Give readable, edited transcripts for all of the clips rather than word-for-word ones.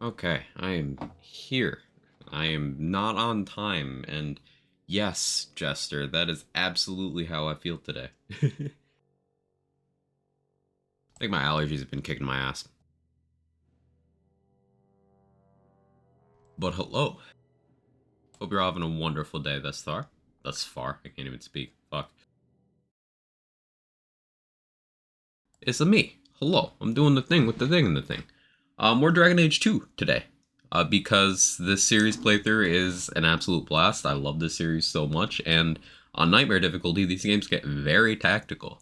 Okay, I am here. I am not on time, and yes, Jester, that is absolutely how I feel today. I think my allergies have been kicking my ass. But hello. Hope you're having a wonderful day thus far. Thus far, I can't even speak. Fuck. It's a me. Hello. I'm doing the thing with the thing and the thing. We're Dragon Age 2 today. Because this series playthrough is an absolute blast. I love this series so much, and on Nightmare difficulty, these games get very tactical.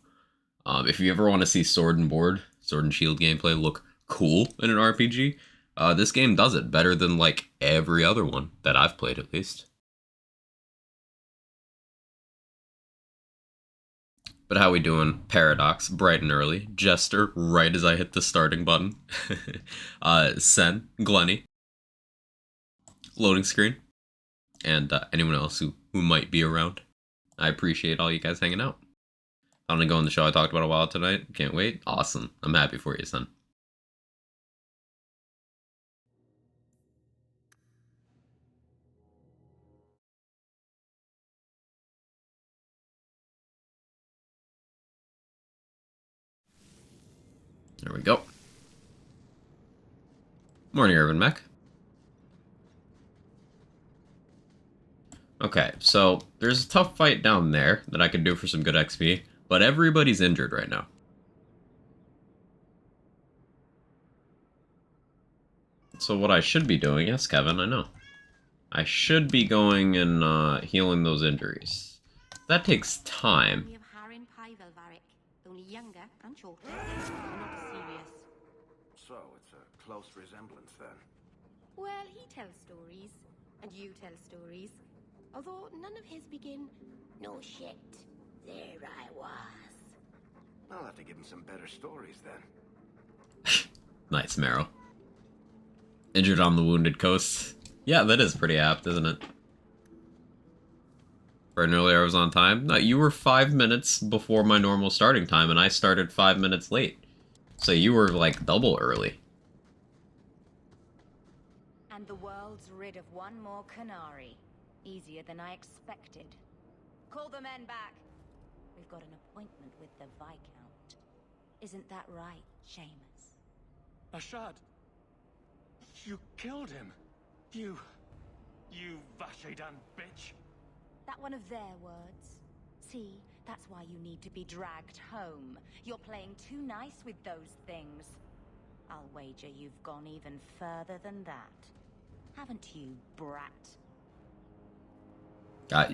If you ever want to see Sword and Shield gameplay look cool in an RPG, this game does it better than like every other one that I've played at least. But how we doing? Paradox, bright and early. Jester, right as I hit the starting button. Sen, Glenny, loading screen, and anyone else who might be around. I appreciate all you guys hanging out. I'm gonna go on the show I talked about a while tonight. Can't wait. Awesome. I'm happy for you, son. There we go. Morning, Irvin Mech. Okay, so there's a tough fight down there that I could do for some good XP, but everybody's injured right now. So what I should be doing, yes, Kevin, I know. I should be going and healing those injuries. That takes time. Only younger and shorter, not serious. So it's a close resemblance then. Well, he tells stories, and you tell stories. Although none of his begin, no shit, there I was. I'll have to give him some better stories then. Nice, Marrow. Injured on the Wounded Coast. Yeah, that is pretty apt, isn't it? Right earlier I was on time. No, you were 5 minutes before my normal starting time, and I started 5 minutes late. So you were like double early. And the world's rid of one more Canary. Easier than I expected. Call the men back. We've got an appointment with the Viscount. Isn't that right, Seamus? Ashad! You killed him! You Vashedan bitch! That one of their words. See, that's why you need to be dragged home. You're playing too nice with those things. I'll wager you've gone even further than that. Haven't you, brat?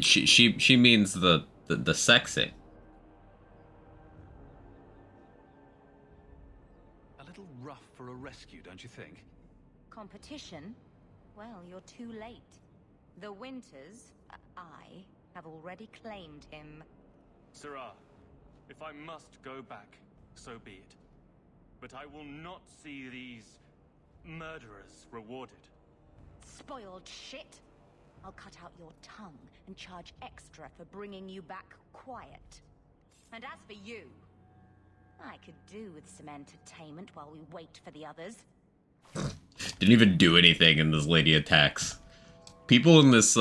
She means the sexing. A little rough for a rescue, don't you think? Competition? Well, you're too late. The Winters, I, have already claimed him. Sirrah, if I must go back, so be it. But I will not see these murderers rewarded. Spoiled shit! I'll cut out your tongue and charge extra for bringing you back quiet. And as for you, I could do with some entertainment while we wait for the others. Didn't even do anything in this lady attacks. People in this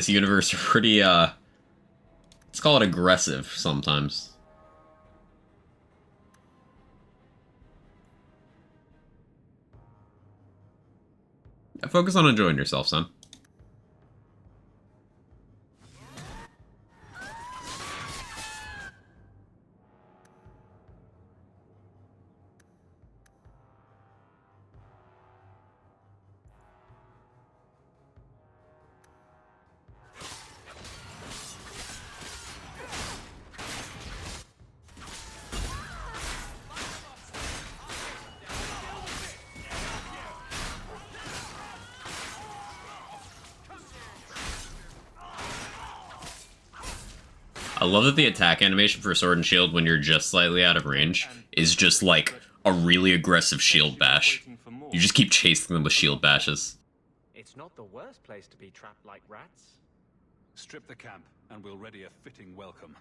universe are pretty let's call it aggressive sometimes. Yeah, focus on enjoying yourself, son. I love that the attack animation for Sword and Shield when you're just slightly out of range is just like a really aggressive shield bash. You just keep chasing them with shield bashes. It's not the worst place to be trapped like rats. Strip the camp, and we'll ready a fitting welcome.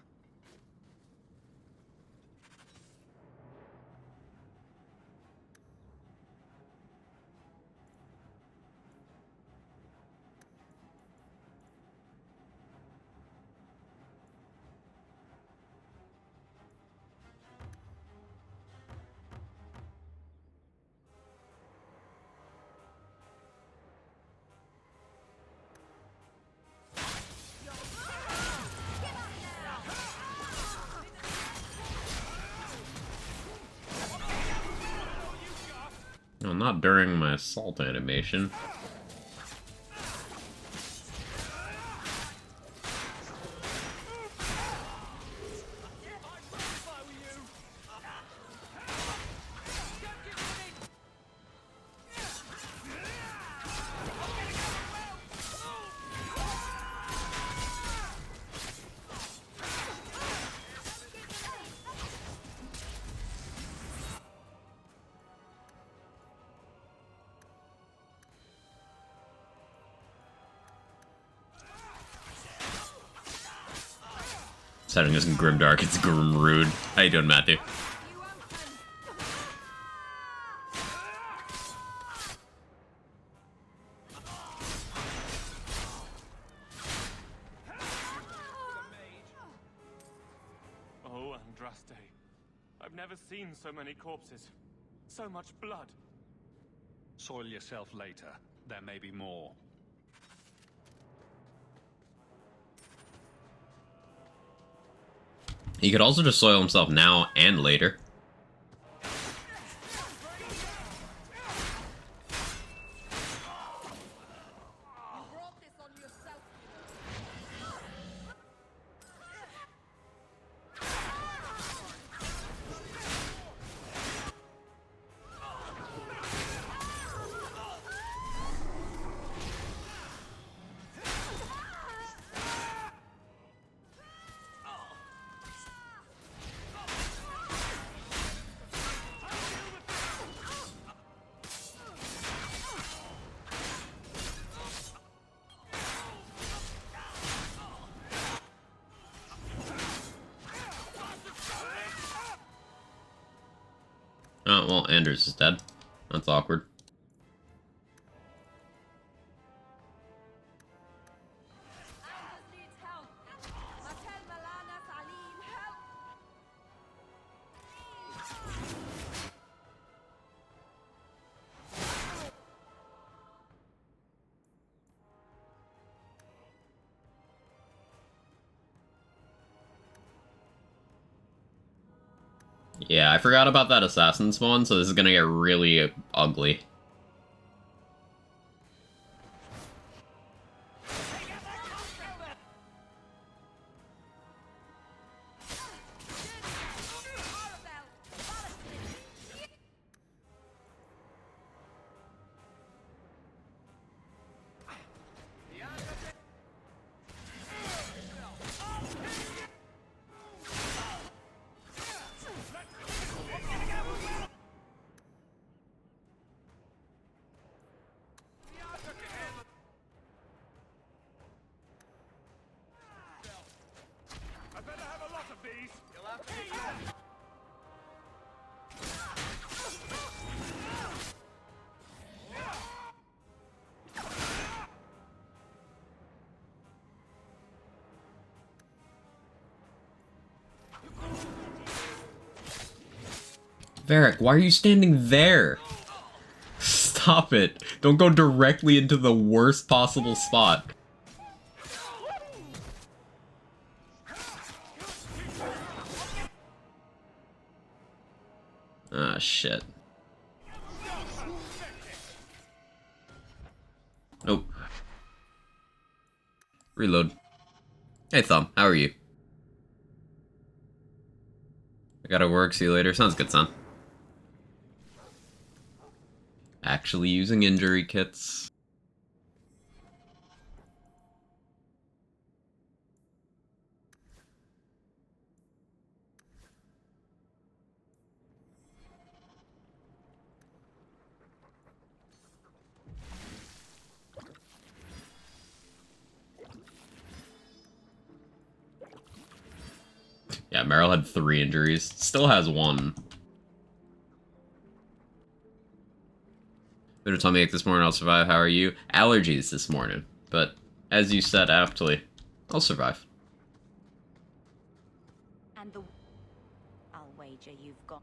Well, not during my assault animation. Setting isn't Grimdark, it's Grimrude. How you doing, Matthew? Oh, Andraste. I've never seen so many corpses. So much blood. Soil yourself later. There may be more. He could also just soil himself now and later. Oh, well, Anders is dead. That's awkward. Yeah, I forgot about that assassin spawn, so this is gonna get really ugly. I better have a lot of these. Varric, why are you standing there? Stop it. Don't go directly into the worst possible spot. Ah, shit. Nope. Reload. Hey, Thumb. How are you? I gotta work. See you later. Sounds good, son. Actually using injury kits. Yeah, Meryl had 3 injuries. Still has 1. Bit of tummy ache this morning, I'll survive. How are you? Allergies this morning. But, as you said aptly, I'll survive. And the... I'll wager you've got...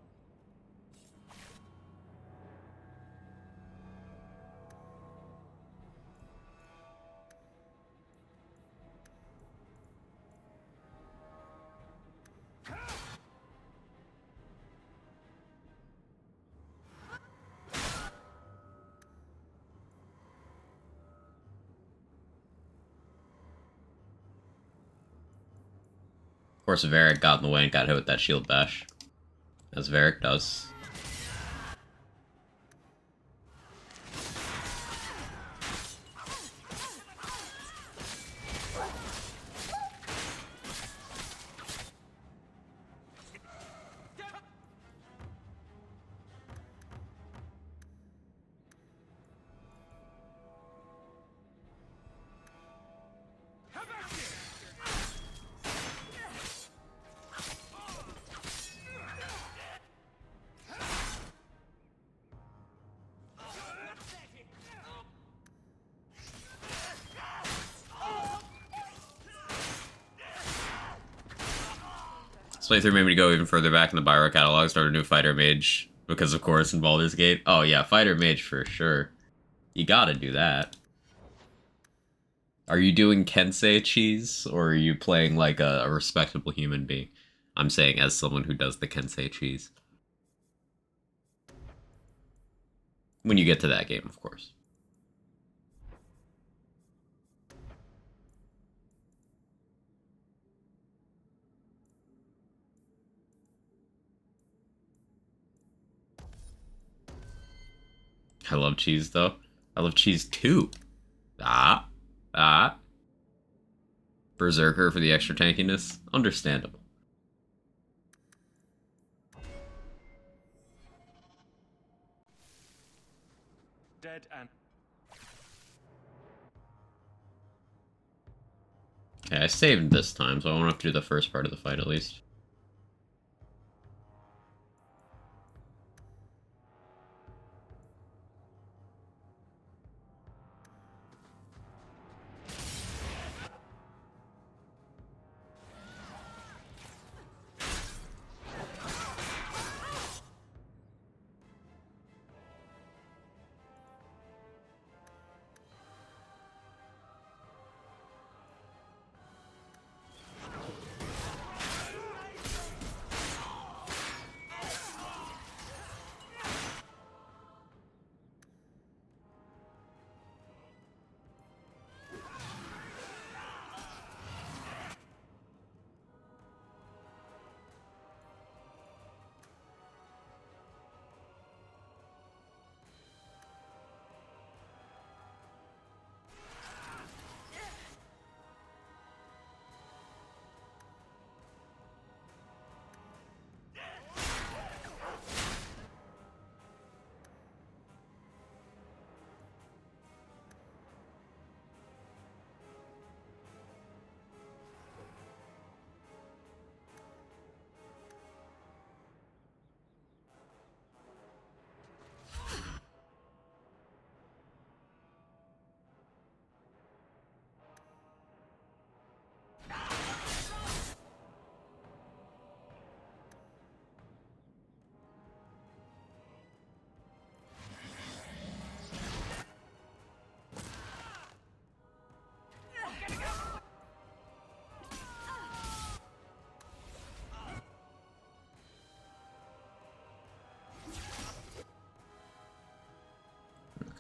Of course, Varric got in the way and got hit with that shield bash. As Varric does. This playthrough made me go even further back in the Byro catalog, start a new Fighter Mage, because of course in Baldur's Gate. Oh yeah, Fighter Mage for sure. You gotta do that. Are you doing Kensei cheese, or are you playing like a respectable human being? I'm saying as someone who does the Kensei cheese. When you get to that game, of course. I love cheese, though. I love cheese, too. Ah. Berserker for the extra tankiness. Understandable. Dead and... Okay, I saved this time, so I won't have to do the first part of the fight, at least.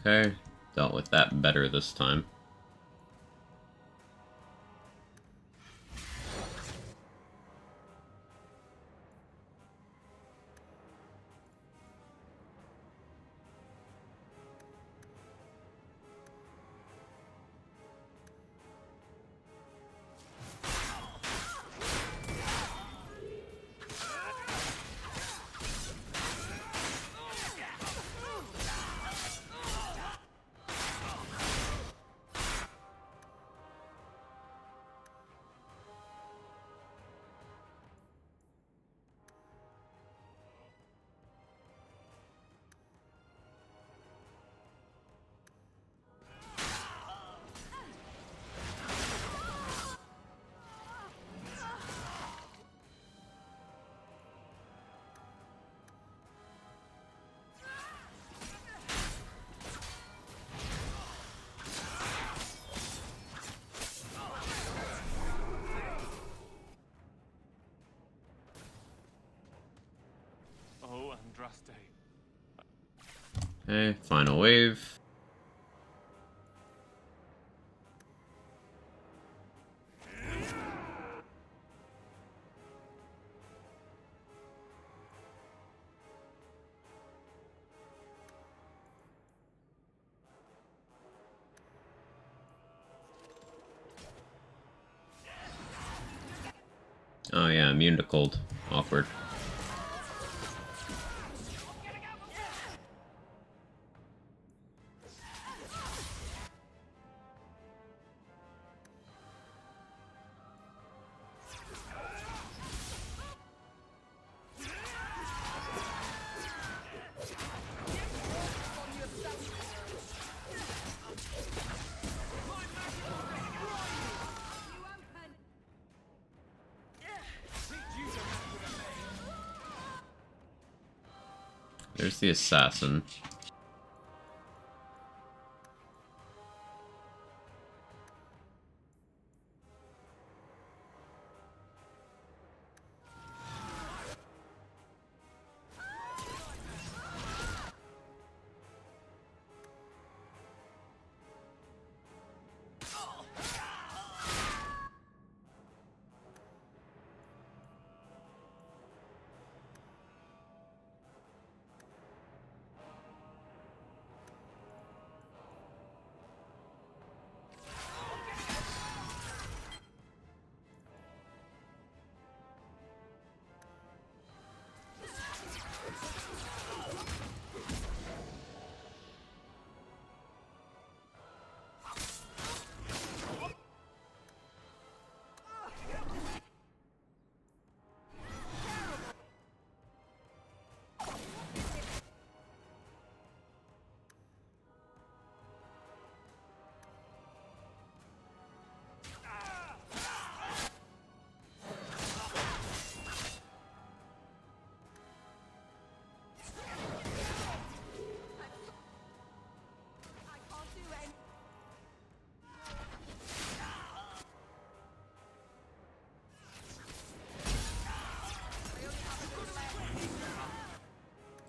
Okay, dealt with that better this time. Oh, Andraste. Okay, final wave. Oh yeah, immune to cold. Awkward. There's the assassin.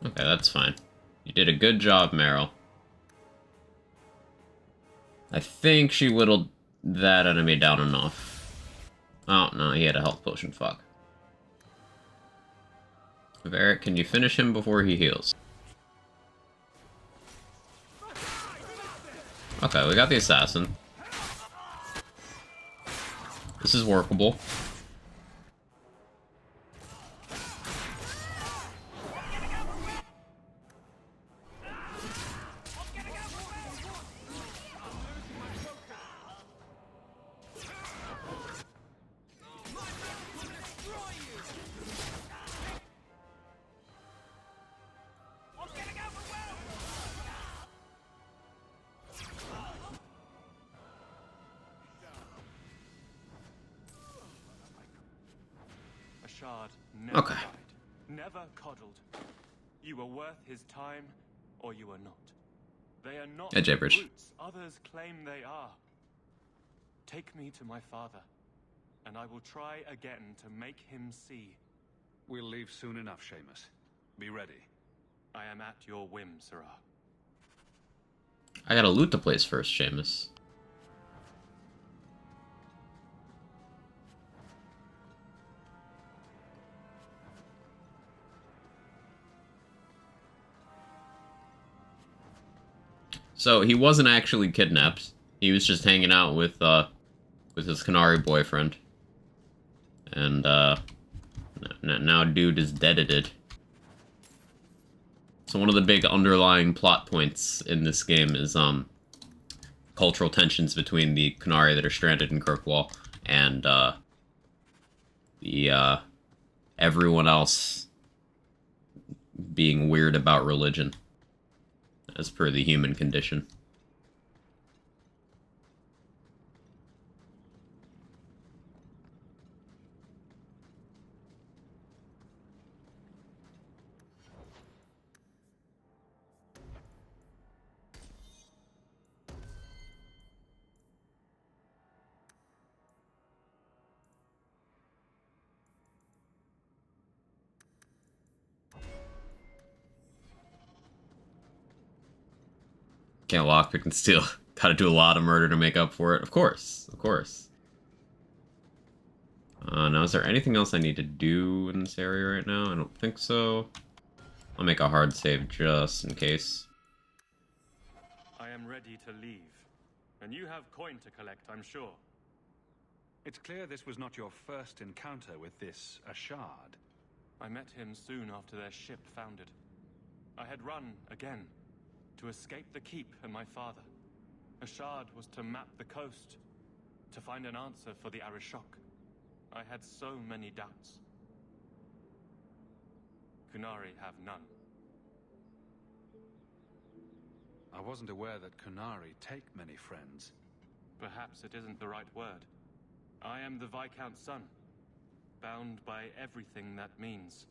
Okay, that's fine. You did a good job, Meryl. I think she whittled that enemy down enough. Oh, no, he had a health potion, fuck. Varric, can you finish him before he heals? Okay, we got the assassin. This is workable. Ashad never Okay. died, never coddled. You were worth his time, or you are not. They are not Hey, the Jaybridge. brutes others claim they are. Take me to my father, and I will try again to make him see. We'll leave soon enough, Seamus. Be ready. I am at your whim, Sirrah. I gotta loot the place first, Seamus. So he wasn't actually kidnapped. He was just hanging out with his Canary boyfriend. And now dude is deaded. So one of the big underlying plot points in this game is cultural tensions between the Canary that are stranded in Kirkwall and the everyone else being weird about religion, as per the human condition. Can't lockpick and steal. Gotta do a lot of murder to make up for it. Of course, of course. Now, is there anything else I need to do in this area right now? I don't think so. I'll make a hard save just in case. I am ready to leave, and you have coin to collect, I'm sure. It's clear this was not your first encounter with this Ashard. I met him soon after their ship foundered. I had run again to escape the keep and my father. Ashard was to map the coast, to find an answer for the Arishok. I had so many doubts. Kunari have none. I wasn't aware that Kunari take many friends. Perhaps it isn't the right word. I am the Viscount's son, bound by everything that means.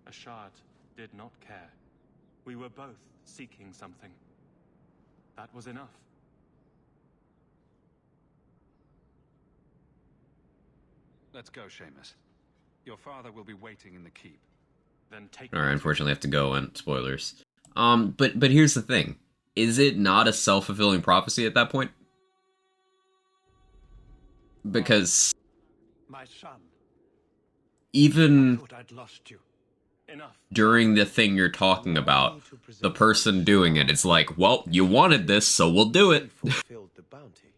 Ashard did not care. We were both seeking something. That was enough. Let's go, Seamus. Your father will be waiting in the keep. Then take Or unfortunately have to go, and spoilers. But here's the thing. Is it not a self-fulfilling prophecy at that point? Because My son, even thought I'd lost you. enough. during the thing you're talking about, the person doing it, it's like, well, you wanted this, so we'll do it. Fulfilled the bounty.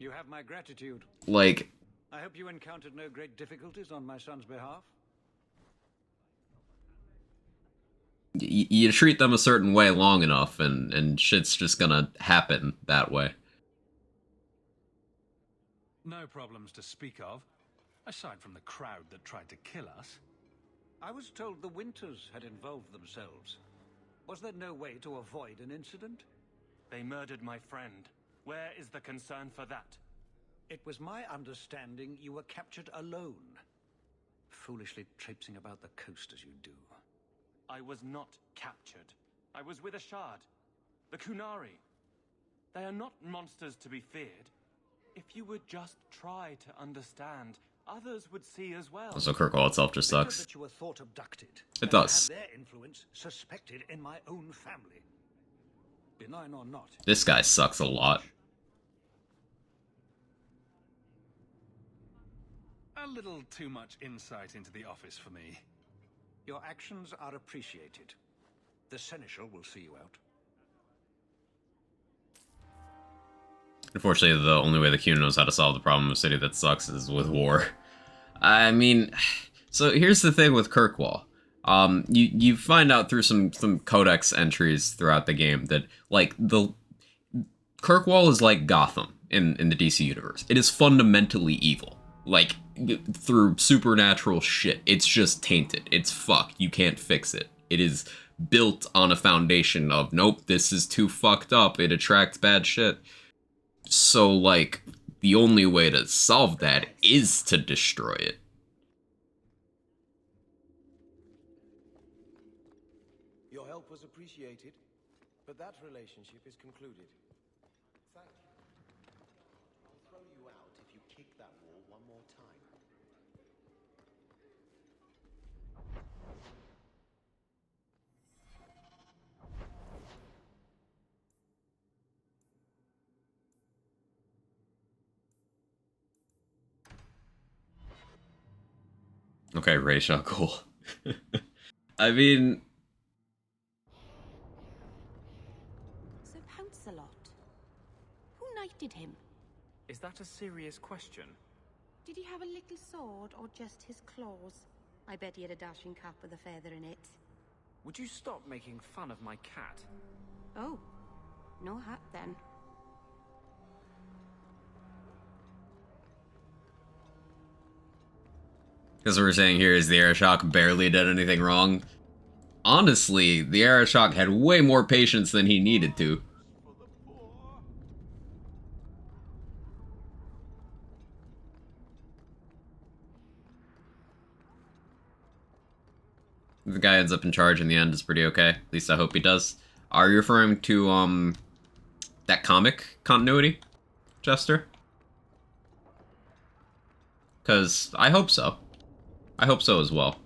You have my gratitude. Like, I hope you encountered no great difficulties on my son's behalf. you treat them a certain way long enough, and shit's just gonna happen that way. No problems to speak of, aside from the crowd that tried to kill us. I was told the Winters had involved themselves. Was there no way to avoid an incident? They murdered my friend. Where is the concern for that? It was my understanding you were captured alone. Foolishly traipsing about the coast as you do. I was not captured. I was with Ashard. The Kunari. They are not monsters to be feared. If you would just try to understand, others would see as well. Also, Kirkwall itself just Better sucks. that you were thought abducted. It than does. Have their influence suspected in my own family. Benign or not. This guy sucks a lot. A little too much insight into the office for me. Your actions are appreciated. The Seneschal will see you out. Unfortunately, the only way the Q knows how to solve the problem of a city that sucks is with war. I mean, so here's the thing with Kirkwall. You find out through some codex entries throughout the game that, like, the Kirkwall is like Gotham in the DC universe. It is fundamentally evil. Like, through supernatural shit. It's just tainted. It's fucked. You can't fix it. It is built on a foundation of, nope, this is too fucked up. It attracts bad shit. So, like, the only way to solve that is to destroy it. Your help was appreciated, but that relationship is concluded. Thank you. I'll throw you out if you kick that wall one more time. Okay, Ra's al Ghul. I mean, So Pouncelot, who knighted him? Is that a serious question? Did he have a little sword or just his claws? I bet he had a dashing cap with a feather in it. Would you stop making fun of my cat? Oh, no hat then. because we're saying here is the Arishok barely did anything wrong. Honestly, the Arishok had way more patience than he needed to. The guy ends up in charge in the end is pretty okay. At least I hope he does. Are you referring to, that comic continuity, Jester? Because I hope so. I hope so as well.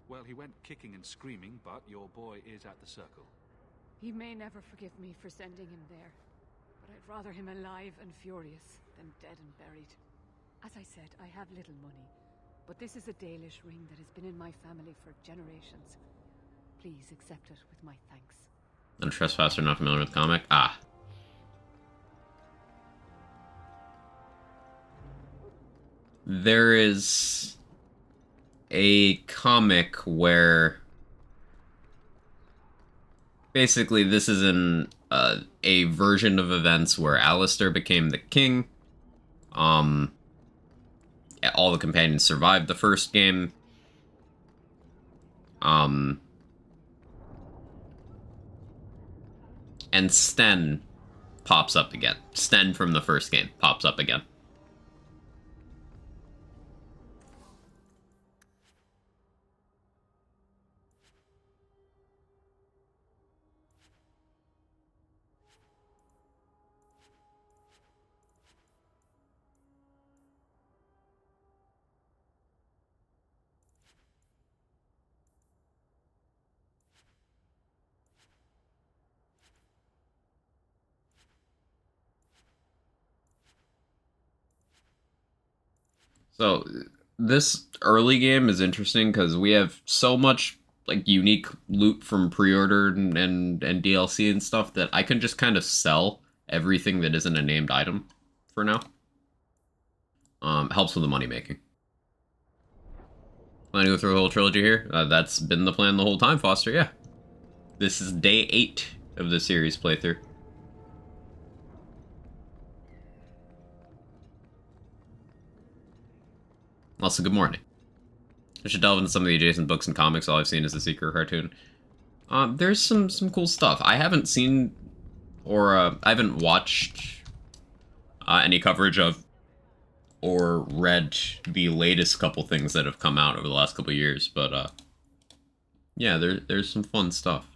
Well, he went kicking and screaming, but your boy is at the circle. He may never forgive me for sending him there, but I'd rather him alive and furious than dead and buried. As I said, I have little money, but this is a Dalish ring that has been in my family for generations. Please accept it with my thanks. And Trespasser not familiar with the comic? Ah. there is a comic where basically this is a version of events where Alistair became the king. All the companions survived the first game. And Sten pops up again. Sten from the first game pops up again. So this early game is interesting because we have so much like unique loot from pre-order and DLC and stuff that I can just kind of sell everything that isn't a named item for now. Helps with the money making. Planning to go through the whole trilogy here? That's been the plan the whole time, Foster, yeah. This is day 8 of the series playthrough. Also, good morning. I should delve into some of the adjacent books and comics. All I've seen is the Seeker cartoon. There's some cool stuff. I haven't seen, or I haven't watched any coverage of or read the latest couple things that have come out over the last couple years, but yeah, there's some fun stuff.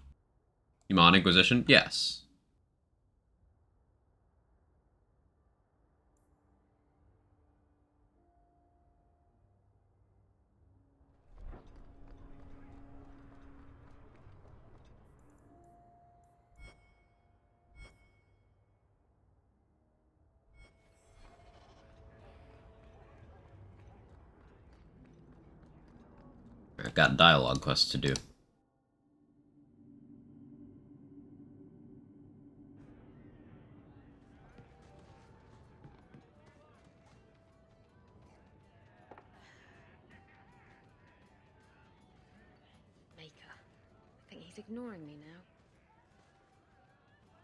Human Inquisition? Yes. I've got dialogue quests to do. Maker. I think he's ignoring me now.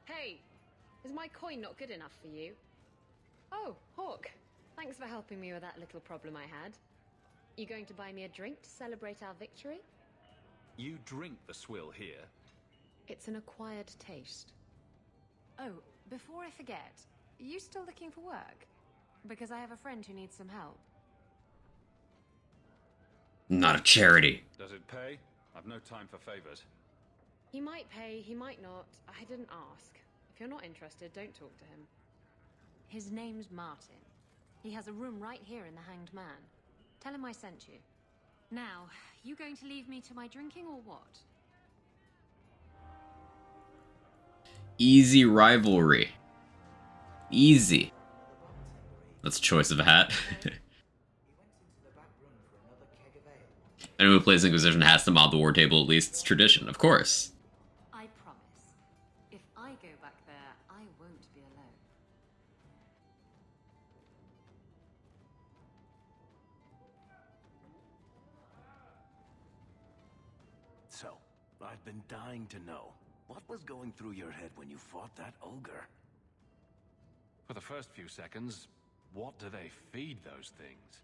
Hey! Is my coin not good enough for you? Oh, Hawk. Thanks for helping me with that little problem I had. You going to buy me a drink to celebrate our victory? You drink the swill here. It's an acquired taste. Oh, before I forget, are you still looking for work? Because I have a friend who needs some help. Not a charity. Does it pay? I've no time for favors. He might pay, he might not. I didn't ask. If you're not interested, don't talk to him. His name's Martin. He has a room right here in the Hanged Man. Tell him I sent you. Now, you going to leave me to my drinking or what? Easy rivalry. Easy. That's a choice of a hat. Anyone who plays Inquisition has to mob the war table, at least it's tradition, of course. I promise. If I go back there, I won't be alone. So, I've been dying to know. What was going through your head when you fought that ogre? For the first few seconds, what do they feed those things?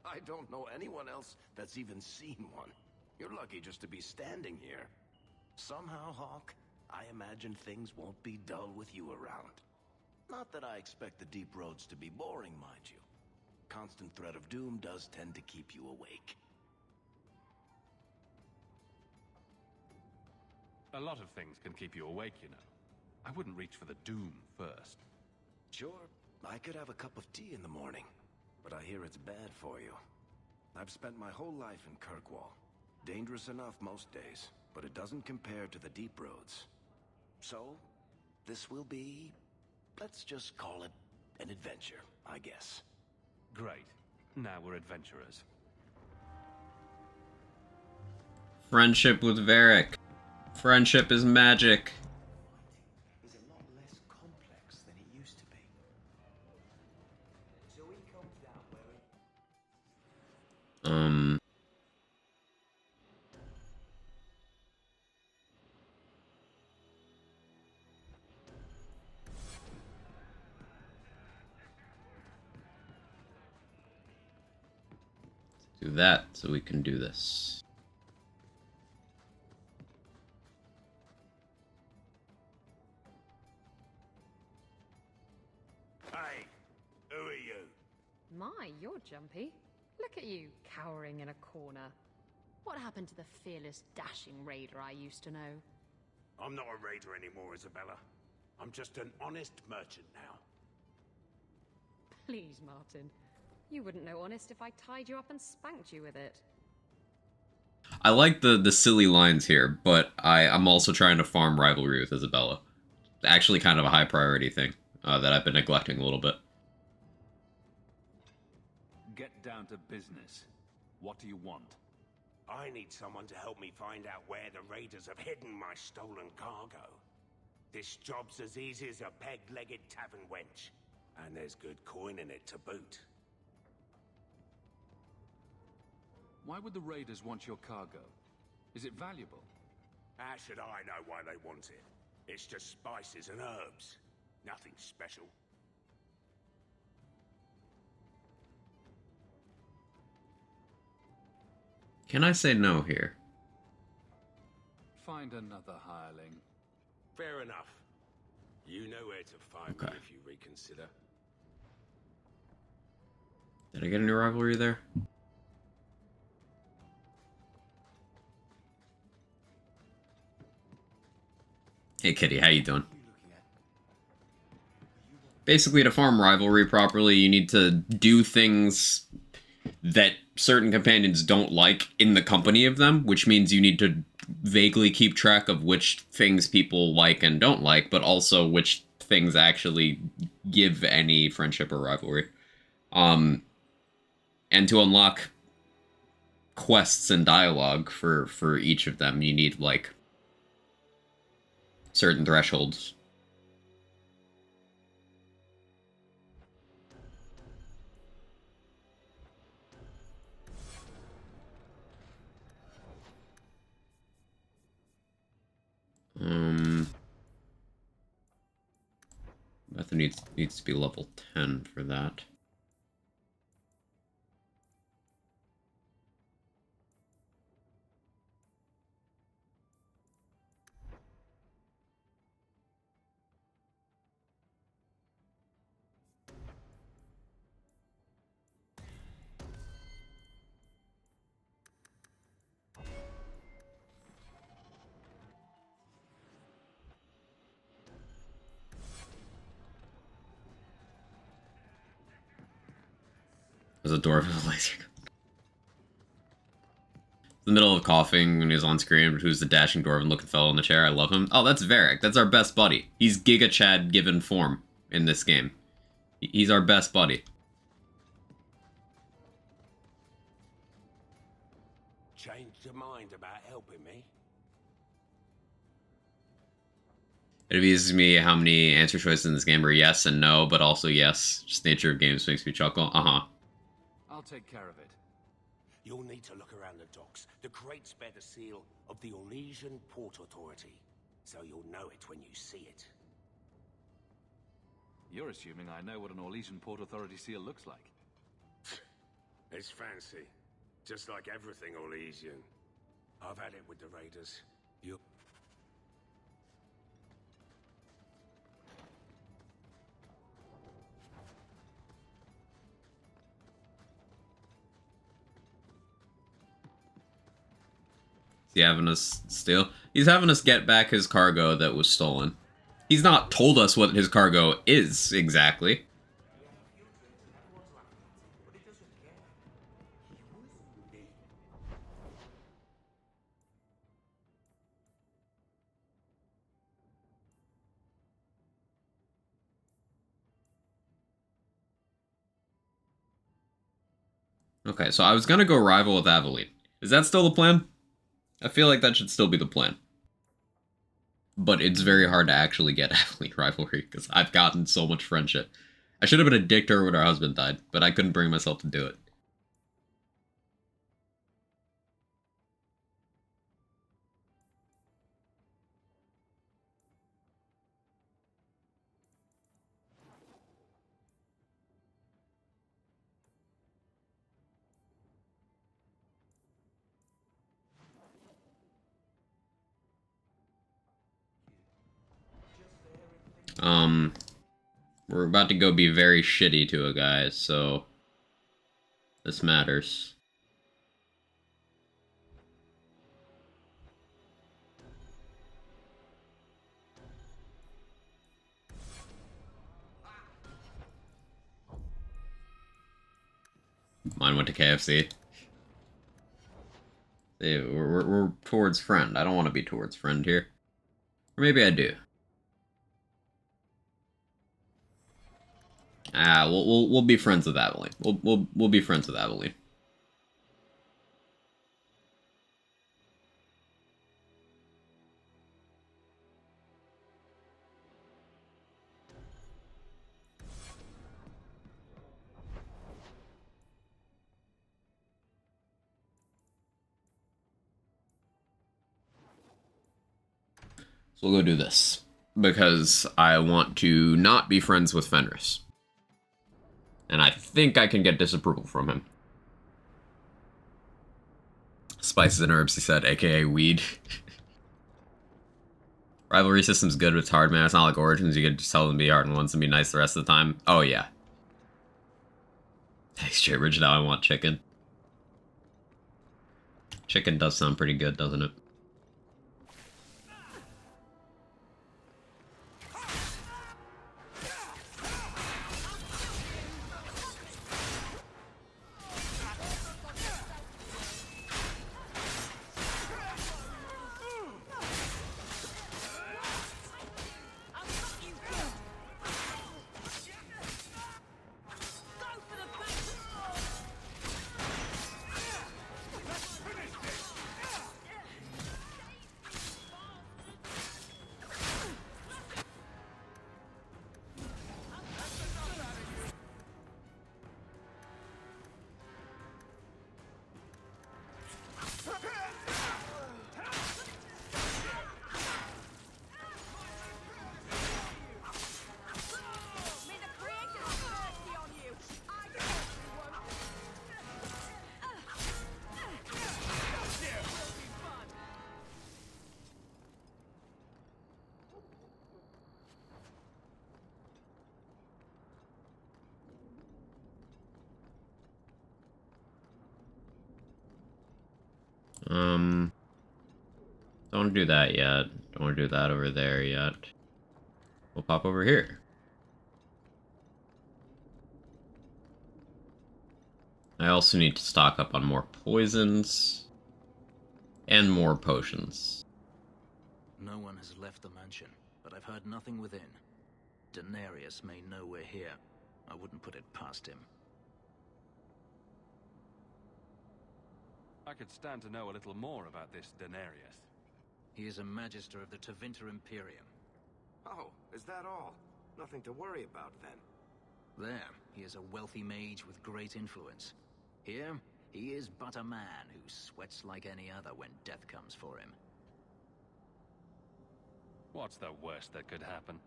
I don't know anyone else that's even seen one. You're lucky just to be standing here. Somehow, Hawk, I imagine things won't be dull with you around. Not that I expect the deep roads to be boring, mind you. Constant threat of doom does tend to keep you awake. A lot of things can keep you awake, you know. I wouldn't reach for the doom first. Sure, I could have a cup of tea in the morning, but I hear it's bad for you. I've spent my whole life in Kirkwall. Dangerous enough most days, but it doesn't compare to the deep roads. So, this will be, let's just call it an adventure, I guess. Great. Now we're adventurers. Friendship with Varric. Friendship is magic. Is a lot less complex than it used to be. So Do that so we can do this. Hey, who are you? My, you're jumpy. Look at you, cowering in a corner. What happened to the fearless, dashing raider I used to know? I'm not a raider anymore, Isabella. I'm just an honest merchant now. Please, Martin. You wouldn't know honest if I tied you up and spanked you with it. I like the silly lines here, but I'm also trying to farm rivalry with Isabella. Actually kind of a high priority thing that I've been neglecting a little bit. Get down to business. What do you want? I need someone to help me find out where the raiders have hidden my stolen cargo. This job's as easy as a peg-legged tavern wench. And there's good coin in it to boot. Why would the raiders want your cargo? Is it valuable? How should I know why they want it? It's just spices and herbs. Nothing special. Can I say no here? Find another hireling. Fair enough. You know where to find me if you reconsider. Did I get any rivalry there? Hey Kitty, how you doing? Basically, to farm rivalry properly, you need to do things that certain companions don't like in the company of them, which means you need to vaguely keep track of which things people like and don't like, but also which things actually give any friendship or rivalry. And to unlock quests and dialogue for each of them, you need, like, certain thresholds. Method needs to be level 10 for that. There's a dwarf with a laser gun. In the middle of coughing when he's on screen, but who's the dashing dwarven looking fellow in the chair? I love him. Oh, that's Varric. That's our best buddy. He's Giga Chad given form in this game. He's our best buddy. Changed your mind about helping me? It amuses me how many answer choices in this game are yes and no, but also yes. Just the nature of games makes me chuckle. Uh-huh. I'll take care of it. You'll need to look around the docks. The crates bear the seal of the Orlesian Port Authority, so you'll know it when you see it. You're assuming I know what an Orlesian Port Authority seal looks like. It's fancy. Just like everything Orlesian. I've had it with the raiders. You... Is he having us steal? He's having us get back his cargo that was stolen. He's not told us what his cargo is, exactly. Okay, so I was gonna go rival with Aveline. Is that still the plan? I feel like that should still be the plan. But it's very hard to actually get Aveline rivalry, because I've gotten so much friendship. I should have been a dick to her when her husband died, but I couldn't bring myself to do it. We're about to go be very shitty to a guy, so this matters. Mine went to KFC. See, we're towards friend. I don't want to be towards friend here. Or maybe I do. We'll be friends with Aveline. We'll be friends with Aveline. So we'll go do this. Because I want to not be friends with Fenris. And I think I can get disapproval from him. Spices and herbs, he said, aka weed. Rivalry system's good, but it's hard, man. It's not like Origins. You can just tell them to be hard and ones and be nice the rest of the time. Oh, yeah. Thanks, J-Ridge. Now I want chicken. Chicken does sound pretty good, doesn't it? Don't do that yet. Don't want to do that over there yet. We'll pop over here. I also need to stock up on more poisons and more potions. No one has left the mansion, but I've heard nothing within. Daenerys may know we're here. I wouldn't put it past him. I could stand to know a little more about this Daenerys. He is a Magister of the Tevinter Imperium. Oh, is that all? Nothing to worry about, then. There, he is a wealthy mage with great influence. Here, he is but a man who sweats like any other when death comes for him. What's the worst that could happen?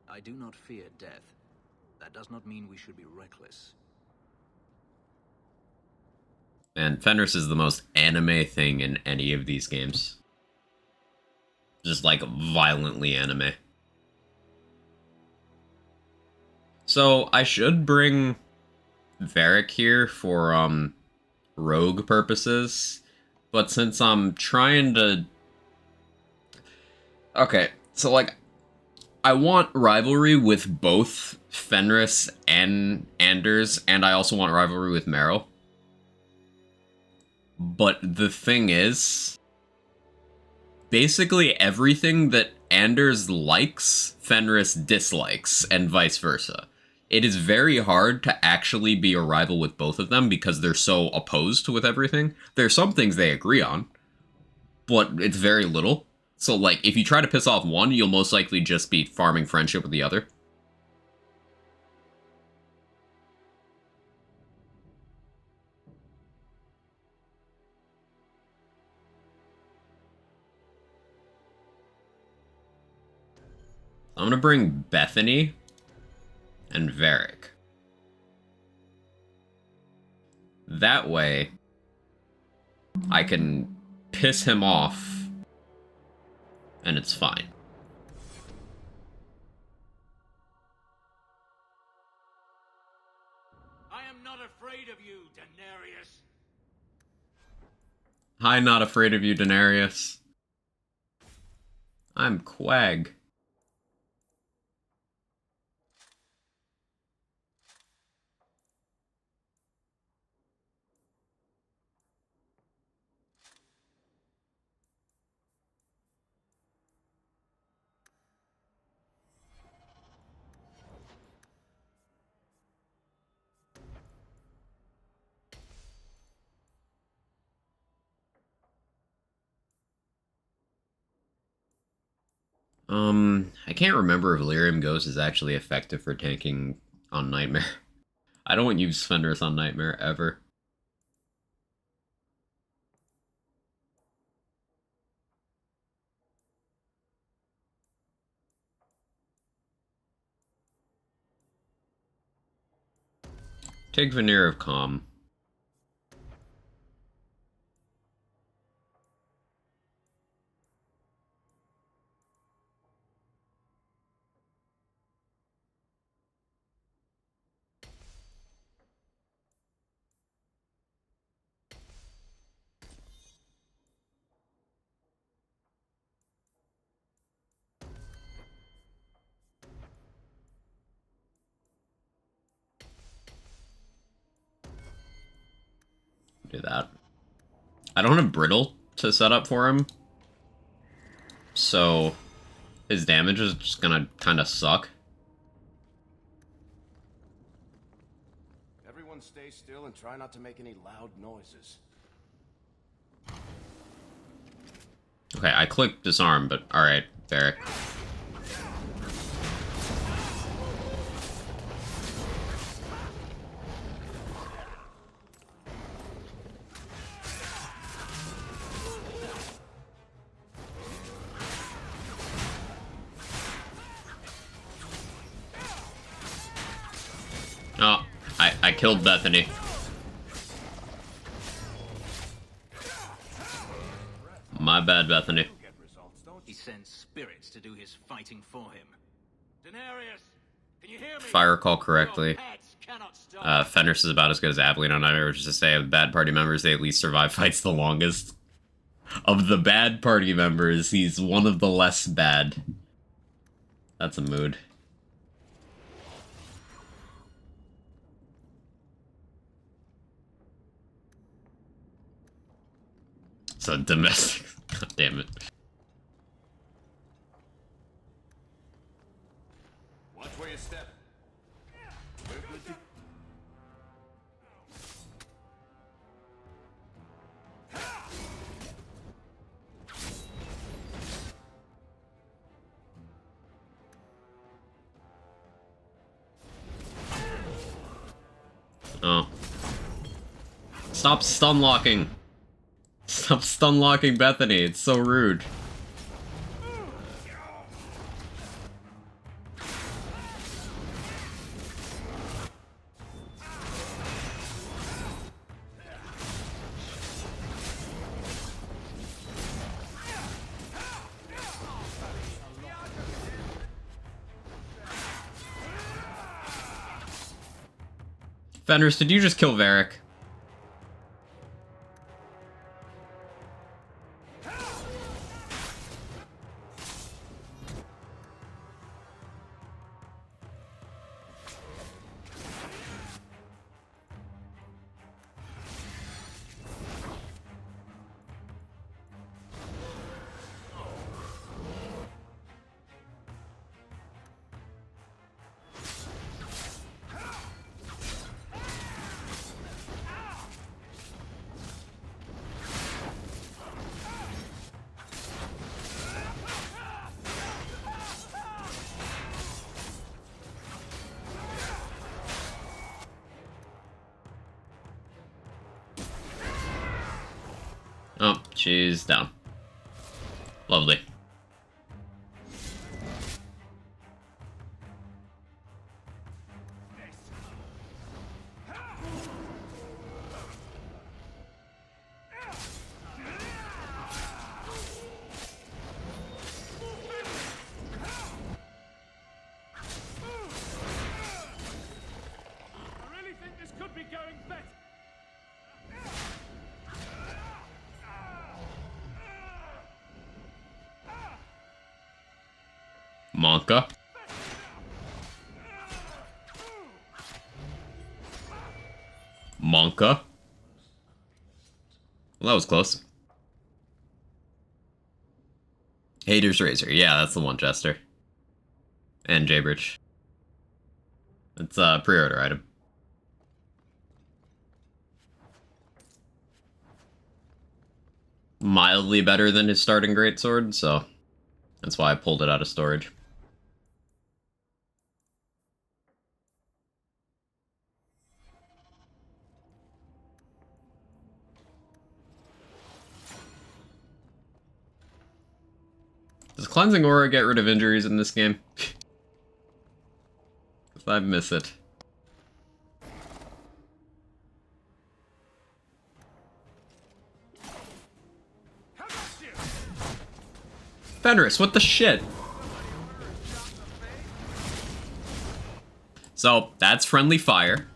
I do not fear death. That does not mean we should be reckless. And Fenris is the most anime thing in any of these games. Just like violently anime. So I should bring Varric here for rogue purposes, but since I'm trying to... Okay, so like I want rivalry with both Fenris and Anders, and I also want rivalry with Meryl. But the thing is, basically everything that Anders likes, Fenris dislikes, and vice versa. It is very hard to actually be a rival with both of them because they're so opposed with everything. There are some things they agree on, but it's very little. So, like, if you try to piss off one, you'll most likely just be farming friendship with the other. I'm gonna bring Bethany and Varric. That way, I can piss him off, and it's fine. I am not afraid of you, Daenerys. I'm not afraid of you, Daenerys. I'm Quag. I can't remember if Lyrium Ghost is actually effective for tanking on Nightmare. I don't use Fenris on Nightmare, ever. Take Veneer of Calm. Do that. I don't have Brittle to set up for him, so his damage is just gonna kind of suck. Everyone stay still and try not to make any loud noises. Okay, I clicked disarm, but alright, Varric. Oh, I killed Bethany. My bad, Bethany. He sends spirits to do his fighting for him. Daenerys, can you hear me? If I recall correctly, Fenris is about as good as Abilene on Nightmare, which is to say, of bad party members, they at least survive fights the longest. Of the bad party members, he's one of the less bad. That's a mood. So domestic. God damn it. Watch where you step. We're good to... Oh. Stop stun locking. Stop stun locking Bethany. It's so rude. Fenris, did you just kill Varric? Oh, she's down. Lovely. going better. Monka. Monka. Well, that was close. Hater's Razor. Yeah, that's the one, Chester. And Jaybridge. It's a pre-order item. Mildly better than his starting greatsword, so that's why I pulled it out of storage. Does Cleansing Aura get rid of injuries in this game? I miss it. Fenris, what the shit? So, that's friendly fire.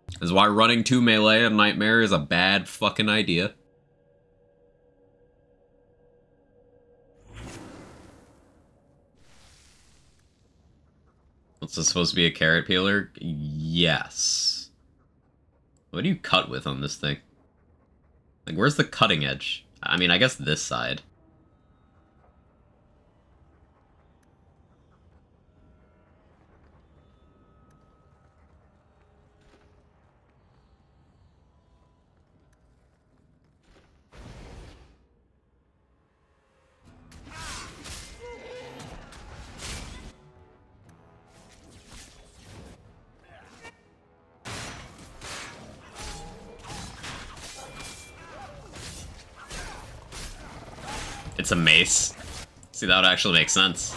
This is why running 2 melee and Nightmare is a bad fucking idea. What's this supposed to be, a carrot peeler? Yes. What do you cut with on this thing? Like, where's the cutting edge? I mean, I guess this side. It's a mace. See, that would actually make sense.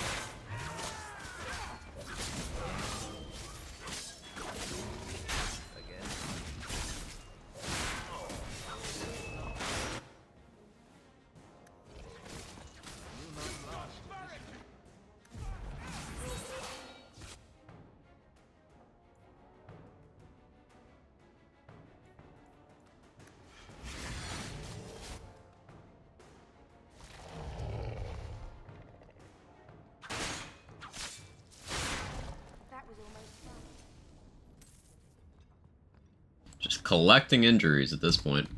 Just collecting injuries at this point.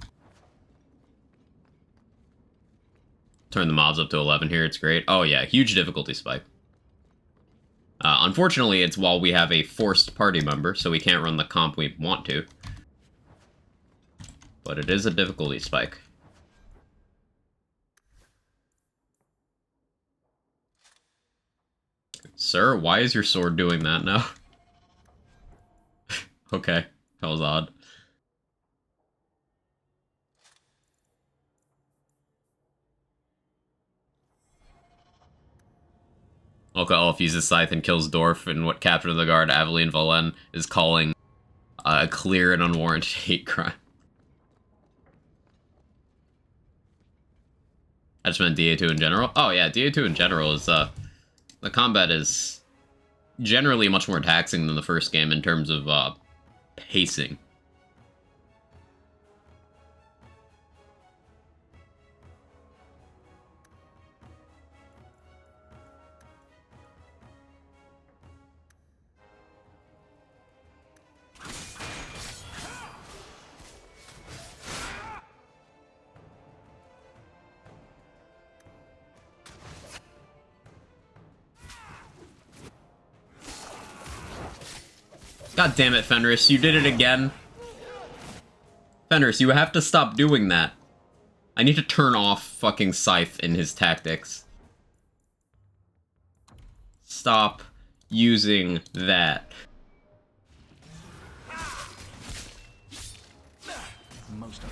Turn the mobs up to 11 here, it's great. Oh yeah, huge difficulty spike. Unfortunately, it's while we have a forced party member, so we can't run the comp we want to. But it is a difficulty spike. Sir, why is your sword doing that now? Okay, that was odd. Okay, Olaf uses Scythe and kills Dorf, and what Captain of the Guard, Aveline Valen, is calling a clear and unwarranted hate crime. I just meant DA2 in general. Oh yeah, DA2 in general is, the combat is generally much more taxing than the first game in terms of, pacing. God damn it, Fenris, you did it again. Fenris, you have to stop doing that. I need to turn off fucking Scythe in his tactics. Stop using that. Most of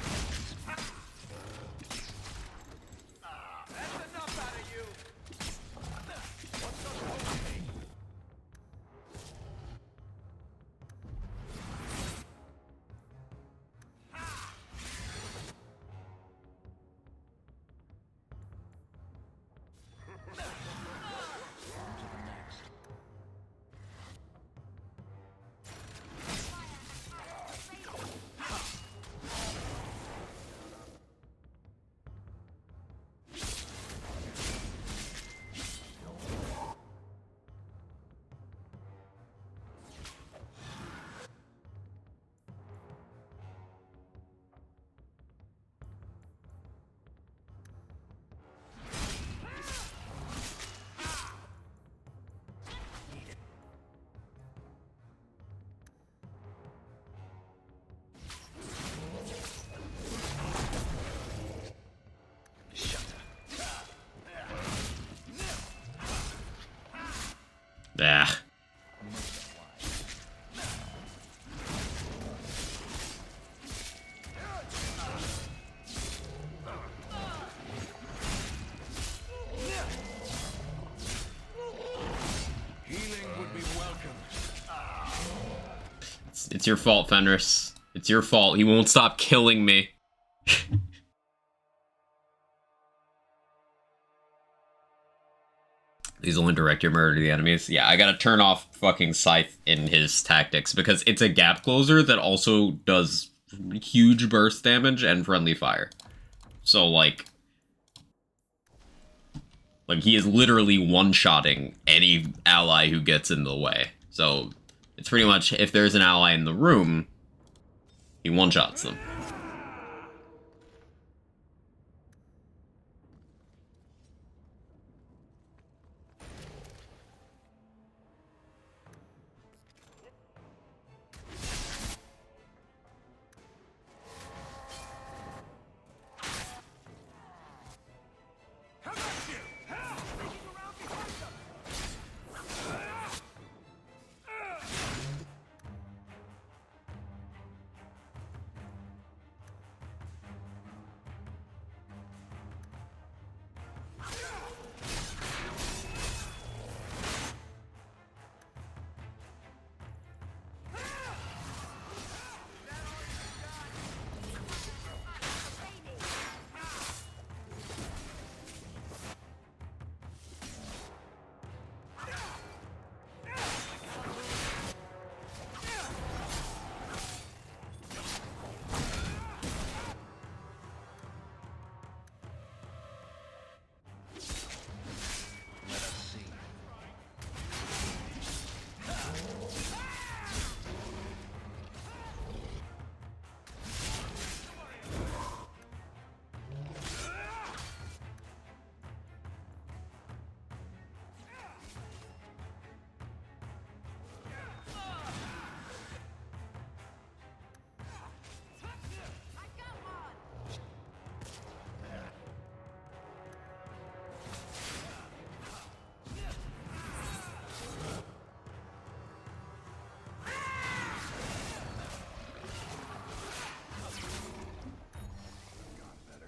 Ah. It's your fault, Fenris. It's your fault. He won't stop killing me. These will indirect your murder to the enemies. Yeah, I gotta turn off fucking Scythe in his tactics because it's a gap closer that also does huge burst damage and friendly fire. So, like he is literally one-shotting any ally who gets in the way. So, it's pretty much, if there's an ally in the room, he one-shots them.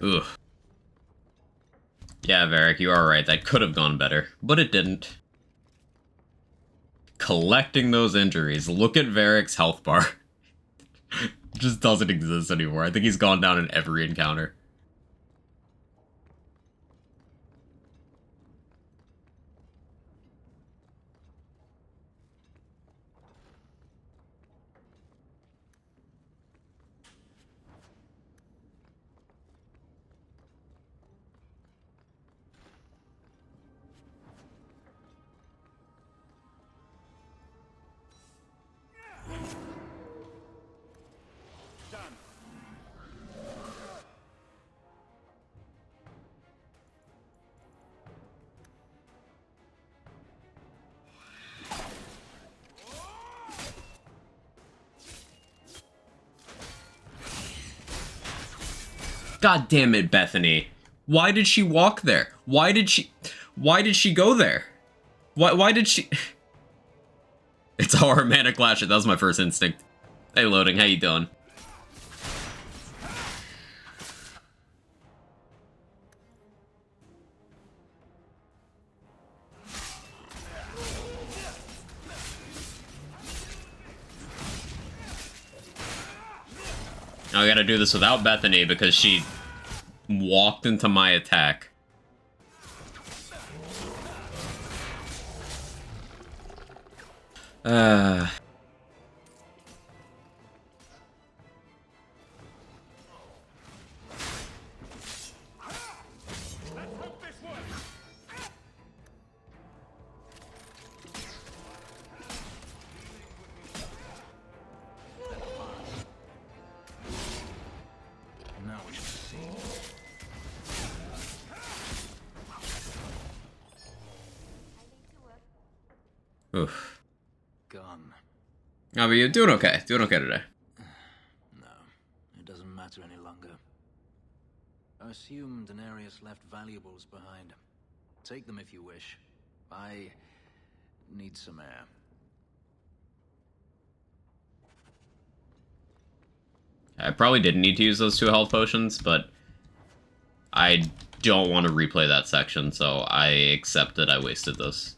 Ugh. Yeah, Varric, you are right. That could have gone better, but it didn't. Collecting those injuries. Look at Varric's health bar. Just doesn't exist anymore. I think he's gone down in every encounter. God damn it, Bethany. Why did she walk there? Why did she go there? Why did she... It's our mana clash. That was my first instinct. Hey, Loading, how you doing? Now I gotta do this without Bethany because she walked into my attack. Oof. Gone. Oh, but you're doing okay. Doing okay today. No, it doesn't matter any longer. I assume Denarius left valuables behind. Take them if you wish. I need some air. I probably didn't need to use those 2 health potions, but I don't want to replay that section, so I accept that I wasted those.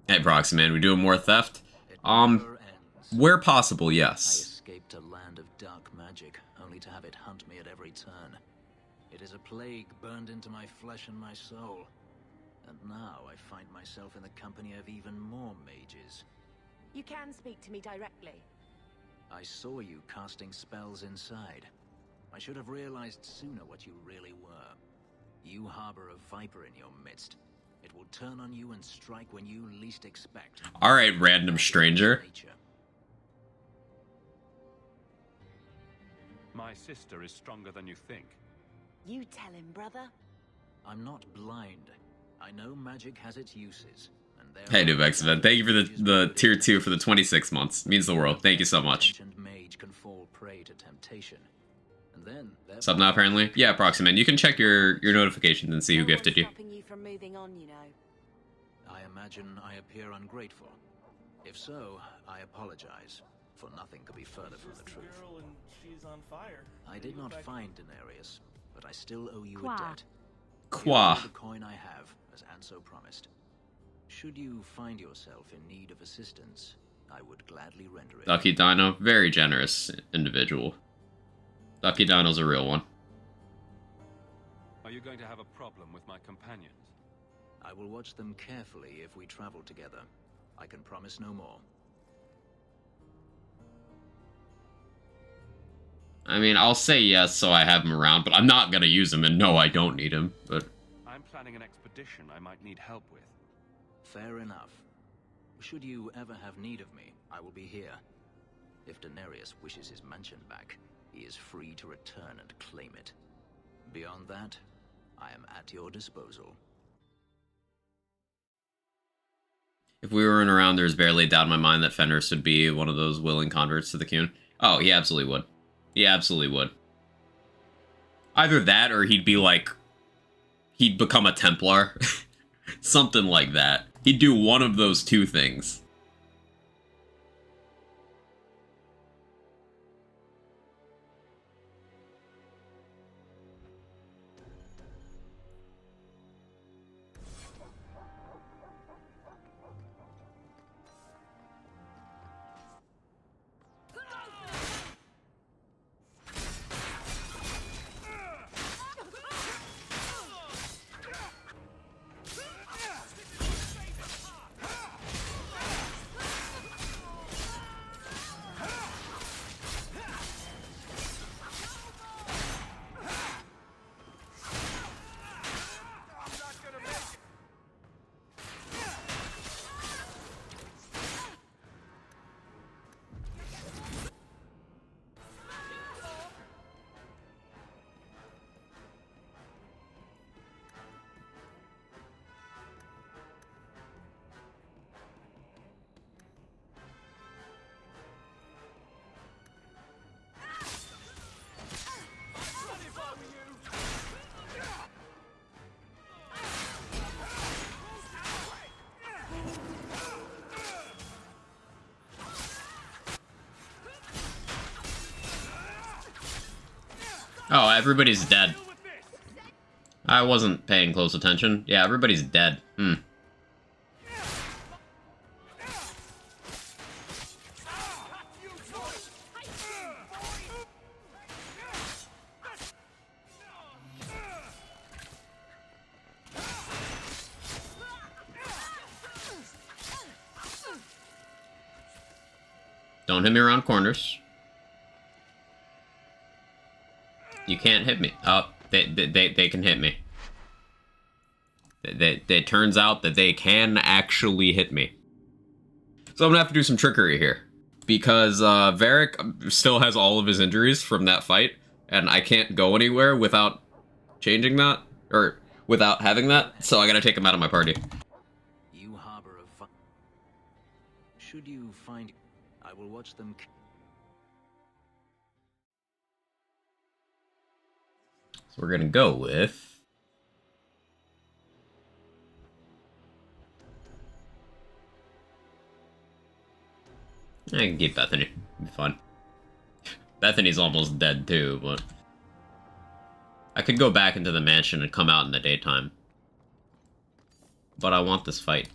Hey, Proxy Man, we doing more theft? Where possible, I yes. escaped a land of dark magic, only to have it hunt me at every turn. It is a plague burned into my flesh and my soul. And now I find myself in the company of even more mages. You can speak to me directly. I saw you casting spells inside. I should have realized sooner what you really were. You harbor a viper in your midst. It will turn on you and strike when you least expect. Alright, random stranger. My sister is stronger than you think. You tell him, brother. I'm not blind. I know magic has its uses. Hey, Nuvexven, thank you for the tier 2 for the 26 months. Means the world. Thank you so much. Mage can fall prey to temptation. And then Sub now, apparently? Yeah, Proxyman, you can check your notifications and see who gifted you. Stopping you from moving on, you know. I imagine I appear ungrateful. If so, I apologize, for nothing could be further from the truth. She's on fire. I did not find Denarius, but I still owe you Qua. a debt. Qua. Here is the coin I have, as Anso promised. Should you find yourself in need of assistance, I would gladly render it. Ducky Dino, very generous individual. Ducky Dino's a real one. Are you going to have a problem with my companions? I will watch them carefully if we travel together. I can promise no more. I mean, I'll say yes so I have him around, but I'm not gonna use him, and no, I don't need him, but... I'm planning an expedition I might need help with. Fair enough. Should you ever have need of me, I will be here. If Denarius wishes his mansion back, he is free to return and claim it. Beyond that, I am at your disposal. If we weren't around, there's barely a doubt in my mind that Fenris would be one of those willing converts to the Qun. Oh, he absolutely would. He absolutely would. Either that, or he'd be like... he'd become a Templar. Something like that. He'd do one of those 2 things. Oh, everybody's dead. I wasn't paying close attention. Yeah, everybody's dead. Don't hit me around corners. You can't hit me. Oh, they can hit me. It turns out that they can actually hit me. So I'm gonna have to do some trickery here. Because Varric still has all of his injuries from that fight. and I can't go anywhere without changing that, or without having that, so I gotta take him out of my party. You harbor a should you find... I will watch them... So we're gonna go with... I can keep Bethany. It'll be fun. Bethany's almost dead too, but... I could go back into the mansion and come out in the daytime. But I want this fight.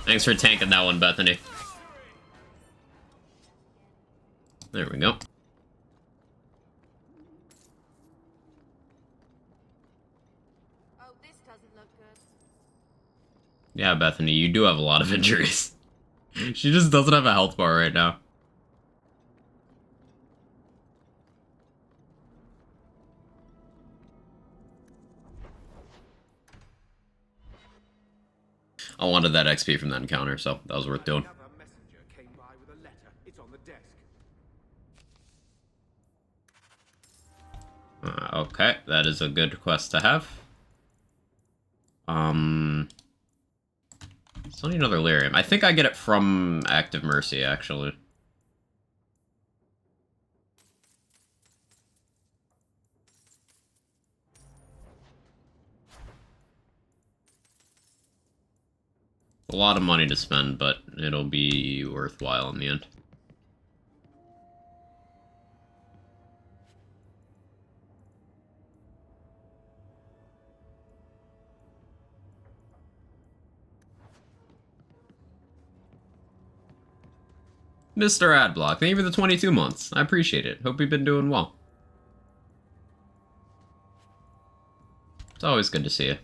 Thanks for tanking that one, Bethany. There we go. Oh, this doesn't look good. Yeah, Bethany, you do have a lot of injuries. She just doesn't have a health bar right now. I wanted that XP from that encounter, so that was worth doing. Okay, that is a good quest to have. Still need another lyrium. I think I get it from Active Mercy, actually. A lot of money to spend, but it'll be worthwhile in the end. Mr. Adblock, thank you for the 22 months. I appreciate it. Hope you've been doing well. It's always good to see you.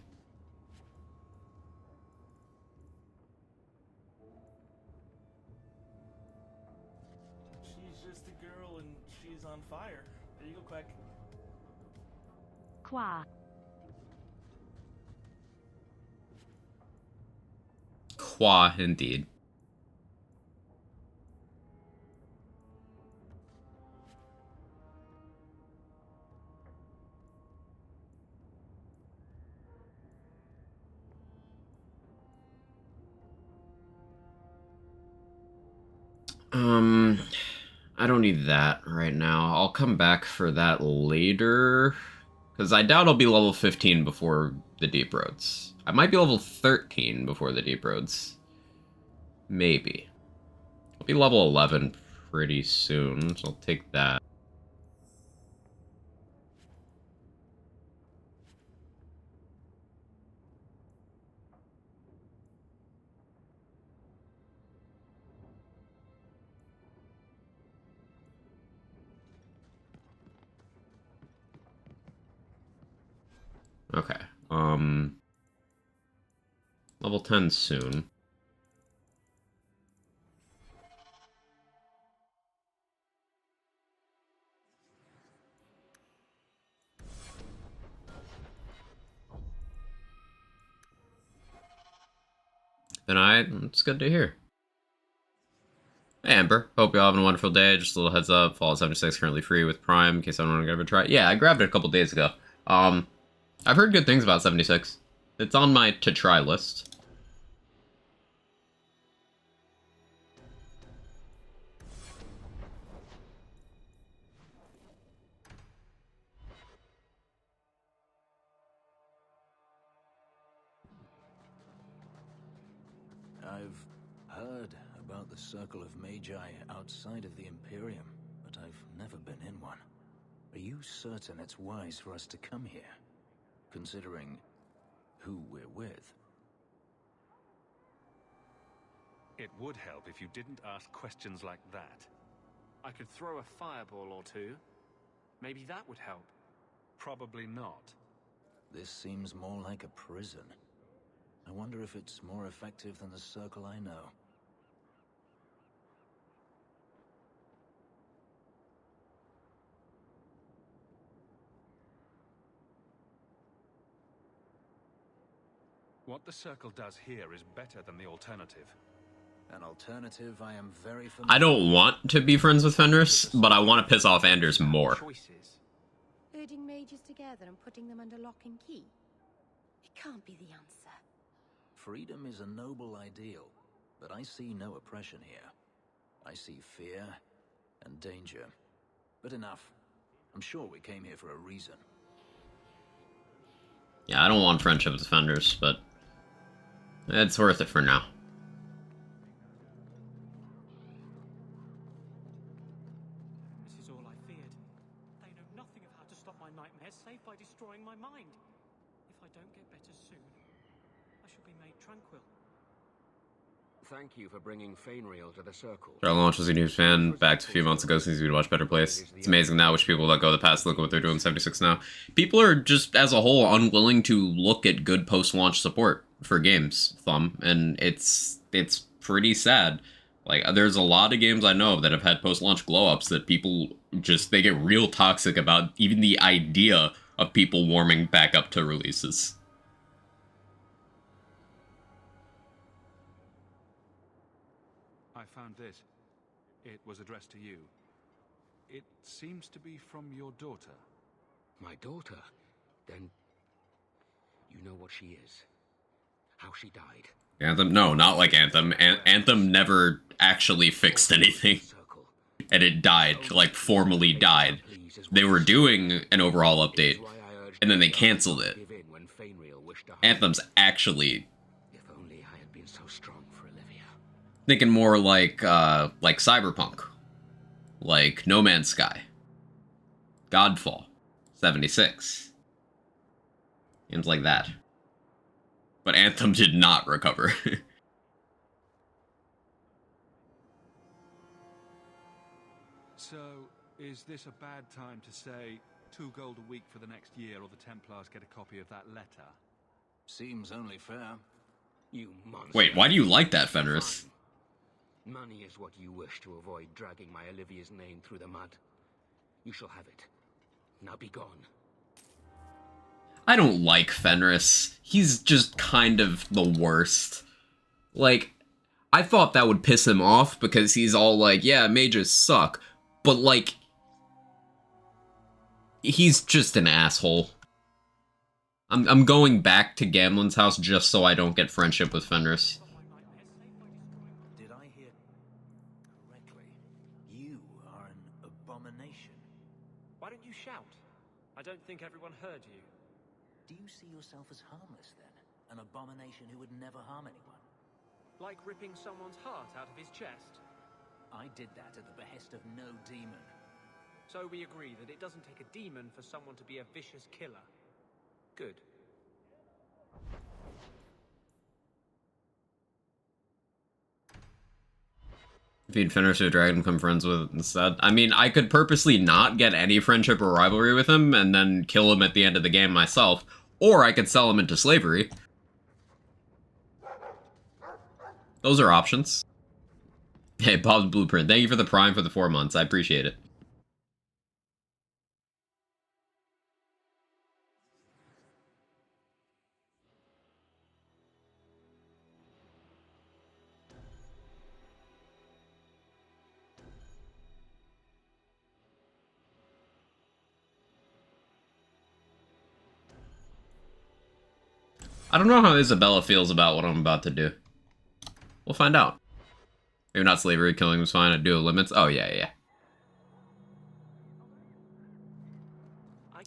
She's just a girl and she's on fire. There you go, Quack. Qua. Qua, indeed. I don't need that right now. I'll come back for that later. Because I doubt I'll be level 15 before the Deep Roads. I might be level 13 before the Deep Roads. Maybe. I'll be level 11 pretty soon, so I'll take that. Okay, level 10 soon. Then it's good to hear. Hey Amber, hope you're having a wonderful day. Just a little heads up, Fallout 76 currently free with Prime, in case I want to give it a try. Yeah, I grabbed it a couple days ago. I've heard good things about 76. It's on my to-try list. I've heard about the Circle of Magi outside of the Imperium, but I've never been in one. Are you certain it's wise for us to come here, considering who we're with? It would help if you didn't ask questions like that. I could throw a fireball or two. Maybe that would help. Probably not. This seems more like a prison. I wonder if it's more effective than the Circle I know. What the Circle does here is better than the alternative. An alternative I am very familiar. I don't want to be friends with Fenris, but I want to piss off Anders more. Herding mages together and putting them under lock and key? It can't be the answer. Freedom is a noble ideal, but I see no oppression here. I see fear and danger. But enough. I'm sure we came here for a reason. Yeah, I don't want friendship with Fenris, but it's worth it for now. This is all I feared. They know nothing of how to stop my nightmares save by destroying my mind. If I don't get better soon, I shall be made tranquil. Thank you for bringing Fainriel to the Circle. Our launch was a news fan back a few months ago since we'd watched Better Place. It's amazing now which people let go of the past. Look at what they're doing in 76 now. People are just, as a whole, unwilling to look at good post-launch support for games, Thumb, and it's pretty sad. Like, there's a lot of games I know of that have had post-launch glow-ups that people just, they get real toxic about even the idea of people warming back up to releases. I found this. It was addressed to you. It seems to be from your daughter. My daughter? Then you know what she is. How she died. Anthem? No, not like Anthem. Anthem never actually fixed anything. And it died, like, formally died. They were doing an overhaul update, and then they canceled it. Anthem's actually... If only I had been so strong for Olivia. Thinking more like Cyberpunk. Like No Man's Sky. Godfall. 76. Games like that. But Anthem did not recover. So, is this a bad time to say 2 gold a week for the next year, or the Templars get a copy of that letter? Seems only fair. You monster. Wait, why do you like that, Fenris? Money is what you wish to avoid dragging my Olivia's name through the mud. You shall have it. Now be gone. I don't like Fenris. He's just kind of the worst. Like, I thought that would piss him off because he's all like, yeah, mages suck. But, like, he's just an asshole. I'm going back to Gamlen's house just so I don't get friendship with Fenris. Did I hear correctly? You are an abomination. Why don't you shout? I don't think everyone heard you. Do you see yourself as harmless, then? An abomination who would never harm anyone? Like ripping someone's heart out of his chest? I did that at the behest of no demon. So we agree that it doesn't take a demon for someone to be a vicious killer. Good. If you'd finish a dragon, become friends with it instead. I mean, I could purposely not get any friendship or rivalry with him and then kill him at the end of the game myself, or I could sell him into slavery. Those are options. Hey, Bob's Blueprint, thank you for the Prime for the 4 months. I appreciate it. I don't know how Isabella feels about what I'm about to do. We'll find out. Maybe not slavery, killing was fine, I'd do limits. Oh, yeah.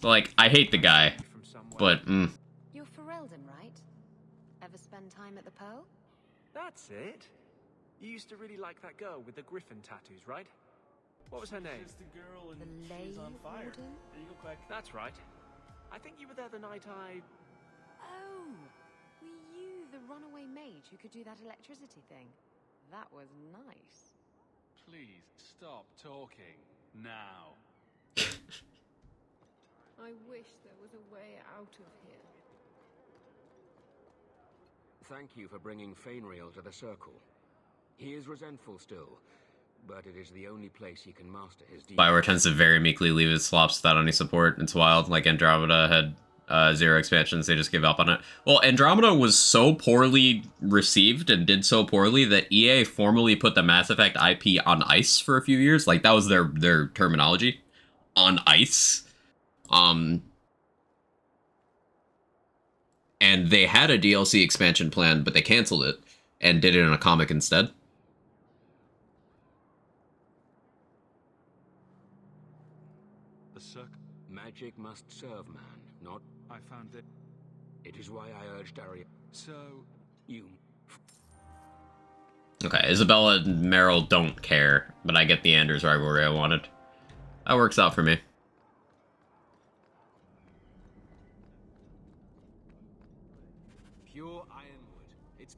Like, I hate the guy, but, You're Ferelden, right? Ever spend time at the Pearl? That's it. You used to really like that girl with the griffin tattoos, right? What was her name? It's the girl and The she's on fire. Warden? There you go, Quack. That's right. I think you were there the night I... Oh, were you the runaway mage who could do that electricity thing? That was nice. Please, stop talking. Now. I wish there was a way out of here. Thank you for bringing Fainriel to the Circle. He is resentful still, but it is the only place he can master his demons. Bioware tends to very meekly leave its flops without any support. It's wild. Like Andromeda had 0 expansions, they just give up on it. Well, Andromeda was so poorly received and did so poorly that EA formally put the Mass Effect IP on ice for a few years. Like, that was their terminology. On ice. And they had a DLC expansion plan, but they canceled it and did it in a comic instead. The circle. Magic must serve man, not... I found it. It is why I urged Daria. So... You... Okay, Isabella and Meryl don't care, but I get the Anders rivalry I wanted. That works out for me. Pure ironwood. It's...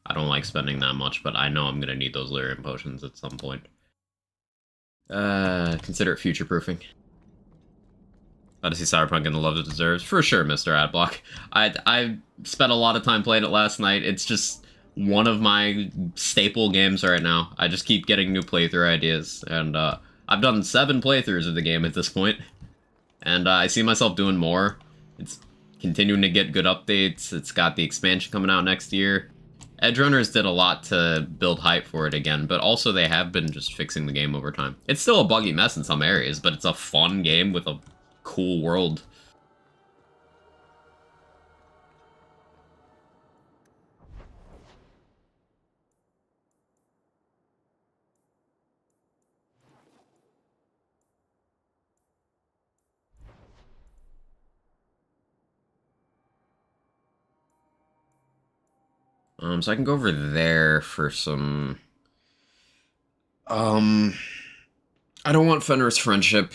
I don't like spending that much, but I know I'm gonna need those Lyrium potions at some point. Consider it future-proofing. Glad to see Cyberpunk getting the love it deserves. For sure, Mr. Adblock. I spent a lot of time playing it last night. It's just one of my staple games right now. I just keep getting new playthrough ideas, and I've done 7 playthroughs of the game at this point, and I see myself doing more. It's continuing to get good updates. It's got the expansion coming out next year. Edgerunners did a lot to build hype for it again, but also they have been just fixing the game over time. It's still a buggy mess in some areas, but it's a fun game with a cool world. So I can go over there for some... I don't want Fenris Friendship.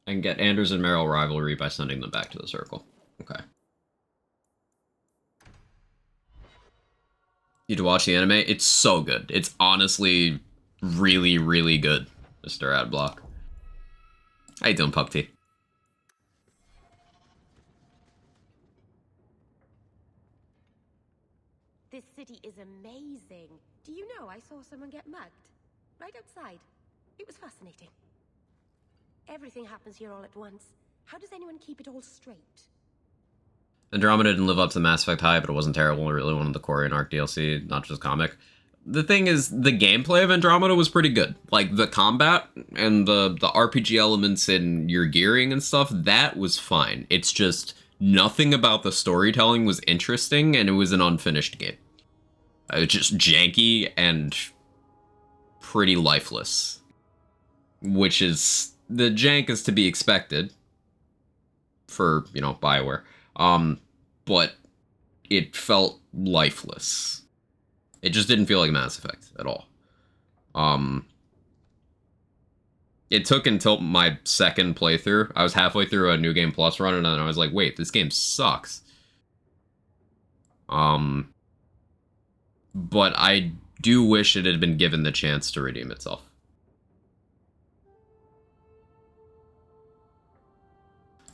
I can get Anders and Meryl Rivalry by sending them back to the Circle. Okay. You to watch the anime? It's so good. It's honestly really, really good, Mr. Adblock. How you doing, Pup T? This city is amazing. Do you know I saw someone get mugged? Right outside. It was fascinating. Everything happens here all at once. How does anyone keep it all straight? Andromeda didn't live up to the Mass Effect hype, but it wasn't terrible. I really wanted the Quarian Arc DLC, not just comic. The thing is, the gameplay of Andromeda was pretty good. Like, the combat and the RPG elements in your gearing and stuff, that was fine. It's just... nothing about the storytelling was interesting, and it was an unfinished game. It was just janky and pretty lifeless. Which is... the jank is to be expected. For, you know, Bioware. But it felt lifeless. It just didn't feel like Mass Effect at all. It took until my second playthrough. I was halfway through a New Game Plus run, and then I was like, wait, this game sucks. But I do wish it had been given the chance to redeem itself.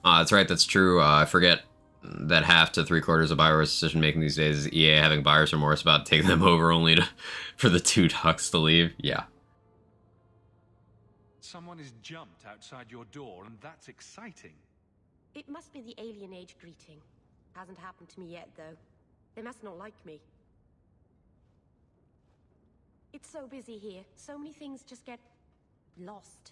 That's right, that's true. I forget that half to 3/4 of Bioware's decision making these days is EA having buyer's remorse about taking them over only for the two ducks to leave. Yeah. Someone has jumped outside your door, and that's exciting. It must be the alien age greeting. Hasn't happened to me yet, though. They must not like me. It's so busy here. So many things just get lost.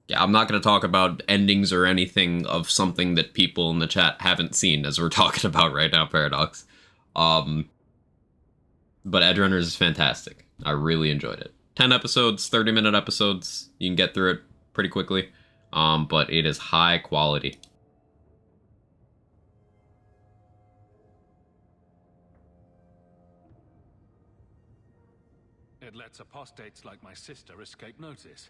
Yeah, I'm not going to talk about endings or anything of something that people in the chat haven't seen, as we're talking about right now, Paradox. But Edgerunners is fantastic. I really enjoyed it. 10 episodes, 30-minute episodes. You can get through it pretty quickly. But it is high quality. It lets apostates like my sister escape notice.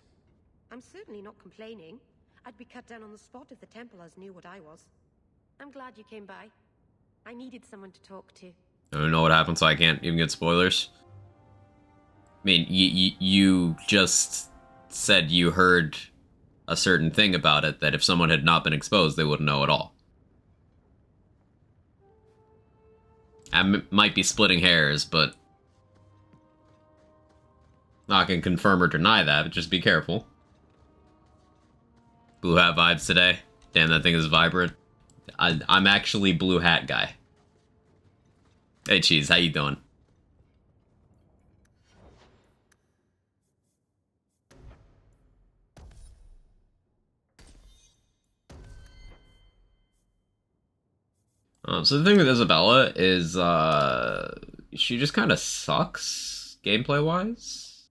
I'm certainly not complaining. I'd be cut down on the spot if the Templars knew what I was. I'm glad you came by. I needed someone to talk to. I don't know what happened, so I can't even get spoilers. I mean, you just said you heard a certain thing about it that if someone had not been exposed, they wouldn't know at all. I might be splitting hairs, but not gonna confirm or deny that, but just be careful. Blue hat vibes today. Damn, that thing is vibrant. I'm actually blue hat guy. Hey, Cheese, how you doing? So the thing with Isabella is, she just kind of sucks, gameplay-wise.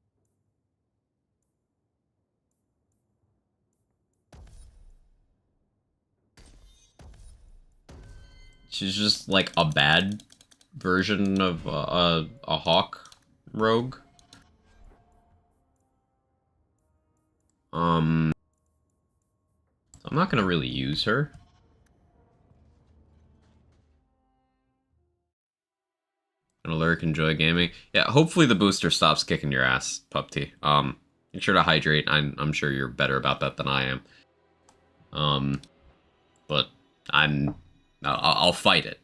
She's just, like, a bad version of a Hawk rogue. So I'm not gonna really use her. Gonna lurk, enjoy gaming. Yeah, hopefully the booster stops kicking your ass, Pup T. Make sure to hydrate. I'm sure you're better about that than I am. But I'll fight it.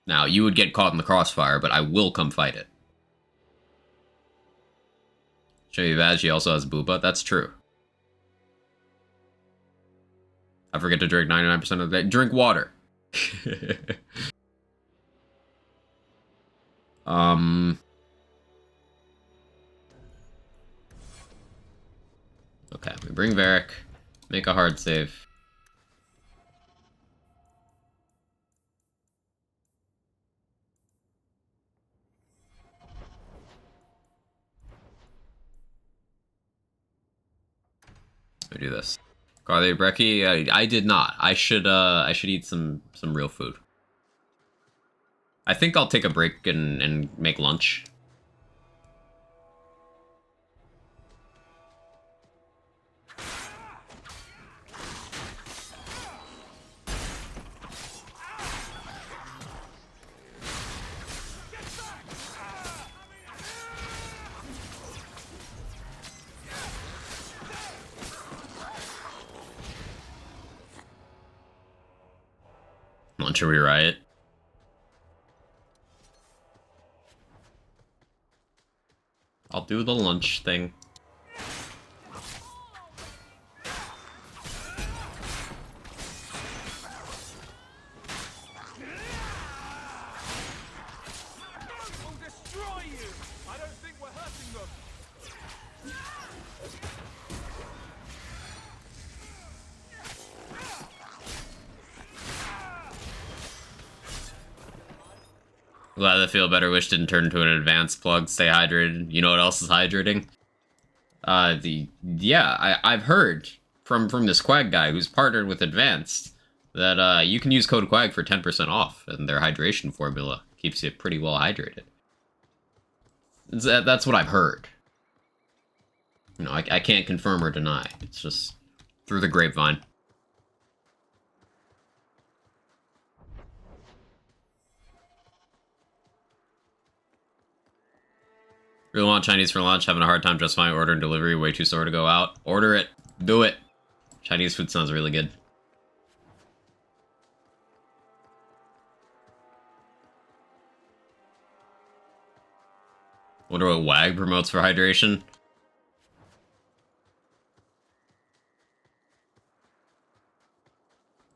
Now, you would get caught in the crossfire, but I will come fight it. Show you Vag, he also has Booba. That's true. I forget to drink 99% of the day. Drink water. Okay, we bring Varric. Make a hard save. We do this. Garlic brekkie. I did not. I should eat some real food. I think I'll take a break and make lunch. Lunch or we riot. I'll do the lunch thing. We'll destroy you! I don't think we're hurting them. Glad I feel better. Wish didn't turn into an advanced plug. Stay hydrated. You know what else is hydrating? I've heard from this Quag guy who's partnered with Advanced that you can use code Quag for 10% off, and their hydration formula keeps you pretty well hydrated. That's what I've heard. You know, I can't confirm or deny. It's just through the grapevine. Really want Chinese for lunch, having a hard time justifying order and delivery, way too sore to go out. Order it. Do it. Chinese food sounds really good. Wonder what WAG promotes for hydration?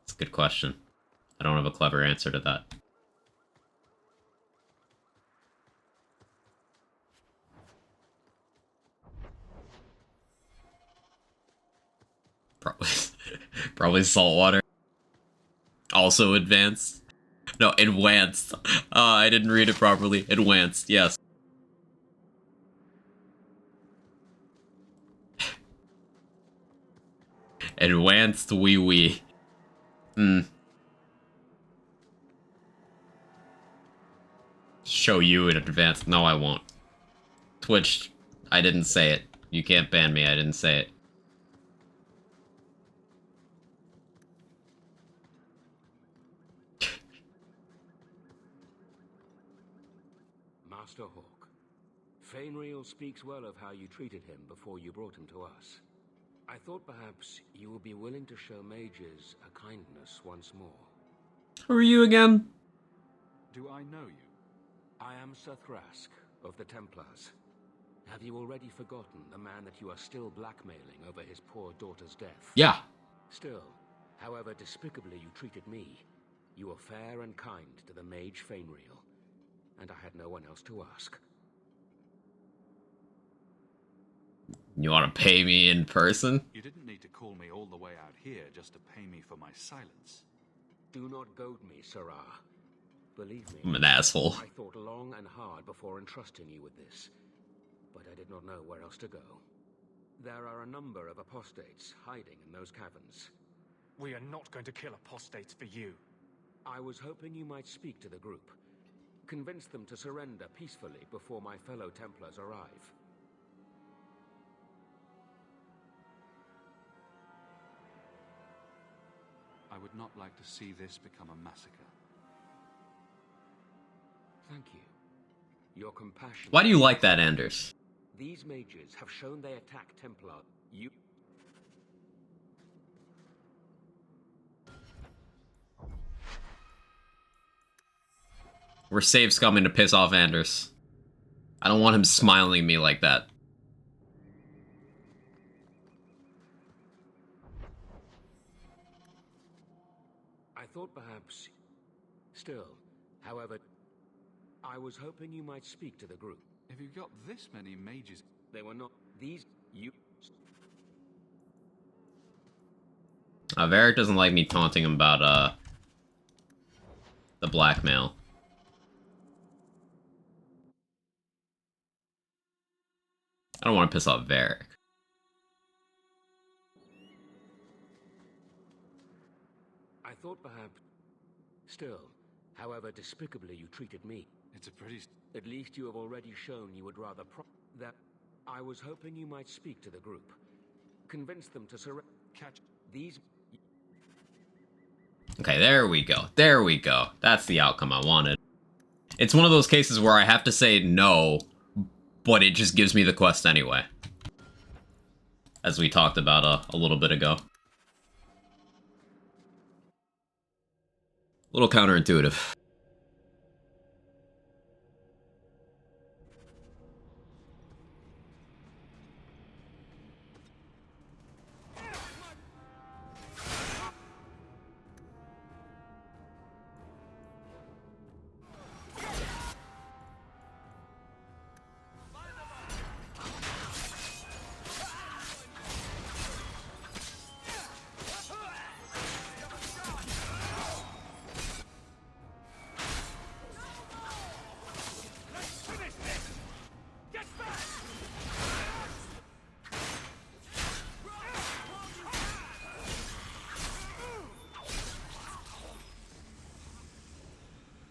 That's a good question. I don't have a clever answer to that. Probably salt water. Also advanced. No, advanced. I didn't read it properly. Advanced, yes. Advanced wee wee. Show you in advance. No, I won't. Twitch, I didn't say it. You can't ban me, I didn't say it. Master Hawk, Fainreal speaks well of how you treated him before you brought him to us. I thought perhaps you would be willing to show mages a kindness once more. Who are you again? Do I know you? I am Sir Thrask of the Templars. Have you already forgotten the man that you are still blackmailing over his poor daughter's death? Yeah. Still, however despicably you treated me, you were fair and kind to the mage Fainreal, and I had no one else to ask. You want to pay me in person? You didn't need to call me all the way out here just to pay me for my silence. Do not goad me, Sirrah. Believe me, I'm an asshole. I thought long and hard before entrusting you with this, but I did not know where else to go. There are a number of apostates hiding in those caverns. We are not going to kill apostates for you. I was hoping you might speak to the group. Convince them to surrender peacefully before my fellow Templars arrive. I would not like to see this become a massacre. Thank you. Your compassion... Why do you like that, Anders? These mages have shown they attack Templar. You... We're save scumming to piss off Anders. I don't want him smiling at me like that. I thought perhaps... Still, however, I was hoping you might speak to the group. If you've got this many mages... They were not... These... You... Varric doesn't like me taunting him about, the blackmail. I don't want to piss off Varric. I thought perhaps... Still, however despicably you treated me. It's a pretty... At least you have already shown you would rather that... I was hoping you might speak to the group. Convince them to surrender... Catch these... Okay, there we go. There we go. That's the outcome I wanted. It's one of those cases where I have to say no, but it just gives me the quest anyway. As we talked about a little bit ago. A little counterintuitive.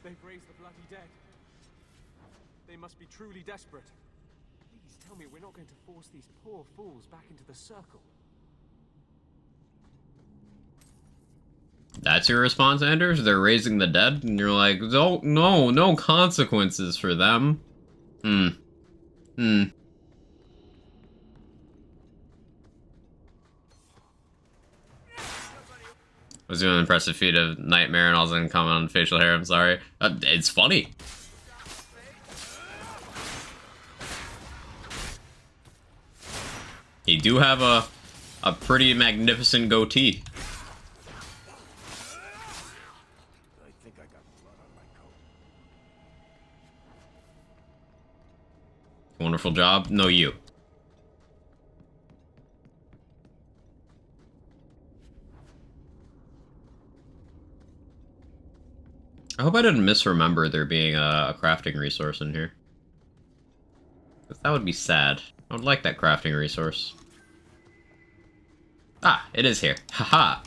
They've raised the bloody dead. They must be truly desperate. Please tell me we're not going to force these poor fools back into the circle. That's your response, Anders? They're raising the dead? And you're like, no consequences for them. Was doing an impressive feat of Nightmare and also comment on facial hair, I'm sorry. It's funny. You do have a pretty magnificent goatee. I think I got blood on my coat. Wonderful job. No, you. I hope I didn't misremember there being a crafting resource in here. 'Cause that would be sad. I would like that crafting resource. Ah, it is here. Haha.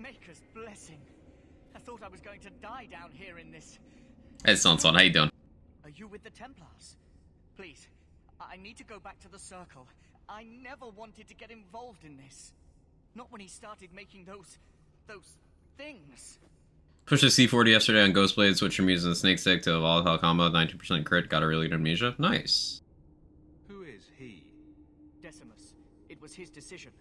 Maker's blessing. I thought I was going to die down here in this. Hey, Sonson, how you doing? Are you with the Templars? Please, I need to go back to the Circle. I never wanted to get involved in this. Not when he started making those things. Pushed a C40 yesterday on Ghostblade, switched from using the Snake Stick to a volatile combo, 19% crit, got a really good amnesia. Nice. Who is he? Decimus. It was his decision.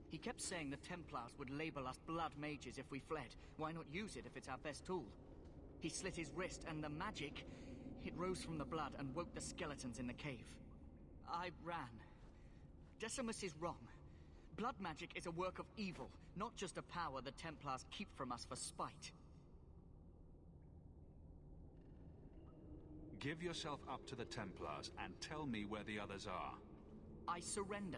He kept saying the Templars would label us blood mages if we fled. Why not use it if it's our best tool? He slit his wrist, and the magic, it rose from the blood and woke the skeletons in the cave. I ran. Decimus is wrong. Blood magic is a work of evil, not just a power the Templars keep from us for spite. Give yourself up to the Templars and tell me where the others are. I surrender.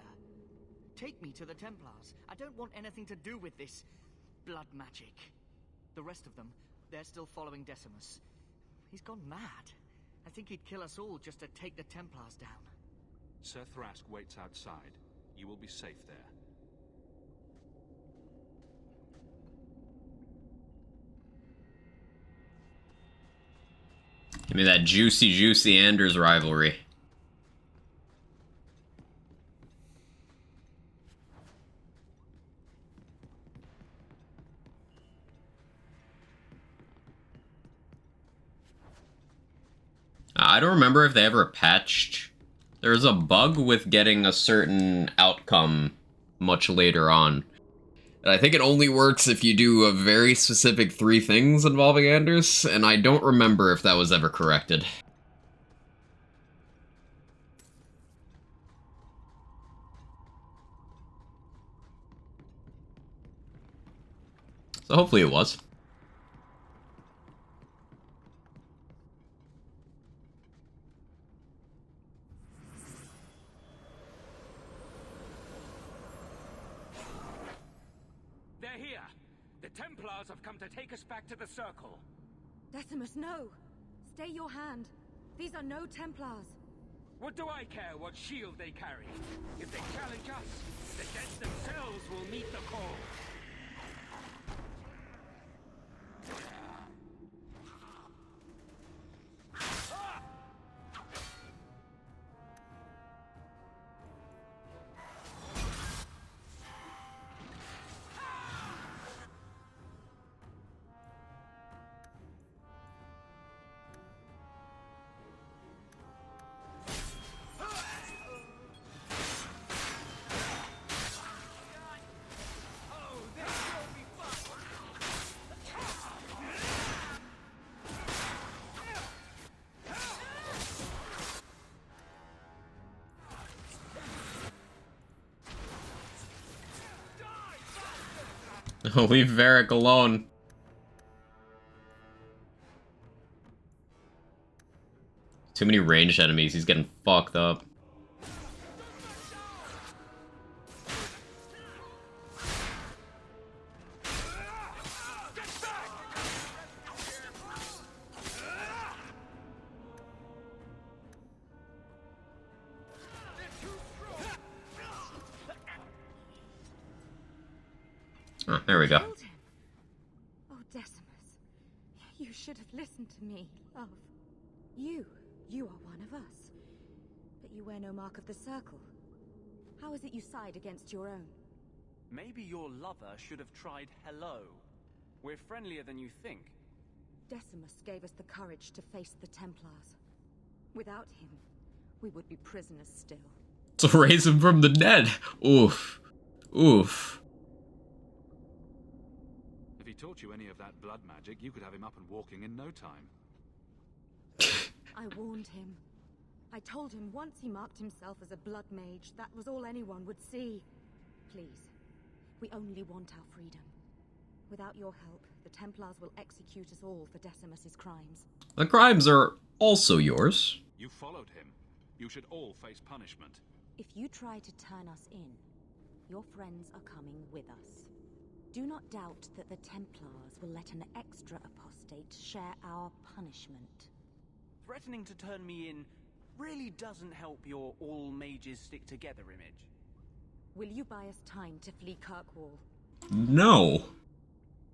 Take me to the Templars. I don't want anything to do with this blood magic. The rest of them, they're still following Decimus. He's gone mad. I think he'd kill us all just to take the Templars down. Sir Thrask waits outside. You will be safe there. Give me that juicy Anders rivalry. I don't remember if they ever patched. There's a bug with getting a certain outcome much later on. And I think it only works if you do a very specific 3 things involving Anders, and I don't remember if that was ever corrected. So hopefully it was. Templars have come to take us back to the Circle. Decimus, no! Stay your hand. These are no Templars. What do I care what shield they carry? If they challenge us, the dead themselves will meet the call. Leave Varric alone. Too many ranged enemies, he's getting fucked up. Oh, there we go. Oh, Decimus. You should have listened to me, love. You are one of us. But You wear no mark of the Circle. How is it you side against your own? Maybe your lover should have tried hello. We're friendlier than you think. Decimus gave us the courage to face the Templars. Without him, we would be prisoners still. To raise him from the dead. Oof. Oof. If he taught you any of that blood magic, you could have him up and walking in no time. I warned him. I told him once he marked himself as a blood mage, that was all anyone would see. Please, we only want our freedom. Without your help, the Templars will execute us all for Decimus's crimes. The crimes are also yours. You followed him. You should all face punishment. If you try to turn us in, your friends are coming with us. Do not doubt that the Templars will let an extra apostate share our punishment. Threatening to turn me in really doesn't help your all mages stick together image. Will you buy us time to flee Kirkwall? No.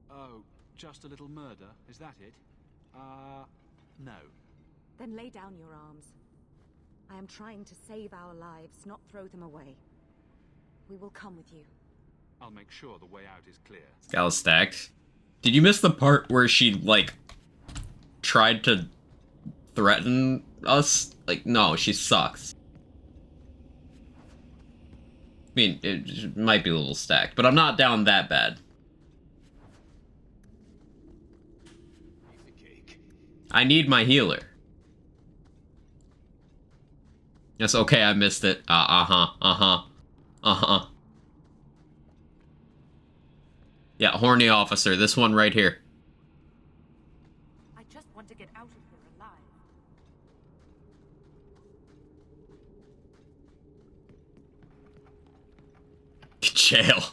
Oh, just a little murder, is that it? No. Then lay down your arms. I am trying to save our lives, not throw them away. We will come with you. I'll make sure the way out is clear. Gal stacked. Did you miss the part where she, like, tried to threaten us? Like, no, she sucks. I mean, it might be a little stacked, but I'm not down that bad. I need my healer. Yes, okay, I missed it. Uh-huh. Yeah, horny officer, this one right here. I just want to get out of here alive. Jail.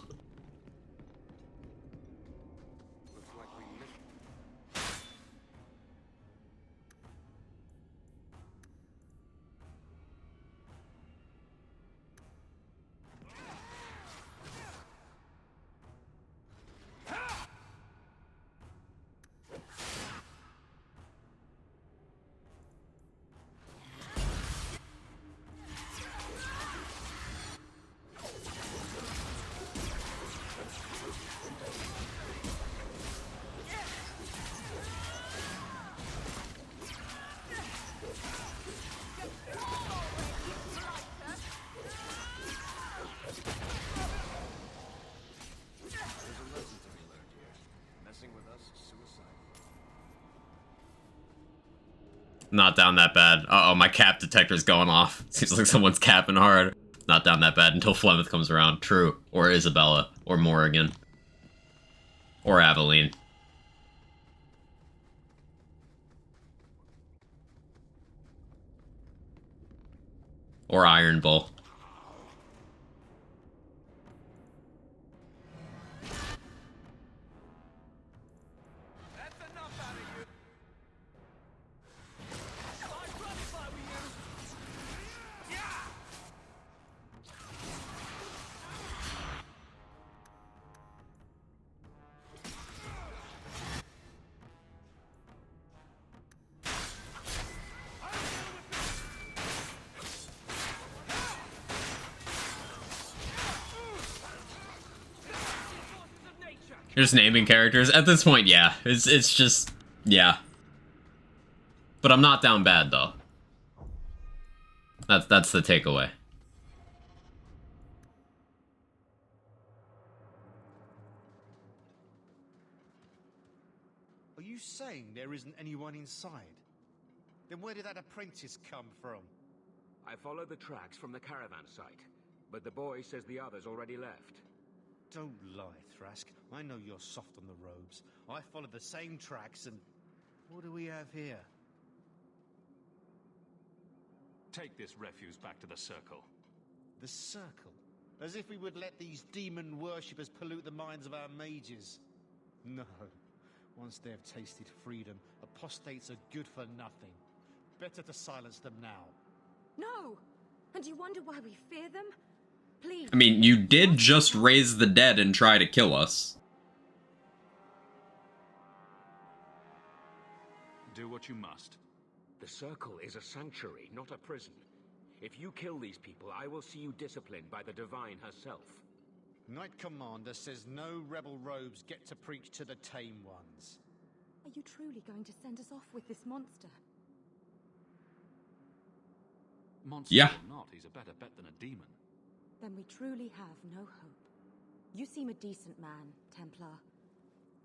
Not down that bad. Uh-oh, my cap detector's going off. Seems like someone's capping hard. Not down that bad until Flemeth comes around. True. Or Isabella. Or Morrigan. Or Aveline. Or Iron Bull. You're just naming characters. At this point, yeah. It's just... yeah. But I'm not down bad, though. That's the takeaway. Are you saying there isn't anyone inside? Then where did that apprentice come from? I followed the tracks from the caravan site, but the boy says the others already left. Don't lie, Thrask. I know you're soft on the robes. I followed the same tracks and... what do we have here? Take this refuse back to the Circle. The Circle? As if we would let these demon worshippers pollute the minds of our mages. No. Once they have tasted freedom, apostates are good for nothing. Better to silence them now. No! And you wonder why we fear them? Please. I mean, you did just raise the dead and try to kill us. Do what you must. The Circle is a sanctuary, not a prison. If you kill these people, I will see you disciplined by the Divine herself. Knight Commander says no rebel robes get to preach to the tame ones. Are you truly going to send us off with this monster? Monster Yeah. or not, he's a better bet than a demon. Then we truly have no hope. You seem a decent man, Templar.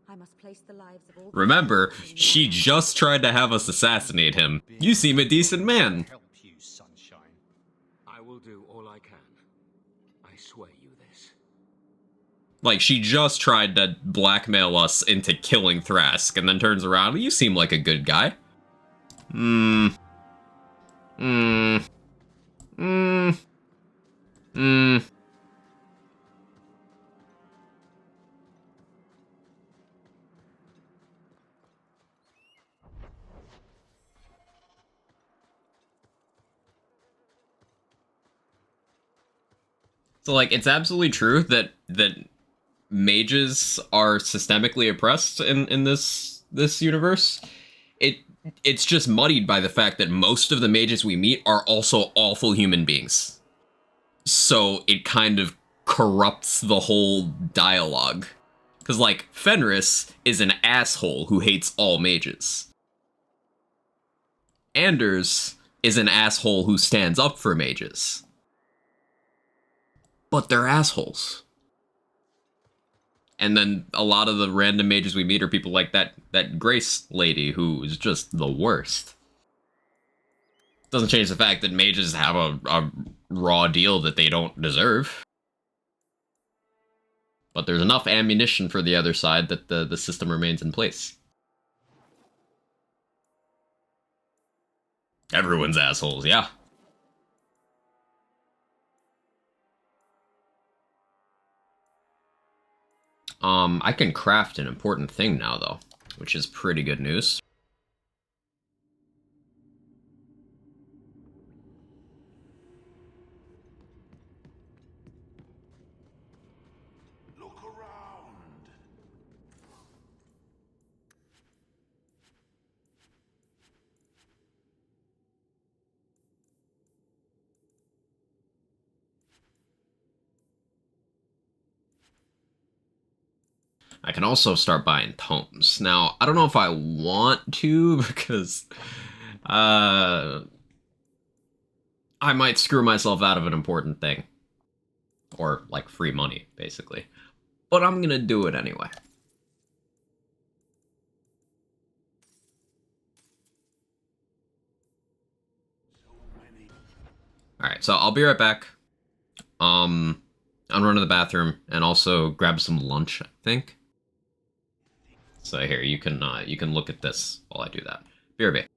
I must place the lives of all... Remember, she just tried to have us assassinate him. You seem a decent man. Help you, sunshine. I will do all I can. I swear you this. Like, she just tried to blackmail us into killing Thrask, and then turns around, you seem like a good guy. So, like, it's absolutely true that mages are systemically oppressed in this universe. It's just muddied by the fact that most of the mages we meet are also awful human beings. So it kind of corrupts the whole dialogue. Because, like, Fenris is an asshole who hates all mages. Anders is an asshole who stands up for mages. But they're assholes. And then a lot of the random mages we meet are people like that Grace lady who is just the worst. Doesn't change the fact that mages have a raw deal that they don't deserve. But there's enough ammunition for the other side that the system remains in place. Everyone's assholes, yeah. I can craft an important thing now, though, which is pretty good news. Look around. I can also start buying tomes. Now, I don't know if I want to, because I might screw myself out of an important thing. Or, like, free money, basically. But I'm gonna do it anyway. Alright, so I'll be right back. I'll run to the bathroom and also grab some lunch, I think. So here, you can look at this while I do that. Be right back.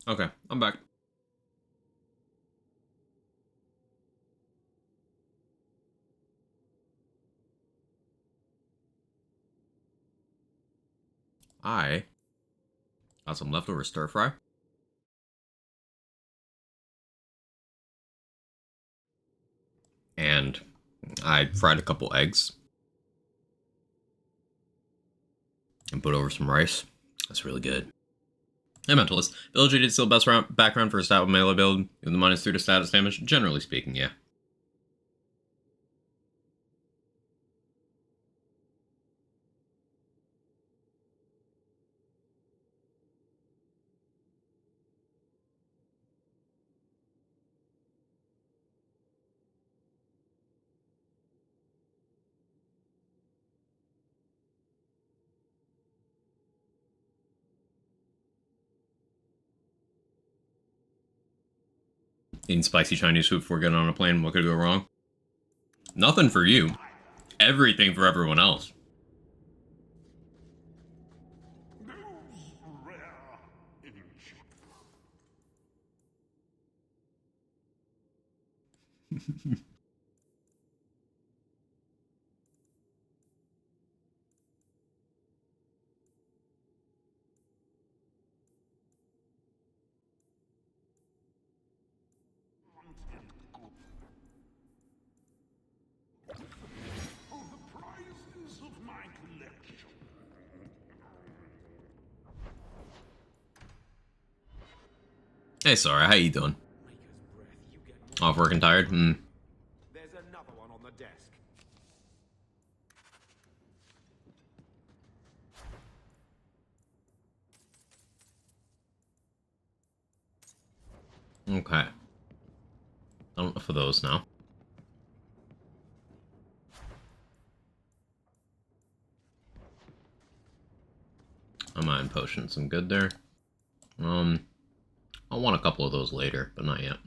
Okay, I'm back. I got some leftover stir fry. And I fried a couple eggs. And put over some rice. That's really good. Hey Mentalist, Village did still best background for a stat with melee build, with the -3 to status damage, generally speaking, yeah. Eating spicy Chinese food before getting on a plane, what could go wrong? Nothing for you. Everything for everyone else. Hey, sorry, how you doing? Off work and tired? Hmm. There's another one on the desk. Okay. I don't know for those now. I'm Iron Potion, some good there. I want a couple of those later, but not yet.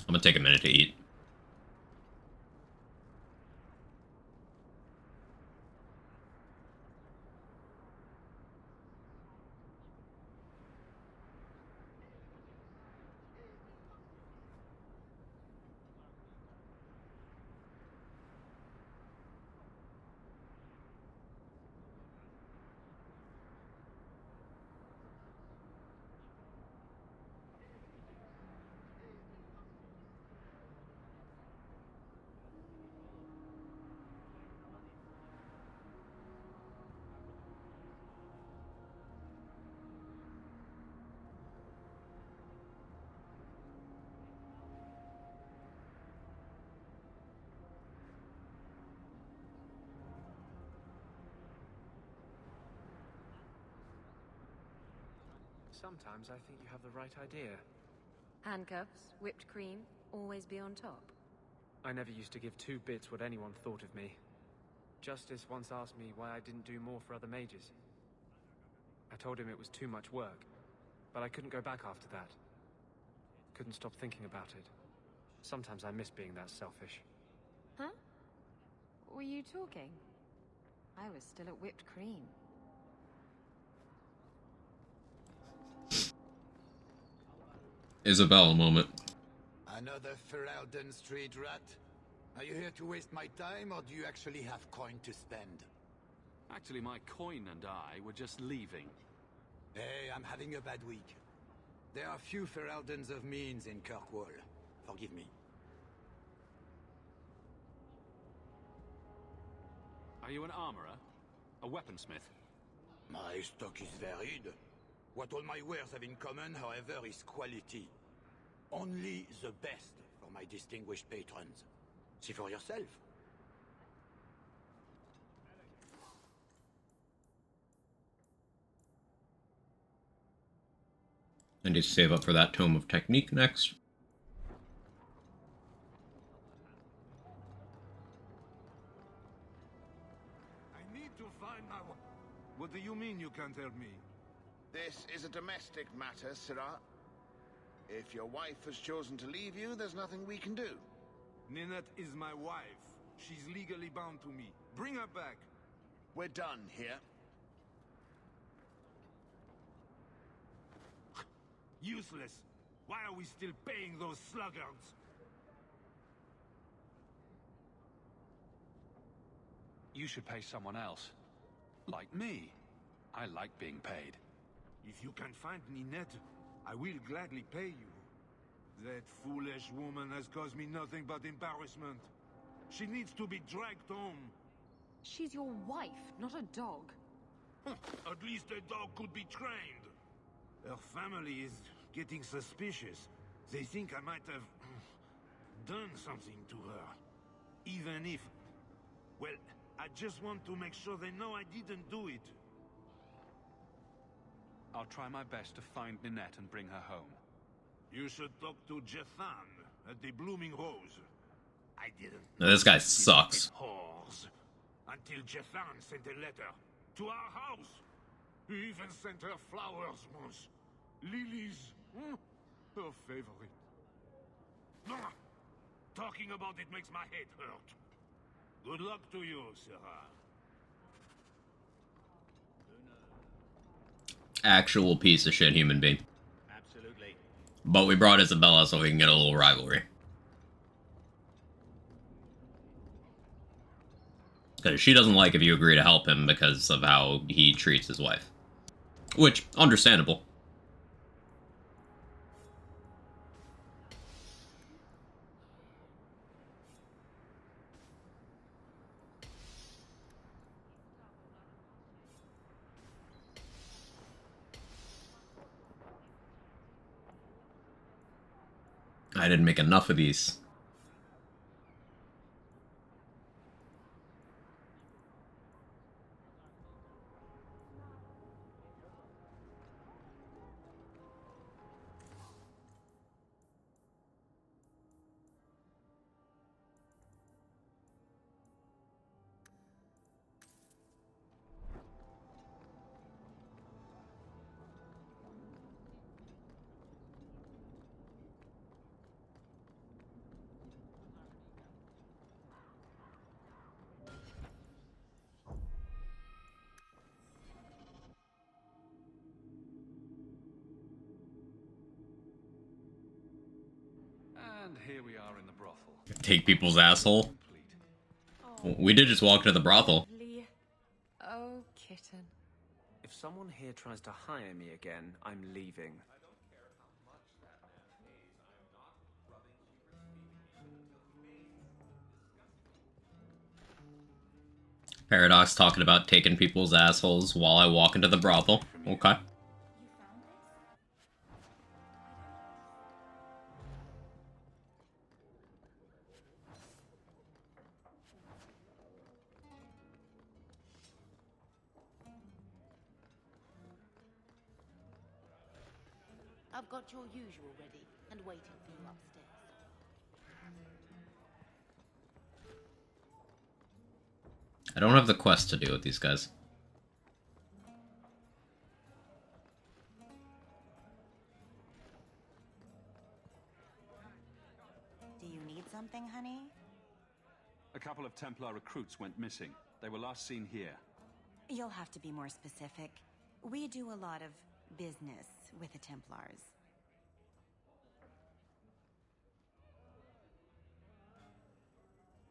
I'm gonna take a minute to eat. Sometimes I think you have the right idea. Handcuffs, whipped cream, always be on top. I never used to give two bits what anyone thought of me. Justice once asked me why I didn't do more for other mages. I told him it was too much work, but I couldn't go back after that. Couldn't stop thinking about it. Sometimes I miss being that selfish. Huh? Were you talking? I was still at whipped cream. Isabella moment. Another Ferelden street rat? Are you here to waste my time, or do you actually have coin to spend? Actually, my coin and I were just leaving. Hey, I'm having a bad week. There are few Fereldens of means in Kirkwall. Forgive me. Are you an armorer? A weaponsmith? My stock is varied. What all my wares have in common, however, is quality. Only the best for my distinguished patrons. See for yourself. I need to save up for that Tome of Technique next. What do you mean you can't help me? This is a domestic matter, Sirrah. If your wife has chosen to leave you, there's nothing we can do. Ninette is my wife. She's legally bound to me. Bring her back. We're done here. Useless. Why are we still paying those sluggards? You should pay someone else. Like me. I like being paid. If you can find Ninette, I will gladly pay you. That foolish woman has caused me nothing but embarrassment. She needs to be dragged home. She's your wife, not a dog. At least a dog could be trained. Her family is getting suspicious. They think I might have done something to her. Even if... Well, I just want to make sure they know I didn't do it. I'll try my best to find Ninette and bring her home. You should talk to Jethan at the Blooming Rose. I didn't... Now, this guy sucks. Whores. Until Jethan sent a letter to our house. He even sent her flowers once. Lilies. Her favorite. Talking about it makes my head hurt. Good luck to you, Sirrah. Actual piece of shit human being. Absolutely. But we brought Isabella so we can get a little rivalry. Because she doesn't like if you agree to help him because of how he treats his wife. Which, understandable. I didn't make enough of these. And here we are in the brothel. Take people's asshole. We did just walk to the brothel. Oh, kitten. If someone here tries to hire me again, I'm leaving. Paradox talking about taking people's assholes while I walk into the brothel. Okay. I've got your usual ready and waiting for you upstairs. I don't have the quest to do with these guys. Do you need something, honey? A couple of Templar recruits went missing. They were last seen here. You'll have to be more specific. We do a lot of business with the Templars.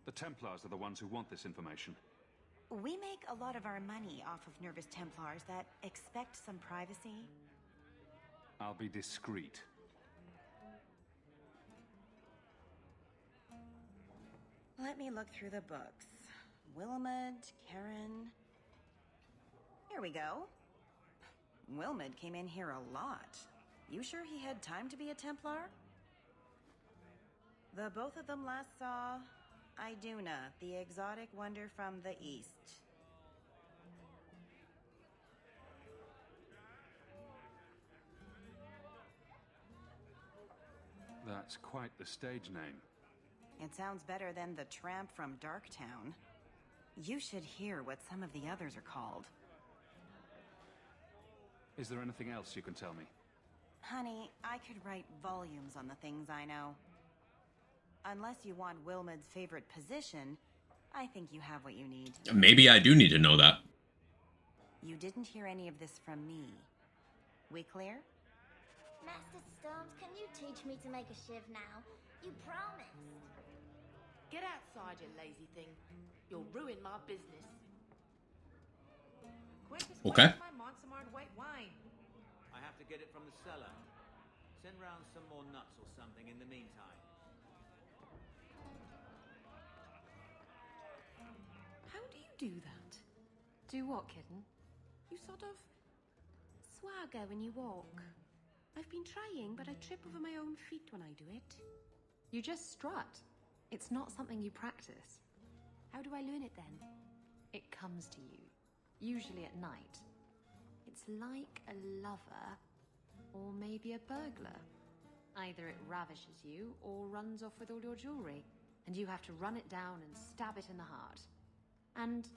The Templars are the ones who want this information. We make a lot of our money off of nervous Templars that expect some privacy. I'll be discreet. Let me look through the books. Wilmot, Karen... Here we go. Wilmot came in here a lot. You sure he had time to be a Templar? The both of them last saw Iduna, the exotic wonder from the east. That's quite the stage name. It sounds better than the tramp from Darktown. You should hear what some of the others are called. Is there anything else you can tell me? Honey, I could write volumes on the things I know. Unless you want Wilmed's favorite position, I think you have what you need. Maybe I do need to know that. You didn't hear any of this from me. We clear? Master Storms, can you teach me to make a shiv now? You promised. Get outside, you lazy thing. You'll ruin my business. Okay. I want some hard white wine. I have to get it from the cellar. Send round some more nuts or something in the meantime. How do you do that? Do what, kitten? You sort of swagger when you walk. I've been trying, but I trip over my own feet when I do it. You just strut. It's not something you practice. How do I learn it then? It comes to you, usually at night. It's like a lover, or maybe a burglar. Either it ravishes you, or runs off with all your jewelry, and you have to run it down and stab it in the heart. And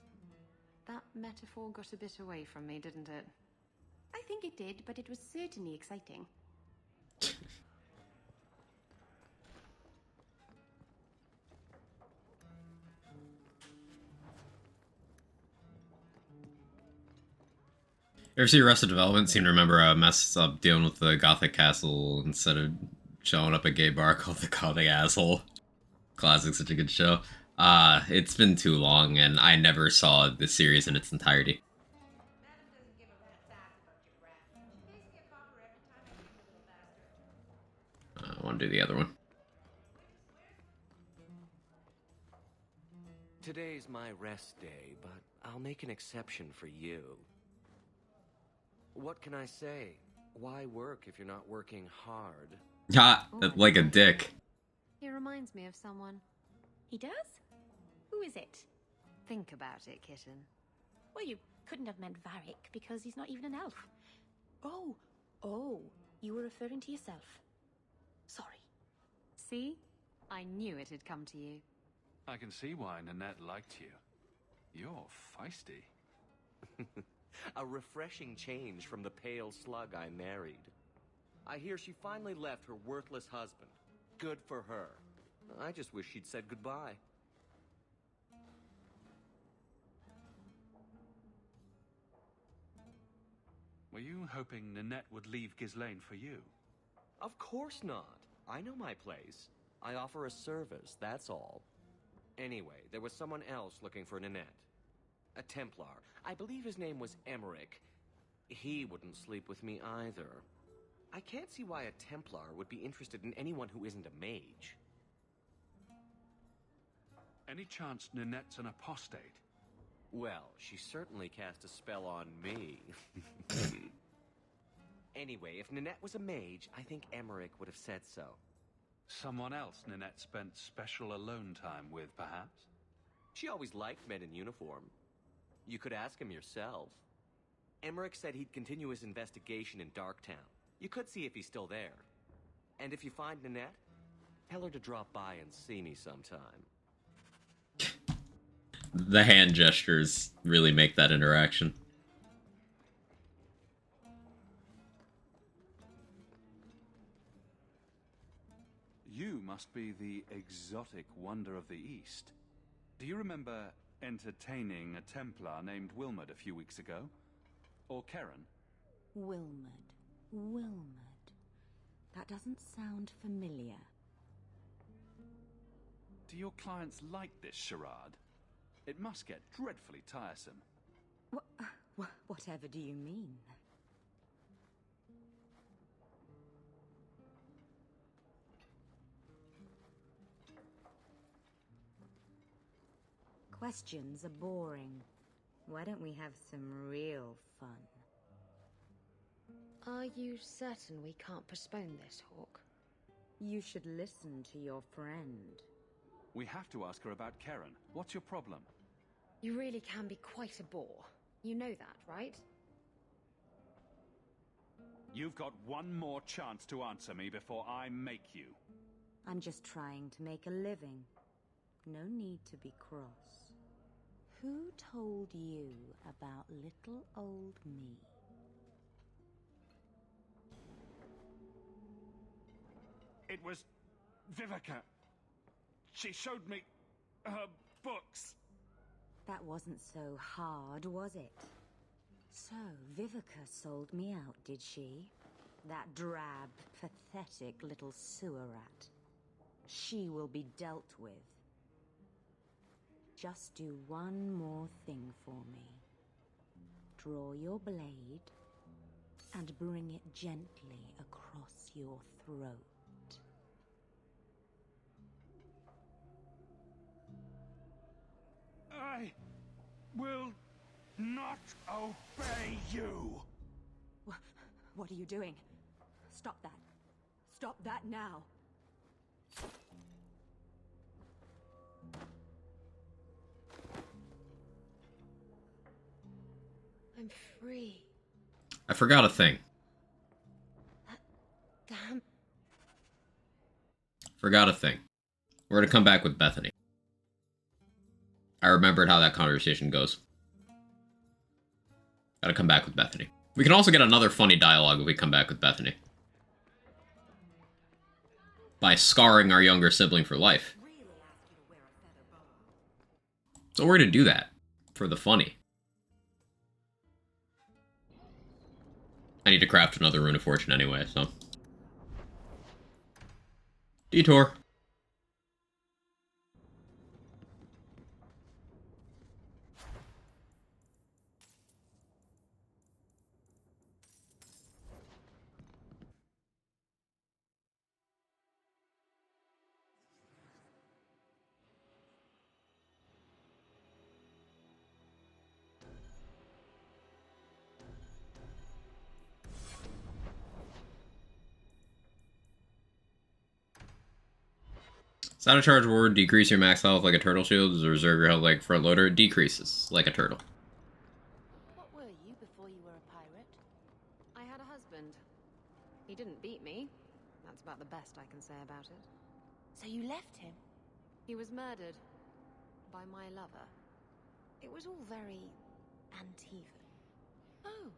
that metaphor got a bit away from me, didn't it? I think it did, but it was certainly exciting. You ever see Arrested Development? Seem to remember a mess up dealing with the Gothic Castle instead of showing up a gay bar called the Gothic Asshole. Classic, such a good show. It's been too long, and I never saw the series in its entirety. I want to do the other one. Today's my rest day, but I'll make an exception for you. What can I say? Why work if you're not working hard? Ha! Like a dick. He reminds me of someone. He does? Who is it? Think about it, kitten. Well, you couldn't have meant Varric, because he's not even an elf. Oh, you were referring to yourself. Sorry. See? I knew it had come to you. I can see why Nanette liked you. You're feisty. A refreshing change from the pale slug I married. I hear she finally left her worthless husband. Good for her. I just wish she'd said goodbye. Were you hoping Nanette would leave Ghislaine for you? Of course not. I know my place. I offer a service, that's all. Anyway, there was someone else looking for Nanette. A Templar. I believe his name was Emmerich. He wouldn't sleep with me either. I can't see why a Templar would be interested in anyone who isn't a mage. Any chance Nanette's an apostate? Well, she certainly cast a spell on me. Anyway, if Nanette was a mage, I think Emmerich would have said so. Someone else Nanette spent special alone time with, perhaps? She always liked men in uniform. You could ask him yourself. Emmerich said he'd continue his investigation in Darktown. You could see if he's still there. And if you find Nanette, tell her to drop by and see me sometime. The hand gestures really make that interaction. You must be the exotic wonder of the East. Do you remember entertaining a Templar named Wilmed a few weeks ago? Or Karen? Wilmed. That doesn't sound familiar. Do your clients like this charade? It must get dreadfully tiresome. Whatever do you mean? Questions are boring. Why don't we have some real fun? Are you certain we can't postpone this, Hawk? You should listen to your friend. We have to ask her about Karen. What's your problem? You really can be quite a bore. You know that, right? You've got one more chance to answer me before I make you. I'm just trying to make a living. No need to be cross. Who told you about little old me? It was Vivica. She showed me her books. That wasn't so hard, was it? So, Vivica sold me out, did she? That drab, pathetic little sewer rat. She will be dealt with. Just do one more thing for me. Draw your blade and bring it gently across your throat. I will not obey you. What are you doing? Stop that. Stop that now. I'm free. I forgot a thing. Damn. Forgot a thing. We're gonna come back with Bethany. I remembered how that conversation goes. Gotta come back with Bethany. We can also get another funny dialogue if we come back with Bethany. By scarring our younger sibling for life. So we're gonna do that. For the funny. I need to craft another Rune of Fortune anyway, so. Detour. Sound charge ward, decrease your max health like a turtle shield, reserve your health like front loader, decreases like a turtle. What were you before you were a pirate? I had a husband. He didn't beat me. That's about the best I can say about it. So you left him? He was murdered by my lover. It was all very Antiva. Oh.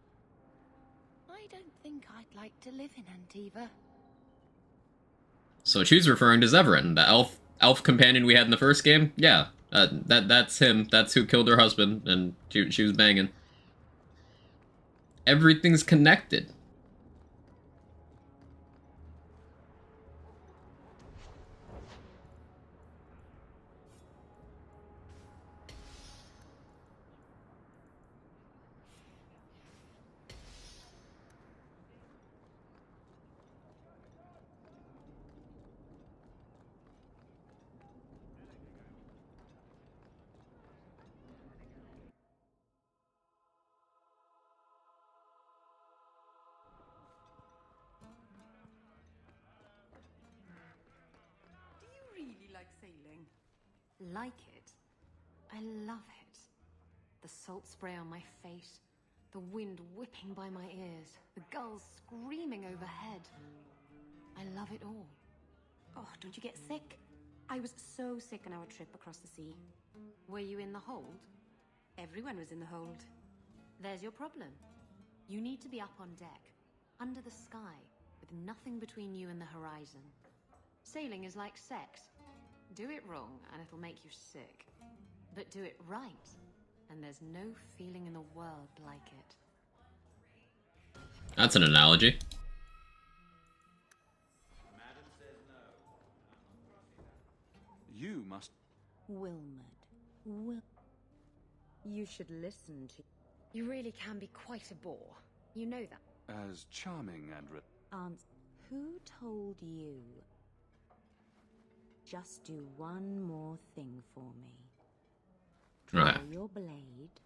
I don't think I'd like to live in Antiva. So she's referring to Zevran, the elf companion we had in the first game. Yeah, that's him. That's who killed her husband, and she was banging. Everything's connected. Like it? I love it. The salt spray on my face, the wind whipping by my ears, the gulls screaming overhead. I love it all. Oh, don't you get sick? I was so sick on our trip across the sea. Were you in the hold? Everyone was in the hold. There's your problem. You need to be up on deck, under the sky, with nothing between you and the horizon. Sailing is like sex. Do it wrong, and it'll make you sick. But do it right, and there's no feeling in the world like it. That's an analogy. Madam says no. You must... Wilmerd. You should listen to... You really can be quite a bore. You know that. As charming and... Who told you? Just do one more thing for me. Draw Right. your blade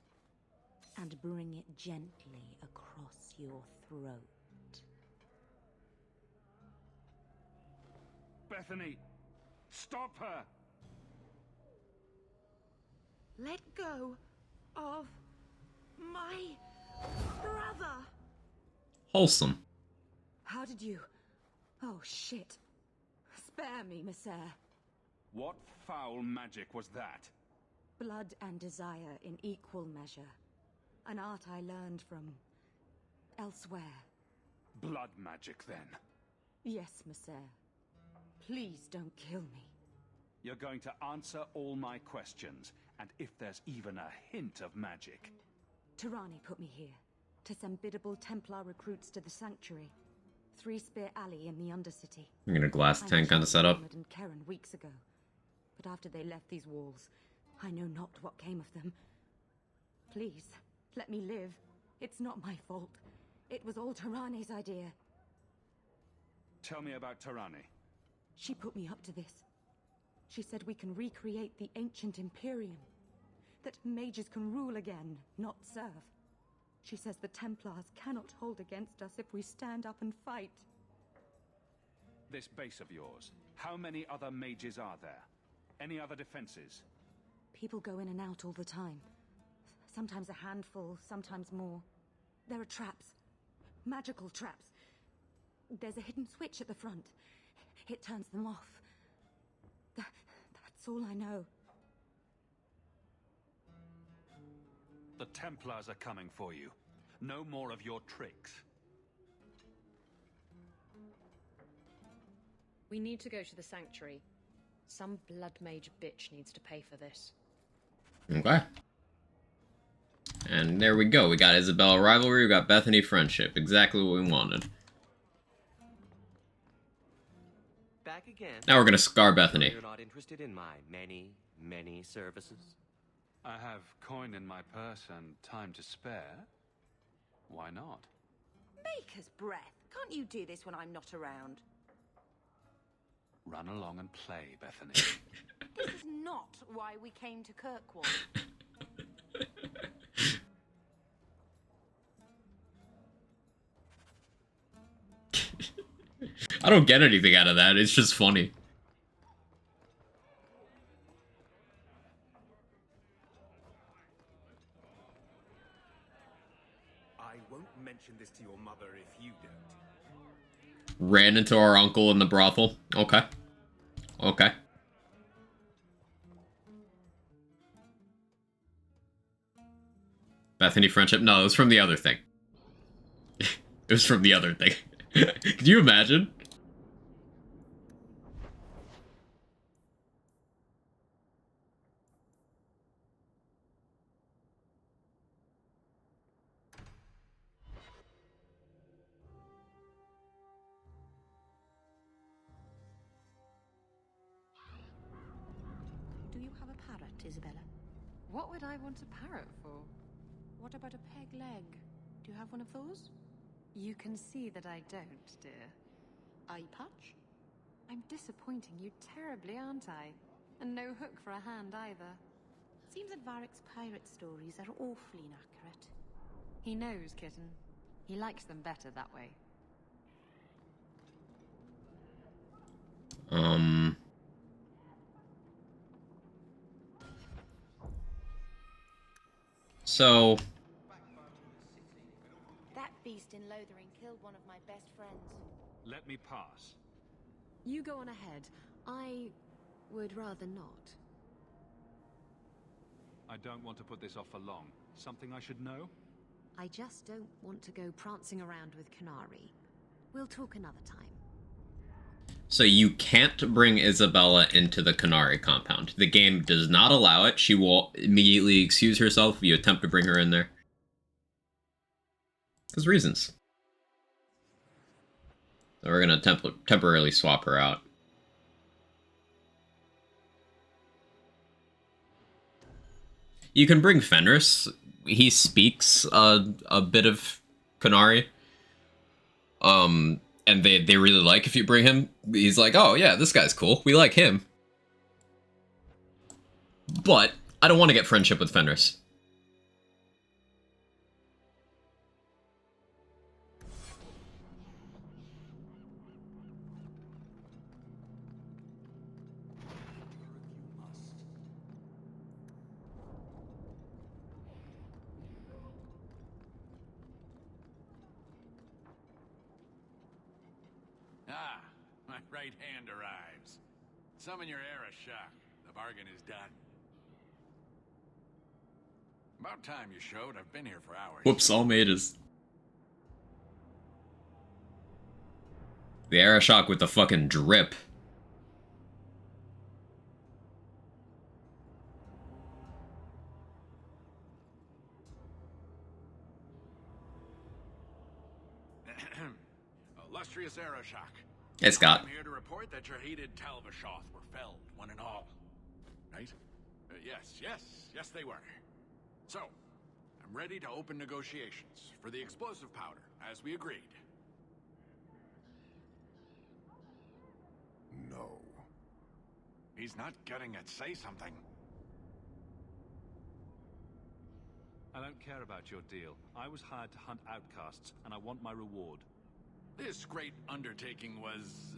and bring it gently across your throat. Bethany, stop her! Let go of my brother! Wholesome. How did you... Oh, shit. Spare me, Messer. What foul magic was that? Blood and desire in equal measure. An art I learned from... elsewhere. Blood magic, then? Yes, Messer. Please don't kill me. You're going to answer all my questions, and if there's even a hint of magic. Tirani put me here to send biddable Templar recruits to the Sanctuary. Three Spear Alley in the Undercity. I'm gonna glass tank kind of setup. And Karen weeks ago. But after they left these walls, I know not what came of them. Please, let me live. It's not my fault. It was all Tirani's idea. Tell me about Tirani. She put me up to this. She said we can recreate the ancient Imperium. That mages can rule again, not serve. She says the Templars cannot hold against us if we stand up and fight. This base of yours, how many other mages are there? Any other defenses? People go in and out all the time. Sometimes a handful, sometimes more. There are traps. Magical traps. There's a hidden switch at the front. It turns them off. That's all I know. The Templars are coming for you. No more of your tricks. We need to go to the Sanctuary. Some blood mage bitch needs to pay for this. Okay. And there we go. We got Isabella rivalry, we got Bethany friendship. Exactly what we wanted. Back again. Now we're gonna scar Bethany. You're not interested in my many services? I have coin in my purse and time to spare. Why not? Baker's breath. Can't you do this when I'm not around? Run along and play, Bethany. This is not why we came to Kirkwall. I don't get anything out of that. It's just funny. I won't mention this to your mother if you don't. Ran into our uncle in the brothel. Okay. Okay. Bethany friendship? No, it was from the other thing. It was from the other thing. Could you imagine? Do you have a parrot, Isabella? What would I want a parrot for? What about a peg leg? Do you have one of those? You can see that I don't, dear. Eye patch? I'm disappointing you terribly, aren't I? And no hook for a hand either. Seems that Varric's pirate stories are awfully inaccurate. He knows, kitten. He likes them better that way. So... That beast in Lothering killed one of my best friends. Let me pass. You go on ahead. I would rather not. I don't want to put this off for long. Something I should know? I just don't want to go prancing around with Canary. We'll talk another time. So you can't bring Isabella into the Canary compound. The game does not allow it. She will immediately excuse herself if you attempt to bring her in there. There's reasons. So we're gonna temporarily swap her out. You can bring Fenris. He speaks a bit of Canary. And they really like if you bring him. He's like, oh yeah, this guy's cool. We like him. But I don't want to get friendship with Fenris. Ah, my right hand arrives. Summon your Arashok. The bargain is done. About time you showed. I've been here for hours. Whoops, all mages. The Arashok with the fucking drip. illustrious Arashok. Hey, Scott. I'm here to report that your hated Talvashoth were felled, one and all. Right? Yes, they were. So, I'm ready to open negotiations for the explosive powder, as we agreed. No. He's not getting it. Say something. I don't care about your deal. I was hired to hunt outcasts, and I want my reward. This great undertaking was,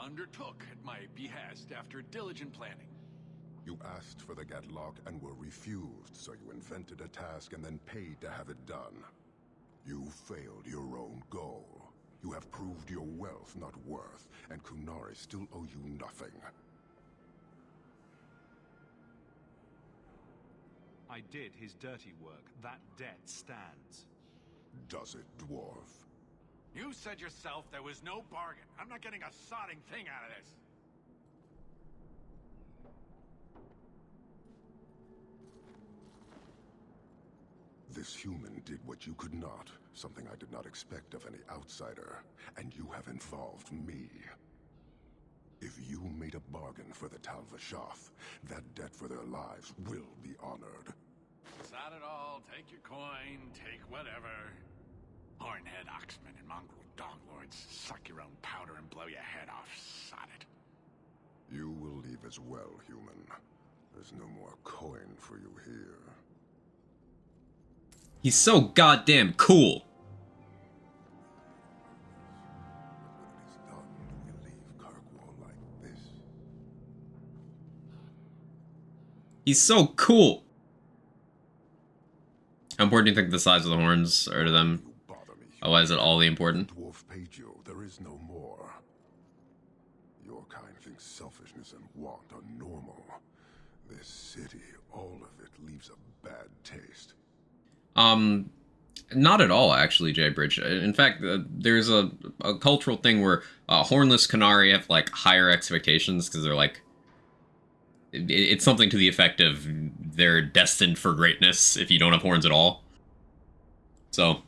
undertook at my behest after diligent planning. You asked for the Gatlock and were refused, so you invented a task and then paid to have it done. You failed your own goal. You have proved your wealth not worth, and Qunari still owe you nothing. I did his dirty work. That debt stands. Does it, dwarf? You said yourself there was no bargain. I'm not getting a sodding thing out of this. This human did what you could not, something I did not expect of any outsider, and you have involved me. If you made a bargain for the Talvashoth, that debt for their lives will be honored. Sod it all, take your coin, take whatever. Hornhead oxmen and mongrel doglords, suck your own powder and blow your head off, sod it. You will leave as well, human. There's no more coin for you here. He's so goddamn cool. He's so cool. How important do you think the size of the horns are to them? Oh, why is it all the important? Dwarf paid you. There is no more. Your kind thinks selfishness and want are normal. This city, all of it, leaves a bad taste. Not at all, actually, Jaybridge. In fact, there's a cultural thing where hornless Qunari have, like, higher expectations, because they're, like... It's something to the effect of they're destined for greatness if you don't have horns at all. So...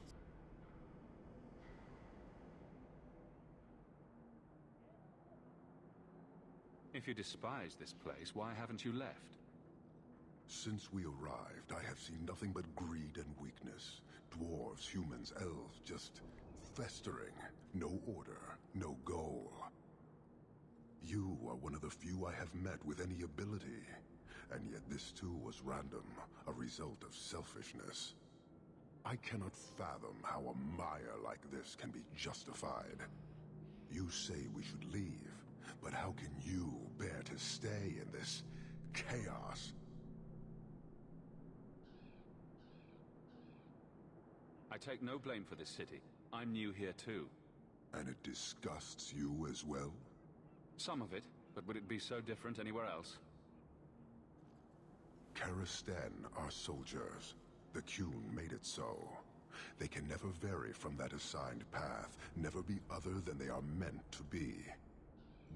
If you despise this place, why haven't you left? Since we arrived, I have seen nothing but greed and weakness. Dwarves, humans, elves, just festering. No order, no goal. You are one of the few I have met with any ability. And yet this too was random, a result of selfishness. I cannot fathom how a mire like this can be justified. You say we should leave, but how can you bear to stay in this chaos? I take no blame for this city. I'm new here too. And it disgusts you as well? Some of it, but would it be so different anywhere else? Karistan are soldiers. The Qun made it so. They can never vary from that assigned path, never be other than they are meant to be.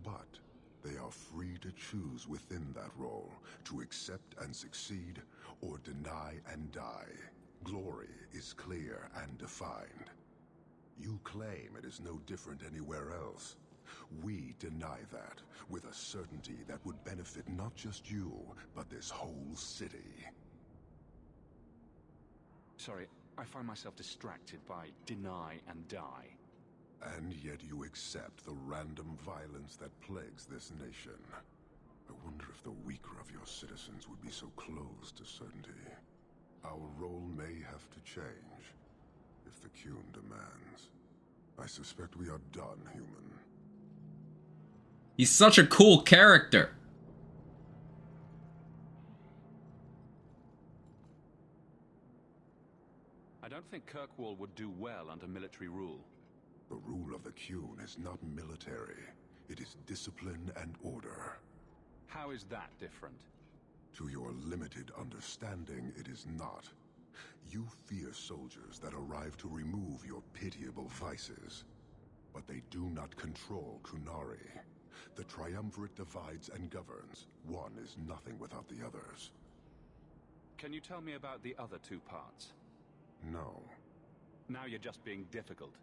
But they are free to choose within that role, to accept and succeed, or deny and die. Glory is clear and defined. You claim it is no different anywhere else. We deny that, with a certainty that would benefit not just you, but this whole city. Sorry, I find myself distracted by deny and die. And yet you accept the random violence that plagues this nation. I wonder if the weaker of your citizens would be so close to certainty. Our role may have to change, if the Qun demands. I suspect we are done, human. He's such a cool character. I don't think Kirkwall would do well under military rule. The rule of the Qun is not military. It is discipline and order. How is that different? To your limited understanding, it is not. You fear soldiers that arrive to remove your pitiable vices. But they do not control Qunari. The Triumvirate divides and governs. One is nothing without the others. Can you tell me about the other two parts? No. Now you're just being difficult.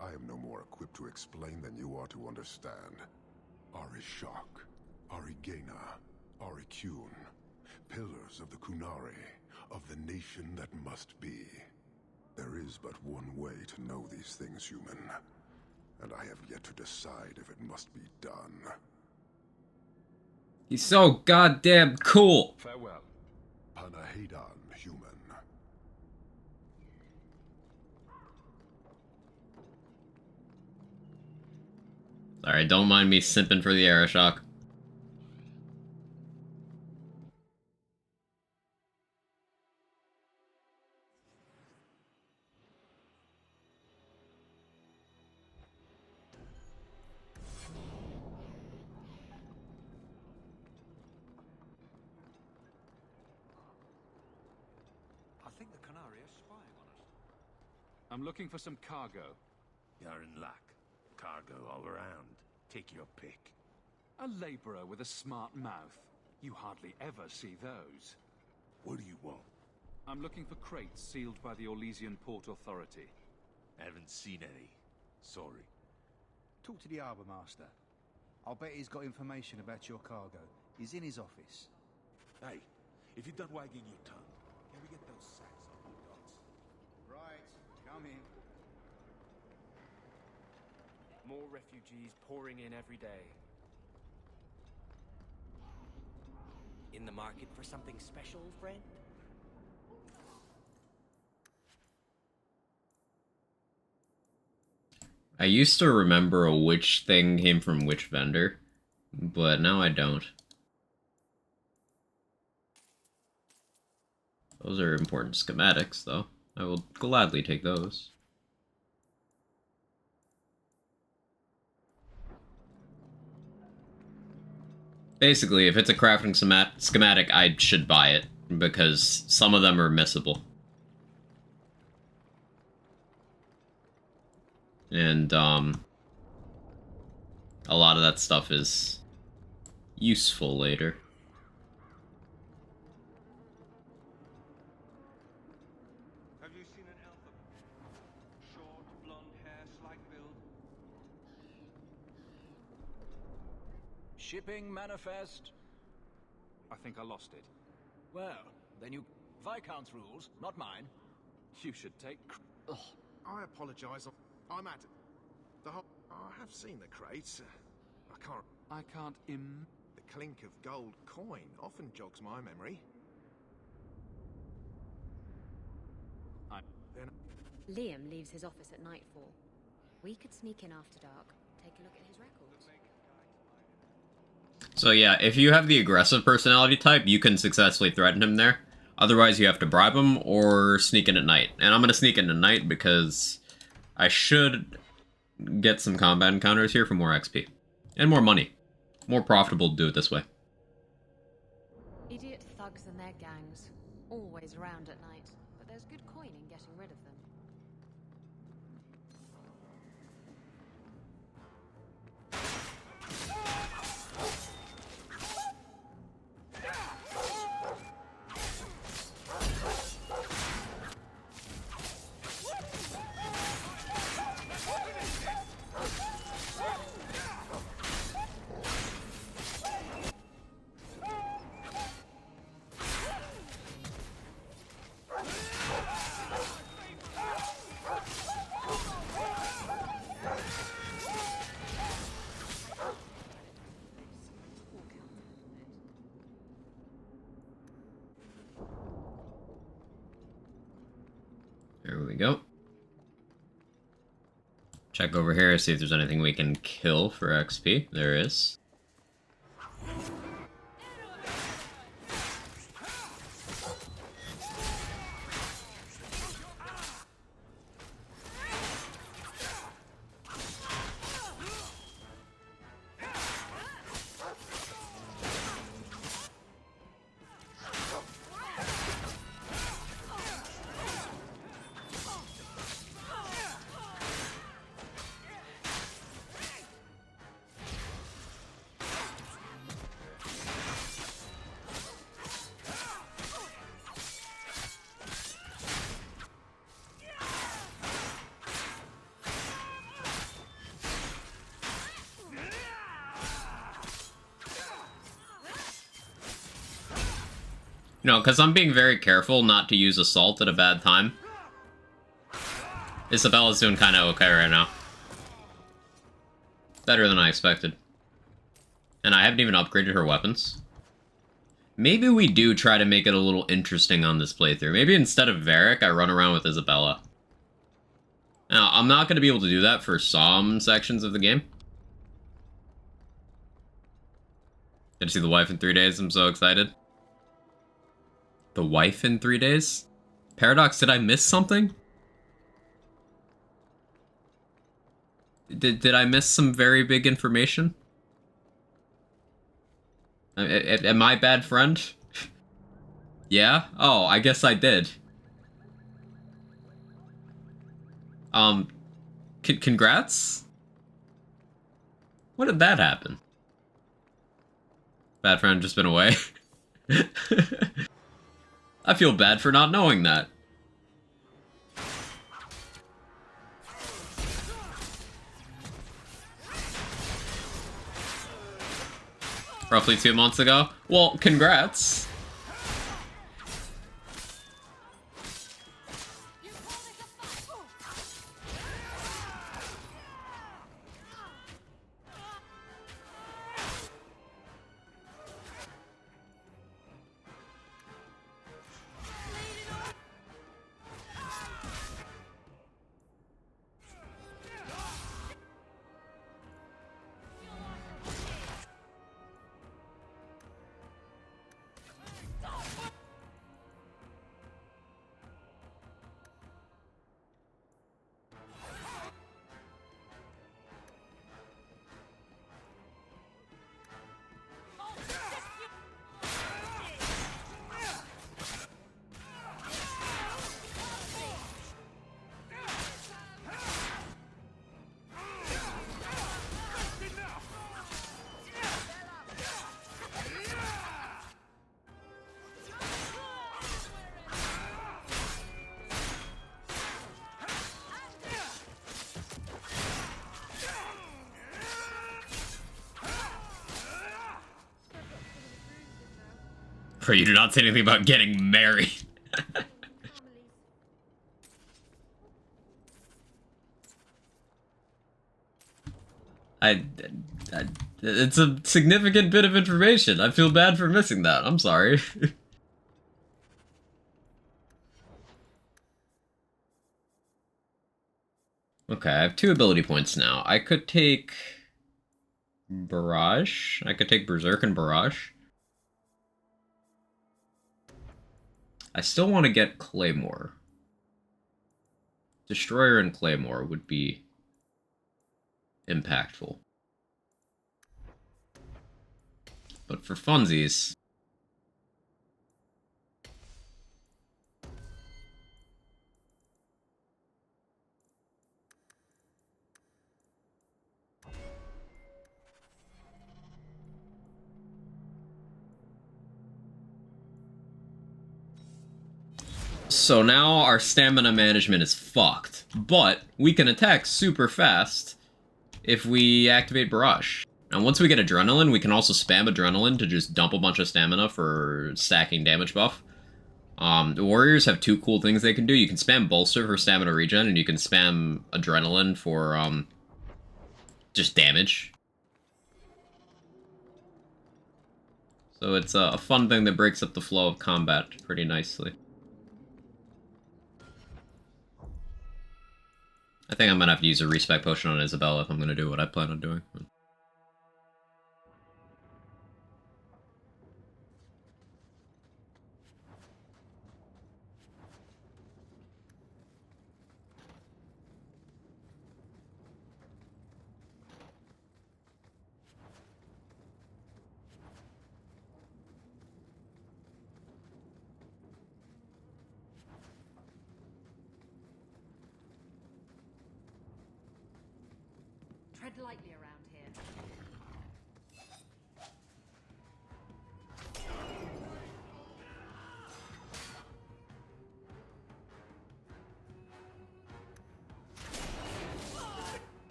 I am no more equipped to explain than you are to understand. Arishok, Arigena, Arikyun, pillars of the Kunari, of the nation that must be. There is but one way to know these things, human, and I have yet to decide if it must be done. He's so goddamn cool! Farewell. Panahedan, human. Sorry, don't mind me simping for the Arishok. I think the Qunari are spying on us. I'm looking for some cargo. You're in luck. Cargo all around. Take your pick. A laborer with a smart mouth. You hardly ever see those. What do you want? I'm looking for crates sealed by the Orlesian Port Authority. Haven't seen any. Sorry. Talk to the harbour master. I'll bet he's got information about your cargo. He's in his office. Hey, if you're done wagging your tongue, can we get those sacks off the docks? Right, come in. More refugees pouring in every day. In the market for something special, friend? I used to remember which thing came from which vendor, but now I don't. Those are important schematics, though. I will gladly take those. Basically, if it's a crafting schematic, I should buy it, because some of them are missable. And, a lot of that stuff is useful later. Have you seen an elf? Short, blonde hair, slight build. Shipping manifest? I think I lost it. Well, then you... Viscount's rules, not mine. You should take... Ugh. I apologise. I'm at the whole... I have seen the crates. I can't... The clink of gold coin often jogs my memory. Then... Liam leaves his office at nightfall. We could sneak in after dark, take a look at his records. So yeah, if you have the aggressive personality type, you can successfully threaten him there. Otherwise, you have to bribe him or sneak in at night. And I'm going to sneak in at night because I should get some combat encounters here for more XP. And more money. More profitable to do it this way. Idiot thugs and their gangs. Always around at night. But there's good coin in getting rid of them. There we go. Check over here, see if there's anything we can kill for XP. There is. No, because I'm being very careful not to use Assault at a bad time. Isabella's doing kind of okay right now. Better than I expected. And I haven't even upgraded her weapons. Maybe we do try to make it a little interesting on this playthrough. Maybe instead of Varric, I run around with Isabella. Now, I'm not going to be able to do that for some sections of the game. Get to see the wife in 3 days, I'm so excited. The wife in 3 days? Paradox, did I miss something? Did I miss some very big information? Am I a bad friend? Yeah? Oh, I guess I did. Congrats? What did that happen? Bad friend just been away. I feel bad for not knowing that. Roughly 2 months ago? Well, congrats. Pray you do not say anything about getting married. It's a significant bit of information. I feel bad for missing that. I'm sorry. Okay, I have 2 ability points now. I could take Barrage. I could take Berserk and Barrage. I still want to get Claymore. Destroyer and Claymore would be impactful. But for funsies... So now our stamina management is fucked, but we can attack super fast if we activate Barrage. And once we get Adrenaline, we can also spam Adrenaline to just dump a bunch of stamina for stacking damage buff. The Warriors have 2 cool things they can do. You can spam Bolster for stamina regen, and you can spam Adrenaline for just damage. So it's a fun thing that breaks up the flow of combat pretty nicely. I think I'm gonna have to use a respec potion on Isabella if I'm gonna do what I plan on doing. Tread lightly around here.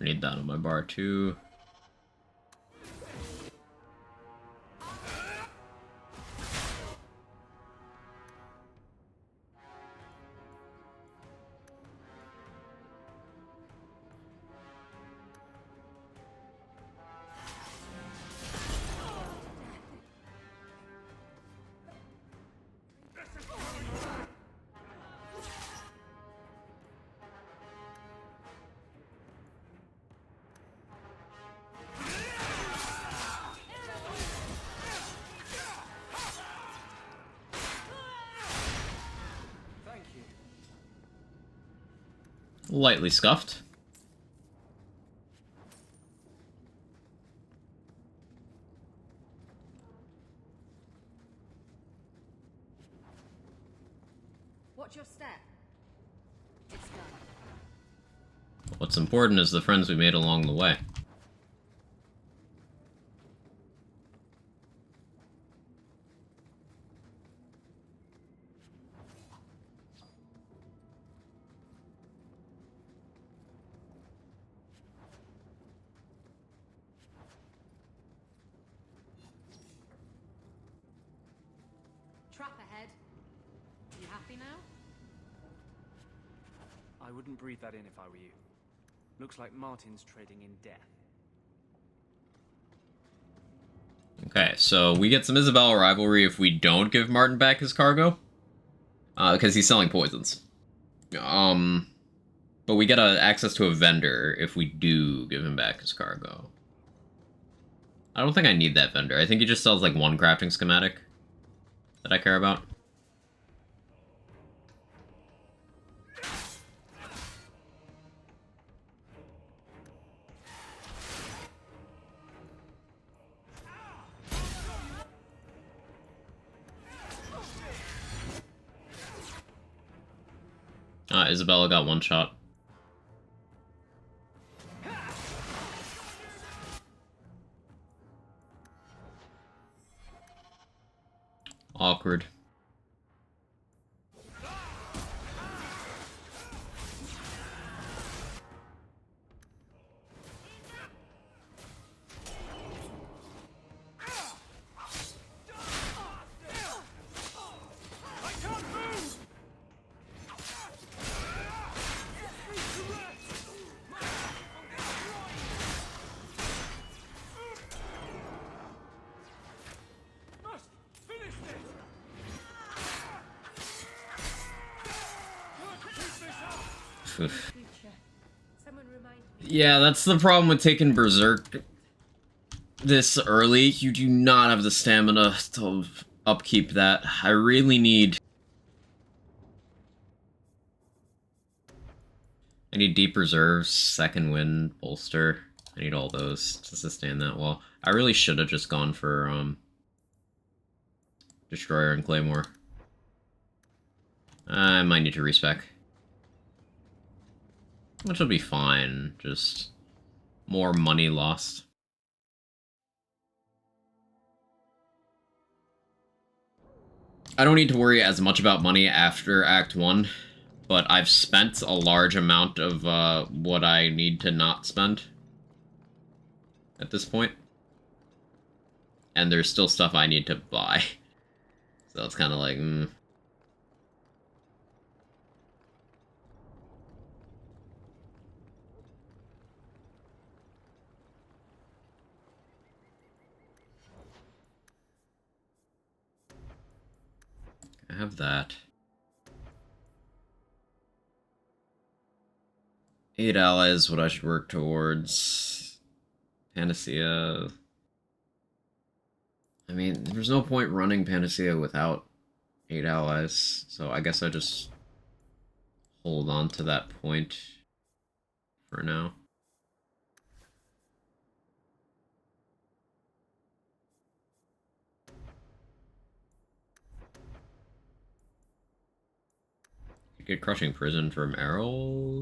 I need that on my bar too. Lightly scuffed. Watch your step. It's done. What's important is the friends we made along the way. Trap ahead. You happy now? I wouldn't breathe that in if I were you. Looks like Martin's trading in death. Okay, so we get some Isabella rivalry if we don't give Martin back his cargo. Because he's selling poisons. But we get access to a vendor if we do give him back his cargo. I don't think I need that vendor. I think he just sells like one crafting schematic that I care about. Isabella got one shot. Awkward. Yeah, that's the problem with taking Berserk this early. You do not have the stamina to upkeep that. I really need... I need Deep Reserves, Second Wind, Bolster. I need all those to sustain that well. I really should have just gone for, Destroyer and Claymore. I might need to respec. Which will be fine, just more money lost. I don't need to worry as much about money after Act 1, but I've spent a large amount of what I need to not spend at this point. And there's still stuff I need to buy. So it's kind of like, I have that. 8 allies, what I should work towards. Panacea. I mean, there's no point running Panacea without 8 allies, so I guess I just hold on to that point for now. Get Crushing Prison from Errol.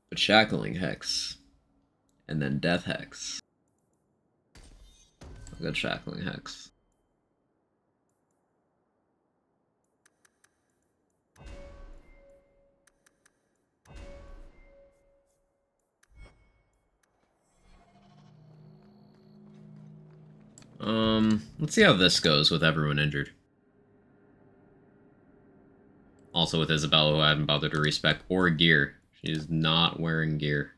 But Shackling Hex. And then Death Hex. I'll get Shackling Hex. Let's see how this goes with everyone injured. Also with Isabella, who I haven't bothered to respec or gear. She's not wearing gear.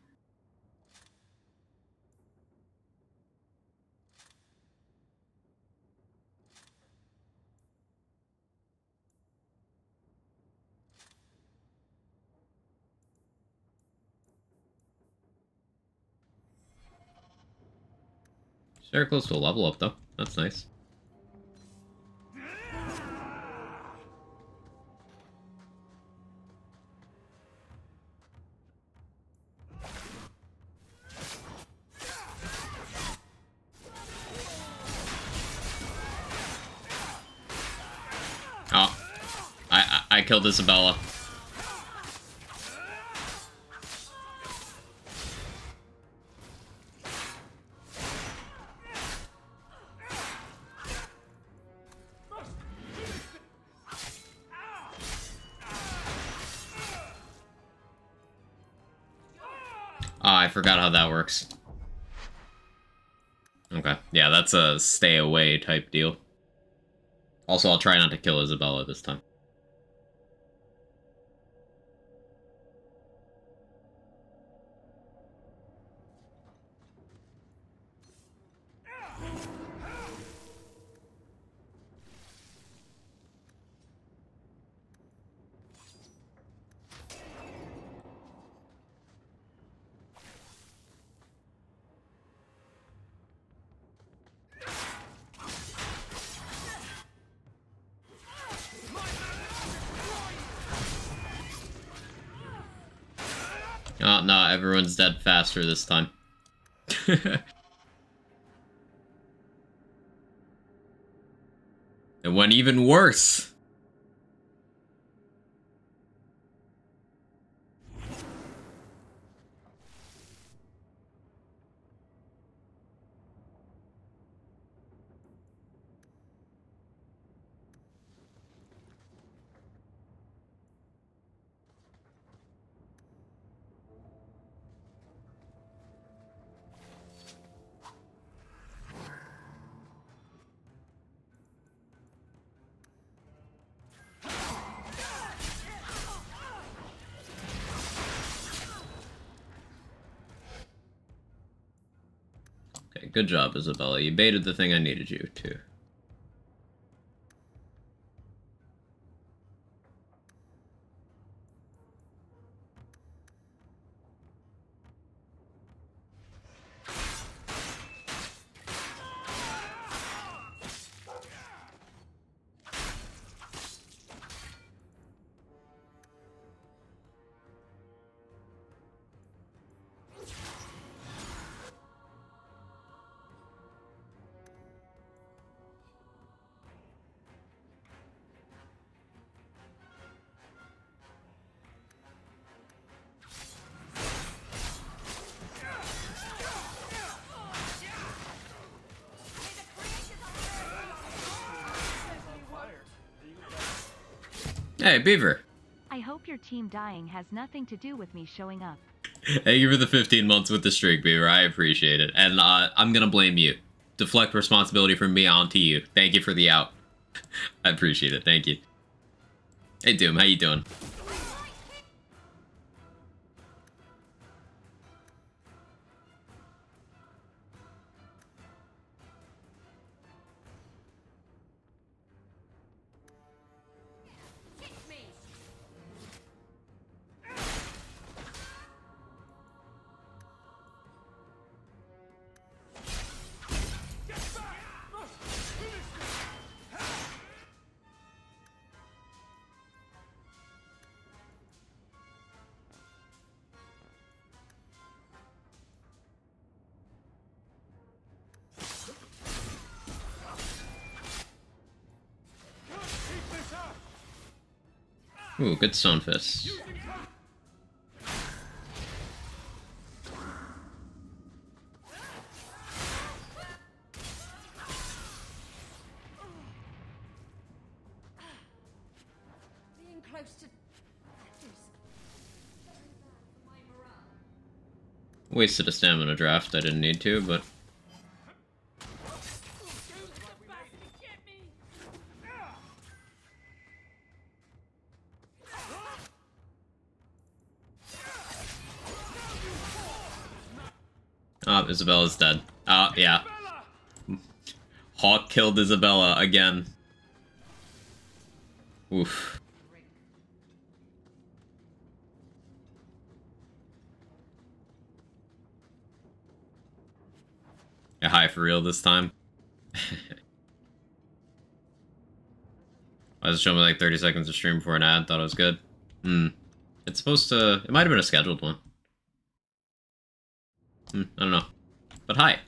She's very close to a level up, though. That's nice. Oh, I killed Isabella. Oh, I forgot how that works. Okay, yeah, that's a stay away type deal. Also, I'll try not to kill Isabella this time. Oh, no, everyone's dead faster this time. It went even worse. Okay, good job, Isabella. You baited the thing I needed you to. Hey, Beaver. I hope your team dying has nothing to do with me showing up. Thank you for the 15 months with the streak, Beaver. I appreciate it. And I'm gonna blame you. Deflect responsibility from me onto you. Thank you for the out. I appreciate it. Thank you. Hey, Doom. How you doing? Ooh, good stone fist. Being close to... Wasted a stamina draft. I didn't need to, but Oh, Isabella's dead. Yeah. Hawke killed Isabella again. Oof. Yeah, hi for real this time. I was showing me like 30 seconds of stream before an ad, thought it was good. It's supposed to... It might have been a scheduled one. I don't know. But hi.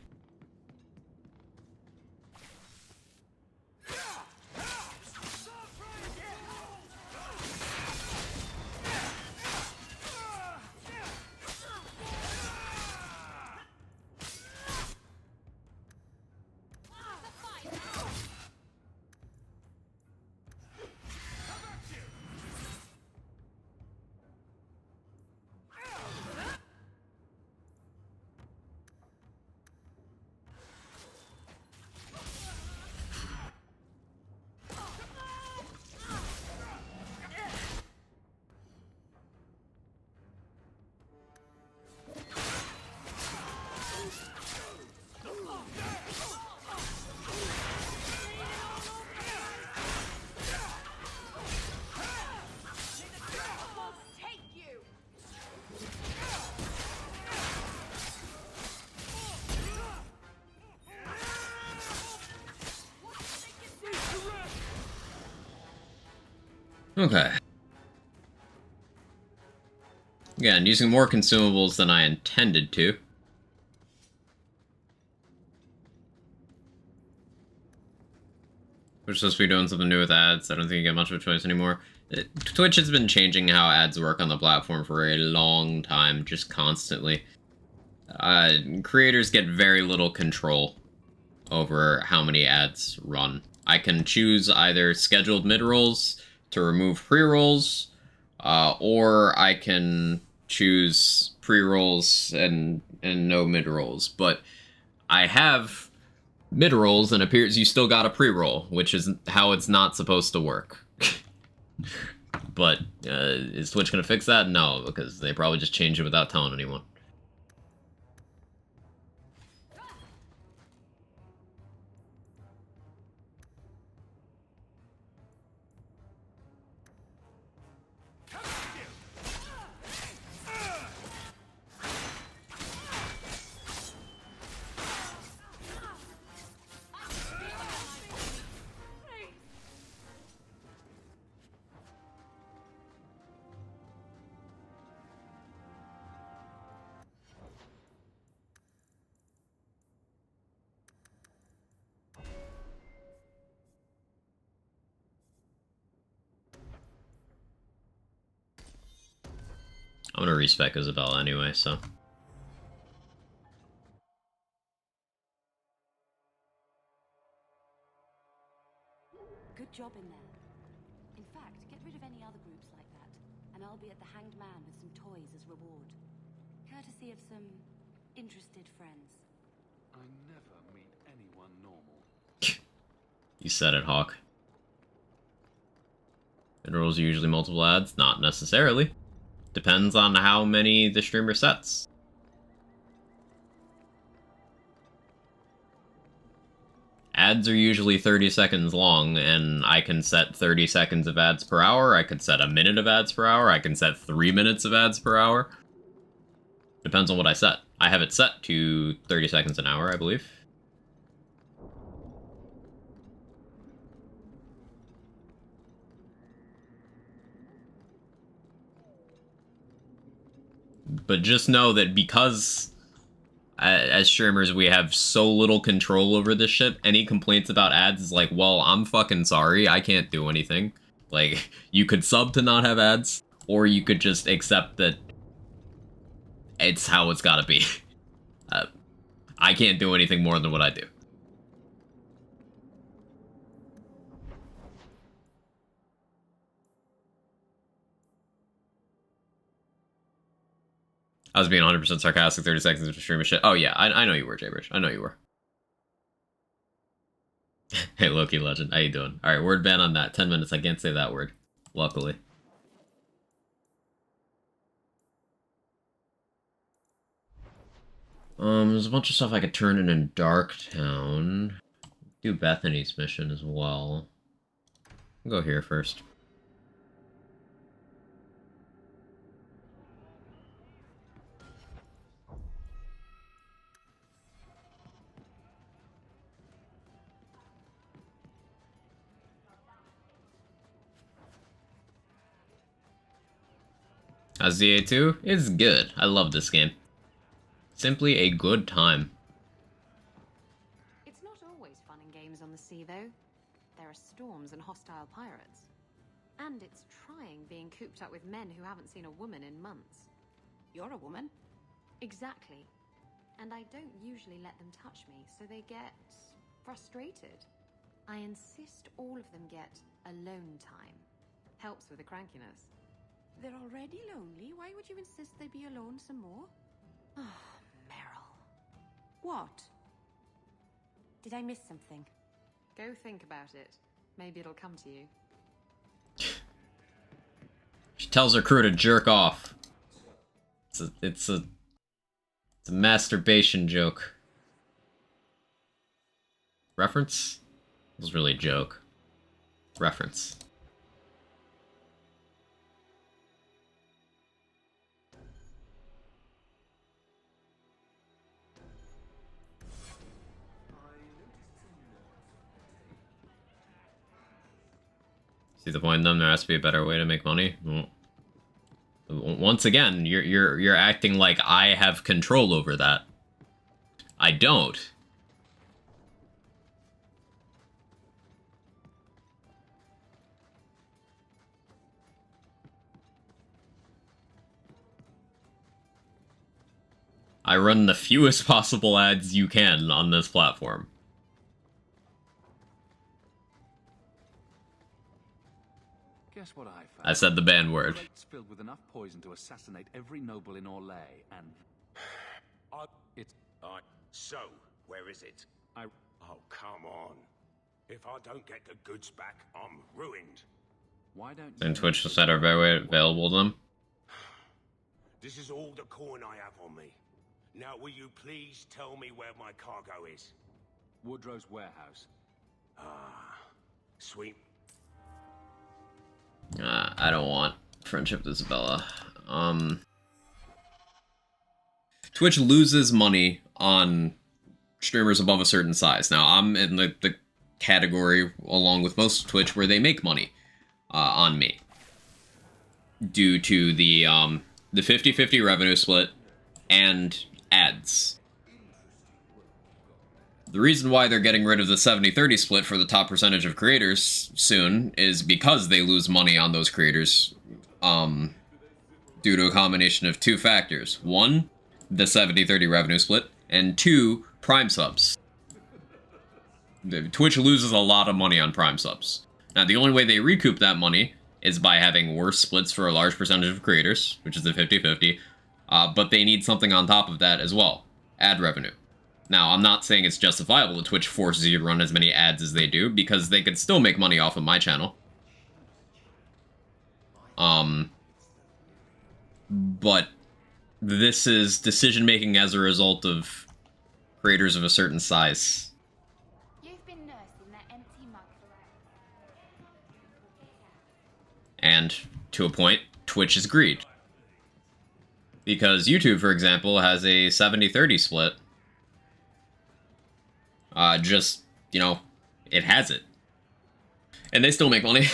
Okay. Again, using more consumables than I intended to. We're supposed to be doing something new with ads. I don't think you get much of a choice anymore. Twitch has been changing how ads work on the platform for a long time, just constantly. Creators get very little control over how many ads run. I can choose either scheduled mid-rolls to remove pre-rolls, or I can choose pre-rolls and no mid-rolls. But I have mid-rolls, and it appears you still got a pre-roll, which is how it's not supposed to work. But is Twitch gonna fix that? No, because they probably just change it without telling anyone. I'm gonna respec Isabella anyway, so. Good job in there. In fact, get rid of any other groups like that, and I'll be at the Hanged Man with some toys as reward. Courtesy of some interested friends. I never meet anyone normal. You said it, Hawk. Mid-rolls are usually multiple ads? Not necessarily. Depends on how many the streamer sets. Ads are usually 30 seconds long, and I can set 30 seconds of ads per hour, I could set a minute of ads per hour, I can set 3 minutes of ads per hour. Depends on what I set. I have it set to 30 seconds an hour, I believe. But just know that because, as streamers, we have so little control over this shit, any complaints about ads is like, well, I'm fucking sorry, I can't do anything. Like, you could sub to not have ads, or you could just accept that it's how it's gotta be. I can't do anything more than what I do. I was being 100% sarcastic, 30 seconds of stream of shit. Oh yeah, I know you were, Jaybridge. I know you were. Hey, Loki Legend, how you doing? Alright, word ban on that. 10 minutes, I can't say that word. Luckily. There's a bunch of stuff I could turn in Darktown. Do Bethany's mission as well. I'll go here first. ZA2? It's good. I love this game. Simply a good time. It's not always fun in games on the sea, though. There are storms and hostile pirates. And it's trying being cooped up with men who haven't seen a woman in months. You're a woman. Exactly. And I don't usually let them touch me, so they get frustrated. I insist all of them get alone time. Helps with the crankiness. They're already lonely. Why would you insist they be alone some more? Oh, Meryl. What? Did I miss something? Go think about it. Maybe it'll come to you. She tells her crew to jerk off. It's a masturbation joke. Reference? It was really a joke. Reference. See the point in them? There has to be a better way to make money. Well, once again, you're acting like I have control over that. I don't. I run the fewest possible ads you can on this platform. Guess what I found? I said the banned word. Crates filled with enough poison to assassinate every noble in Orlais, and So, where is it? Oh, come on. If I don't get the goods back, I'm ruined. Why don't And Twitch just had a better way available to them. This is all the coin I have on me. Now, will you please tell me where my cargo is? Woodrow's warehouse. Ah, sweet. I don't want friendship with Isabella. Twitch loses money on streamers above a certain size. Now, I'm in the category, along with most of Twitch, where they make money on me. Due to the 50-50 revenue split and ads. The reason why they're getting rid of the 70-30 split for the top percentage of creators soon is because they lose money on those creators due to a combination of two factors. One, the 70-30 revenue split, and two, Prime subs. Twitch loses a lot of money on Prime subs. Now, the only way they recoup that money is by having worse splits for a large percentage of creators, which is the 50-50, but they need something on top of that as well, ad revenue. Now, I'm not saying it's justifiable that Twitch forces you to run as many ads as they do, because they could still make money off of my channel. But this is decision-making as a result of creators of a certain size. You've been nursing that empty mug for And, to a point, Twitch is greed. Because YouTube, for example, has a 70-30 split. Just, you know, it has it. And they still make money.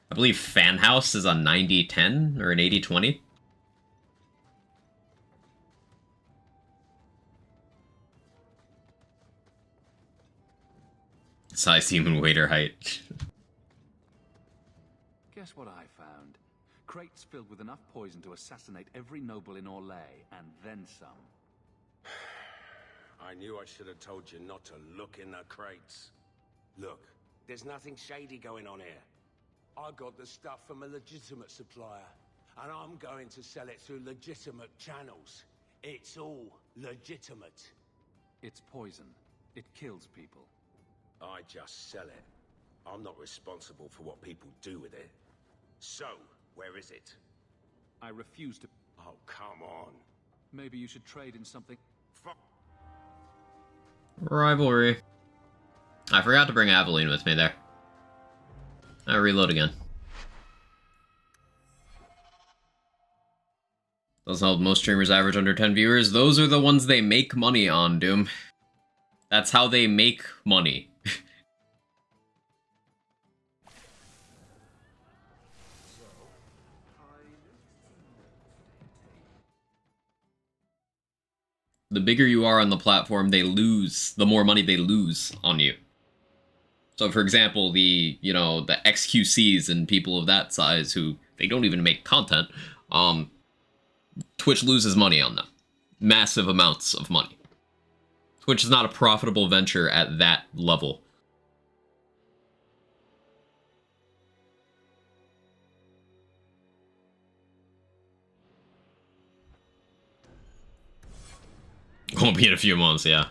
I believe Fan House is a 90-10 or an 80-20. Size, human weight, or height. Guess what I found? Crates filled with enough poison to assassinate every noble in Orlais, and then some. I knew I should have told you not to look in the crates. Look, there's nothing shady going on here. I got the stuff from a legitimate supplier, and I'm going to sell it through legitimate channels. It's all legitimate. It's poison. It kills people. I just sell it. I'm not responsible for what people do with it. So, where is it? I refuse to... Oh, come on. Maybe you should trade in something. Rivalry. I forgot to bring Aveline with me there. I reload again. Doesn't help most streamers average under 10 viewers. Those are the ones they make money on, Doom. That's how they make money. The bigger you are on the platform, they lose, the more money they lose on you. So for example, the XQCs and people of that size who, they don't even make content, Twitch loses money on them. Massive amounts of money. Twitch is not a profitable venture at that level. Won't be in a few months, yeah.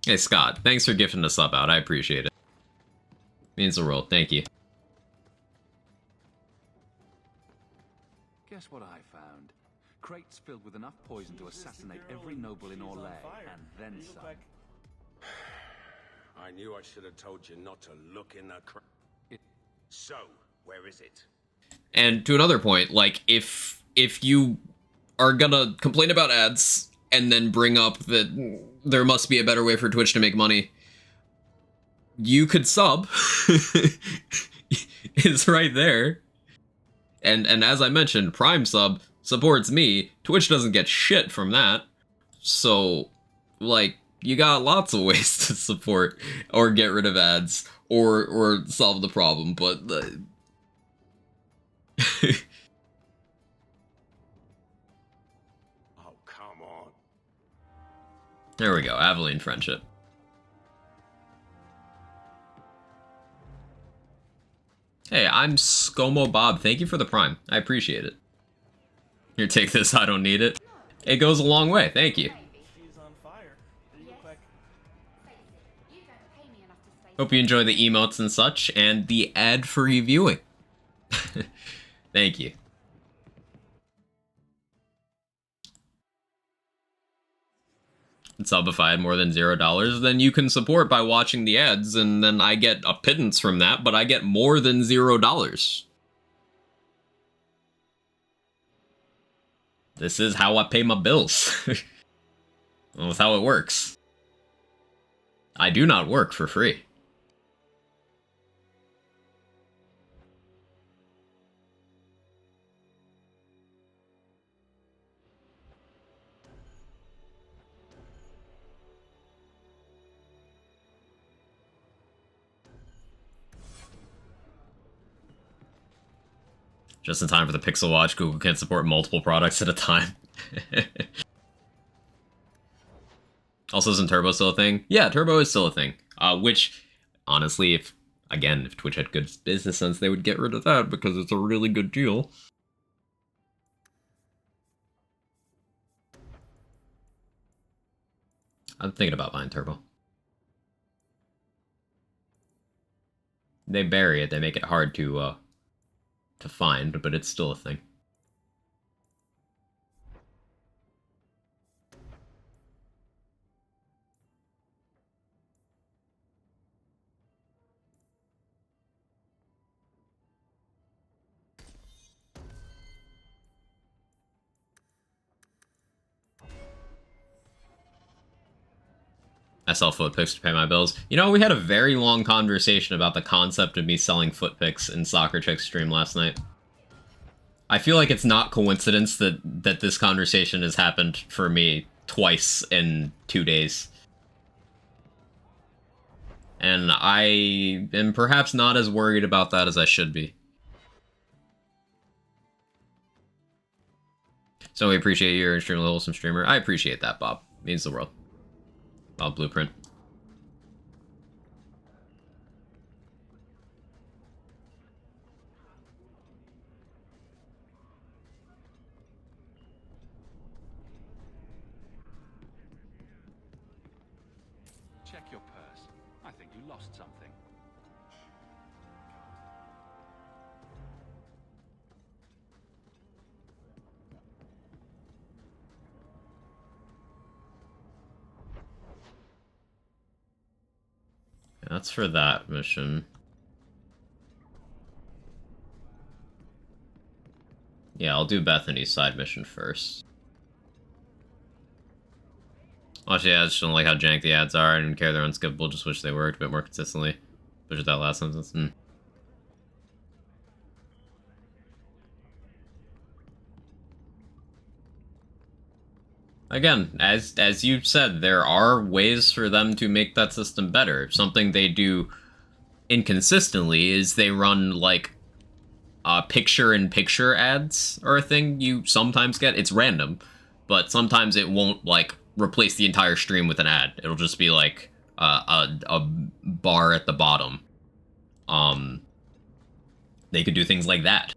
Hey Scott, thanks for gifting the sub out, I appreciate it. Means the world, thank you. Guess what I found? Crates filled with enough poison to assassinate every noble in Orlais, and then some. I knew I should have told you not to look in that So, where is it? And to another point, like, if you are gonna complain about ads and then bring up that there must be a better way for Twitch to make money, you could sub. It's right there. And as I mentioned, Prime sub supports me. Twitch doesn't get shit from that. So, like, you got lots of ways to support or get rid of ads or solve the problem, but Oh, come on. there we go, Aveline friendship. Hey, I'm Skomo Bob. Thank you for the Prime. I appreciate it. Here, take this. I don't need it. It goes a long way. Thank you. Hope you enjoy the emotes and such, and the ad-free viewing. Thank you. And sub if I had more than $0, then you can support by watching the ads, and then I get a pittance from that, but I get more than $0. This is how I pay my bills. That's how it works. I do not work for free. Just in time for the Pixel Watch, Google can't support multiple products at a time. Also, isn't Turbo still a thing? Yeah, Turbo is still a thing. Which, honestly, if Twitch had good business sense, they would get rid of that because it's a really good deal. I'm thinking about buying Turbo. They bury it, they make it hard to find, but it's still a thing. I sell foot picks to pay my bills. You know, we had a very long conversation about the concept of me selling foot picks in Soccer Chick's stream last night. I feel like it's not coincidence that this conversation has happened for me twice in 2 days. And I am perhaps not as worried about that as I should be. So we appreciate you're an extremely wholesome streamer. I appreciate that, Bob. Means the world. Bob Blueprint. Check your purse. I think you lost something. That's for that mission. Yeah, I'll do Bethany's side mission first. Actually, I just don't like how jank the ads are. I didn't care they're unskippable, just wish they worked a bit more consistently. Especially that last sentence. Again, as you said, there are ways for them to make that system better. Something they do inconsistently is they run, like, picture-in-picture ads are a thing you sometimes get. It's random, but sometimes it won't, like, replace the entire stream with an ad. It'll just be, like, a bar at the bottom. They could do things like that.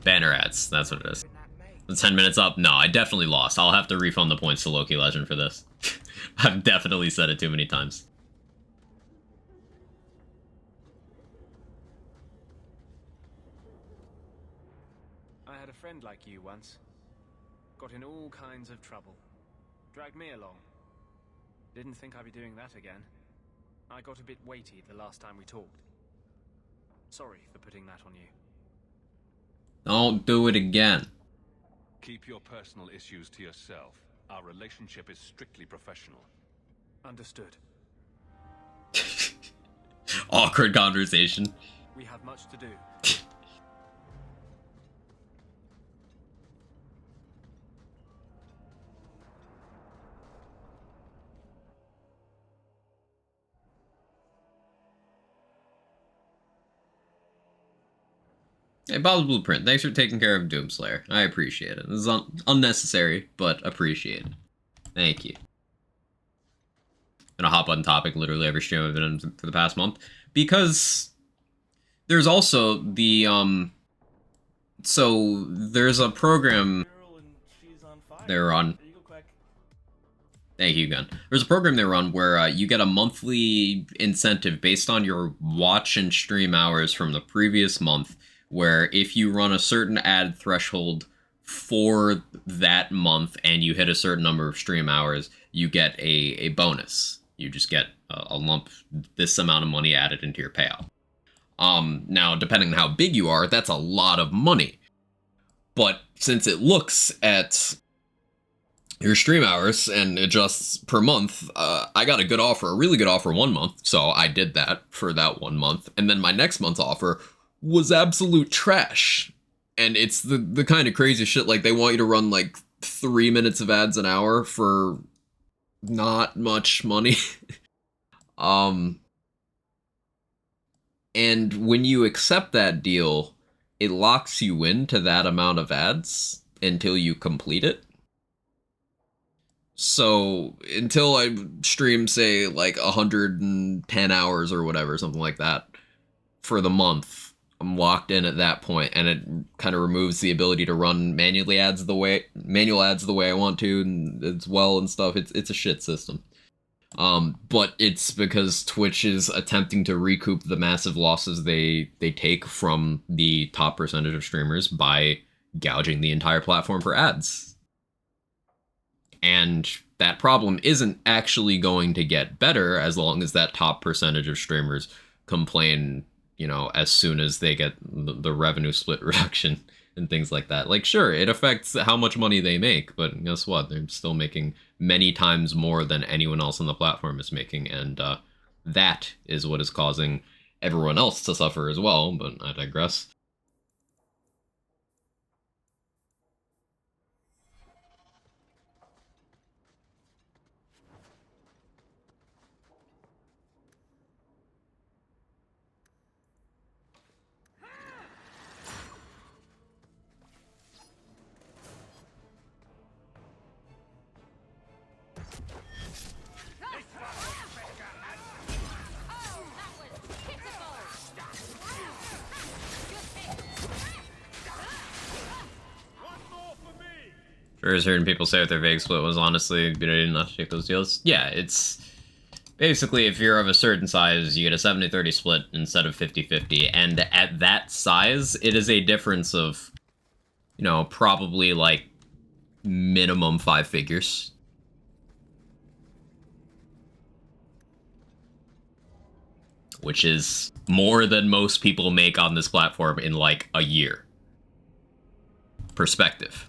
Banner ads, that's what it is. The 10 minutes up? No, I definitely lost. I'll have to refund the points to Loki Legend for this. I've definitely said it too many times. I had a friend like you once. Got in all kinds of trouble. Dragged me along. Didn't think I'd be doing that again. I got a bit weighty the last time we talked. Sorry for putting that on you. Don't do it again. Keep your personal issues to yourself. Our relationship is strictly professional. Understood. Awkward conversation. We have much to do. Hey, Bob's Blueprint, thanks for taking care of Doomslayer. I appreciate it. This is unnecessary, but appreciated. Thank you. Gonna hop on topic literally every stream I've been in for the past month. Because there's also the, so there's a program they run. Thank you, Gun. There's a program they run where you get a monthly incentive based on your watch and stream hours from the previous month, where if you run a certain ad threshold for that month and you hit a certain number of stream hours, you get a bonus. You just get a lump, this amount of money added into your payout. Now, depending on how big you are, that's a lot of money. But since it looks at your stream hours and adjusts per month, I got a good offer, a really good offer 1 month, so I did that for that 1 month. And then my next month's offer was absolute trash. And it's the kind of crazy shit, like they want you to run like 3 minutes of ads an hour for not much money. And when you accept that deal, it locks you into that amount of ads until you complete it. So until I stream, say, like 110 hours or whatever, something like that, for the month, I'm locked in at that point, and it kind of removes the ability to run manual ads the way I want to, and as well and stuff. It's a shit system. But it's because Twitch is attempting to recoup the massive losses they take from the top percentage of streamers by gouging the entire platform for ads. And that problem isn't actually going to get better as long as that top percentage of streamers complain, you know, as soon as they get the revenue split reduction and things like that. Like, sure, it affects how much money they make, but guess what? They're still making many times more than anyone else on the platform is making, and that is what is causing everyone else to suffer as well, but I digress. Sure, as certain people say with their vague split was honestly good enough to take those deals. Yeah, it's basically if you're of a certain size, you get a 70-30 split instead of 50-50, and at that size, it is a difference of, you know, probably like minimum 5 figures. which is more than most people make on this platform in like a year. Perspective.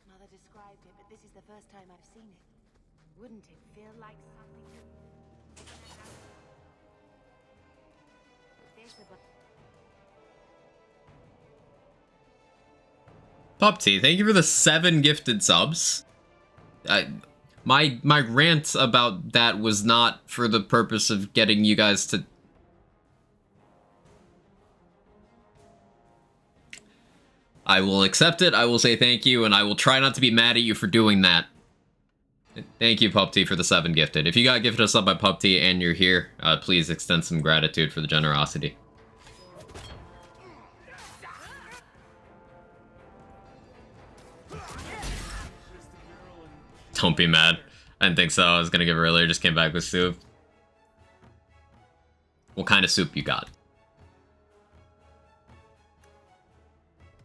Mother described it, but this is the first time I've seen it. Wouldn't it feel like something? Popty, thank you for the 7 gifted subs. My rant about that was not for the purpose of getting you guys to... I will accept it, I will say thank you, and I will try not to be mad at you for doing that. Thank you, Pupty, for the 7 gifted. If you got gifted a sub by Pupty and you're here, please extend some gratitude for the generosity. Don't be mad. I didn't think so. I was gonna give it earlier, just came back with soup. What kind of soup you got?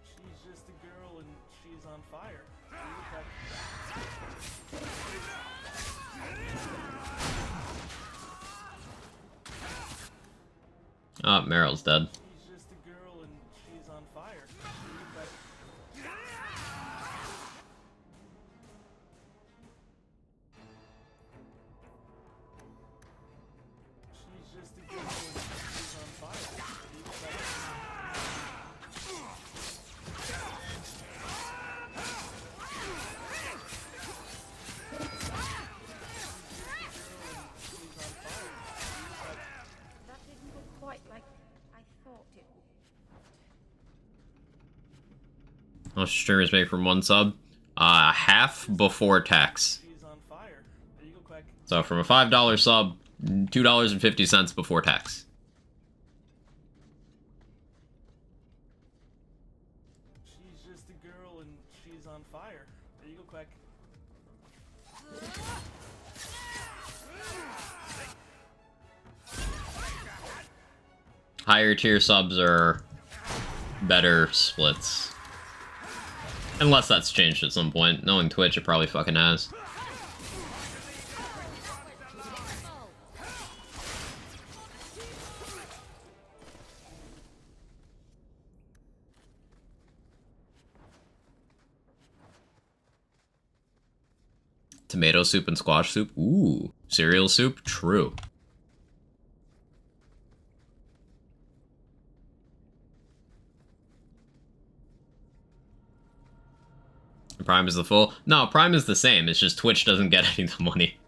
She's just a girl and she's on fire. Oh, Meryl's dead. She's just a girl and she's on fire. She's just a girl and she's on fire. That didn't look quite like I thought it would. Most streamers make from 1 sub. Half before tax. So from a $5 sub, $2.50 before tax. She's just a girl and she's on fire. There you go, Quack. Higher tier subs are better splits. Unless that's changed at some point. Knowing Twitch, it probably fucking has. Tomato soup and squash soup? Ooh. Cereal soup? True. Prime is the full? No, Prime is the same. It's just Twitch doesn't get any of the money.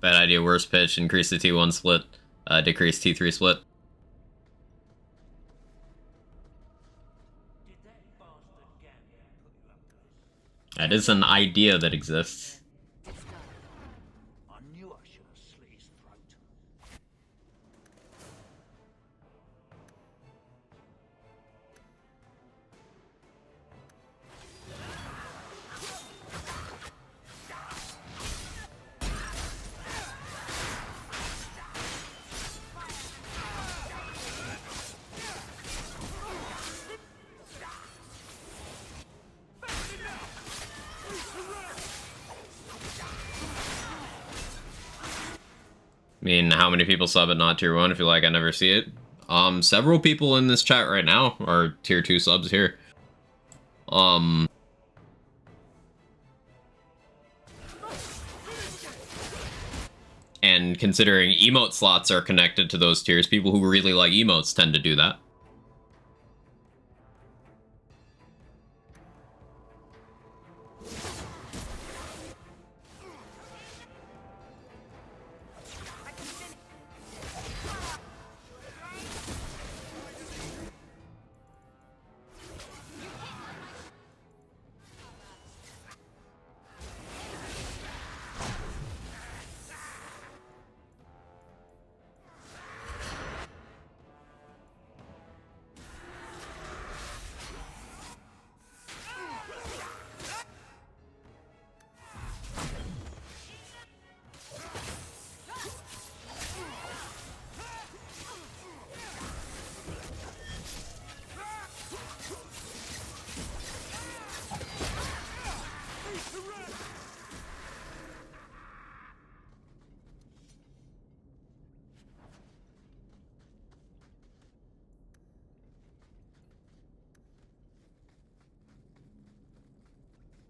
Bad idea, worst pitch, increase the T1 split, decrease T3 split. That is an idea that exists. I knew I should have slit his throat. I mean, how many people sub at not tier 1 if you like I never see it? Several people in this chat right now are tier 2 subs here. And considering emote slots are connected to those tiers, people who really like emotes tend to do that.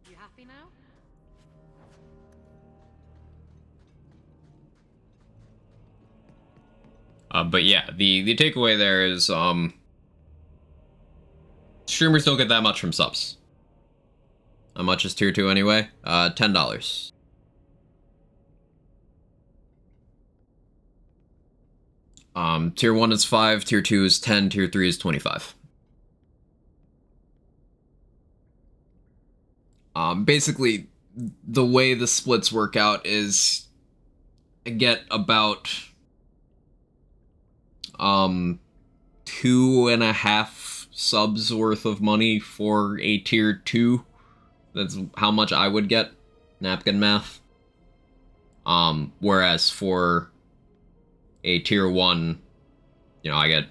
You happy now? But yeah, the takeaway there is, streamers don't get that much from subs. How much is tier 2 anyway? $10. Tier 1 is 5, tier 2 is 10, tier 3 is 25. Basically, the way the splits work out is I get about 2.5 subs worth of money for a tier 2. That's how much I would get. Napkin math. Whereas for a tier 1, you know, I get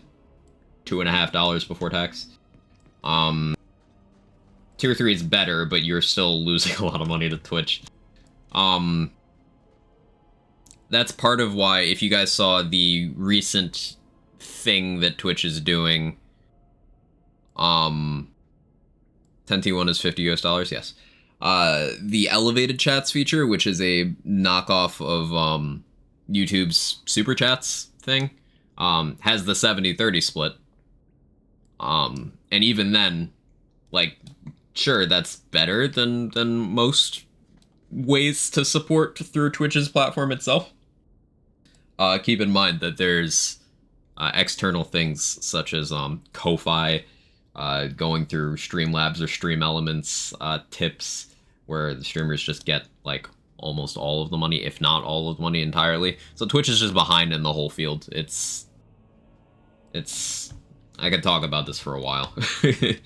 $2.50 before tax. Tier 3 is better, but you're still losing a lot of money to Twitch. That's part of why, if you guys saw the recent thing that Twitch is doing, 10T1 is $50 US, yes. The elevated chats feature, which is a knockoff of YouTube's super chats thing, has the 70-30 split. And even then, like, sure, that's better than most ways to support through Twitch's platform itself. Keep in mind that there's external things such as Ko-Fi, going through Streamlabs or Stream Elements tips, where the streamers just get like almost all of the money, if not all of the money entirely. So Twitch is just behind in the whole field. It's I could talk about this for a while. Everything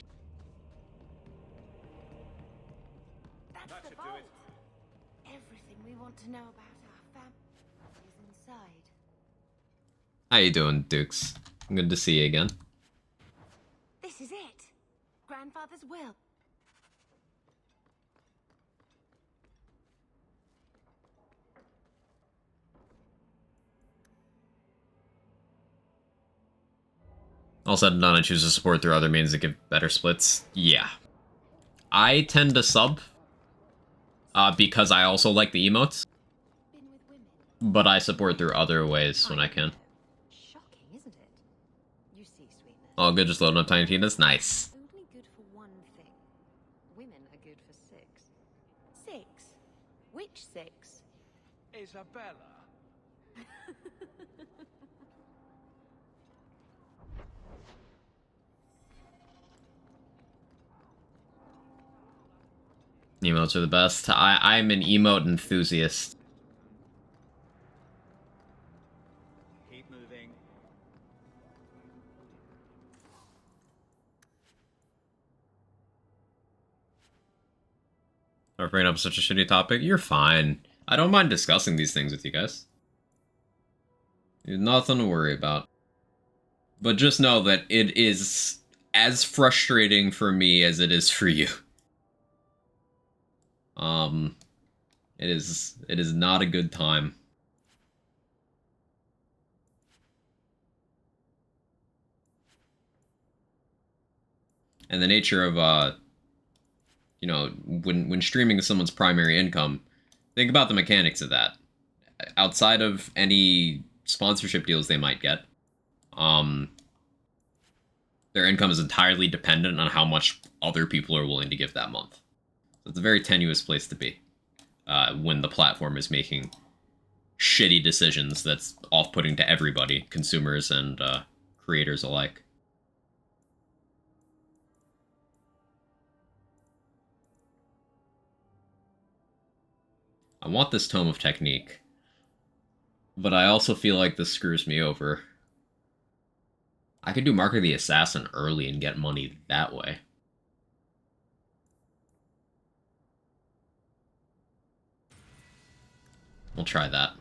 we want to know about our family is inside. How you doing, Dukes? Good to see you again. This is it. Grandfather's will. All said and done, I choose to support through other means that give better splits. Yeah. I tend to sub, because I also like the emotes. But I support through other ways when I can. Shocking, isn't it? You see, sweetness. Oh, good, just loading up Tiny Tina's. Nice. Only good for one thing. Women are good for 6. 6? Which 6? Isabella. Emotes are the best. I'm an emote enthusiast. Keep moving. I'm bringing up such a shitty topic. You're fine. I don't mind discussing these things with you guys. There's nothing to worry about. But just know that it is as frustrating for me as it is for you. It is not a good time. And the nature of, you know, when streaming is someone's primary income, think about the mechanics of that. Outside of any sponsorship deals they might get, their income is entirely dependent on how much other people are willing to give that month. So it's a very tenuous place to be when the platform is making shitty decisions that's off-putting to everybody, consumers and creators alike. I want this Tome of Technique, but I also feel like this screws me over. I could do Mark of the Assassin early and get money that way. We'll try that.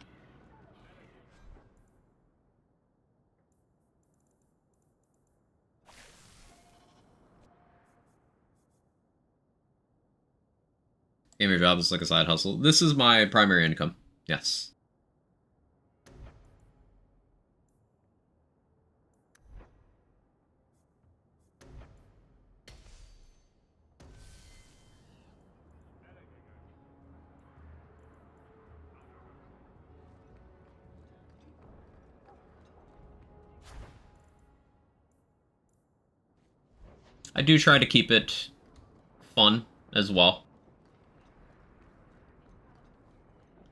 Game job is like a side hustle. This is my primary income. Yes. I do try to keep it fun as well.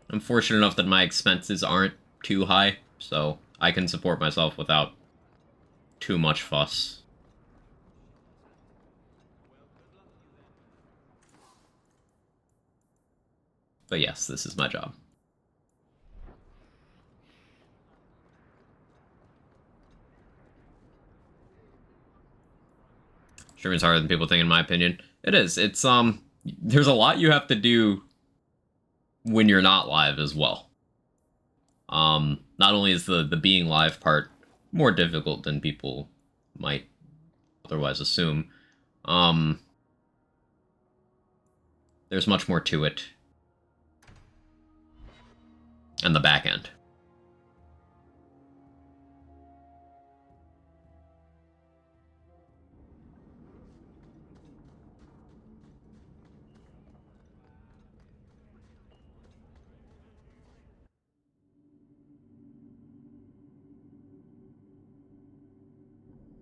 I'm fortunate enough that my expenses aren't too high, so I can support myself without too much fuss. But yes, this is my job. Streaming's harder than people think, in my opinion. It is. It's, there's a lot you have to do when you're not live as well. Not only is the being live part more difficult than people might otherwise assume, there's much more to it. And the back end.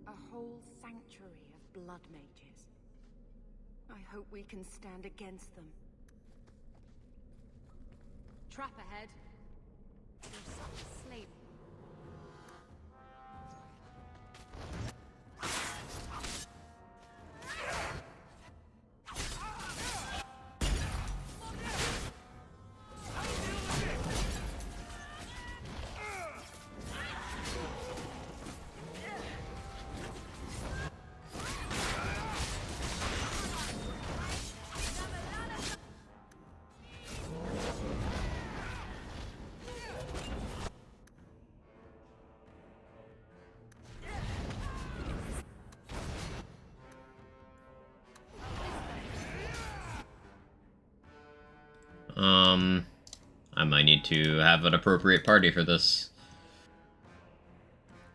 A whole sanctuary of blood mages. I hope we can stand against them. Trap ahead. Your son's slave. I might need to have an appropriate party for this.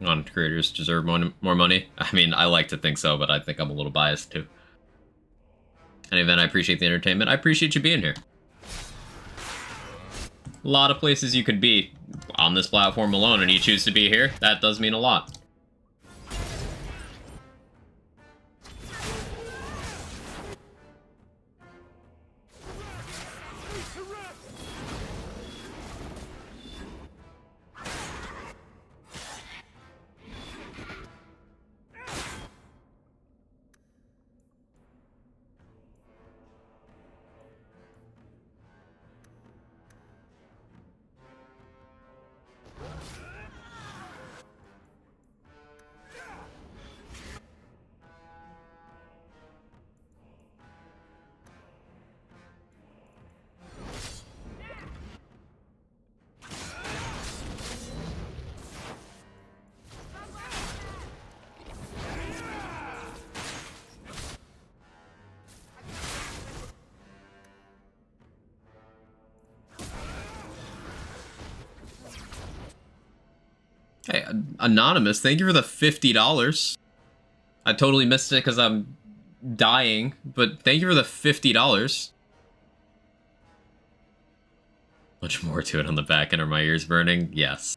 Content creators deserve more money. I mean, I like to think so, but I think I'm a little biased too. In any event, I appreciate the entertainment. I appreciate you being here. A lot of places you could be on this platform alone, and you choose to be here. That does mean a lot. Hey, Anonymous, thank you for the $50. I totally missed it because I'm dying, but thank you for the $50. Much more to it on the back end. Are my ears burning? Yes.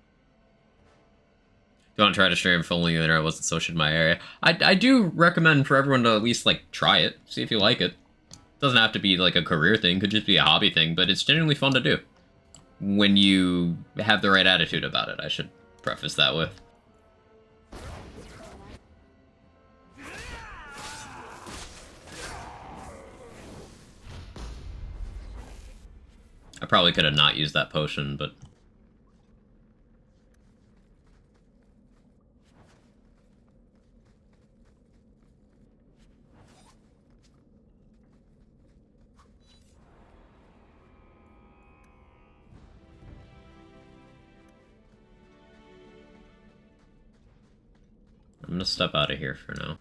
Do you want to try to stream if only there wasn't so shit in my area? I do recommend for everyone to at least, like, try it. See if you like it. Doesn't have to be, like, a career thing. Could just be a hobby thing, but it's genuinely fun to do. When you have the right attitude about it, I should preface that with. I probably could have not used that potion, but... I'm gonna step out of here for now.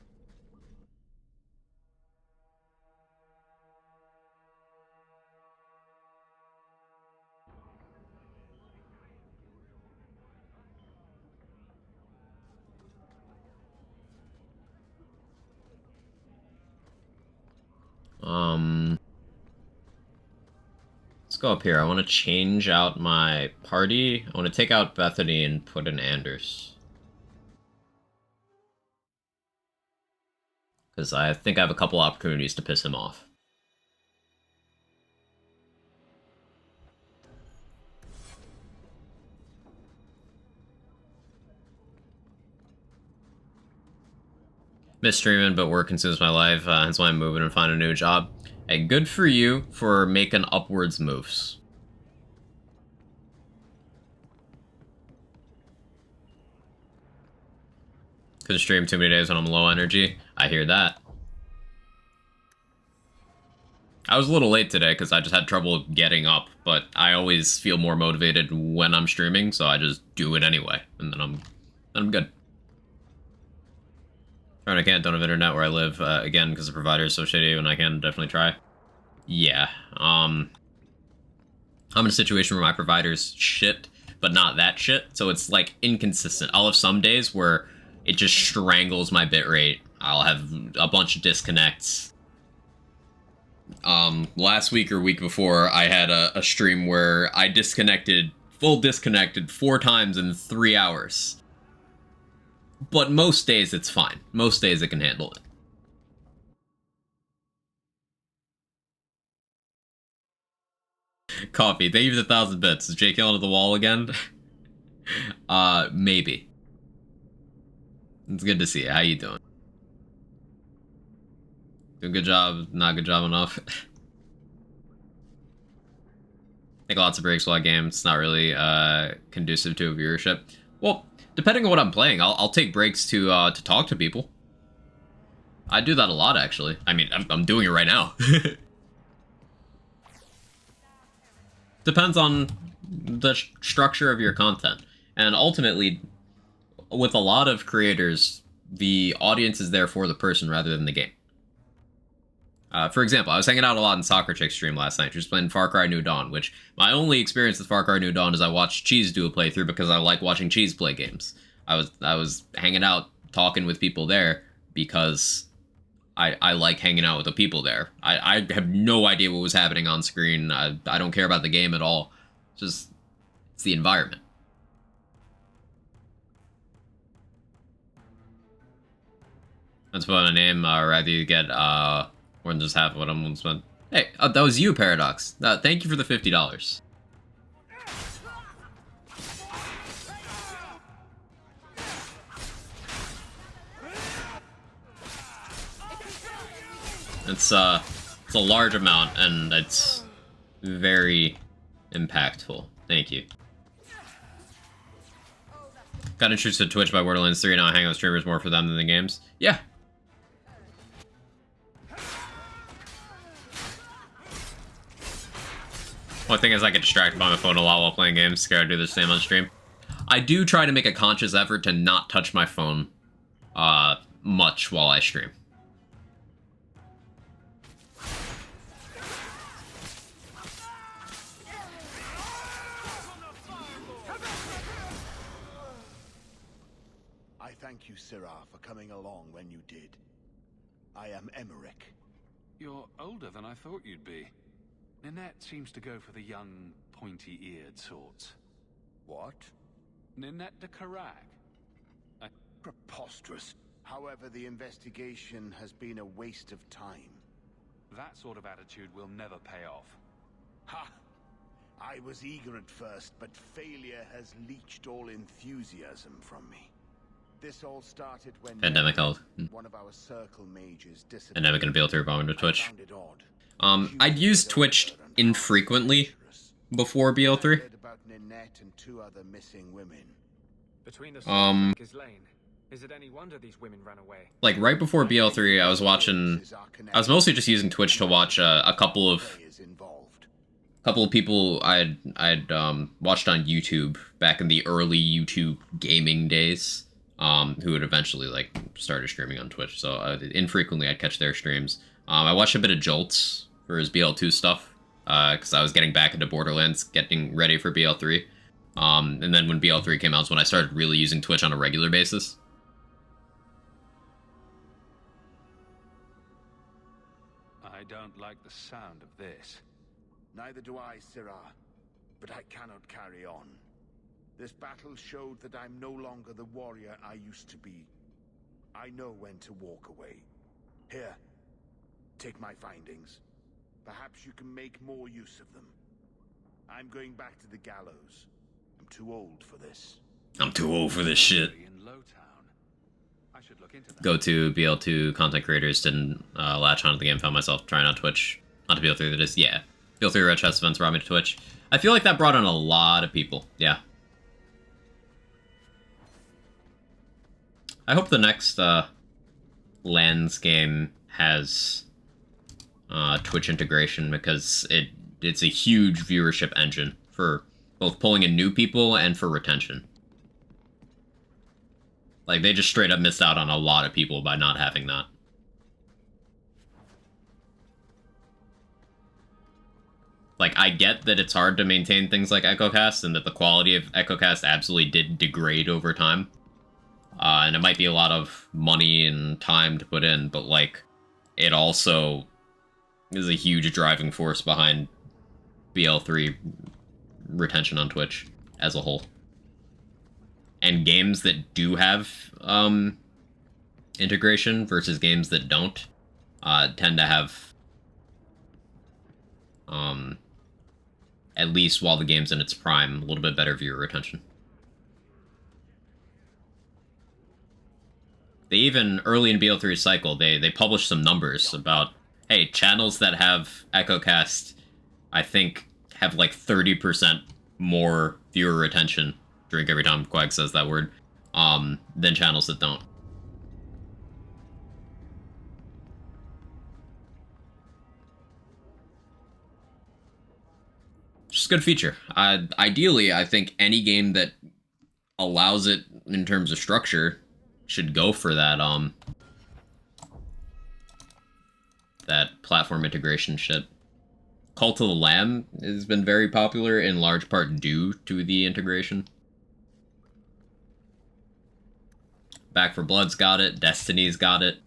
Let's go up here. I want to change out my party. I want to take out Bethany and put in Anders. Because I think I have a couple opportunities to piss him off. Miss streaming, but work consumes my life. That's why I'm moving and find a new job. Hey, good for you for making upwards moves. Couldn't stream too many days when I'm low energy. I hear that. I was a little late today because I just had trouble getting up, but I always feel more motivated when I'm streaming, so I just do it anyway, and then I'm good. I can't, don't have internet where I live, again, because the provider is so shitty, and I can definitely try. Yeah, I'm in a situation where my provider's shit, but not that shit, so it's, like, inconsistent. I'll have some days where it just strangles my bitrate. I'll have a bunch of disconnects. Last week or week before, I had a stream where I full disconnected 4 times in 3 hours. But most days it's fine. Most days it can handle it. Coffee, thank you for the 1,000 bits. Is Jake yelling at the wall again? Maybe. It's good to see you. How you doing? Doing good job, not good job enough. Take lots of breaks while I game. It's not really conducive to a viewership. Well, depending on what I'm playing, I'll take breaks to talk to people. I do that a lot, actually. I mean, I'm doing it right now. Depends on the structure of your content. And ultimately, with a lot of creators, the audience is there for the person rather than the game. For example, I was hanging out a lot in Soccer Chick's stream last night. She was playing Far Cry New Dawn, which my only experience with Far Cry New Dawn is I watched Cheese do a playthrough because I like watching Cheese play games. I was hanging out, talking with people there because I like hanging out with the people there. I have no idea what was happening on screen. I don't care about the game at all. It's the environment. Let's put on a name, rather you get, more than just half of what I'm going to spend. Hey, that was you, Paradox. Thank you for the $50. It's a large amount, and it's very impactful. Thank you. Got introduced to Twitch by Borderlands 3, now I hang out with streamers more for them than the games. Yeah. One thing is I get distracted by my phone a lot while playing games. Scared to do the same on stream. I do try to make a conscious effort to not touch my phone much while I stream. I thank you, Sirah, for coming along when you did. I am Emmerich. You're older than I thought you'd be. Ninette seems to go for the young, pointy-eared sorts. What? Ninette de Carac. Preposterous. However, the investigation has been a waste of time. That sort of attitude will never pay off. Ha! I was eager at first, but failure has leached all enthusiasm from me. This all started when Pandemic held. one of our circle mages disappeared. And never gonna be able to rebound to Twitch. I'd used Twitch infrequently before BL3. About Ninette and 2 other missing women. Between the Lane. Is it any wonder these women ran away? Like right before BL3, I was mostly just using Twitch to watch a couple of people I'd watched on YouTube back in the early YouTube gaming days, who had eventually like started streaming on Twitch. So infrequently I'd catch their streams. I watched a bit of Jolts for his BL2 stuff, because I was getting back into Borderlands, getting ready for BL3. And then when BL3 came out is when I started really using Twitch on a regular basis. I don't like the sound of this. Neither do I, Sirrah. But I cannot carry on. This battle showed that I'm no longer the warrior I used to be. I know when to walk away. Here, take my findings. Perhaps you can make more use of them. I'm going back to the gallows. I'm too old for this. I'm too old for this shit. Go to BL2 content creators didn't latch onto the game. Found myself trying on Twitch. Onto BL3 that is, yeah. BL3 Red Chest events brought me to Twitch. I feel like that brought on a lot of people. Yeah. I hope the next Lands game has Twitch integration, because it's a huge viewership engine for both pulling in new people and for retention. Like, they just straight up missed out on a lot of people by not having that. Like, I get that it's hard to maintain things like EchoCast, and that the quality of EchoCast absolutely did degrade over time. And it might be a lot of money and time to put in, but, like, it also is a huge driving force behind BL3 retention on Twitch as a whole. And games that do have integration versus games that don't tend to have, at least while the game's in its prime, a little bit better viewer retention. They even, early in BL3's cycle, they published some numbers about, hey, channels that have EchoCast, I think, have like 30% more viewer retention, drink every time Quag says that word, than channels that don't. Just a good feature. Ideally, I think any game that allows it in terms of structure should go for that, that platform integration shit. Cult of the Lamb has been very popular, in large part due to the integration. Back 4 Blood's got it, Destiny's got it.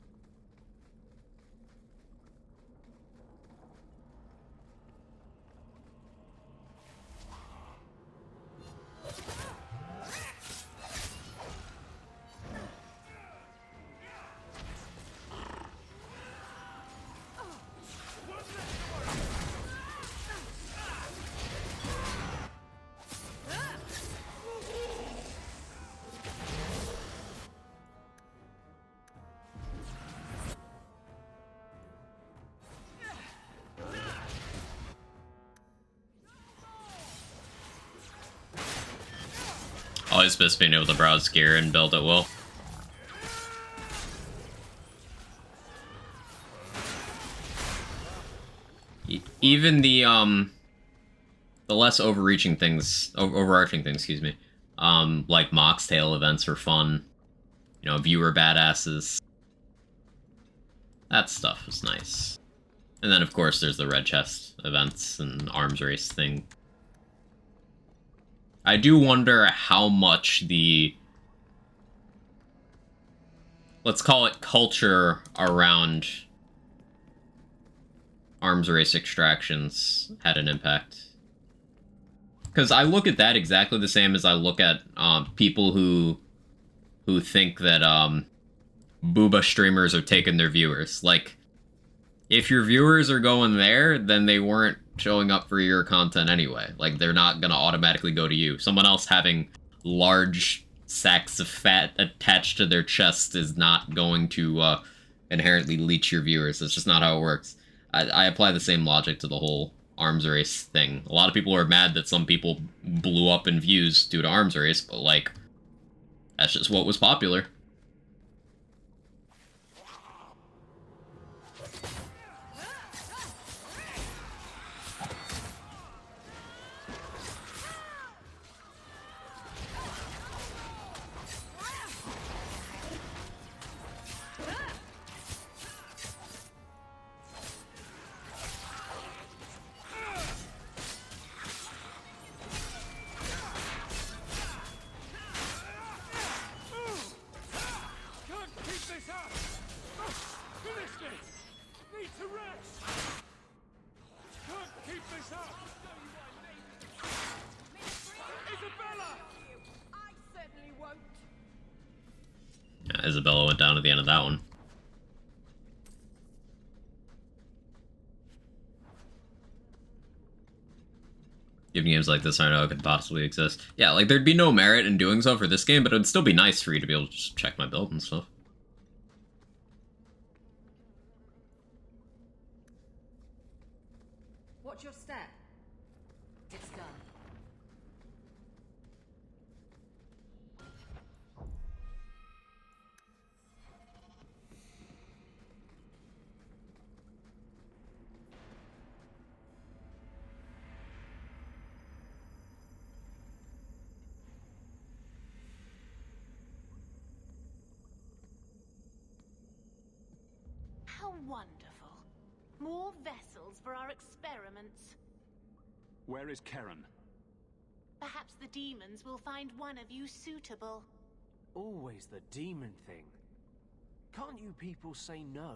Always best being able to browse gear and build at will. Even the less overarching things, excuse me, like Mox Tail events are fun. You know, viewer badasses. That stuff was nice. And then, of course, there's the Red Chest events and arms race thing. I do wonder how much the let's call it culture around arms race extractions had an impact. Because I look at that exactly the same as I look at people who think that booba streamers are taking their viewers. Like, if your viewers are going there, then they weren't showing up for your content anyway. Like, they're not gonna automatically go to you. Someone else having large sacks of fat attached to their chest is not going to inherently leech your viewers. That's just not how it works. I apply the same logic to the whole arms race thing. A lot of people are mad that some people blew up in views due to arms race, but, like, that's just what was popular. Yeah, Isabella went down at the end of that one. Even games like this I know could possibly exist. Yeah, like, there'd be no merit in doing so for this game, but it'd still be nice for you to be able to just check my build and stuff. Watch your step. It's done. How wonderful. More vessels for our experiments. Where is Karen? Perhaps the demons will find one of you suitable. Always the demon thing. Can't you people say no?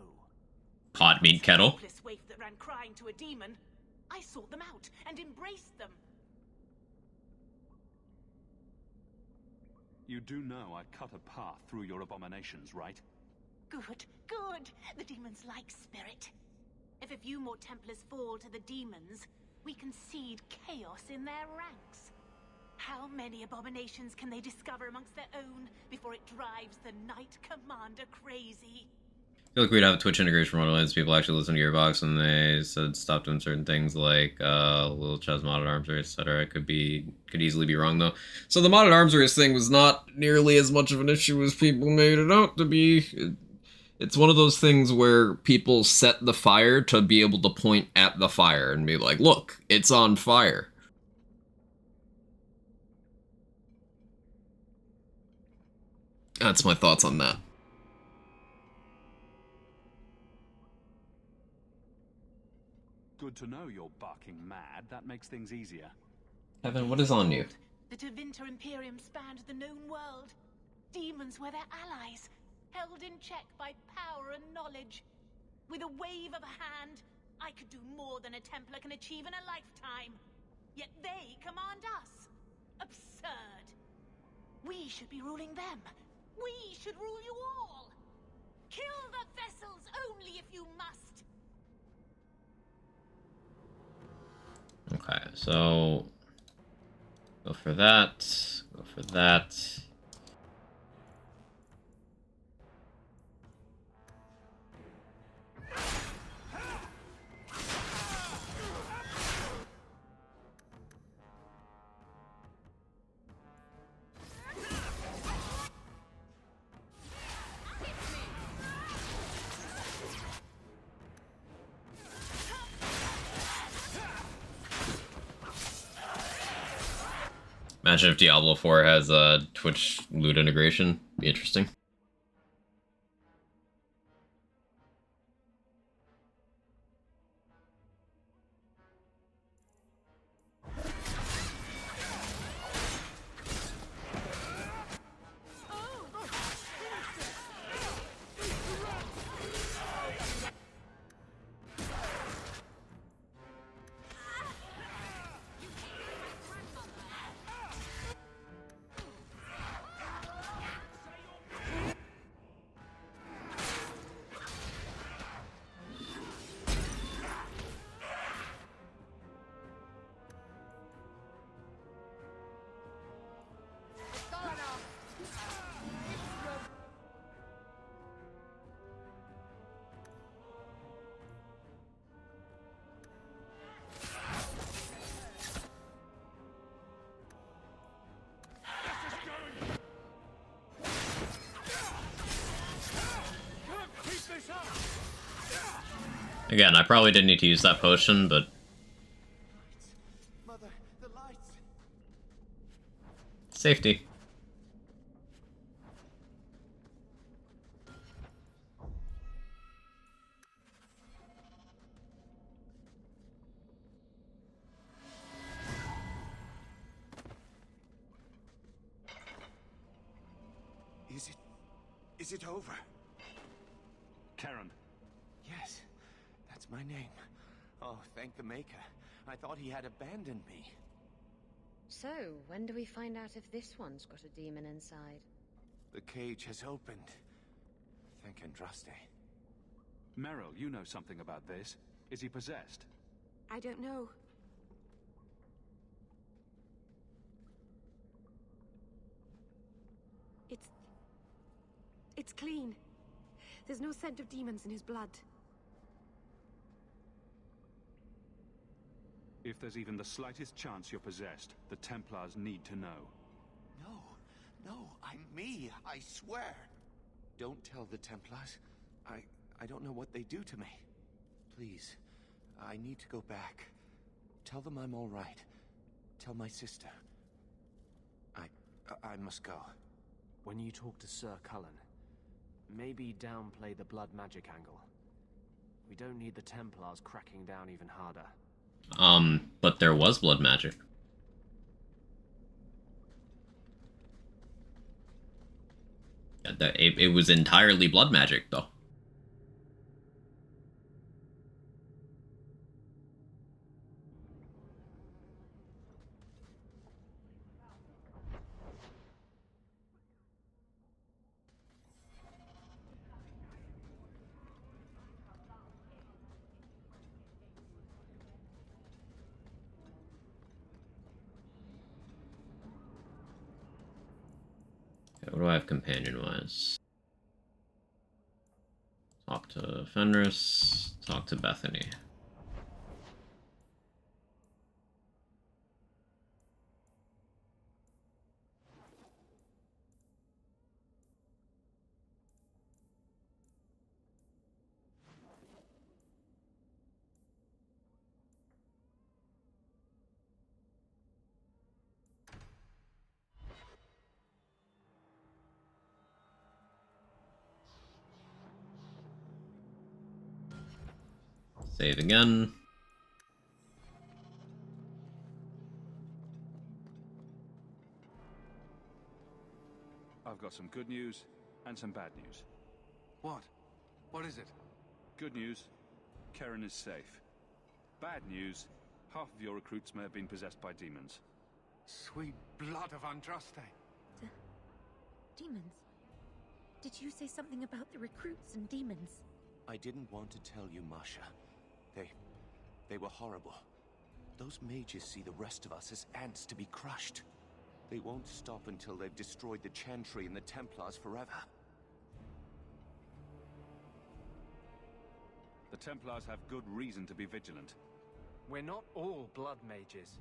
Hot meat kettle. Hopeless waif that ran crying to a demon. I sought them out and embraced them. You do know I cut a path through your abominations, right? Good, good. The demons like spirit. If a few more Templars fall to the demons, we can seed chaos in their ranks. How many abominations can they discover amongst their own before it drives the Knight Commander crazy? I feel like we'd have a Twitch integration from Borderlands. People actually listen to Gearbox and they said stop doing certain things like little chess modded arms race, etc. Could easily be wrong though. So the modded arms race thing was not nearly as much of an issue as people made it out to be. It's one of those things where people set the fire to be able to point at the fire and be like, look, it's on fire. That's my thoughts on that. Good to know you're barking mad. That makes things easier. Evan, what is on you? The Tevinter Imperium spanned the known world. Demons were their allies, held in check by power and knowledge. With a wave of a hand, I could do more than a Templar can achieve in a lifetime. Yet they command us. Absurd. We should be ruling them. We should rule you all. Kill the vessels only if you must. Okay, so go for that. Go for that. Imagine if Diablo 4 has a Twitch loot integration. Be interesting. Again, I probably didn't need to use that potion, but... Mother, the lights! Safety. Is it over? Karen. Yes, that's my name. Oh, thank the Maker. I thought he had abandoned me. So, when do we find out if this one's got a demon inside? The cage has opened. Thank Andraste. Meryl, you know something about this. Is he possessed? I don't know. It's clean. There's no scent of demons in his blood. If there's even the slightest chance you're possessed, the Templars need to know. No, I'm me, I swear. Don't tell the Templars. I don't know what they do to me. Please, I need to go back. Tell them I'm all right. Tell my sister. I must go. When you talk to Sir Cullen, maybe downplay the blood magic angle. We don't need the Templars cracking down even harder. But there was blood magic. It was entirely blood magic, though. What do I have companion-wise? Talk to Fenris, talk to Bethany. Save again. I've got some good news and some bad news. What? What is it? Good news, Karen is safe. Bad news, half of your recruits may have been possessed by demons. Sweet blood of Andraste. Demons? Did you say something about the recruits and demons? I didn't want to tell you, Masha. They were horrible. Those mages see the rest of us as ants to be crushed. They won't stop until they've destroyed the Chantry and the Templars forever. The Templars have good reason to be vigilant. We're not all blood mages.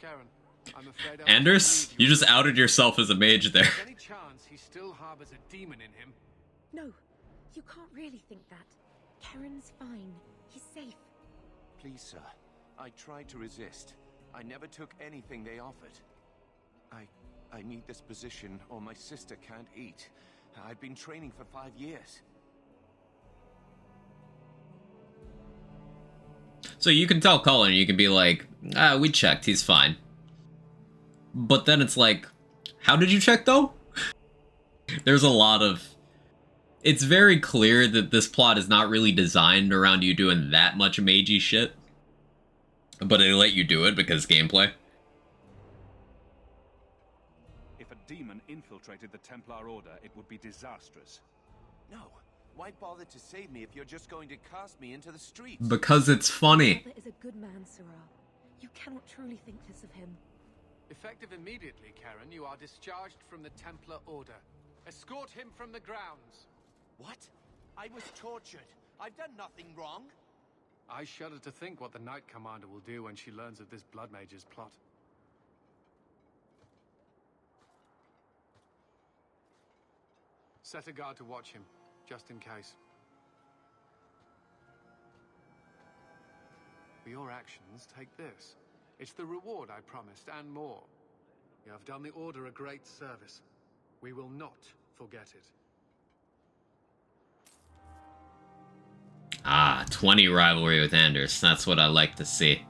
Karen, I'm afraid Anders, you just outed yourself as a mage there. There's any chance he still harbors a demon in him? No, you can't really think that. Karen's fine. He's safe. Please, sir. I tried to resist. I never took anything they offered. I need this position or my sister can't eat. I've been training for 5 years. So you can tell Cullen, you can be like, we checked, he's fine. But then it's like, how did you check though? There's a lot of... It's very clear that this plot is not really designed around you doing that much magey shit. But they let you do it because gameplay. If a demon infiltrated the Templar Order, it would be disastrous. No. Why bother to save me if you're just going to cast me into the streets? Because it's funny. Father is a good man, Sirrah. You cannot truly think this of him. Effective immediately, Karen, you are discharged from the Templar Order. Escort him from the grounds. What? I was tortured. I've done nothing wrong. I shudder to think what the Knight Commander will do when she learns of this Blood Mage's plot. Set a guard to watch him, just in case. For your actions, take this. It's the reward I promised, and more. You have done the Order a great service. We will not forget it. Ah, 20 rivalry with Anders. That's what I like to see.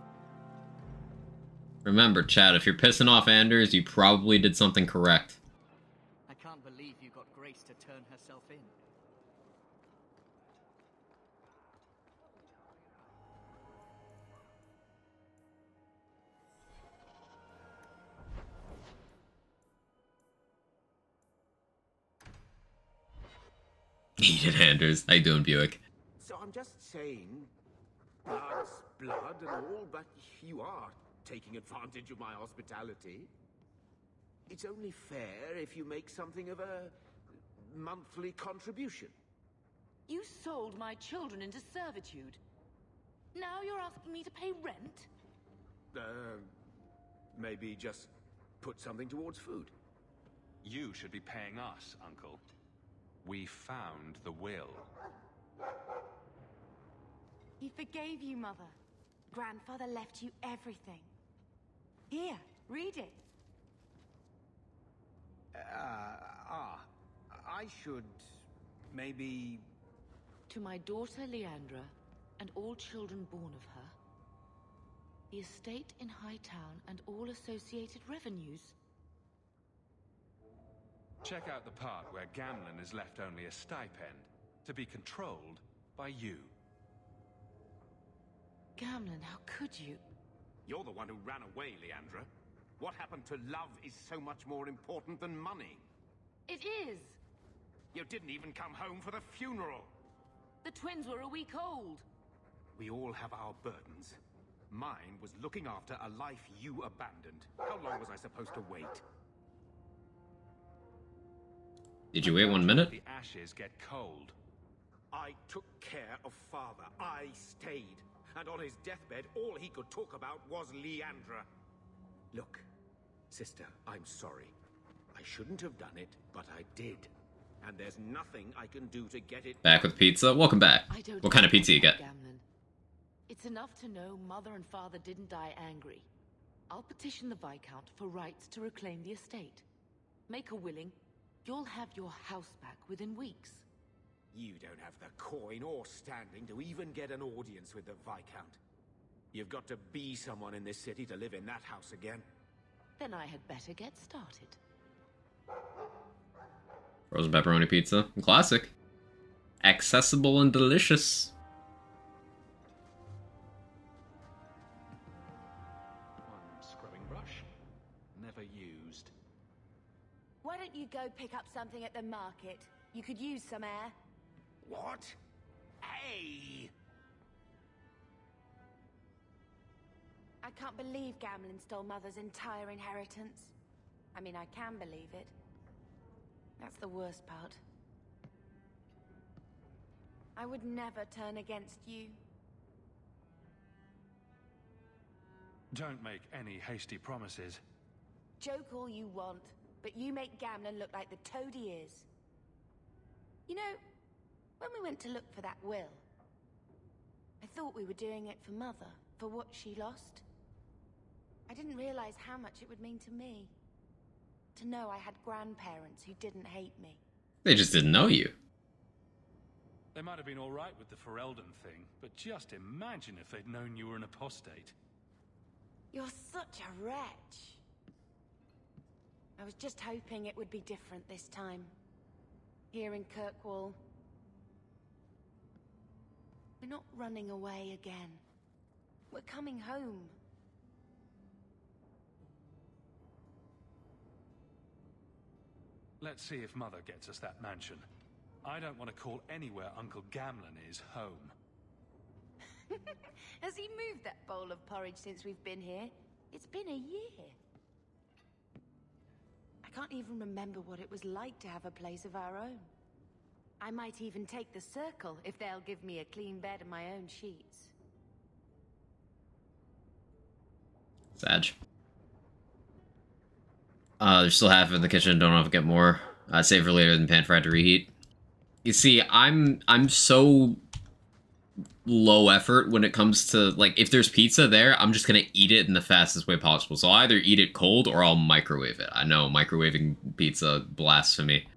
Remember, Chad, if you're pissing off Anders, you probably did something correct. I can't believe you got Grace to turn herself in. Needed Anders. How you doing, Buick? So I'm just saying, blood's blood and all, but you are taking advantage of my hospitality. It's only fair if you make something of a monthly contribution. You sold my children into servitude. Now you're asking me to pay rent? Maybe just put something towards food. You should be paying us, Uncle. We found the will. He forgave you, Mother. Grandfather left you everything. Here, read it. I should maybe... To my daughter Leandra, and all children born of her, the estate in Hightown and all associated revenues. Check out the part where Gamlen is left only a stipend, to be controlled by you. Gamlen, how could you? You're the one who ran away, Leandra. What happened to love is so much more important than money. It is. You didn't even come home for the funeral. The twins were a week old. We all have our burdens. Mine was looking after a life you abandoned. How long was I supposed to wait? Did you wait 1 minute? The ashes get cold. I took care of Father. I stayed. And on his deathbed, all he could talk about was Leandra. Look, sister, I'm sorry. I shouldn't have done it, but I did. And there's nothing I can do to get it Back with pizza? Welcome back. What kind of pizza you get? Gamlen. It's enough to know Mother and Father didn't die angry. I'll petition the Viscount for rights to reclaim the estate. Make a willing. You'll have your house back within weeks. You don't have the coin or standing to even get an audience with the Viscount. You've got to be someone in this city to live in that house again. Then I had better get started. Frozen pepperoni pizza. Classic. Accessible and delicious. One scrubbing brush. Never used. Why don't you go pick up something at the market? You could use some air. What? Hey! I can't believe Gamlen stole Mother's entire inheritance. I mean, I can believe it. That's the worst part. I would never turn against you. Don't make any hasty promises. Joke all you want, but you make Gamlen look like the toad he is. You know, when we went to look for that will, I thought we were doing it for Mother, for what she lost. I didn't realize how much it would mean to me. To know I had grandparents who didn't hate me. They just didn't know you. They might have been all right with the Ferelden thing, but just imagine if they'd known you were an apostate. You're such a wretch. I was just hoping it would be different this time. Here in Kirkwall. We're not running away again. We're coming home. Let's see if Mother gets us that mansion. I don't want to call anywhere Uncle Gamlen is home. Has he moved that bowl of porridge since we've been here? It's been a year. I can't even remember what it was like to have a place of our own. I might even take the Circle if they'll give me a clean bed and my own sheets. Sag. There's still half in the kitchen. Don't know if I get more. Save for later than pan fried to reheat. You see, I'm so low effort when it comes to, like, if there's pizza there, I'm just gonna eat it in the fastest way possible. So I'll either eat it cold or I'll microwave it. I know, microwaving pizza, blasphemy.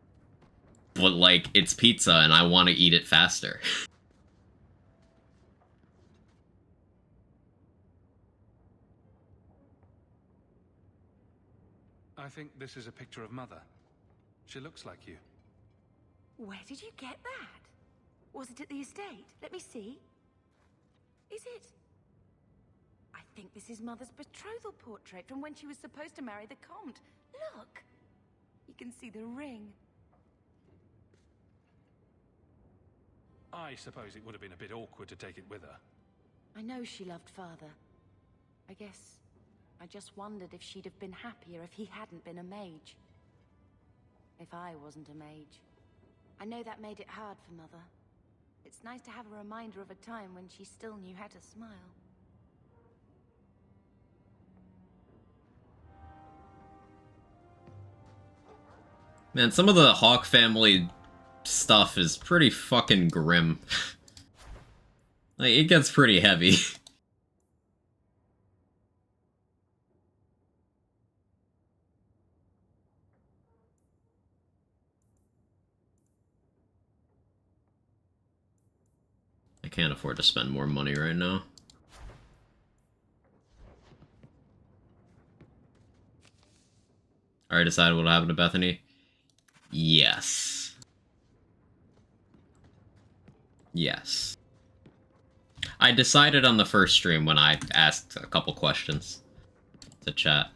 But, like, it's pizza and I want to eat it faster. I think this is a picture of Mother. She looks like you. Where did you get that? Was it at the estate? Let me see. Is it? I think this is Mother's betrothal portrait from when she was supposed to marry the Comte. Look! You can see the ring. I suppose it would have been a bit awkward to take it with her. I know she loved Father. I guess I just wondered if she'd have been happier if he hadn't been a mage. If I wasn't a mage. I know that made it hard for Mother. It's nice to have a reminder of a time when she still knew how to smile. Man, some of the Hawk family stuff is pretty fucking grim. Like, it gets pretty heavy. I can't afford to spend more money right now. Already decided what'll happen to Bethany? Yes. Yes. I decided on the first stream when I asked a couple questions to chat.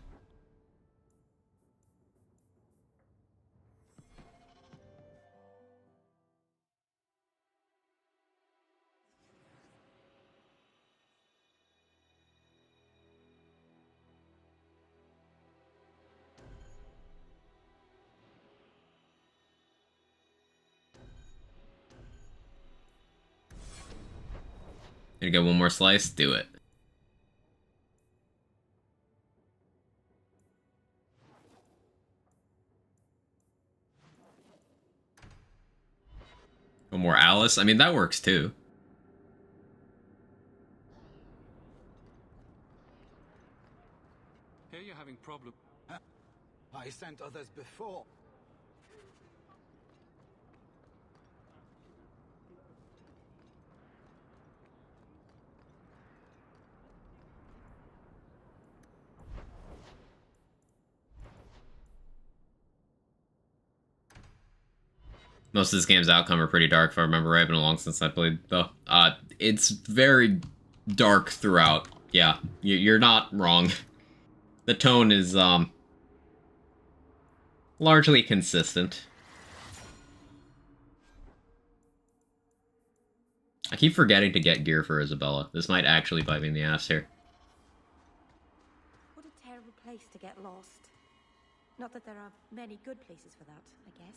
Gonna get one more slice? Do it. One more Alice? I mean, that works too. Here you're having problems. I sent others before. Most of this game's outcome are pretty dark, if I remember right. Been a long since I played, though. It's very dark throughout. Yeah, you're not wrong. The tone is, largely consistent. I keep forgetting to get gear for Isabella. This might actually bite me in the ass here. What a terrible place to get lost. Not that there are many good places for that, I guess.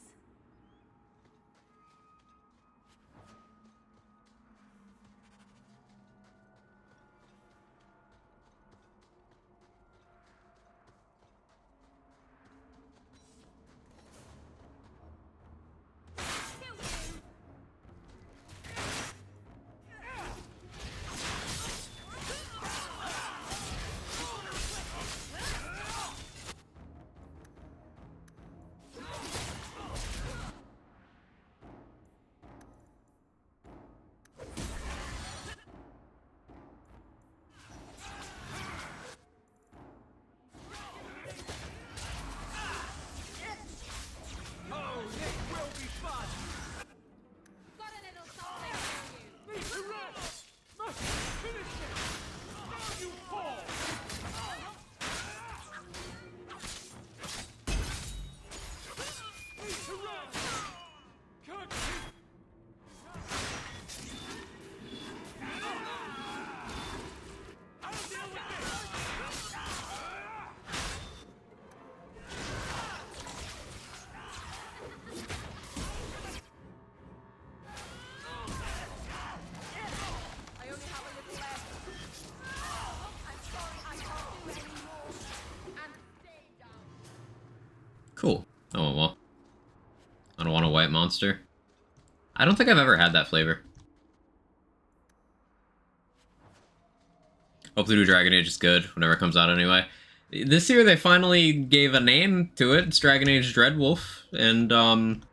Cool. Oh, well. I don't want a white monster. I don't think I've ever had that flavor. Hope the new Dragon Age is good whenever it comes out anyway. This year they finally gave a name to it. It's Dragon Age Dreadwolf, and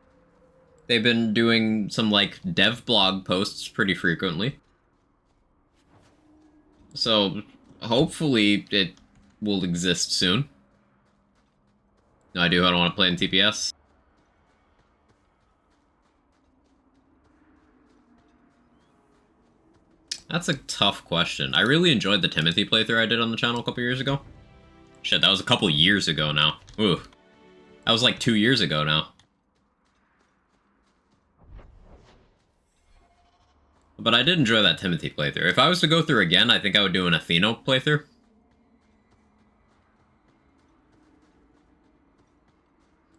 they've been doing some like dev blog posts pretty frequently. So hopefully it will exist soon. No idea. I don't want to play in TPS. That's a tough question. I really enjoyed the Timothy playthrough I did on the channel a couple years ago. Shit, that was a couple years ago now. Ooh. That was like 2 years ago now. But I did enjoy that Timothy playthrough. If I was to go through again, I think I would do an Athena playthrough.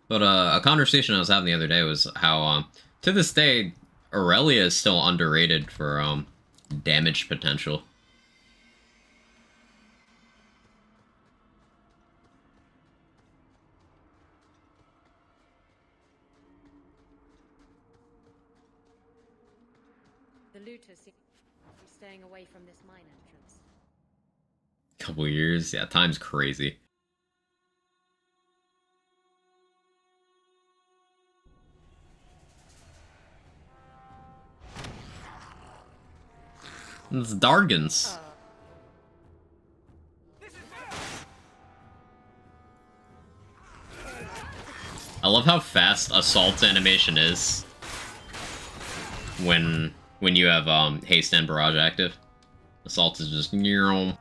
But a conversation I was having the other day was how, to this day, Aurelia is still underrated for, damage potential. The looters seem to be staying away from this mine entrance. Couple years, yeah, time's crazy. It's Dargans. I love how fast assault animation is when you have haste and barrage active. Assault is just neural.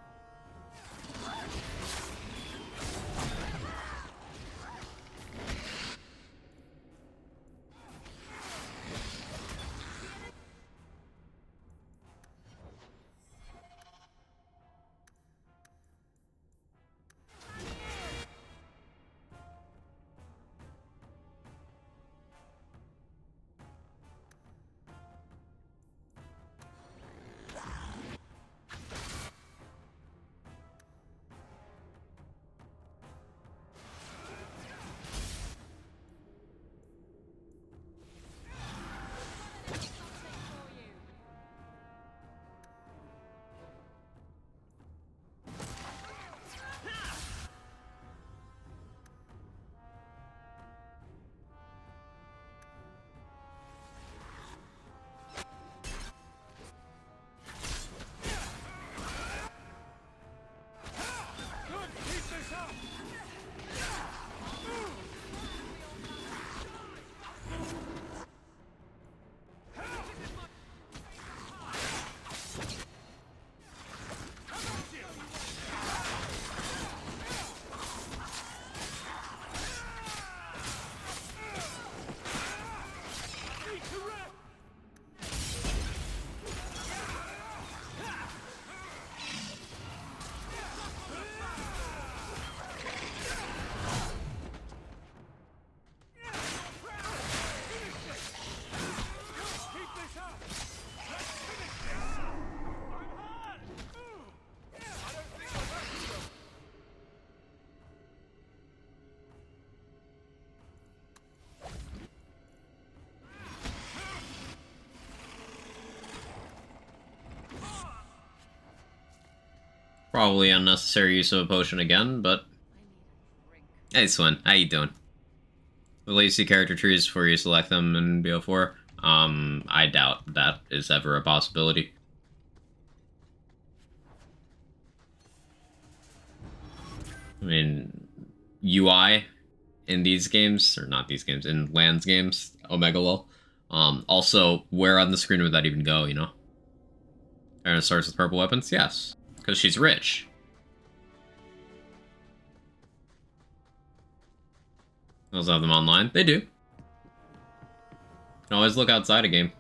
Probably unnecessary use of a potion again, but... Hey Swin, how you doing? The lazy character trees before you select them in BO4? I doubt that is ever a possibility. I mean, UI in these games, or not these games, in Lands games, Omega Lol. Also, where on the screen would that even go, you know? And it starts with purple weapons? Yes. Because she's rich. Those have them online? They do. You can always look outside a game.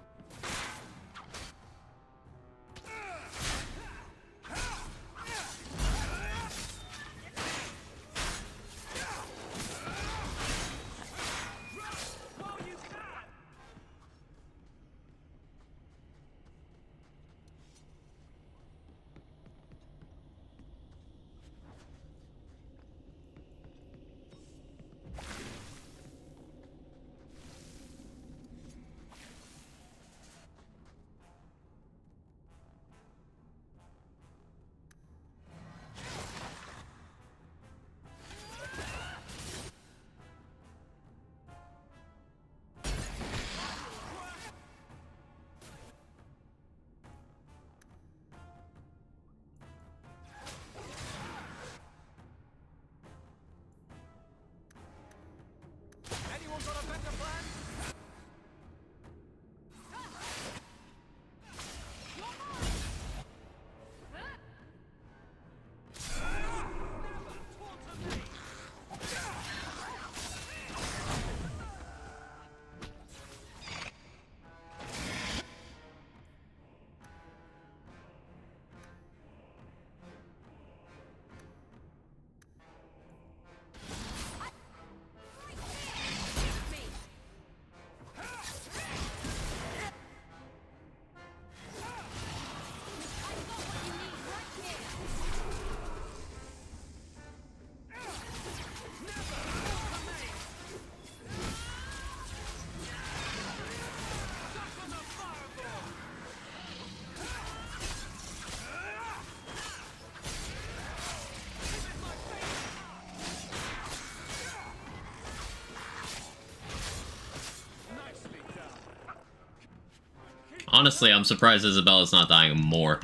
Honestly, I'm surprised Isabella's not dying more.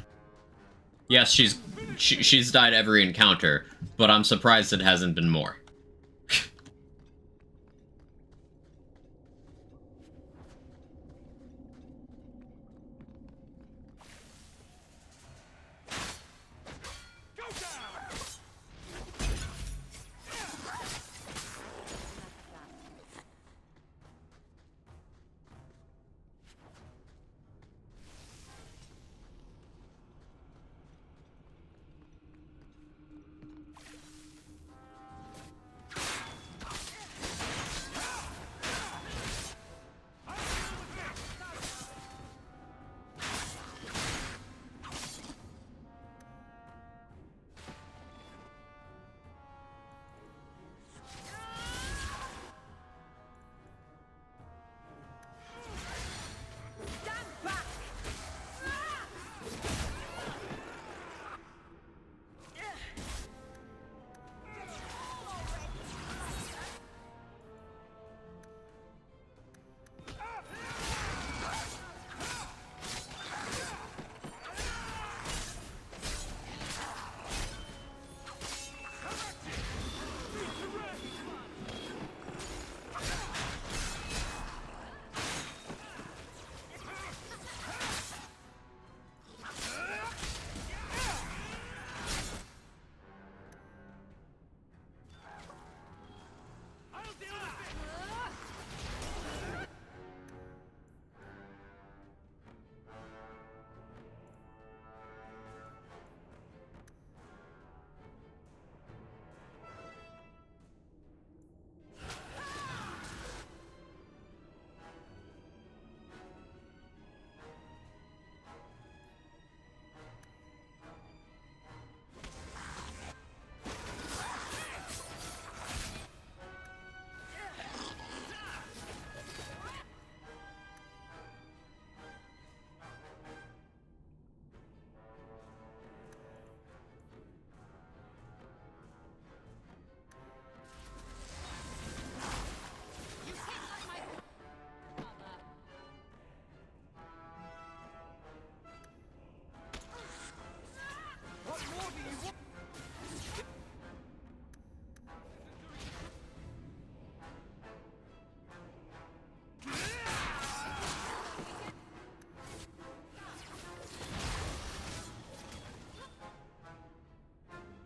Yes, she's died every encounter, but I'm surprised it hasn't been more.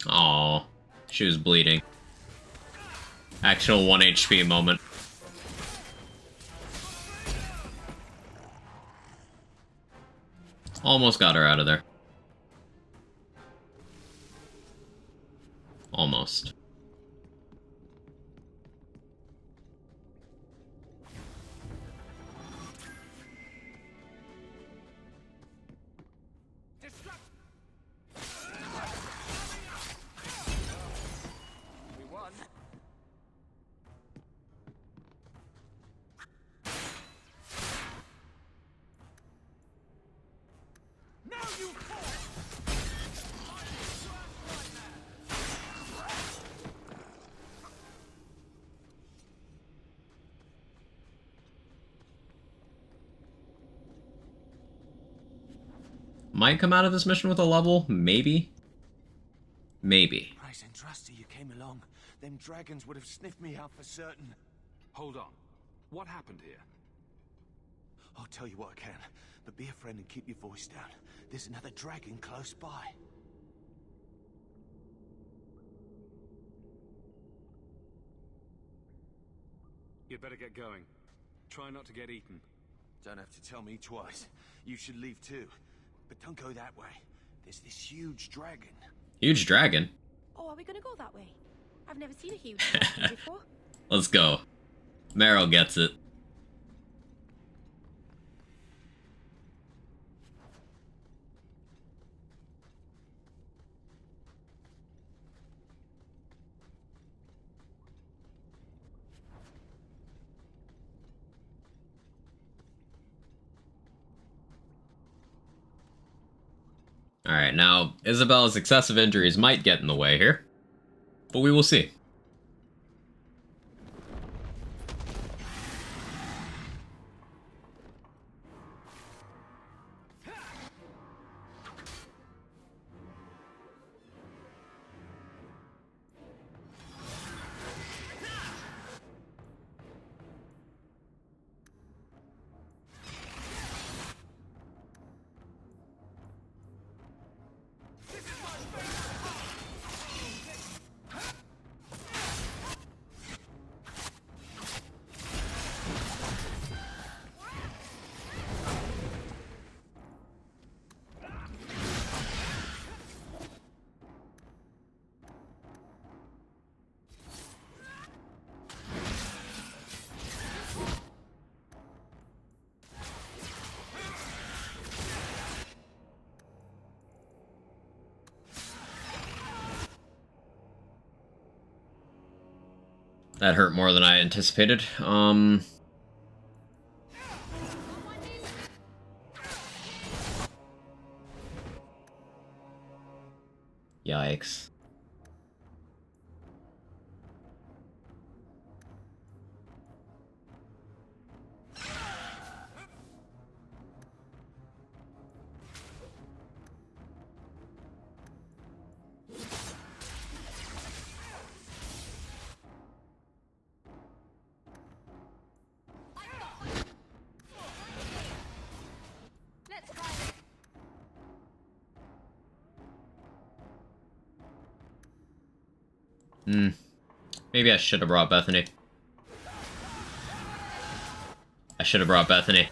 Aww, she was bleeding. Actual 1 HP moment. Almost got her out of there. Almost. Might come out of this mission with a level, maybe. Maybe. Price and Trusty, you came along. Them dragons would have sniffed me out for certain. Hold on. What happened here? I'll tell you what I can, but be a friend and keep your voice down. There's another dragon close by. You'd better get going. Try not to get eaten. Don't have to tell me twice. You should leave too. But don't go that way. There's this huge dragon. Huge dragon? Oh, are we gonna go that way? I've never seen a huge dragon before. Let's go. Meryl gets it. Alright, now, Isabella's excessive injuries might get in the way here, but we will see. That hurt more than I anticipated. Yikes. Maybe I should have brought Bethany. I should have brought Bethany.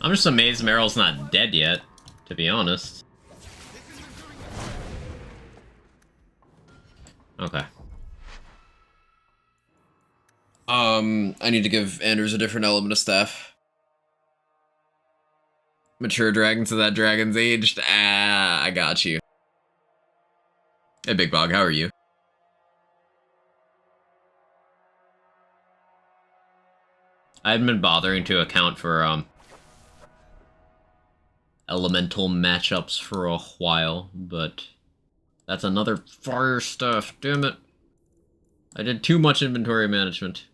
I'm just amazed Meryl's not dead yet, to be honest. Okay. I need to give Anders a different element of staff. Mature dragon so that dragon's aged. Ah, I got you. Hey, Big Bog, how are you? I hadn't been bothering to account for, elemental matchups for a while, but that's another fire stuff, damn it. I did too much inventory management.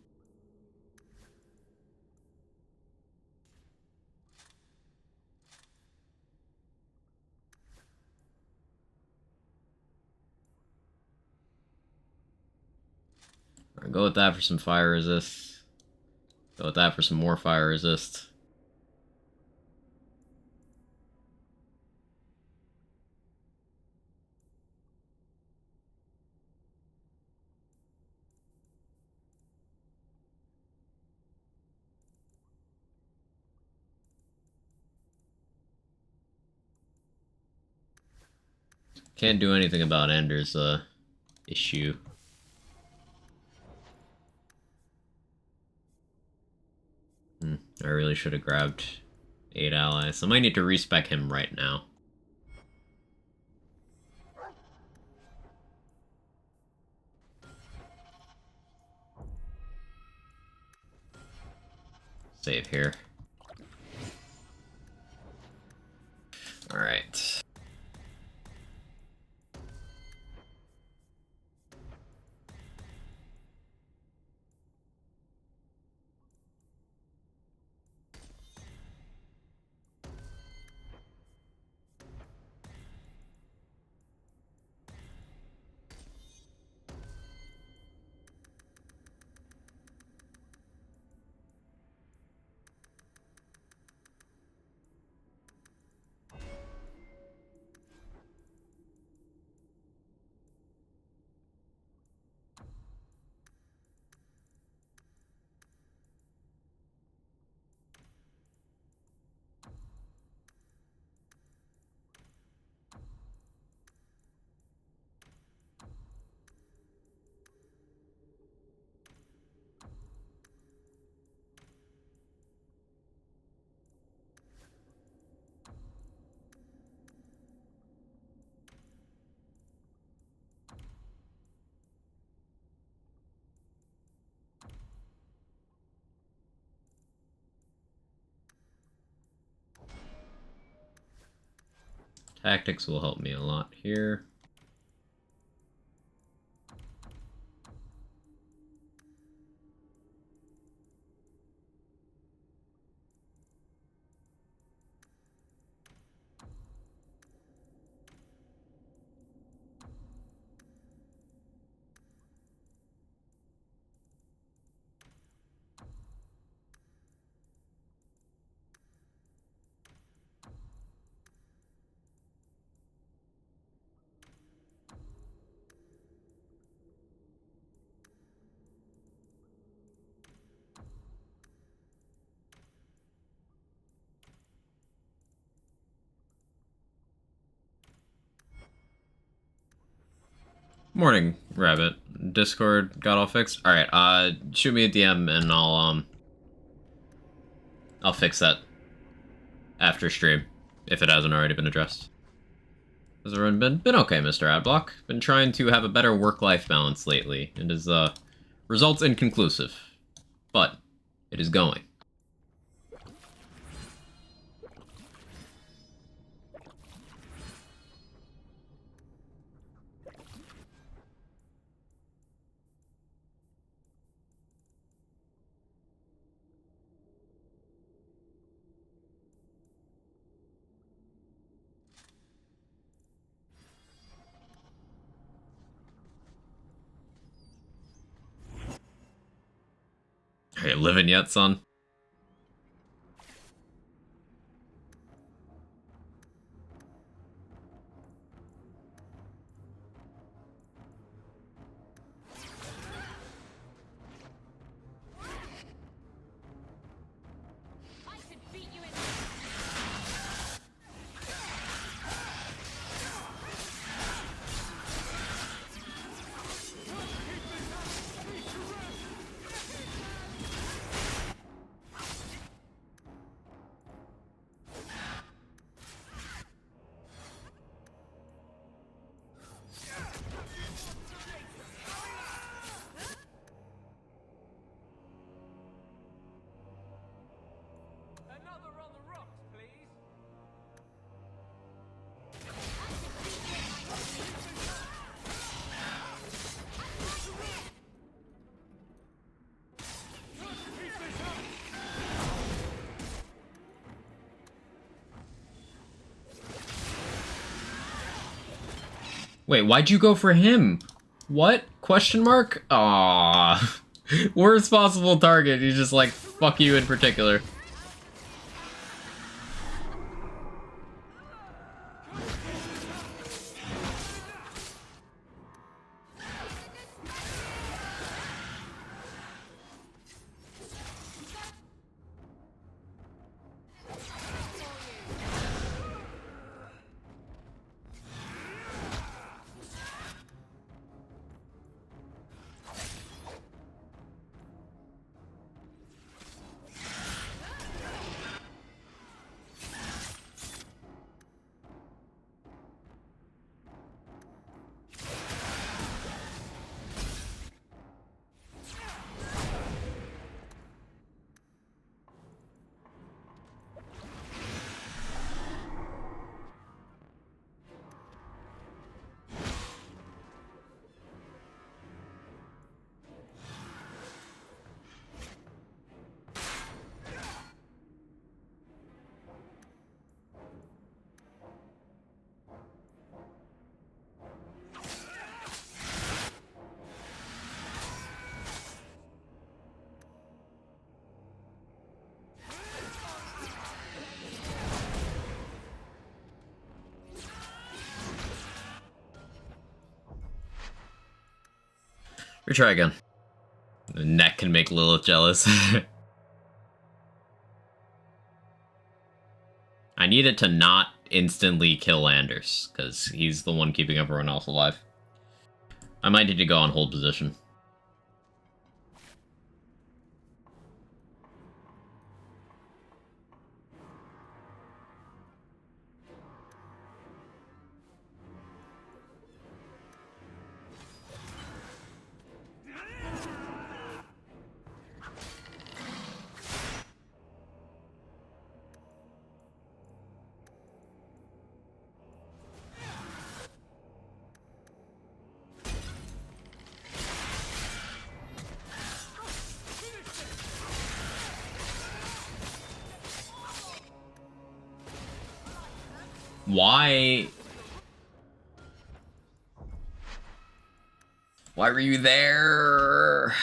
Alright, go with that for some fire resist. Go with that for some more fire resist. Can't do anything about Ender's issue. I really should have grabbed 8 allies. I might need to respec him right now. Save here. Alright. Tactics will help me a lot here. Morning, Rabbit. Discord got all fixed? Alright, shoot me a DM and I'll fix that after stream, if it hasn't already been addressed. Has everyone been okay, Mr. Adblock? Been trying to have a better work-life balance lately, and his, results inconclusive. But, it is going. Are you living yet, son? Wait, why'd you go for him? What? Question mark? Aww. Worst possible target. He's just like, fuck you in particular. Retry again. The neck can make Lilith jealous. I need it to not instantly kill Anders, because he's the one keeping everyone else alive. I might need to go on hold position. Why? Why were you there?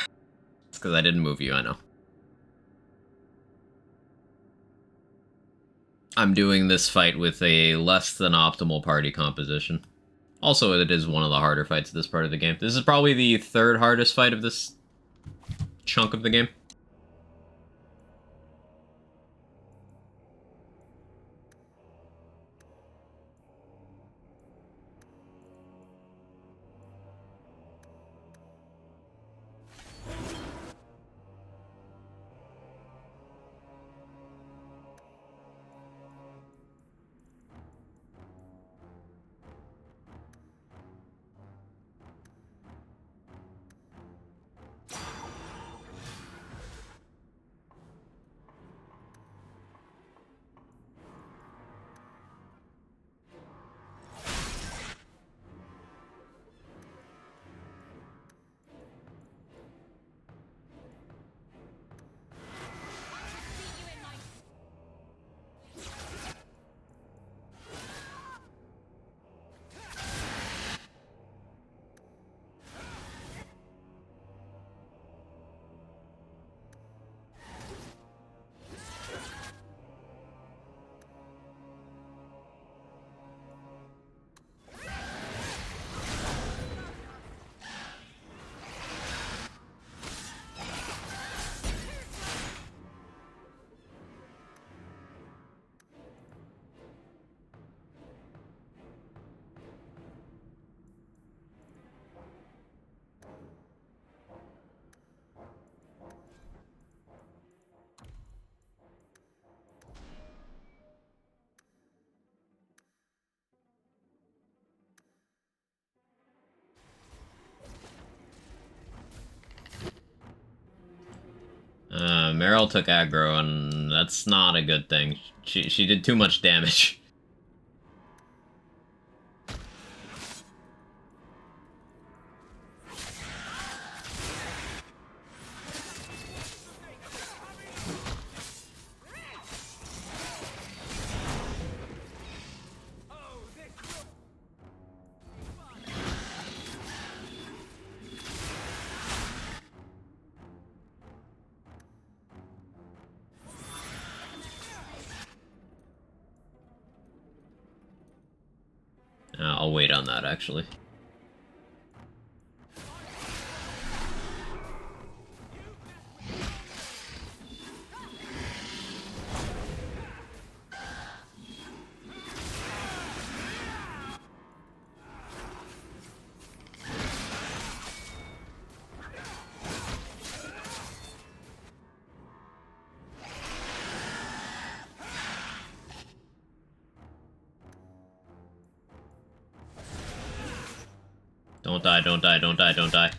It's because I didn't move you, I know. I'm doing this fight with a less than optimal party composition. Also, it is one of the harder fights of this part of the game. This is probably the third hardest fight of this chunk of the game. Meryl took aggro, and that's not a good thing. She did too much damage. I'll wait on that, actually. Don't die, don't die, don't die, don't die.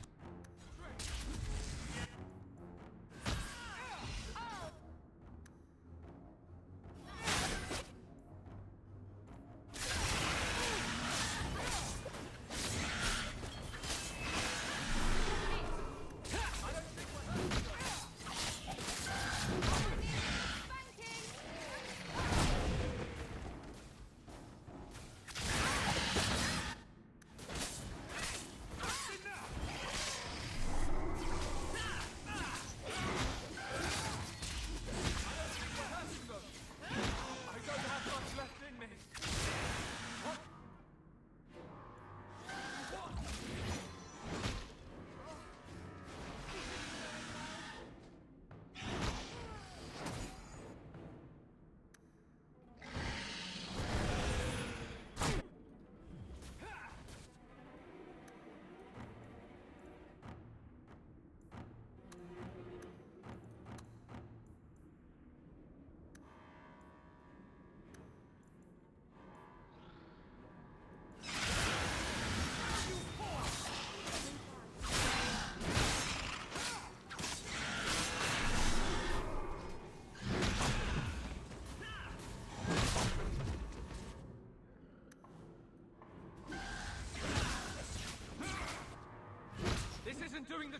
This isn't doing the...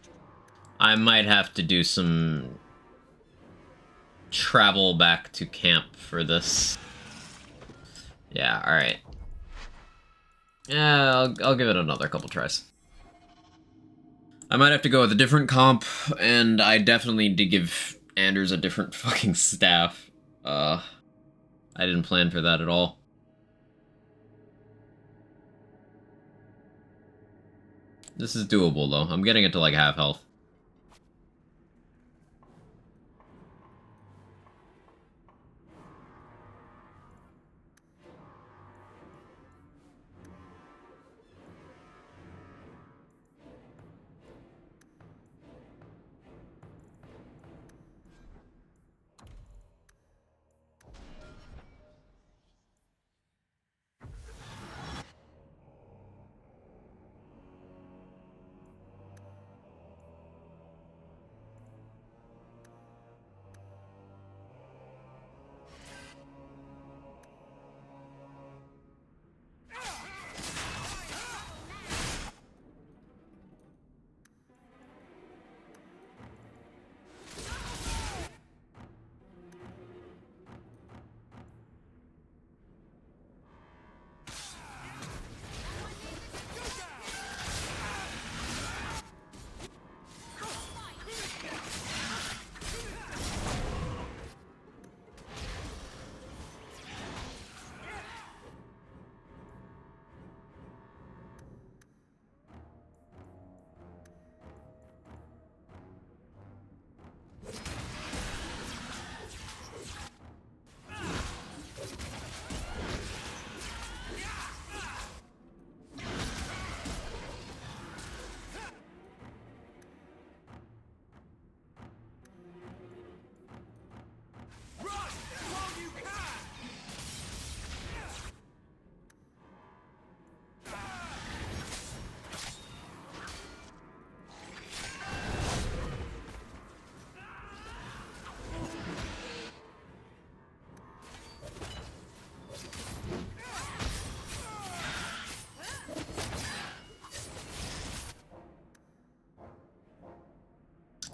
I might have to do some travel back to camp for this. Yeah, alright. Yeah, I'll give it another couple tries. I might have to go with a different comp, and I definitely need to give Anders a different fucking staff. I didn't plan for that at all. This is doable, though. I'm getting it to, like, half health.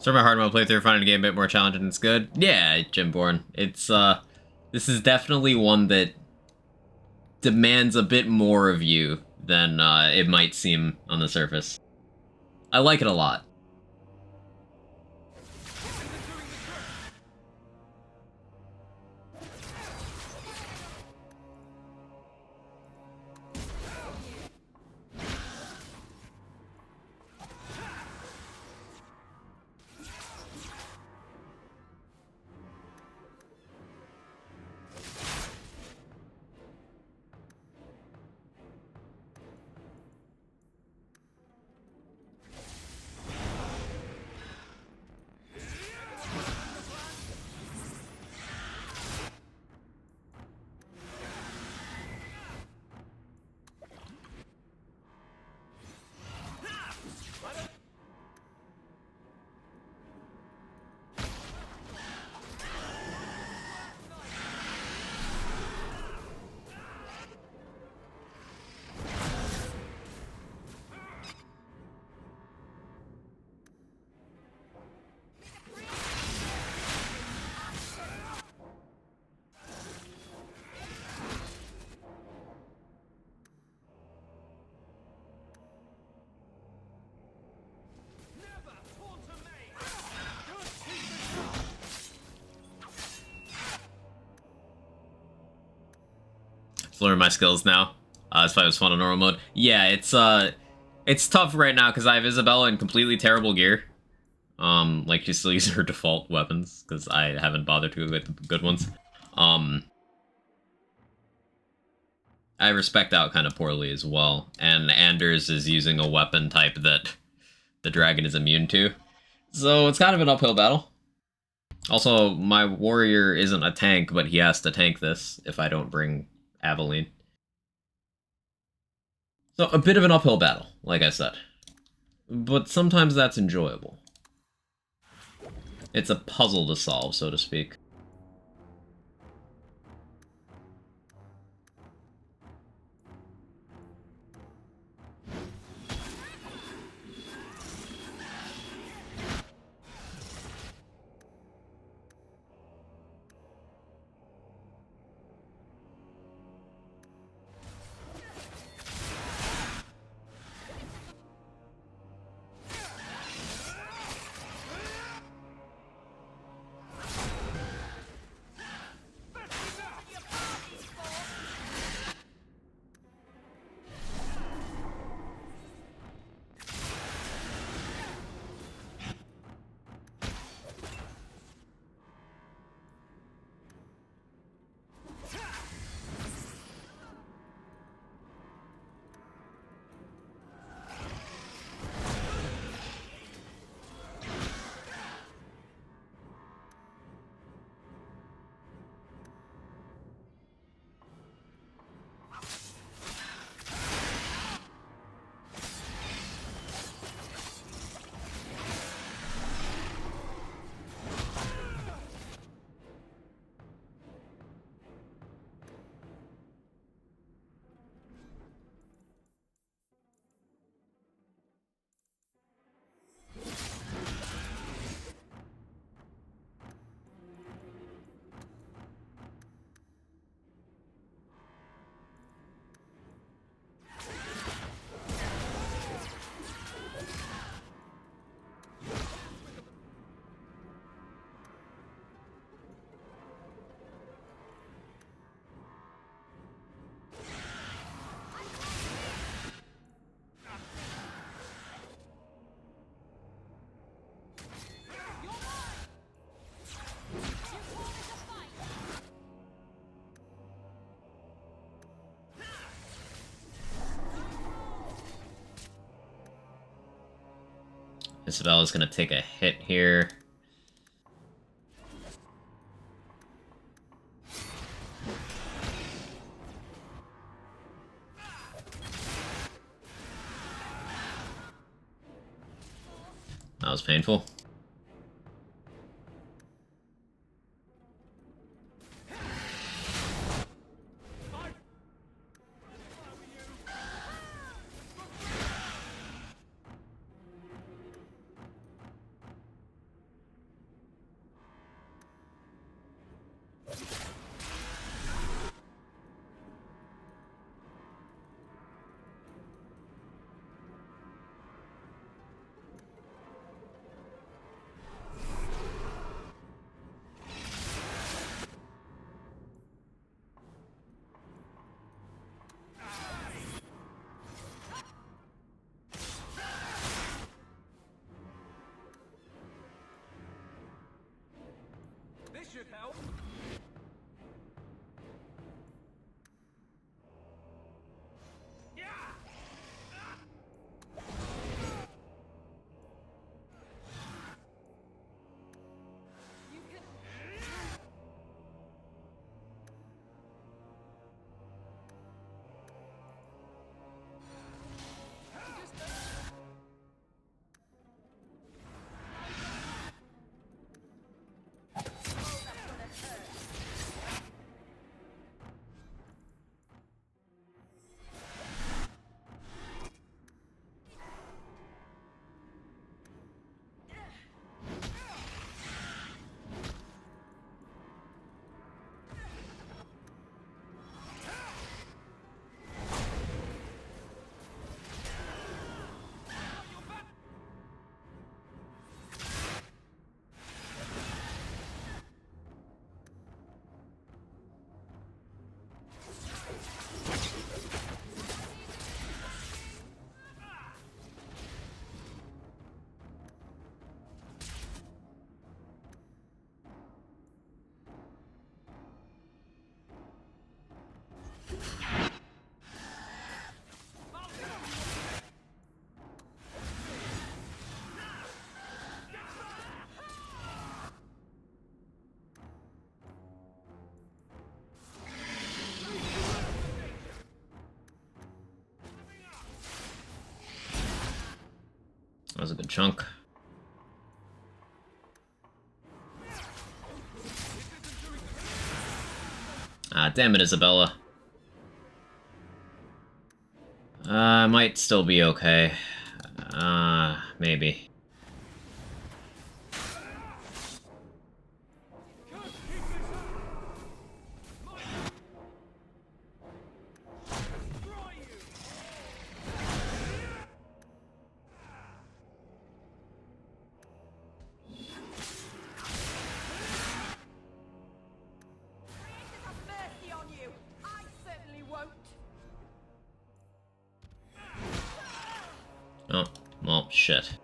Start my hard mode playthrough, finding the game a bit more challenging. It's good. Yeah, Jimborn. It's this is definitely one that demands a bit more of you than it might seem on the surface. I like it a lot. Learn my skills now. This fight was fun on normal mode. Yeah, it's tough right now because I have Isabella in completely terrible gear. Like she's still using her default weapons because I haven't bothered to get the good ones. I respect out kind of poorly as well, and Anders is using a weapon type that the dragon is immune to, so it's kind of an uphill battle. Also, my warrior isn't a tank, but he has to tank this if I don't bring Aveline. So, a bit of an uphill battle, like I said. But sometimes that's enjoyable. It's a puzzle to solve, so to speak. Isabella's gonna take a hit here. That was painful. This should help. That was a good chunk. Ah, damn it, Isabella. Might still be okay. Maybe. Mercy on you. I certainly won't. Oh, well, shit.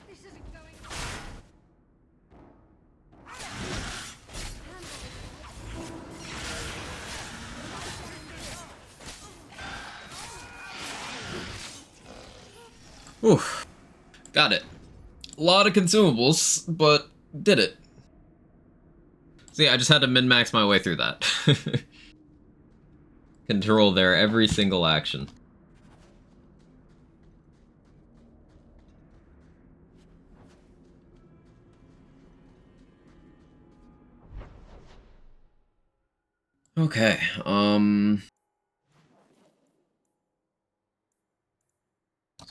This isn't going. Oof. Got it. A lot of consumables, but did it. See, I just had to min-max my way through that. Control their every single action. Okay,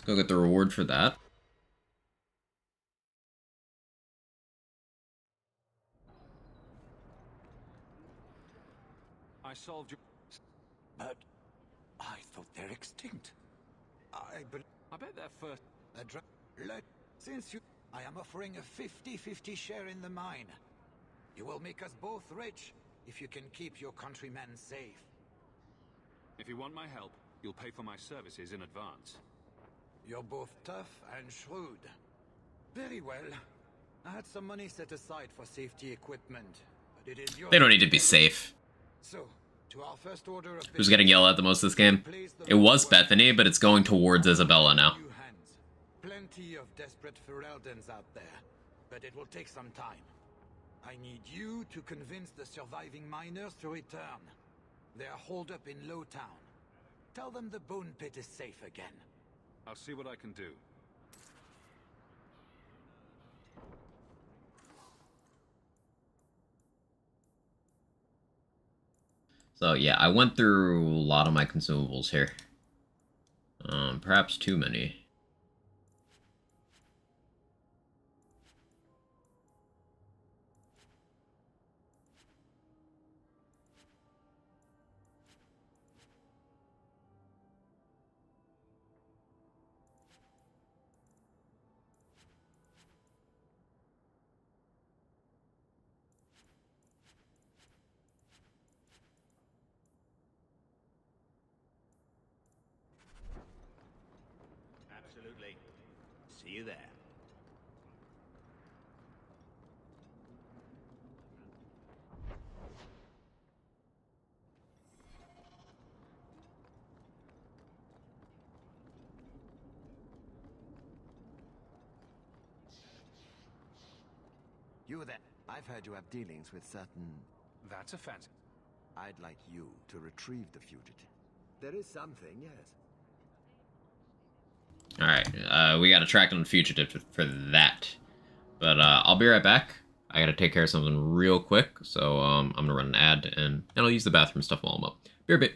Let's go get the reward for that. I solved your... But I thought they're extinct. I bet they're first. Since I am offering a 50-50 share in the mine. You will make us both rich if you can keep your countrymen safe. If you want my help, you'll pay for my services in advance. You're both tough and shrewd. Very well. I had some money set aside for safety equipment, but it is your... They don't need to be safe. So, to our first order of Who's getting yelled at the most this game? It was Bethany, but it's going towards Isabella now. Plenty of desperate Ferelden's out there, but it will take some time. I need you to convince the surviving miners to return. They are holed up in Lowtown. Tell them the Bone Pit is safe again. I'll see what I can do. So yeah, I went through a lot of my consumables here. Perhaps too many. Absolutely. See you there. You there. I've heard you have dealings with certain... That's a fancy. I'd like you to retrieve the fugitive. There is something, yes. Alright, we gotta track down the fugitive for that. But I'll be right back. I gotta take care of something real quick, so I'm gonna run an ad, and I'll use the bathroom stuff while I'm up. Be right back.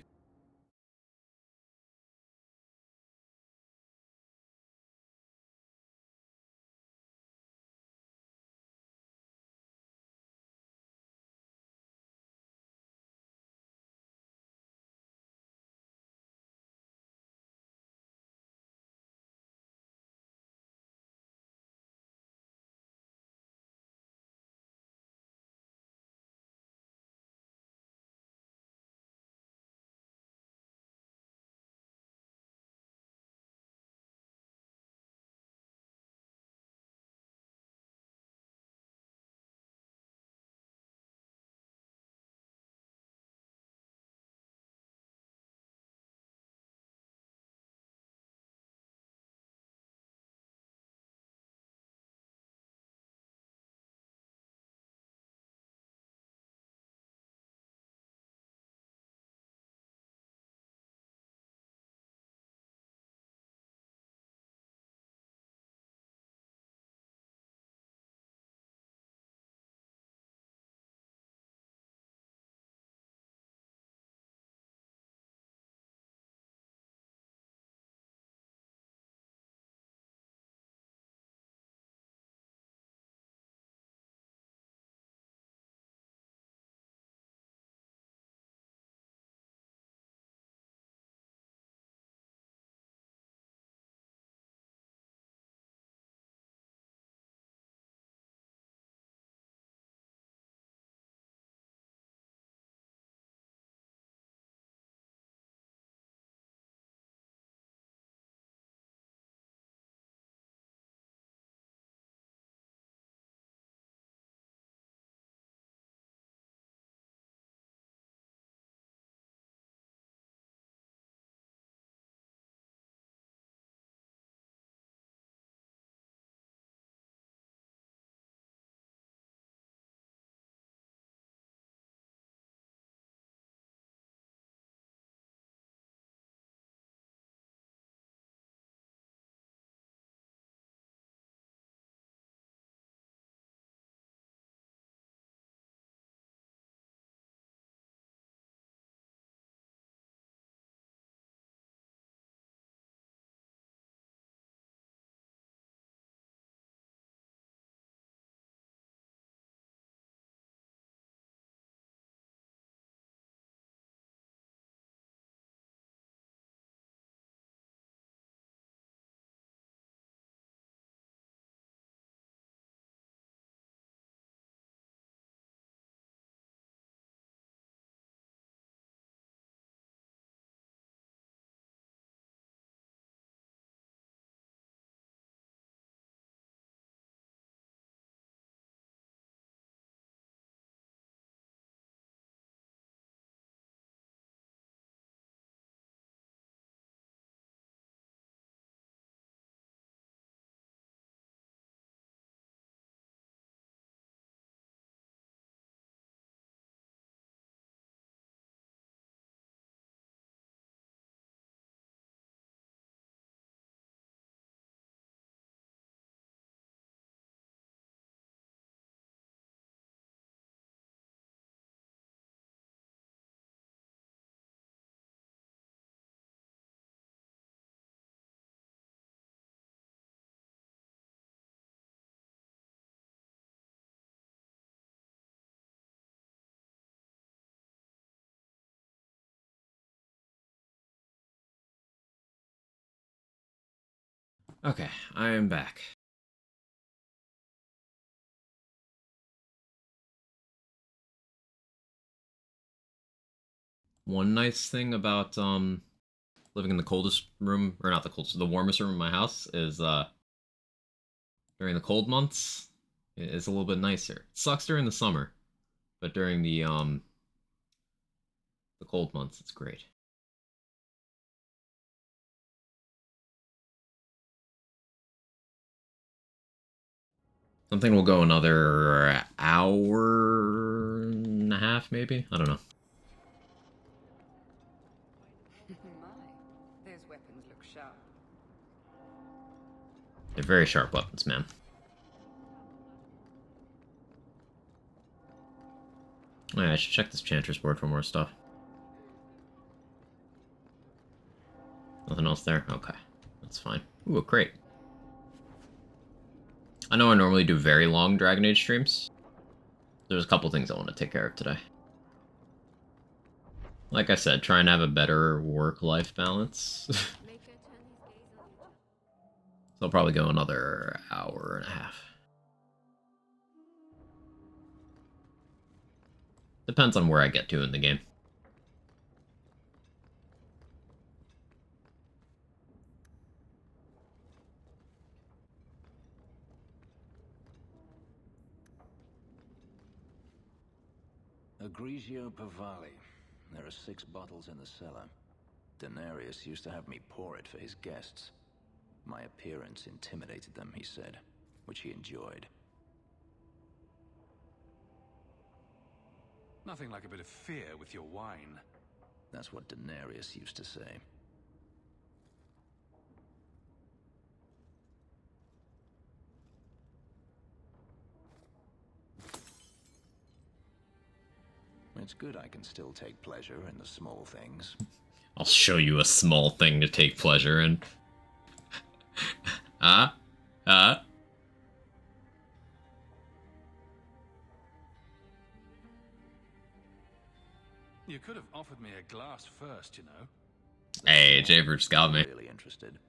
Okay, I am back. One nice thing about living in the coldest room, or not the coldest, the warmest room in my house is during the cold months it's a little bit nicer. It sucks during the summer, but during the cold months it's great. Something will go another hour and a half, maybe? I don't know. My, those weapons look sharp. They're very sharp weapons, man. Oh, yeah, I should check this Chanter's board for more stuff. Nothing else there? Okay. That's fine. Ooh, a crate. I know I normally do very long Dragon Age streams. There's a couple things I want to take care of today. Like I said, try and have a better work-life balance. So I'll probably go another hour and a half. Depends on where I get to in the game. Grigio Pavali. There are 6 bottles in the cellar. Daenerys used to have me pour it for his guests. My appearance intimidated them, he said, which he enjoyed. Nothing like a bit of fear with your wine. That's what Daenerys used to say. It's good I can still take pleasure in the small things. I'll show you a small thing to take pleasure in. You could have offered me a glass first, you know. Hey, Jaybird got me. Really interested.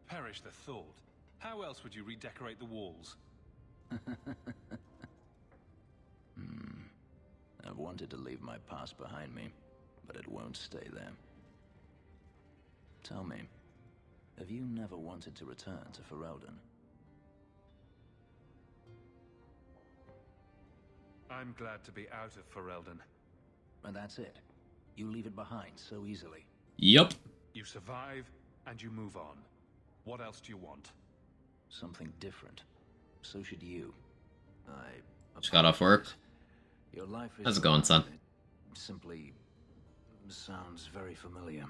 Perish the thought. How else would you redecorate the walls? I've wanted to leave my past behind me, but it won't stay there. Tell me, have you never wanted to return to Ferelden? I'm glad to be out of Ferelden. And that's it. You leave it behind so easily. Yep. You survive, and you move on. What else do you want? Something different. So should you. Just got off work. Your life is How's it going, son? Simply sounds very familiar.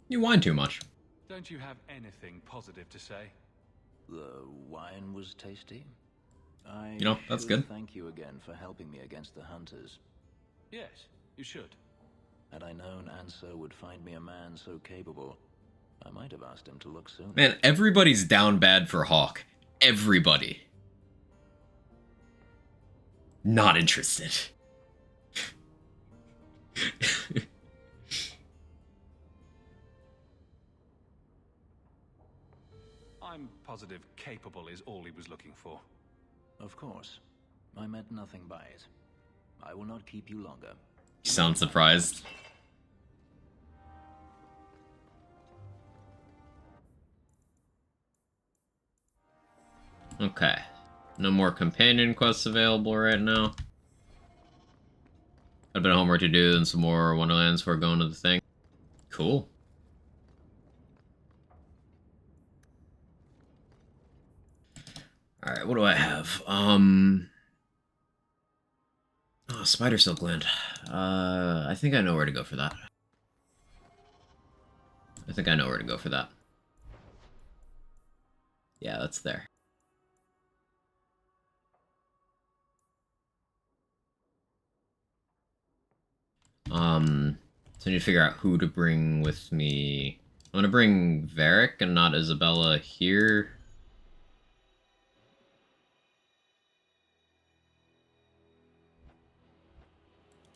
You whine too much. Don't you have anything positive to say? The wine was tasty. I You know, that's good. Thank you again for helping me against the hunters. Yes, you should. Had I known Ansel would find me a man so capable, I might have asked him to look sooner. Man, everybody's down bad for Hawke. Everybody. Not interested. I'm positive capable is all he was looking for. Of course. I meant nothing by it. I will not keep you longer. You sound surprised. Okay. No more companion quests available right now. Got a bit of homework to do and some more Wonderlands before going to the thing. Cool. Alright, what do I have? Oh, Spider Silk Land. I think I know where to go for that. Yeah, that's there. So I need to figure out who to bring with me. I'm gonna bring Varric and not Isabella here.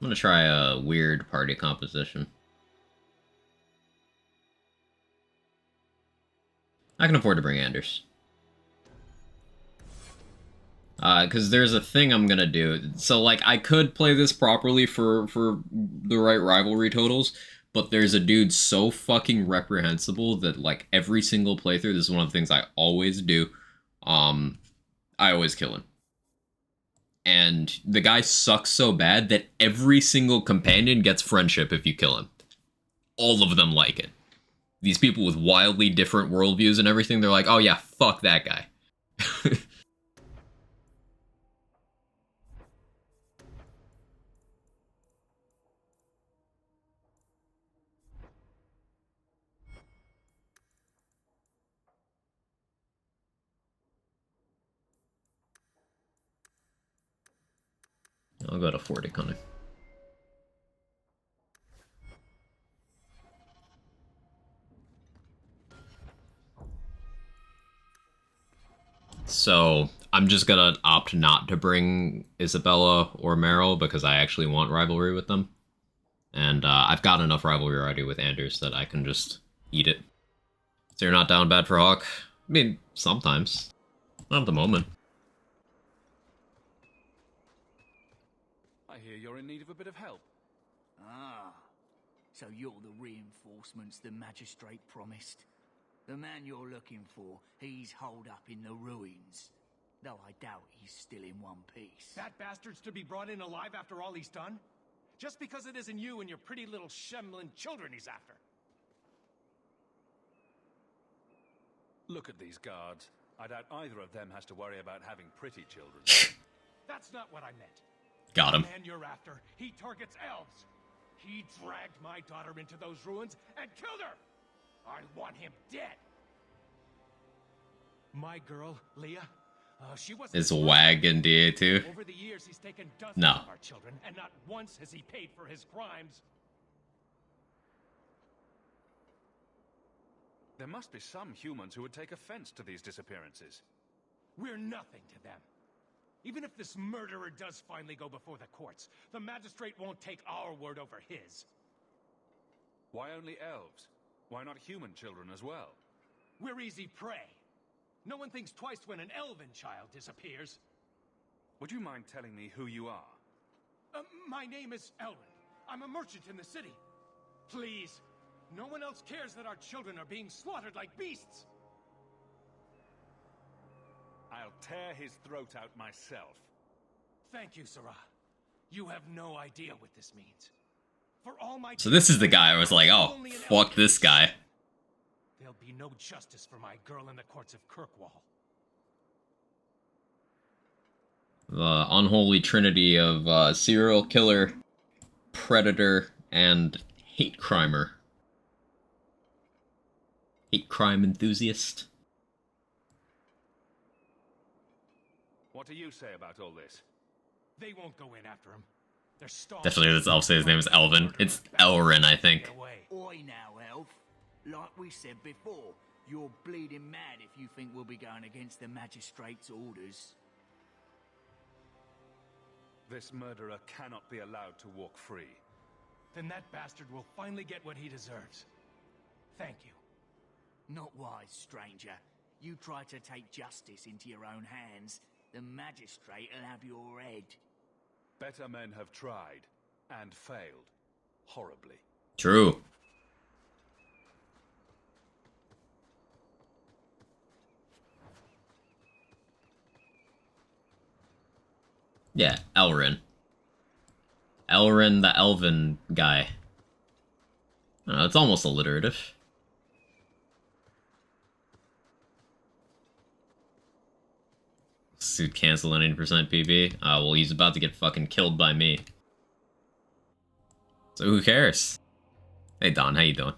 I'm gonna try a weird party composition. I can afford to bring Anders. Because there's a thing I'm gonna do. So, like, I could play this properly for the right rivalry totals, but there's a dude so fucking reprehensible that, like, every single playthrough, this is one of the things I always do, I always kill him. And the guy sucks so bad that every single companion gets friendship if you kill him. All of them like it. These people with wildly different worldviews and everything, they're like, oh yeah, fuck that guy. I'll go to 40 cunning. So, I'm just gonna opt not to bring Isabella or Meryl because I actually want rivalry with them. And I've got enough rivalry already with Anders that I can just eat it. So you're not down bad for Hawk? I mean, sometimes. Not at the moment. I hear you're in need of a bit of help. Ah, so you're the reinforcements the Magistrate promised. The man you're looking for, he's holed up in the ruins. Though I doubt he's still in one piece. That bastard's to be brought in alive after all he's done? Just because it isn't you and your pretty little Shemlin children he's after. Look at these guards. I doubt either of them has to worry about having pretty children. That's not what I meant. Got him. The man you're after, he targets elves. He dragged my daughter into those ruins and killed her. I want him dead. My girl, Leah, she wasn't. Is WAG in DA2? Over the years, he's taken dozens No. of our children, and not once has he paid for his crimes. There must be some humans who would take offense to these disappearances. We're nothing to them. Even if this murderer does finally go before the courts, the Magistrate won't take our word over his. Why only elves? Why not human children as well? We're easy prey. No one thinks twice when an elven child disappears. Would you mind telling me who you are? My name is Elrond. I'm a merchant in the city. Please, no one else cares that our children are being slaughtered like beasts. I'll tear his throat out myself. Thank you, Sarah. You have no idea what this means. For all my So this is the guy I was like, oh, fuck this guy. There'll be no justice for my girl in the courts of Kirkwall. The unholy trinity of serial killer, predator, and hate crimer. Hate crime enthusiast. What do you say about all this? They won't go in after him. They're starved. Definitely, I'll say his name is Elvin. It's Elrin, I think. Oi now, Elf. Like we said before, you're bleeding mad if you think we'll be going against the Magistrate's orders. This murderer cannot be allowed to walk free. Then that bastard will finally get what he deserves. Thank you. Not wise, stranger. You try to take justice into your own hands, the Magistrate will have your head. Better men have tried, and failed. Horribly. True. Yeah, Elrin. Elrin, the elven guy. It's almost alliterative. Suit cancel 90% PB. Well, he's about to get fucking killed by me. So who cares? Hey Don, how you doing?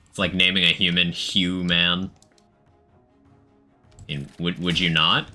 It's like naming a human Hugh Man. Would you not?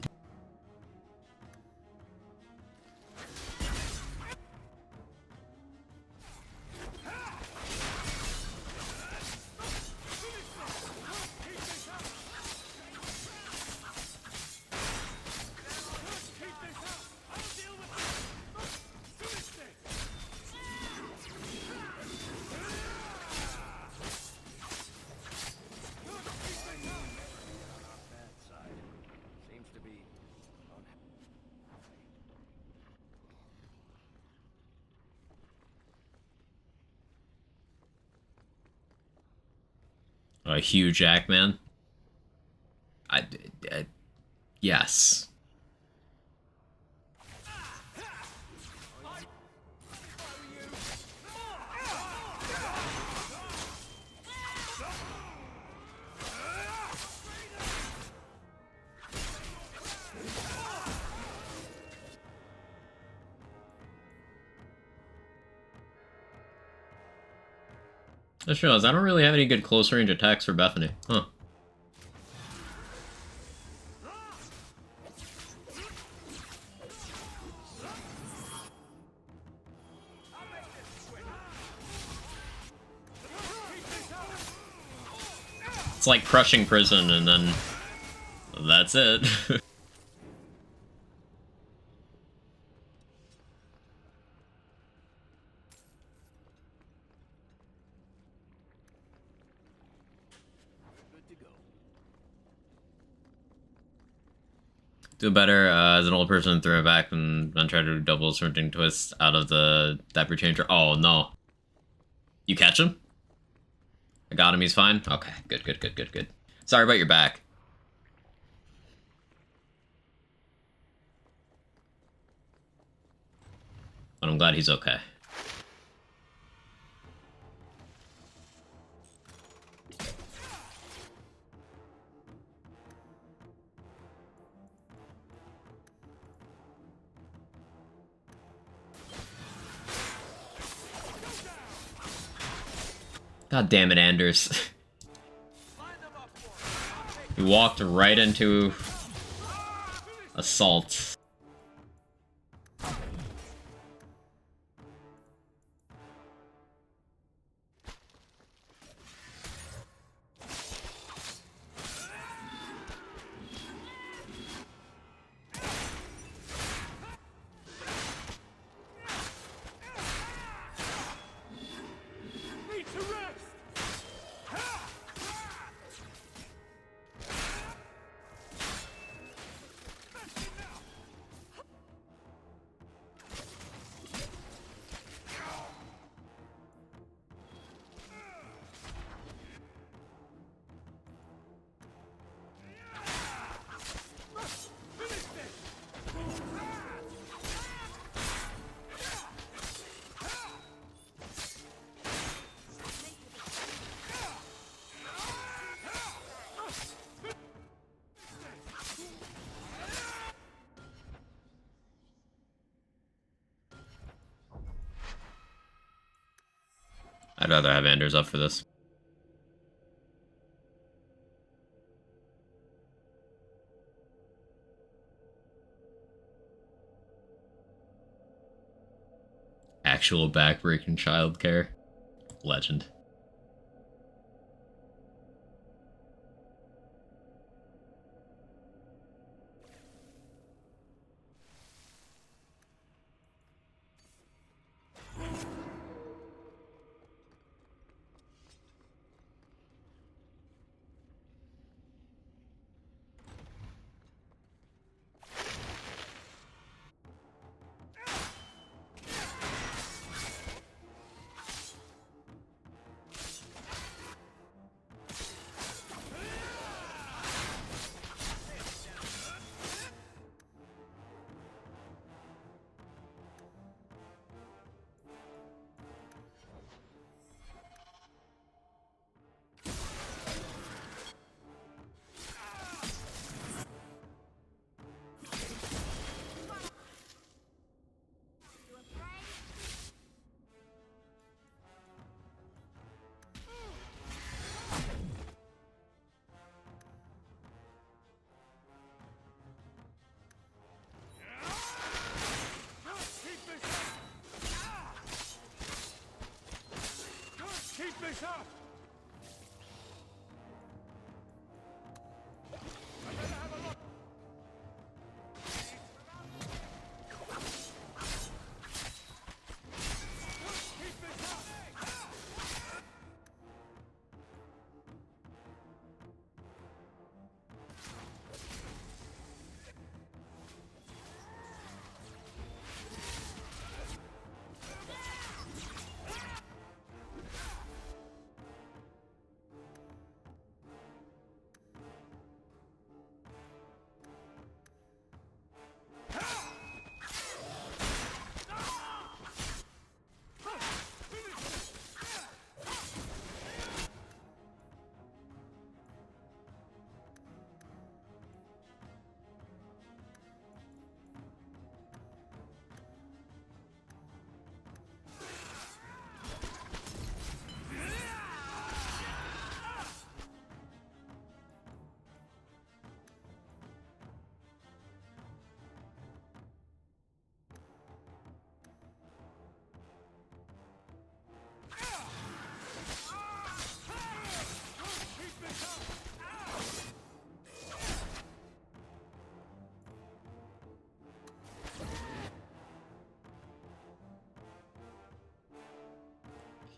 A Hugh Jackman. Yes. This shows I don't really have any good close range attacks for Bethany. Huh. It's like crushing prison and then that's it. Do better as an old person, throw it back and try to do double sprinting twist out of the diaper changer. Oh no. You catch him? I got him, he's fine? Okay, good. Sorry about your back. But I'm glad he's okay. God damn it, Anders. You walked right into assault. I'd rather have Anders up for this. Actual backbreaking childcare. Legend.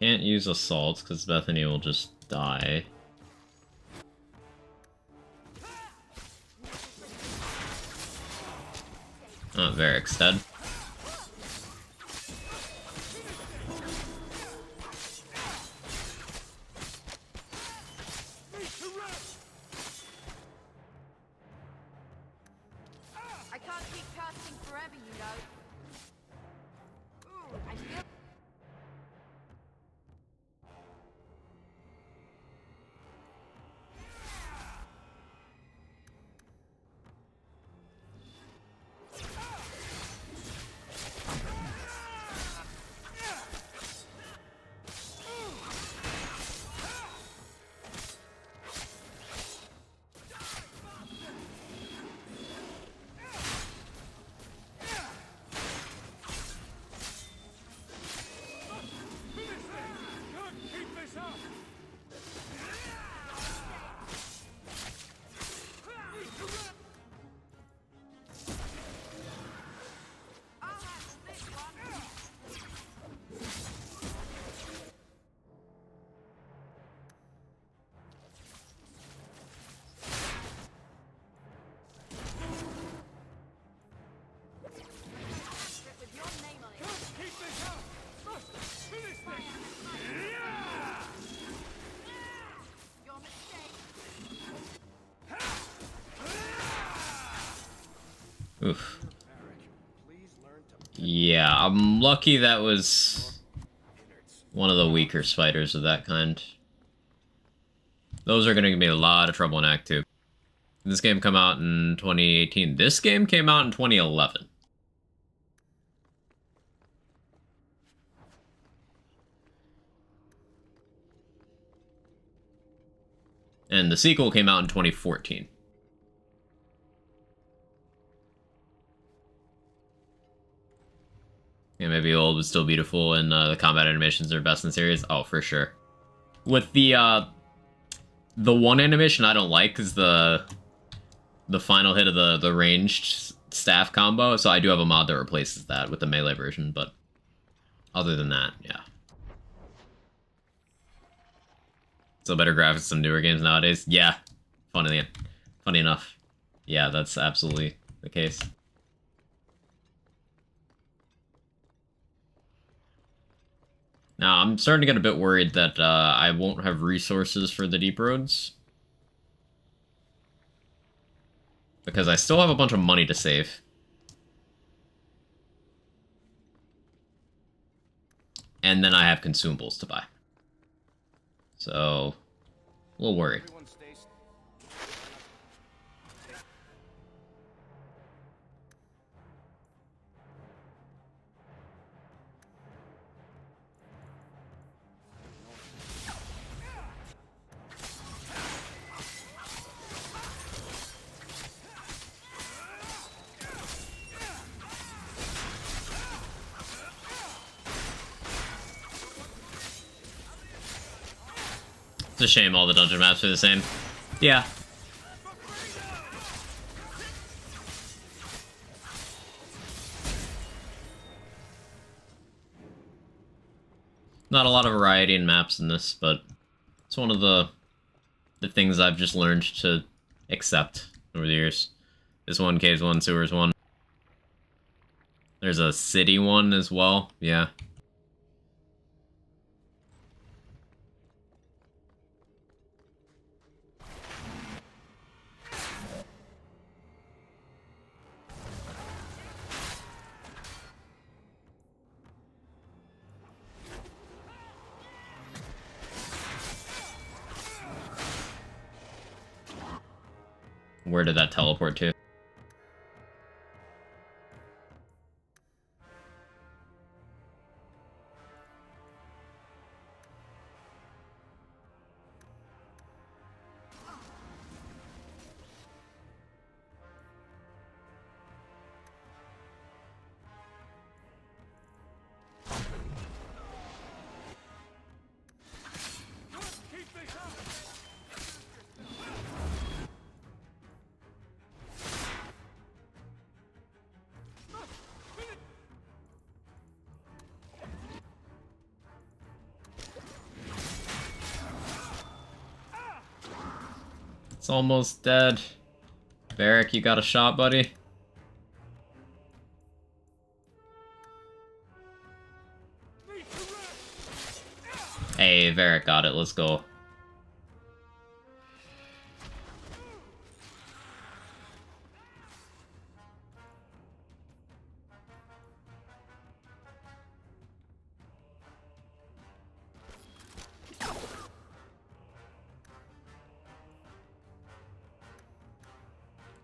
Can't use assaults because Bethany will just die. Oh, Varric's dead. I can't keep casting forever, you know. Ooh, I feel... Oof. Yeah, I'm lucky that was one of the weaker spiders of that kind. Those are going to give me a lot of trouble in Act 2. This game came out in 2018. This game came out in 2011. And the sequel came out in 2014. Yeah, maybe old but still beautiful, and the combat animations are best in the series. Oh, for sure. With the one animation I don't like is the final hit of the ranged staff combo. So I do have a mod that replaces that with the melee version, but other than that, yeah. So better graphics than newer games nowadays. Yeah, funny enough. Yeah, that's absolutely the case. Now, I'm starting to get a bit worried that I won't have resources for the deep roads. Because I still have a bunch of money to save. And then I have consumables to buy. So, a little worried. It's a shame all the dungeon maps are the same. Yeah. Not a lot of variety in maps in this, but it's one of the things I've just learned to accept over the years. This one, caves one, sewers one. There's a city one as well, yeah. Where did that teleport to? It's almost dead. Varric, you got a shot, buddy? Hey, Varric got it. Let's go.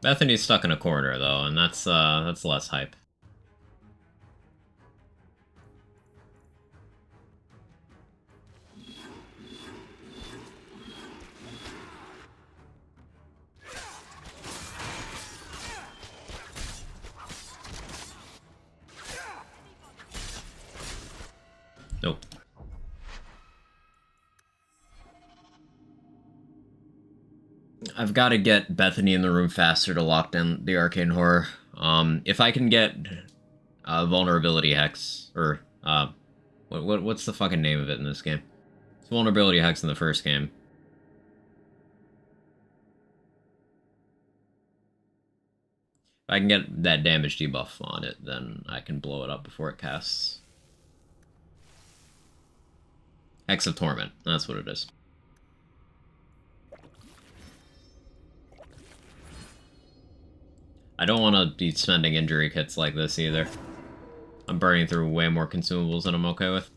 Bethany's stuck in a corner though, and that's less hype. Nope. I've got to get Bethany in the room faster to lock down the Arcane Horror. If I can get Vulnerability Hex, or what's the fucking name of it in this game? It's Vulnerability Hex in the first game. If I can get that damage debuff on it, then I can blow it up before it casts. Hex of Torment, that's what it is. I don't want to be spending injury kits like this either. I'm burning through way more consumables than I'm okay with.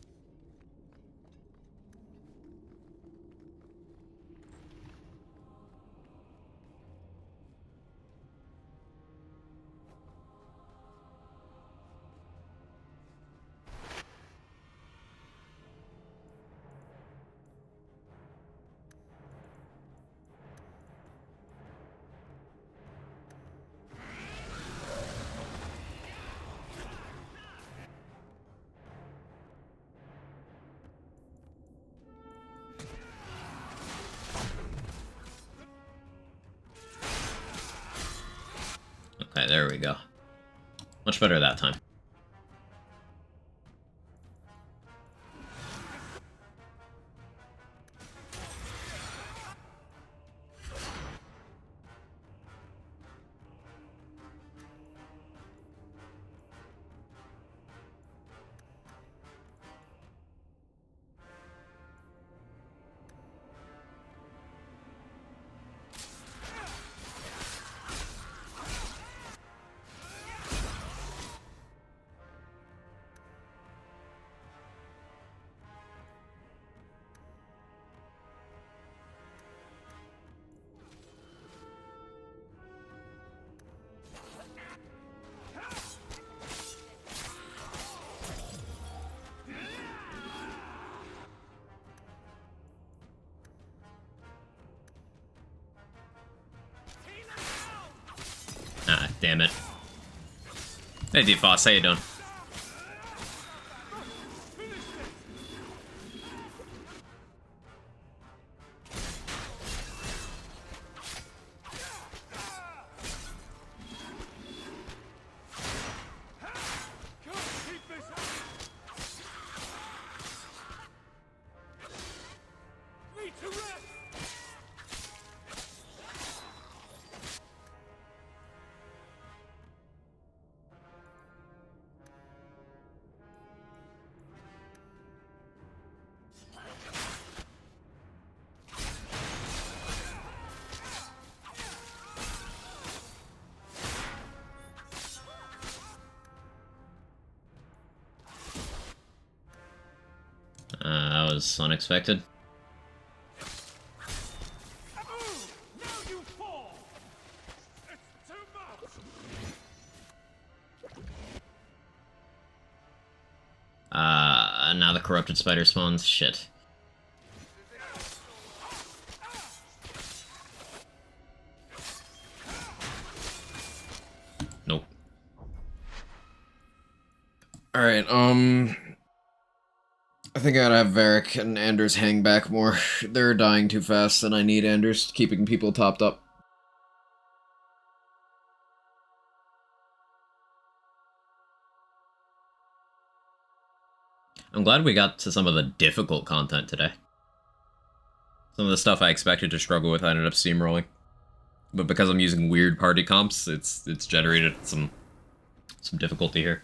Okay, there we go. Much better that time. Ah, damn it. Hey, DeFoss, how you doing? That was unexpected. Now the corrupted spider spawns. Shit. Nope. Alright, I think I gotta have Varric and Anders hang back more. They're dying too fast, and I need Anders keeping people topped up. I'm glad we got to some of the difficult content today. Some of the stuff I expected to struggle with, I ended up steamrolling. but because I'm using weird party comps, it's generated some difficulty here.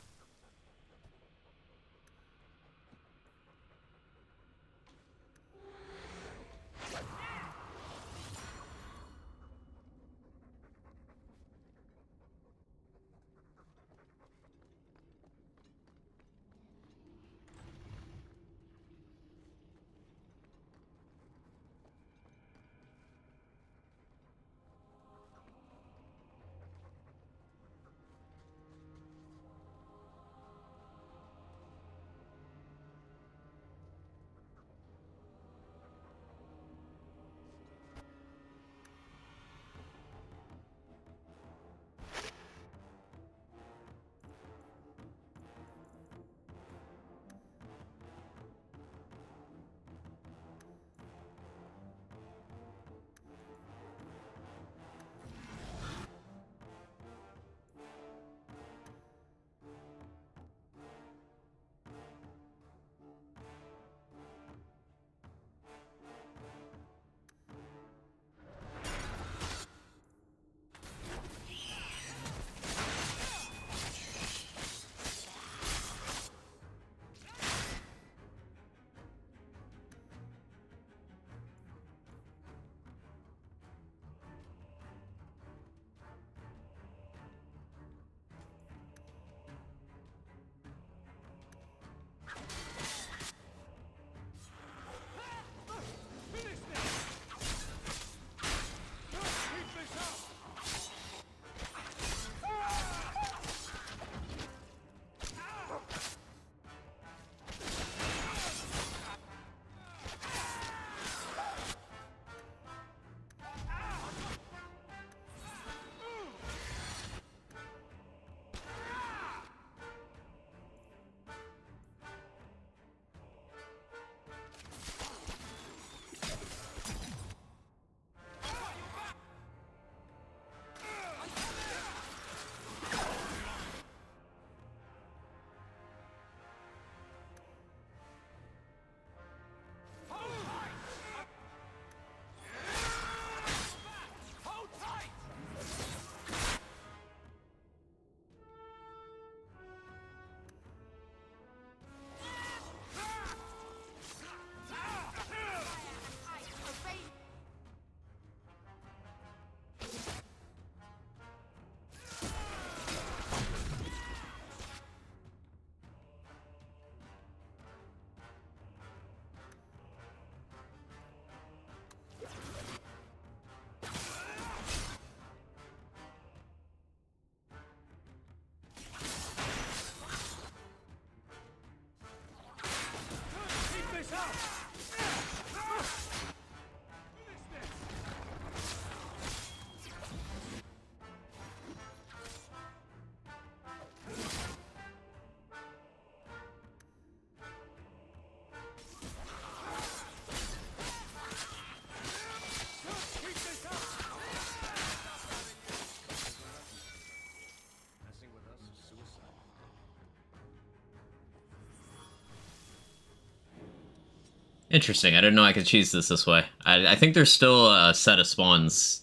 Interesting. I didn't know I could cheese this way. I think there's still a set of spawns,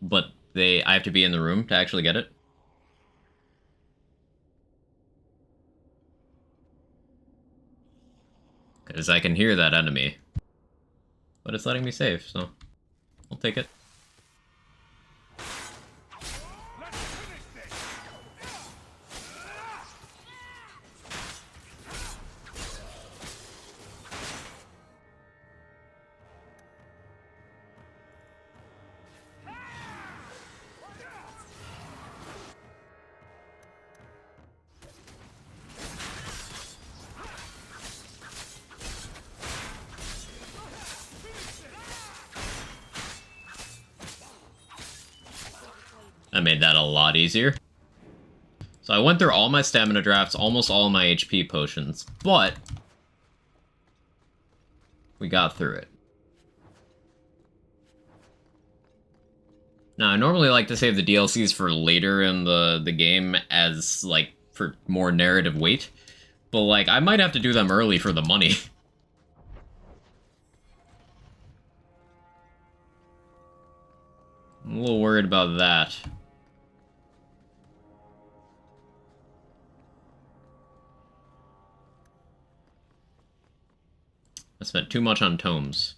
but I have to be in the room to actually get it. Because I can hear that enemy. But it's letting me save, so I'll take it. I made that a lot easier. So I went through all my stamina drafts, almost all my HP potions, but we got through it. Now, I normally like to save the DLCs for later in the game as, like, for more narrative weight, but, like, I might have to do them early for the money. I'm a little worried about that. I spent too much on tomes.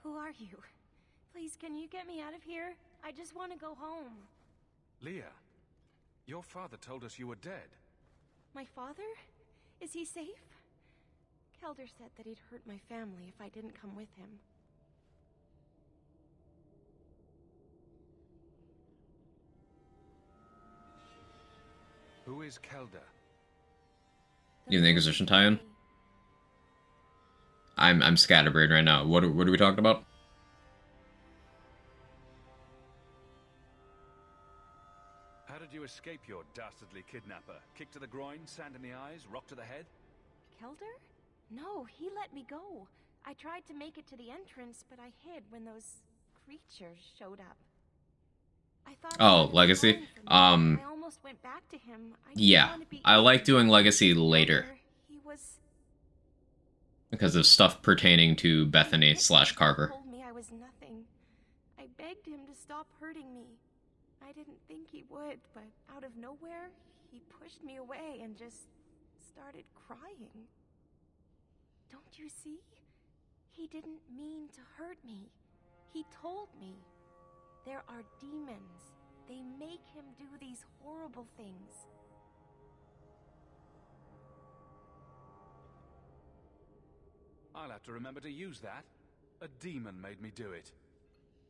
Who are you? Please, can you get me out of here? I just want to go home. Leah, your father told us you were dead. My father? Is he safe? Kelder said that he'd hurt my family if I didn't come with him. Who is Kelder? You think it's a tie-in? I'm scatterbrained right now. What are we talking about? How did you escape your dastardly kidnapper? Kick to the groin, sand in the eyes, rock to the head? Kelder? No, he let me go. I tried to make it to the entrance, but I hid when those creatures showed up. I thought Oh, Legacy? I almost went back to him. Yeah. I like doing Legacy later. He was because of stuff pertaining to Bethany / Carver. told me I was nothing. I begged him to stop hurting me. I didn't think he would, but out of nowhere, he pushed me away and just started crying. Don't you see? He didn't mean to hurt me. He told me. There are demons. They make him do these horrible things. I'll have to remember to use that. A demon made me do it.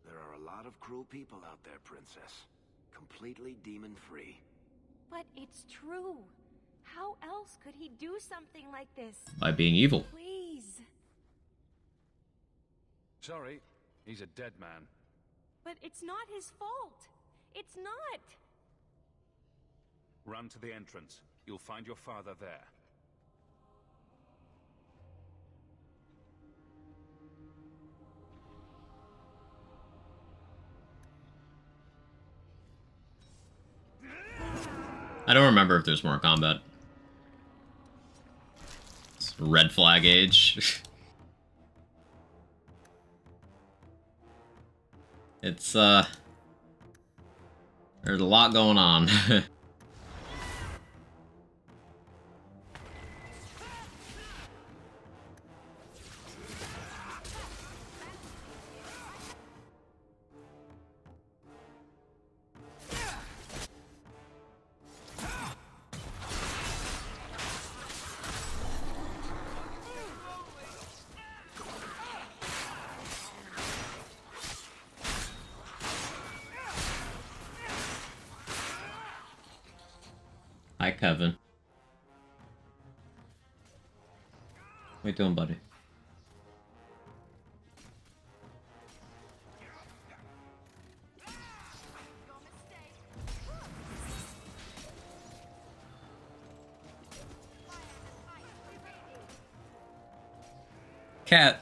There are a lot of cruel people out there, Princess. Completely demon-free. But it's true. How else could he do something like this? By being evil. Please. Sorry, he's a dead man. But it's not his fault. It's not. Run to the entrance. You'll find your father there. I don't remember if there's more combat. It's red flag age. It's, there's a lot going on. Hi, Kevin. What you doing, buddy? Cat.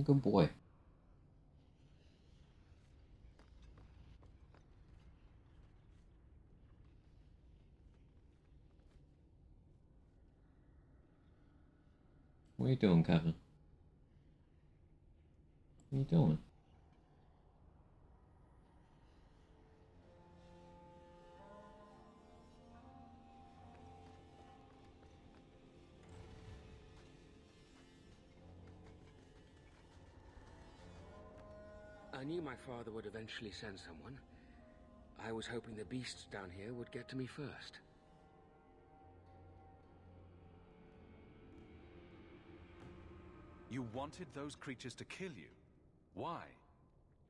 Good boy. What are you doing, Kevin? What are you doing? I knew my father would eventually send someone. I was hoping the beasts down here would get to me first. You wanted those creatures to kill you. Why?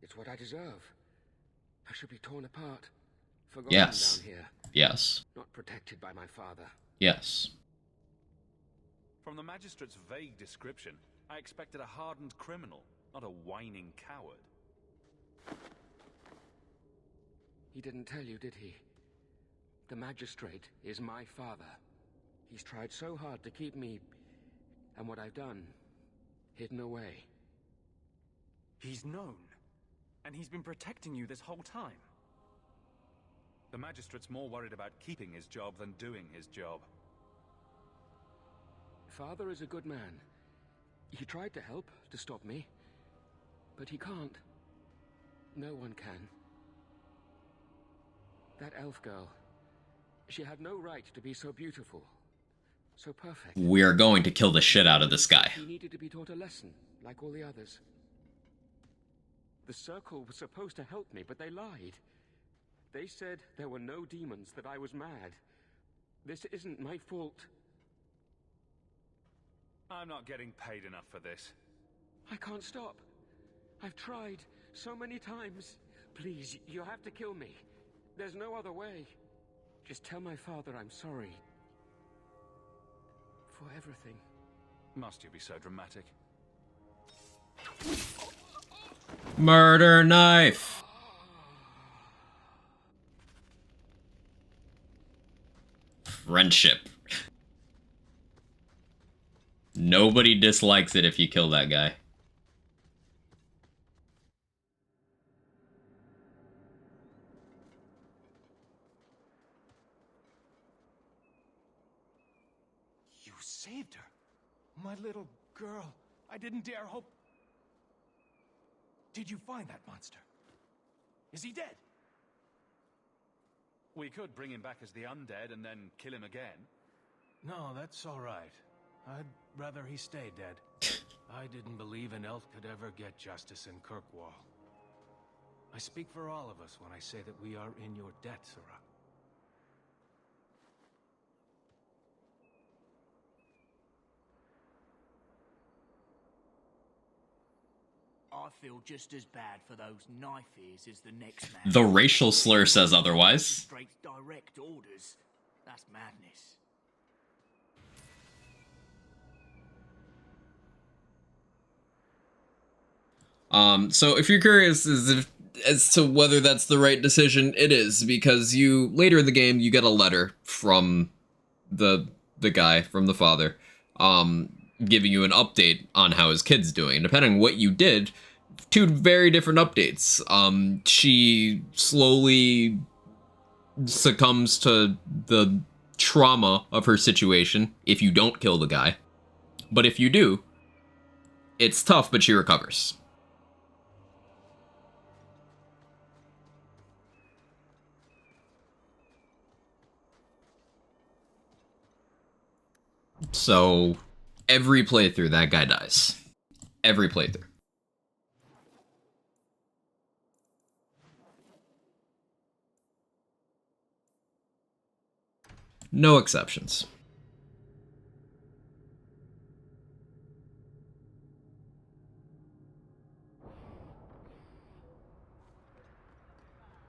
It's what I deserve. I should be torn apart. Forgotten Yes. down here. Yes. Not protected by my father. Yes. From the Magistrate's vague description, I expected a hardened criminal, not a whining coward. He didn't tell you, did he? The Magistrate is my father. He's tried so hard to keep me, and what I've done, hidden away. He's known. And he's been protecting you this whole time. The Magistrate's more worried about keeping his job than doing his job. Father is a good man. He tried to help, to stop me. But he can't. No one can. That elf girl, she had no right to be so beautiful, so perfect. We're going to kill the shit out of this guy. He needed to be taught a lesson, like all the others. The Circle was supposed to help me, but they lied. They said there were no demons, that I was mad. This isn't my fault. I'm not getting paid enough for this. I can't stop. I've tried so many times. Please, you have to kill me. There's no other way. Just tell my father I'm sorry. For everything. Must you be so dramatic? Murder knife! Friendship. Nobody dislikes it if you kill that guy. You saved her. My little girl. I didn't dare hope. Did you find that monster? Is he dead? We could bring him back as the undead and then kill him again. No, that's all right. I'd rather he stay dead. I didn't believe an elf could ever get justice in Kirkwall. I speak for all of us when I say that we are in your debt, Sirrah. I feel just as bad for those knife ears as the next man. The racial slur says otherwise. Straight direct orders. That's madness. So if you're curious as to whether that's the right decision, it is, because you, later in the game, you get a letter from the guy, from the father, giving you an update on how his kid's doing. Depending on what you did, two very different updates. She slowly succumbs to the trauma of her situation if you don't kill the guy. But if you do, it's tough, but she recovers. So, every playthrough, that guy dies. Every playthrough. No exceptions.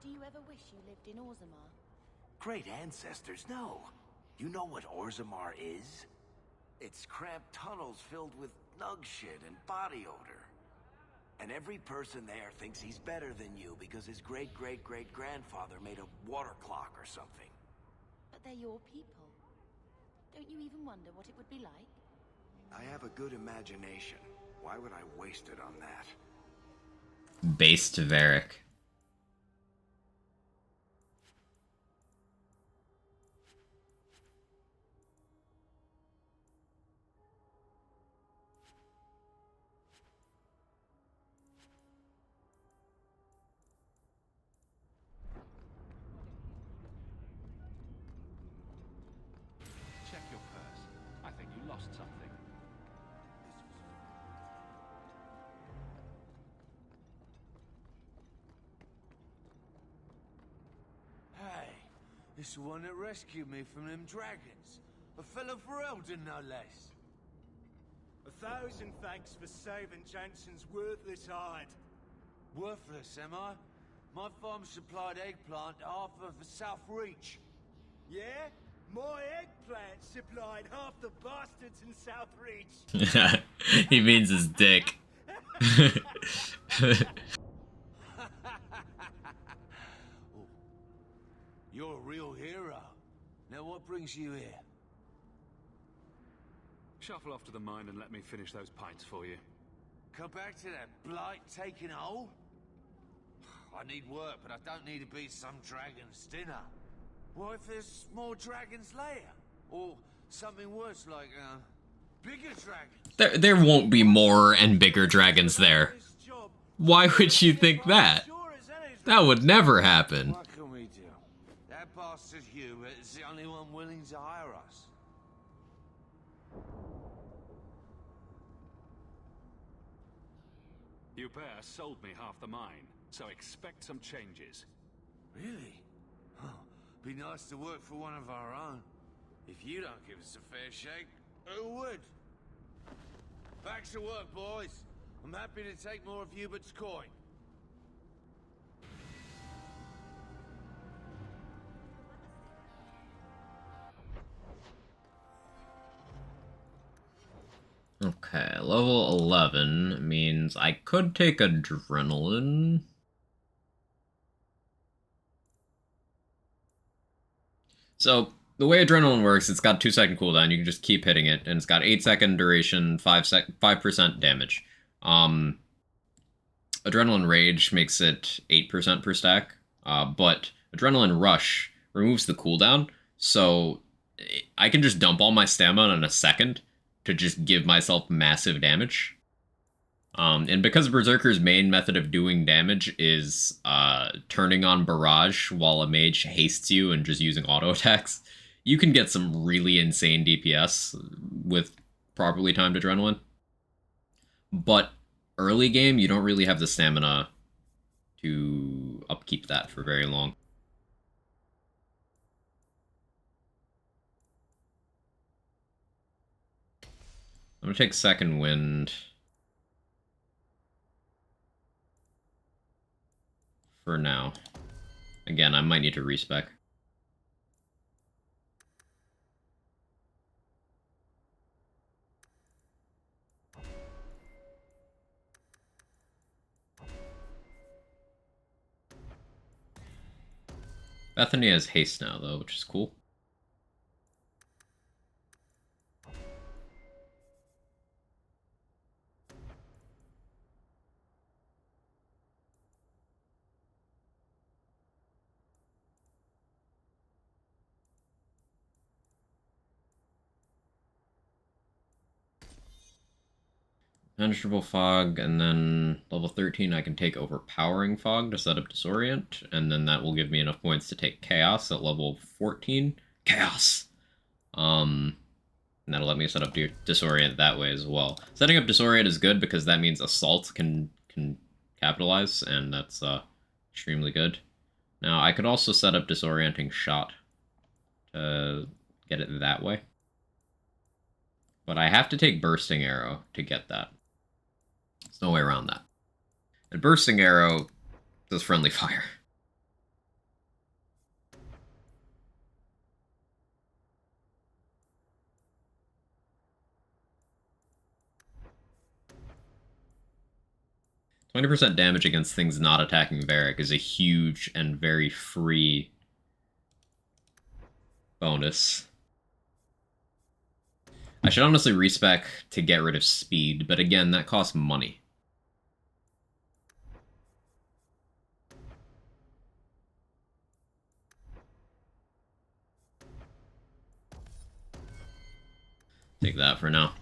Do you ever wish you lived in Orzammar? Great ancestors, no. You know what Orzammar is? It's cramped tunnels filled with nug shit and body odor. And every person there thinks he's better than you because his great-great-great-grandfather made a water clock or something. But they're your people. Don't you even wonder what it would be like? I have a good imagination. Why would I waste it on that? Base to Varric. Check your purse. I think you lost something. Hey, this is the one that rescued me from them dragons. A fellow for Eldon, no less. 1,000 thanks for saving Jansen's worthless hide. Worthless, am I? My farm supplied eggplant to half of the South Reach. Yeah? My eggplant supplied half the bastards in South Reach. He means his dick. You're a real hero. Now what brings you here? Shuffle off to the mine and let me finish those pints for you. Come back to that blight taking hold? I need work, but I don't need to be some dragon's dinner. What if there's more dragons later? Or something worse, like, bigger dragons? There won't be more and bigger dragons there. Why would you think that? That would never happen. What can we do? That bastard Hubert is the only one willing to hire us. Hubert sold me half the mine, so expect some changes. Really? Oh, be nice to work for one of our own. If you don't give us a fair shake, who would? Back to work, boys. I'm happy to take more of Hubert's coin. Okay, level 11 means I could take adrenaline. So, the way adrenaline works, it's got 2-second cooldown, you can just keep hitting it, and it's got 8-second duration, 5% damage. Adrenaline Rage makes it 8% per stack, but Adrenaline Rush removes the cooldown, so I can just dump all my stamina in a second to just give myself massive damage. And because Berserker's main method of doing damage is turning on Barrage while a mage hastes you and just using auto attacks, you can get some really insane DPS with properly timed Adrenaline. But early game, you don't really have the stamina to upkeep that for very long. I'm gonna take Second Wind for now. Again, I might need to respec. Bethany has haste now, though, which is cool. Penetrable Fog, and then level 13 I can take Overpowering Fog to set up Disorient, and then that will give me enough points to take Chaos at level 14. Chaos! And that'll let me set up Disorient that way as well. Setting up Disorient is good because that means Assault can capitalize, and that's extremely good. Now, I could also set up Disorienting Shot to get it that way. But I have to take Bursting Arrow to get that. There's no way around that. And Bursting Arrow does friendly fire. %20 damage against things not attacking Varric is a huge and very free bonus. I should honestly respec to get rid of speed, but again, that costs money. Take that for now.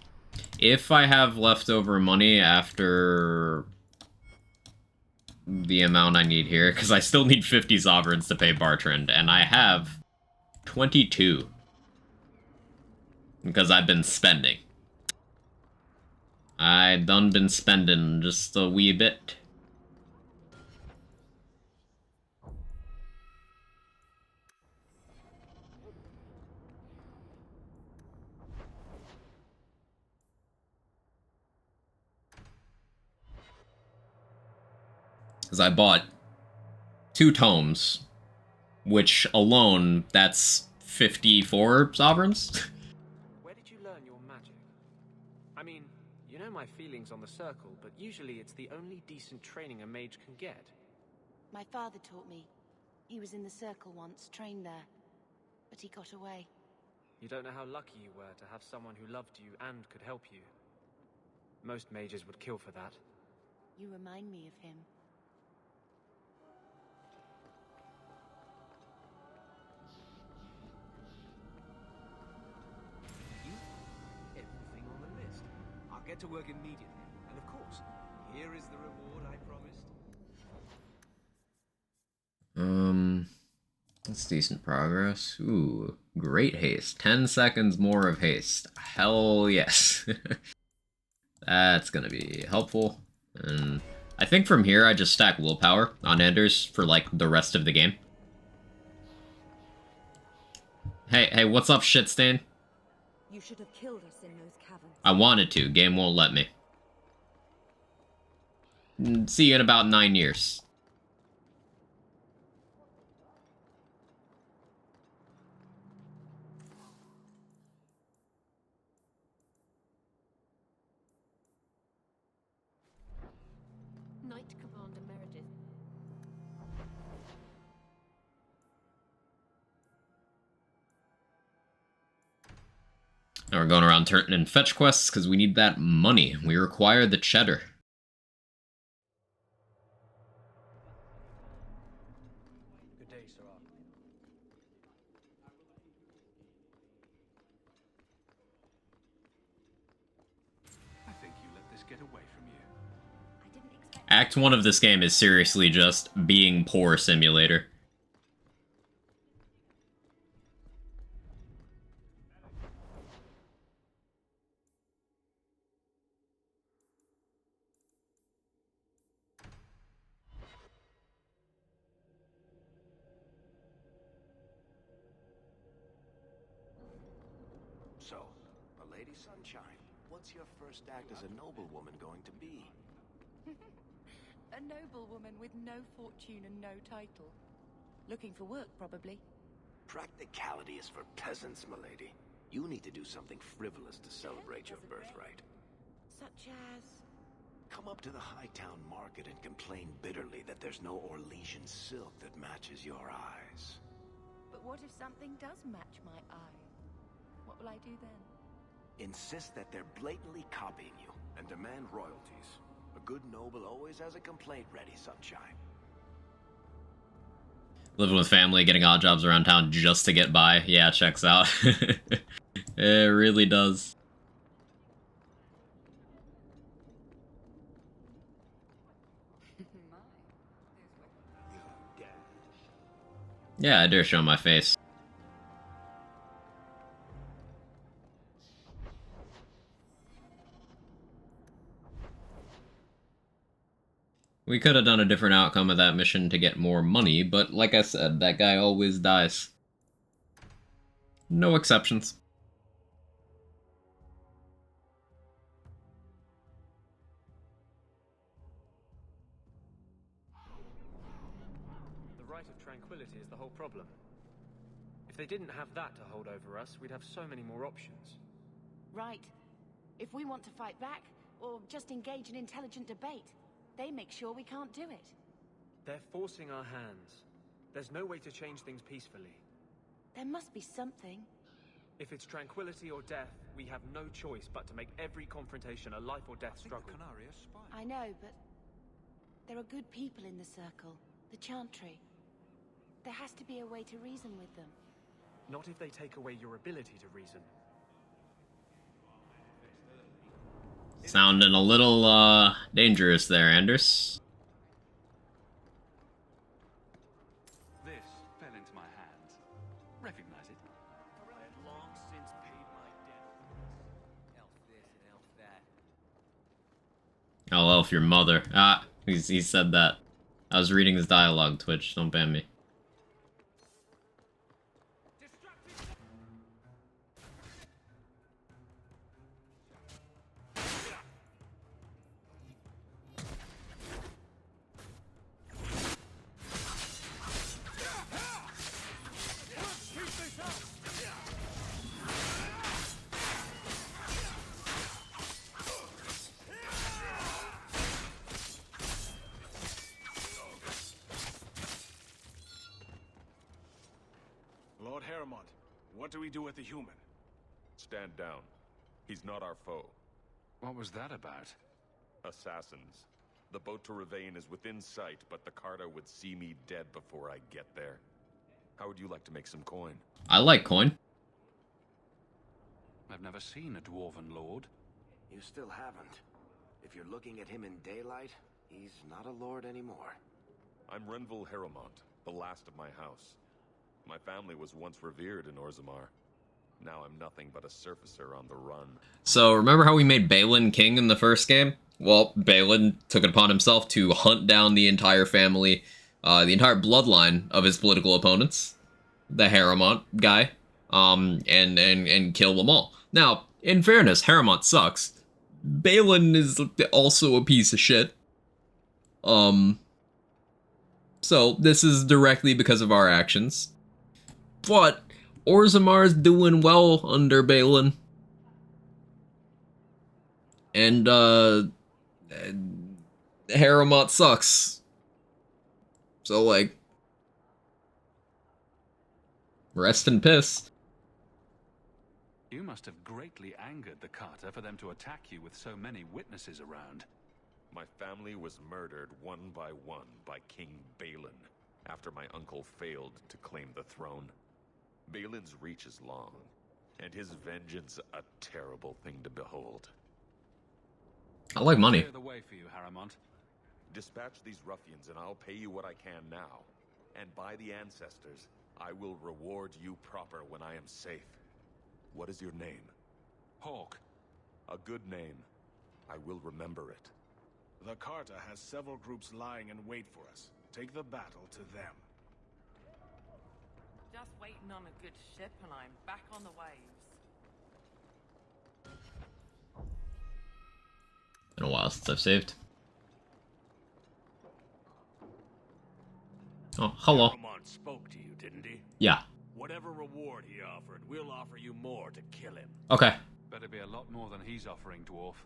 If I have leftover money after the amount I need here, because I still need 50 sovereigns to pay Bartrand, and I have 22. Because I've been spending. I done been spending just a wee bit. Because I bought 2 tomes, which alone, that's 54 sovereigns. My feelings on the Circle, but usually it's the only decent training a mage can get. My father taught me. He was in the Circle once, trained there. But he got away. You don't know how lucky you were to have someone who loved you and could help you. Most mages would kill for that. You remind me of him. get to work immediately. And of course, here is the reward I promised. That's decent progress. Ooh, great haste. 10 seconds more of haste. Hell yes. That's gonna be helpful. And I think from here I just stack willpower on Anders for like the rest of the game. Hey, what's up, Shitstain? You should have killed us in those caverns. I wanted to. Game won't let me. See you in about 9 years. Knight Commander Meredith. Now we're going around turning in fetch quests because we need that money. We require the cheddar. Good day, Sirrah. I think you let this get away from you. Act 1 of this game is seriously just being poor simulator. So, Lady Sunshine, what's your first act as a noblewoman going to be? A noblewoman with no fortune and no title. Looking for work, probably. Practicality is for peasants, milady. You need to do something frivolous to celebrate your birthright. Such as... Come up to the Hightown Market and complain bitterly that there's no Orlesian silk that matches your eyes. But what if something does match my eye? What will I do then? Insist that they're blatantly copying you and demand royalties. A good noble always has a complaint ready, Sunshine. Living with family, getting odd jobs around town just to get by. Yeah, checks out. It really does. Yeah, I dare show my face. We could have done a different outcome of that mission to get more money, but like I said, that guy always dies. No exceptions. The Rite of Tranquility is the whole problem. If they didn't have that to hold over us, we'd have so many more options. Right. If we want to fight back, or just engage in intelligent debate, they make sure we can't do it. They're forcing our hands. There's no way to change things peacefully. There must be something. If it's tranquility or death, we have no choice but to make every confrontation a life or death struggle. I know, but there are good people in the Circle, the Chantry. There has to be a way to reason with them. Not if they take away your ability to reason. Sounding a little, dangerous there, Anders. This fell into my hands. Recognize it? I had long since paid my debt. Elf this and elf that. Oh, elf your mother. Ah, he said that. I was reading his dialogue, Twitch. Don't ban me. Lord Harrimont, what do we do with the human? Stand down. He's not our foe. What was that about? Assassins. The boat to Ravane is within sight, but the Carta would see me dead before I get there. How would you like to make some coin? I like coin. I've never seen a Dwarven Lord. You still haven't. If you're looking at him in daylight, he's not a lord anymore. I'm Renville Harrowmont, the last of my house. My family was once revered in Orzammar. Now I'm nothing but a surfacer on the run. So, remember how we made Balin king in the first game? Well, Balin took it upon himself to hunt down the entire family, the entire bloodline of his political opponents, the Harrowmont guy, and kill them all. Now, in fairness, Harrowmont sucks. Balin is also a piece of shit. So, this is directly because of our actions. But Orzammar's doing well under Balin. And, Harrowmont sucks. So, like, rest in piss. You must have greatly angered the Carter for them to attack you with so many witnesses around. My family was murdered one by King Balin, after my uncle failed to claim the throne. Balin's reach is long, and his vengeance a terrible thing to behold. I like money. Clear the way for you, Harrowmont. Dispatch these ruffians and I'll pay you what I can now. And by the ancestors, I will reward you proper when I am safe. What is your name? Hawke. A good name. I will remember it. The Carta has several groups lying in wait for us. Take the battle to them. Just waiting on a good ship and I'm back on the waves. Been a while since I've saved. Oh, hello. Harrowmont spoke to you, didn't he? Yeah. Whatever reward he offered, we'll offer you more to kill him. Okay. Better be a lot more than he's offering, dwarf.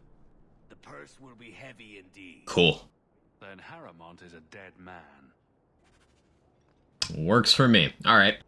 The purse will be heavy indeed. Cool. Then Harrowmont is a dead man. Works for me. Alright.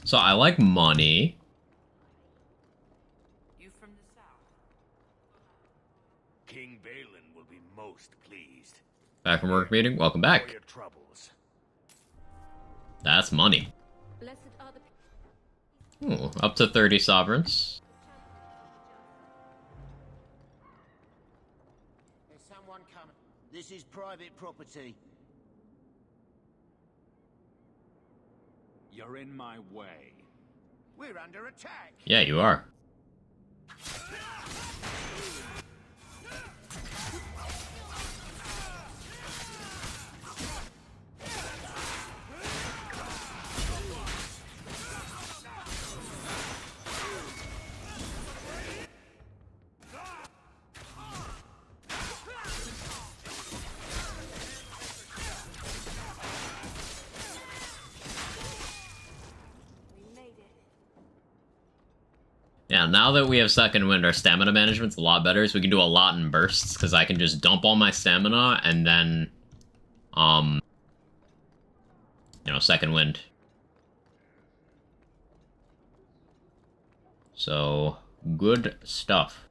So I like money. You from the south? King Balin will be most pleased. Back from work meeting. Welcome back. Your troubles. That's money. Blessed are the Ooh, up to 30 sovereigns. There's someone coming. This is private property. You're in my way. We're under attack. Yeah, you are. Yeah, now that we have second wind, our stamina management's a lot better, so we can do a lot in bursts, because I can just dump all my stamina, and then, you know, second wind. So, good stuff.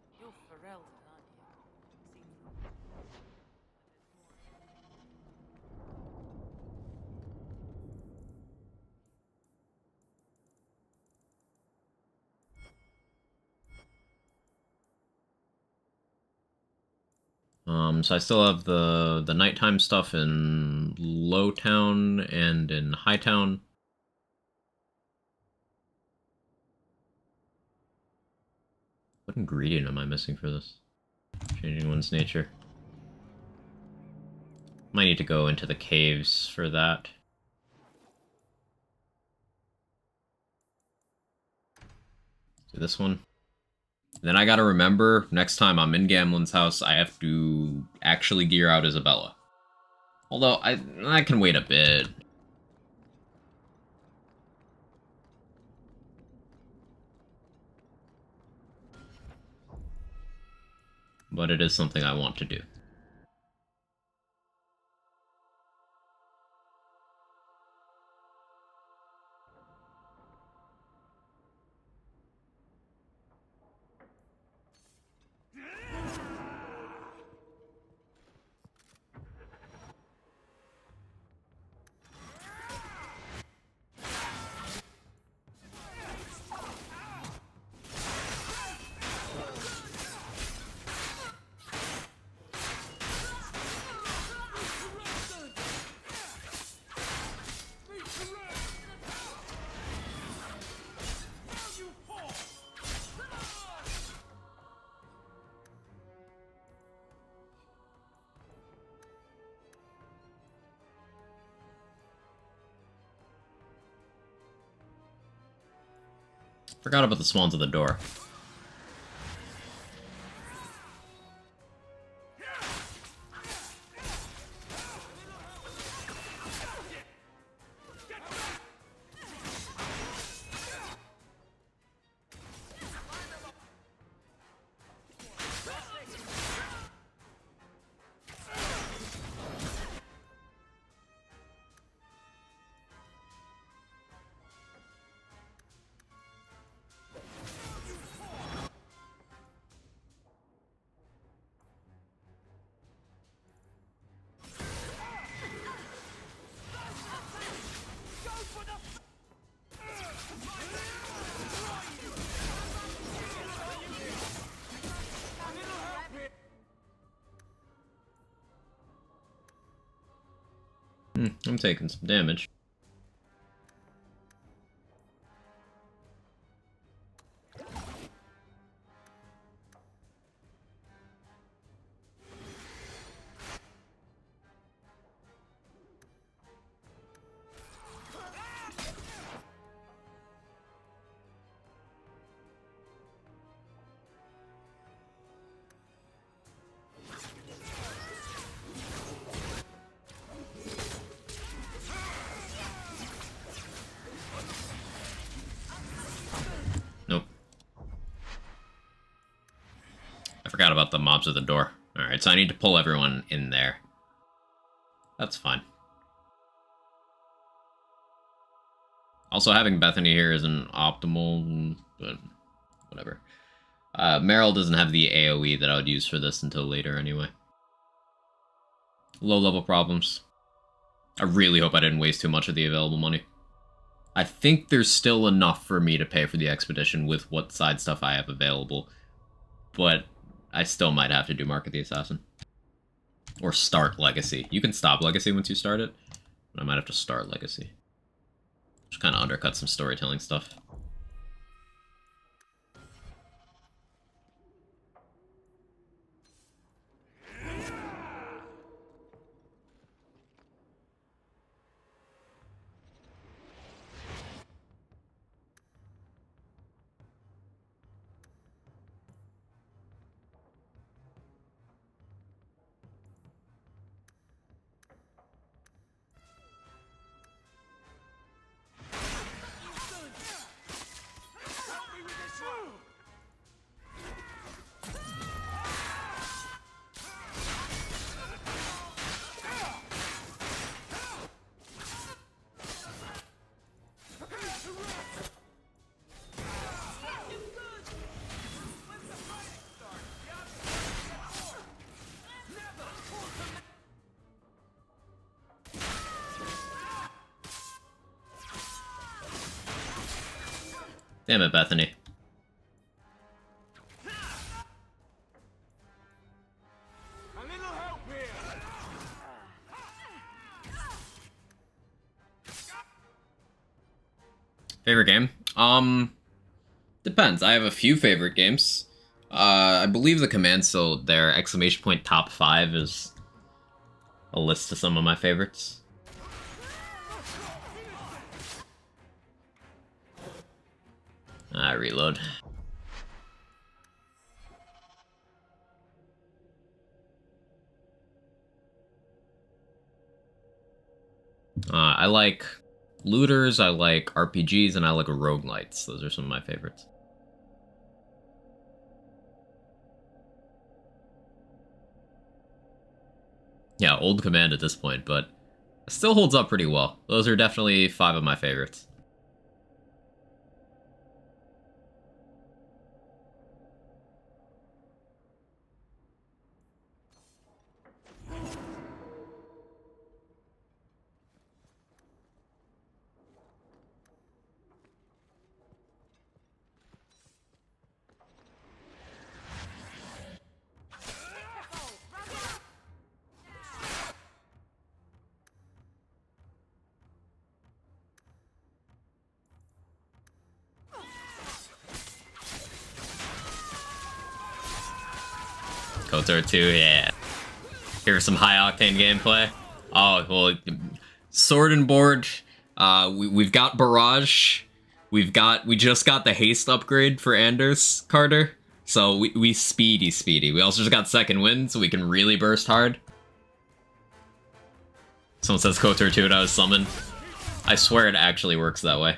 So I still have the nighttime stuff in Lowtown and in Hightown. What ingredient am I missing for this? Changing one's nature. Might need to go into the caves for that. Do this one. Then I gotta remember, next time I'm in Gamlen's house, I have to actually gear out Isabella. Although, I can wait a bit. But it is something I want to do. Forgot about the swans at the door. I'm taking some damage. Forgot about the mobs at the door. Alright, so I need to pull everyone in there. That's fine. Also, having Bethany here isn't optimal, but whatever. Meryl doesn't have the AoE that I would use for this until later anyway. Low-level problems. I really hope I didn't waste too much of the available money. I think there's still enough for me to pay for the expedition with what side stuff I have available, but I still might have to do Mark of the Assassin. Or start Legacy. You can stop Legacy once you start it, but I might have to start Legacy. Just kind of undercut some storytelling stuff. Damn it, Bethany. Favorite game? Depends. I have a few favorite games. I believe the command still there. Exclamation point top 5 is a list of some of my favorites. Reload. I like looters, I like RPGs, and I like roguelites. Those are some of my favorites. Yeah, old command at this point, but it still holds up pretty well. Those are definitely 5 of my favorites. KOTOR 2, yeah. Here's some high-octane gameplay. Oh, well, sword and board. We've got Barrage. We just got the haste upgrade for Anders Carter. So we speedy. We also just got second wind, so we can really burst hard. Someone says KOTOR 2 and I was summoned. I swear it actually works that way.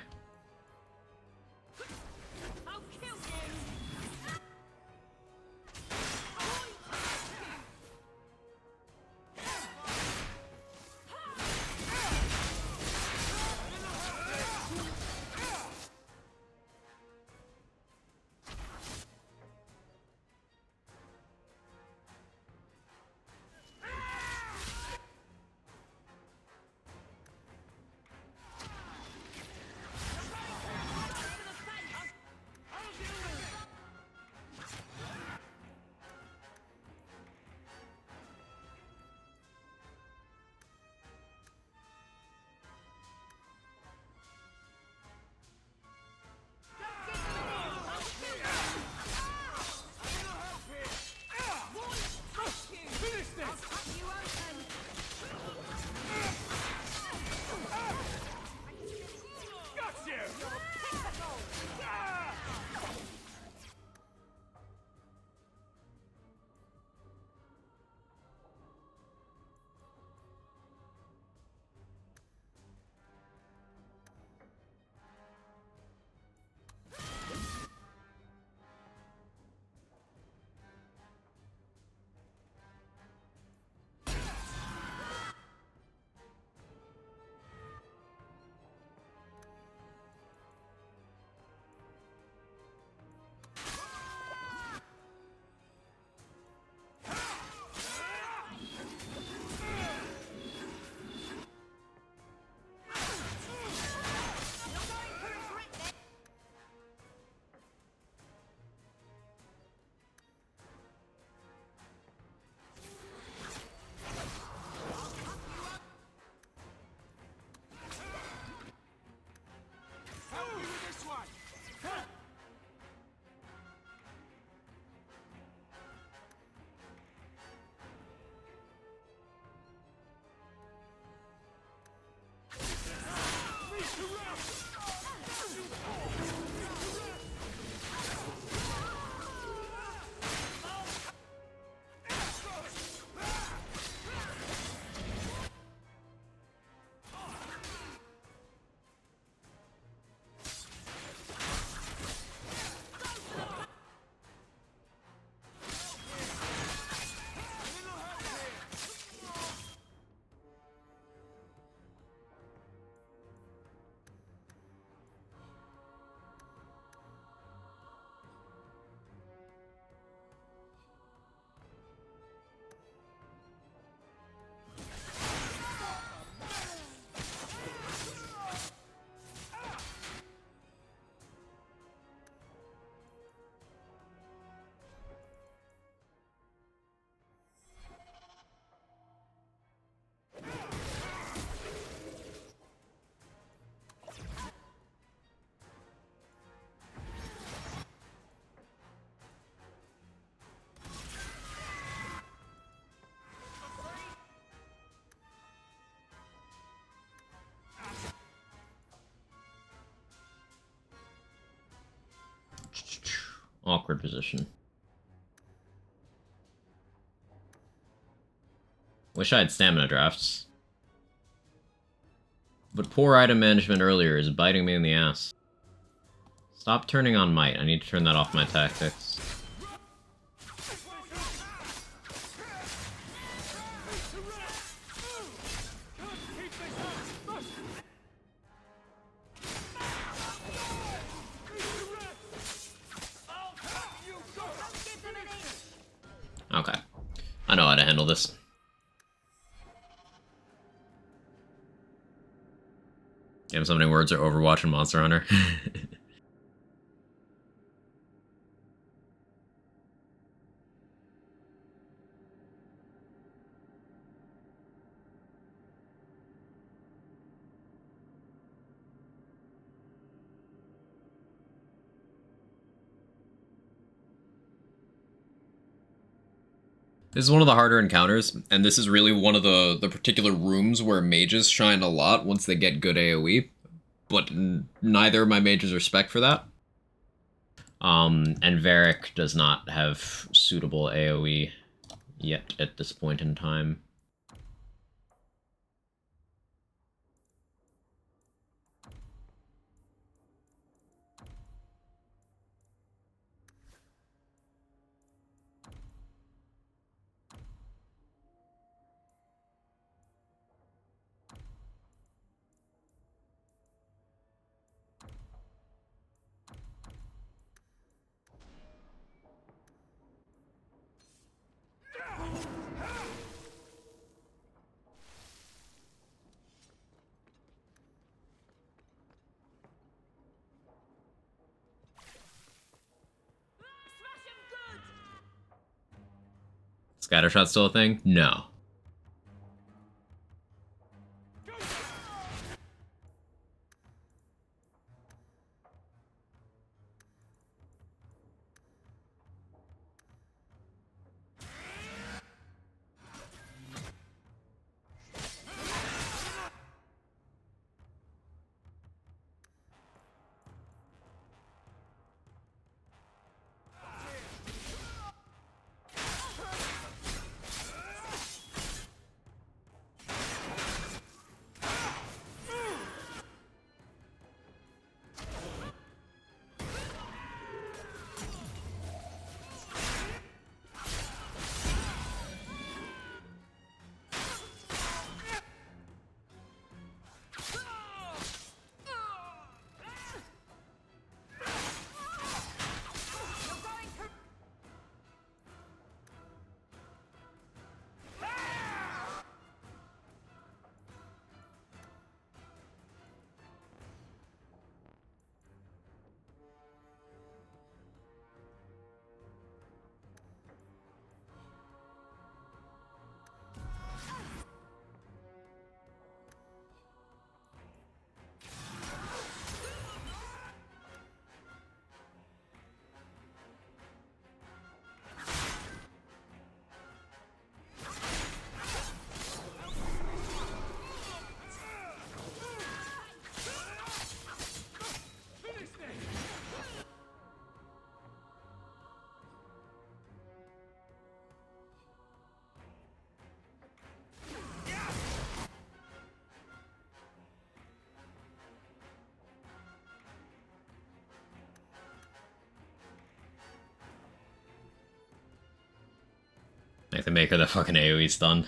awkward position. Wish I had stamina drafts. But poor item management earlier is biting me in the ass. Stop turning on might. I need to turn that off my tactics. Okay. I know how to handle this. You have so many words are Overwatch and Monster Hunter. This is one of the harder encounters, and this is really one of the particular rooms where mages shine a lot once they get good AoE, but neither of my mages are spec for that. And Varric does not have suitable AoE yet at this point in time. Scattershot still a thing? No. Like the maker of the fucking AoE stun.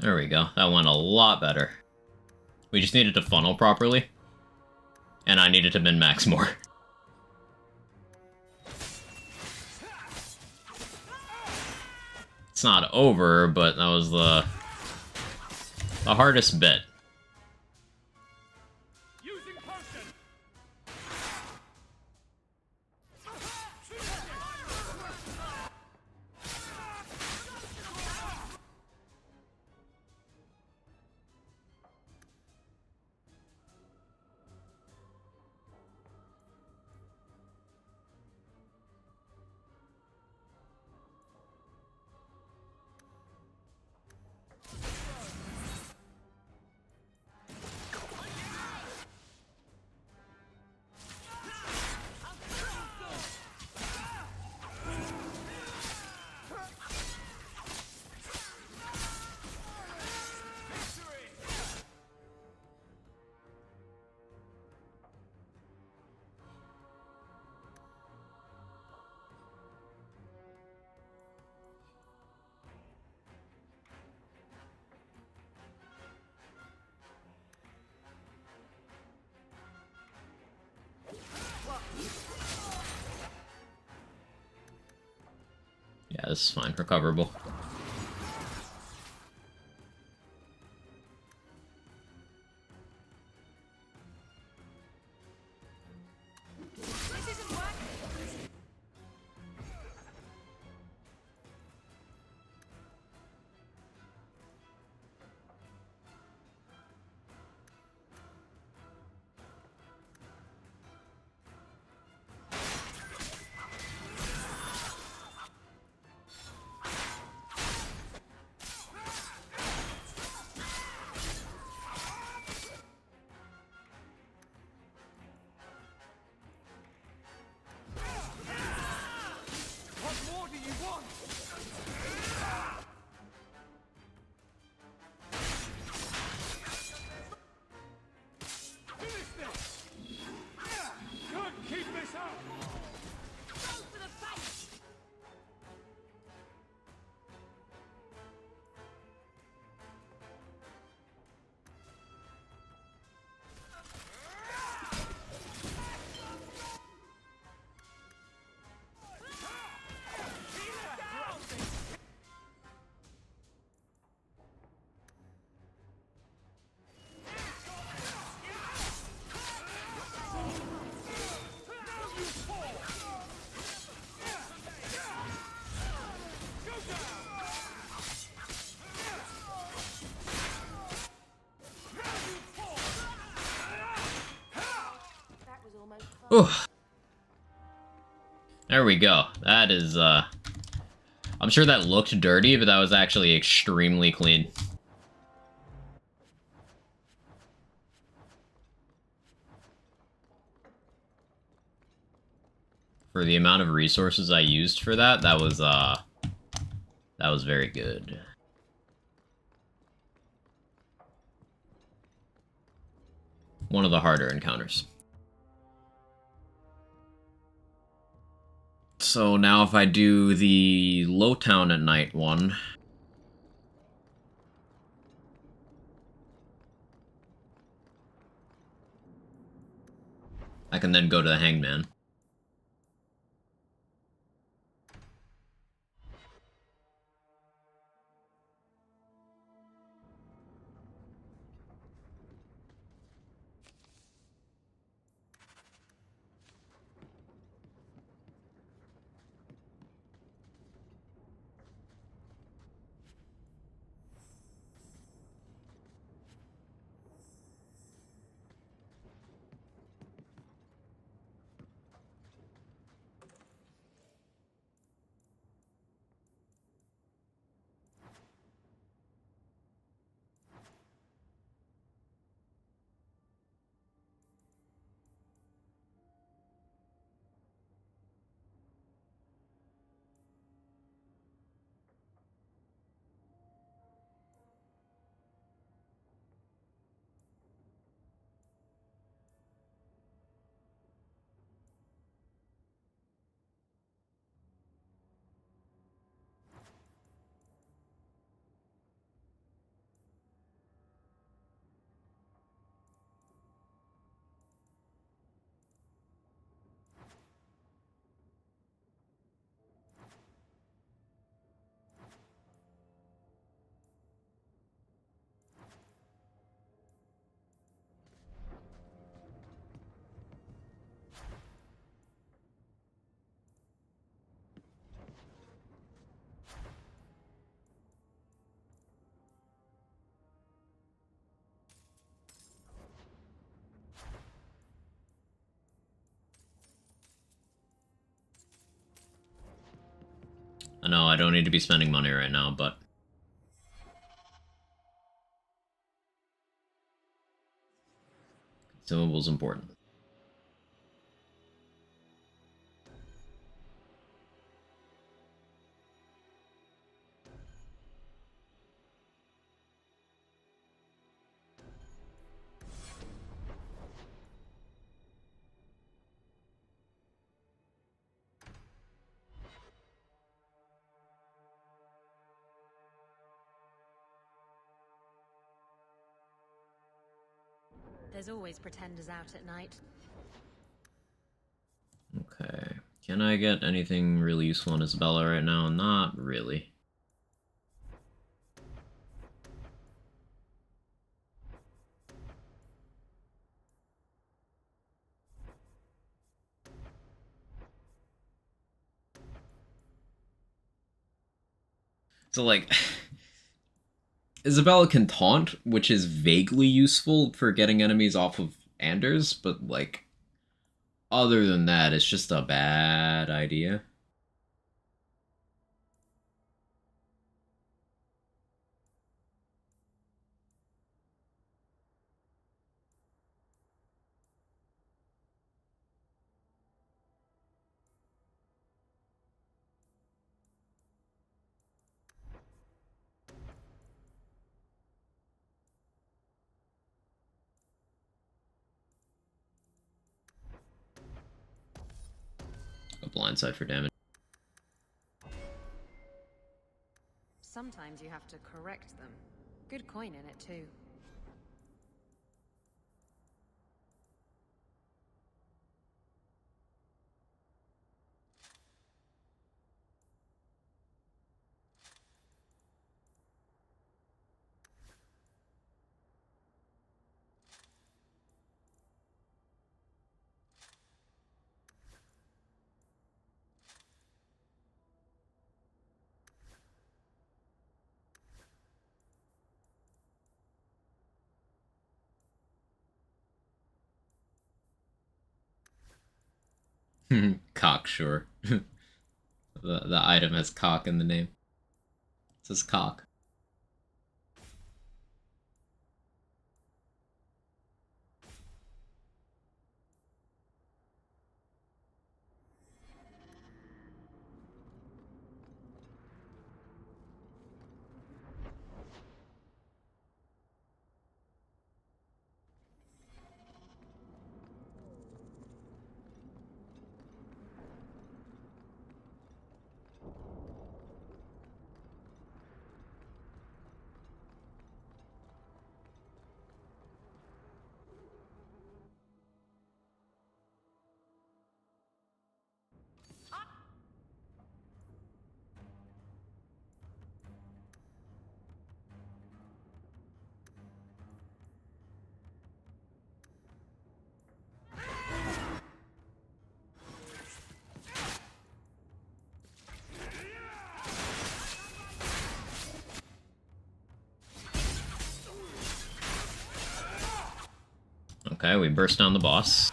There we go. That went a lot better. We just needed to funnel properly. And I needed to min-max more. It's not over, but that was the hardest bit. Yeah, this is fine. Recoverable. Ooh. There we go. That is, I'm sure that looked dirty, but that was actually extremely clean. For the amount of resources I used for that, that was very good. One of the harder encounters. So now if I do the Lowtown at Night one... I can then go to the Hangman. know I don't need to be spending money right now, but... Consumables important. There's always pretenders out at night. Okay. Can I get anything really useful on Isabella right now? Not really. So, like, Isabella can taunt, which is vaguely useful for getting enemies off of Anders, but, like, other than that, it's just a bad idea. A blindside for damage. Sometimes you have to correct them. Good coin in it, too. Cock, sure. the item has cock in the name. It says cock. Okay, we burst down the boss.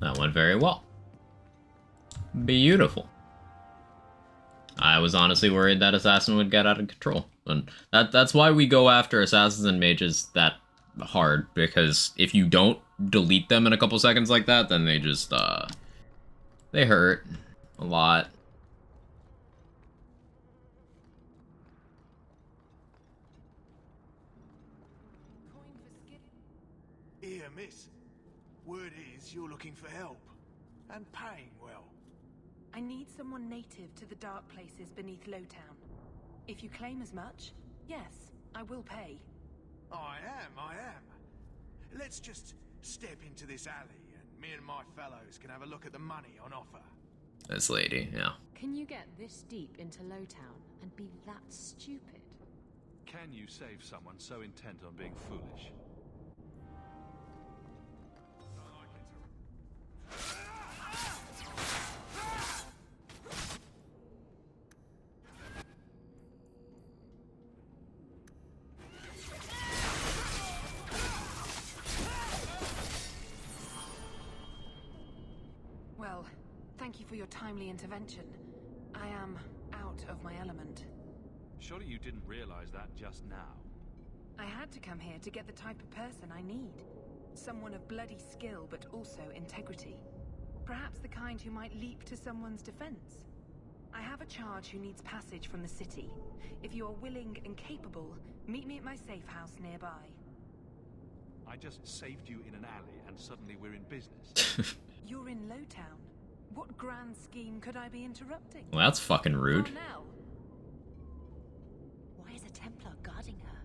That went very well. Beautiful. I was honestly worried that Assassin would get out of control. And that's why we go after Assassins and Mages that hard, because if you don't delete them in a couple seconds like that, then they just, they hurt a lot. Here, miss. Word is you're looking for help. And paying well. I need someone native to the dark places beneath Lowtown. If you claim as much, yes, I will pay. I am. Let's just Step into this alley and me and my fellows can have a look at the money on offer. This lady, yeah. Can you get this deep into Lowtown and be that stupid? Can you save someone so intent on being foolish? Well, thank you for your timely intervention. I am out of my element. Surely you didn't realize that just now. I had to come here to get the type of person I need. Someone of bloody skill, but also integrity. Perhaps the kind who might leap to someone's defense. I have a charge who needs passage from the city. If you are willing and capable, meet me at my safe house nearby. I just saved you in an alley and suddenly we're in business. You're in Lowtown. What grand scheme could I be interrupting? Well, that's fucking rude. Now. Why is a Templar guarding her?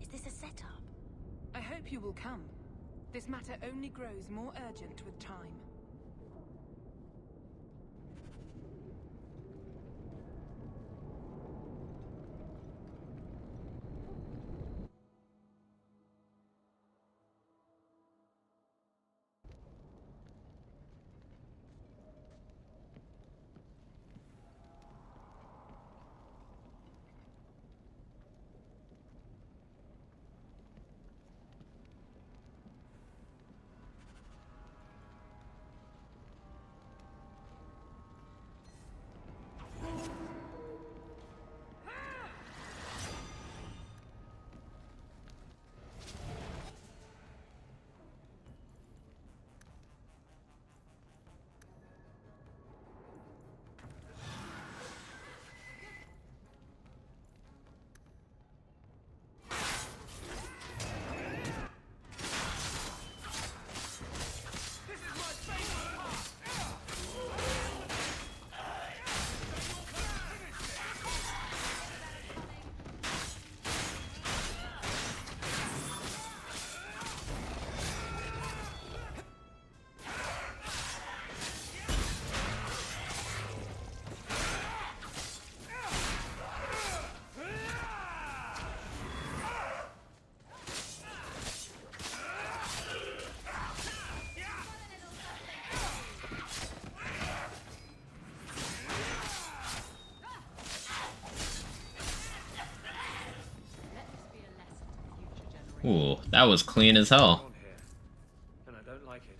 Is this a setup? I hope you will come. This matter only grows more urgent with time. Ooh, that was clean as hell. And I don't like it.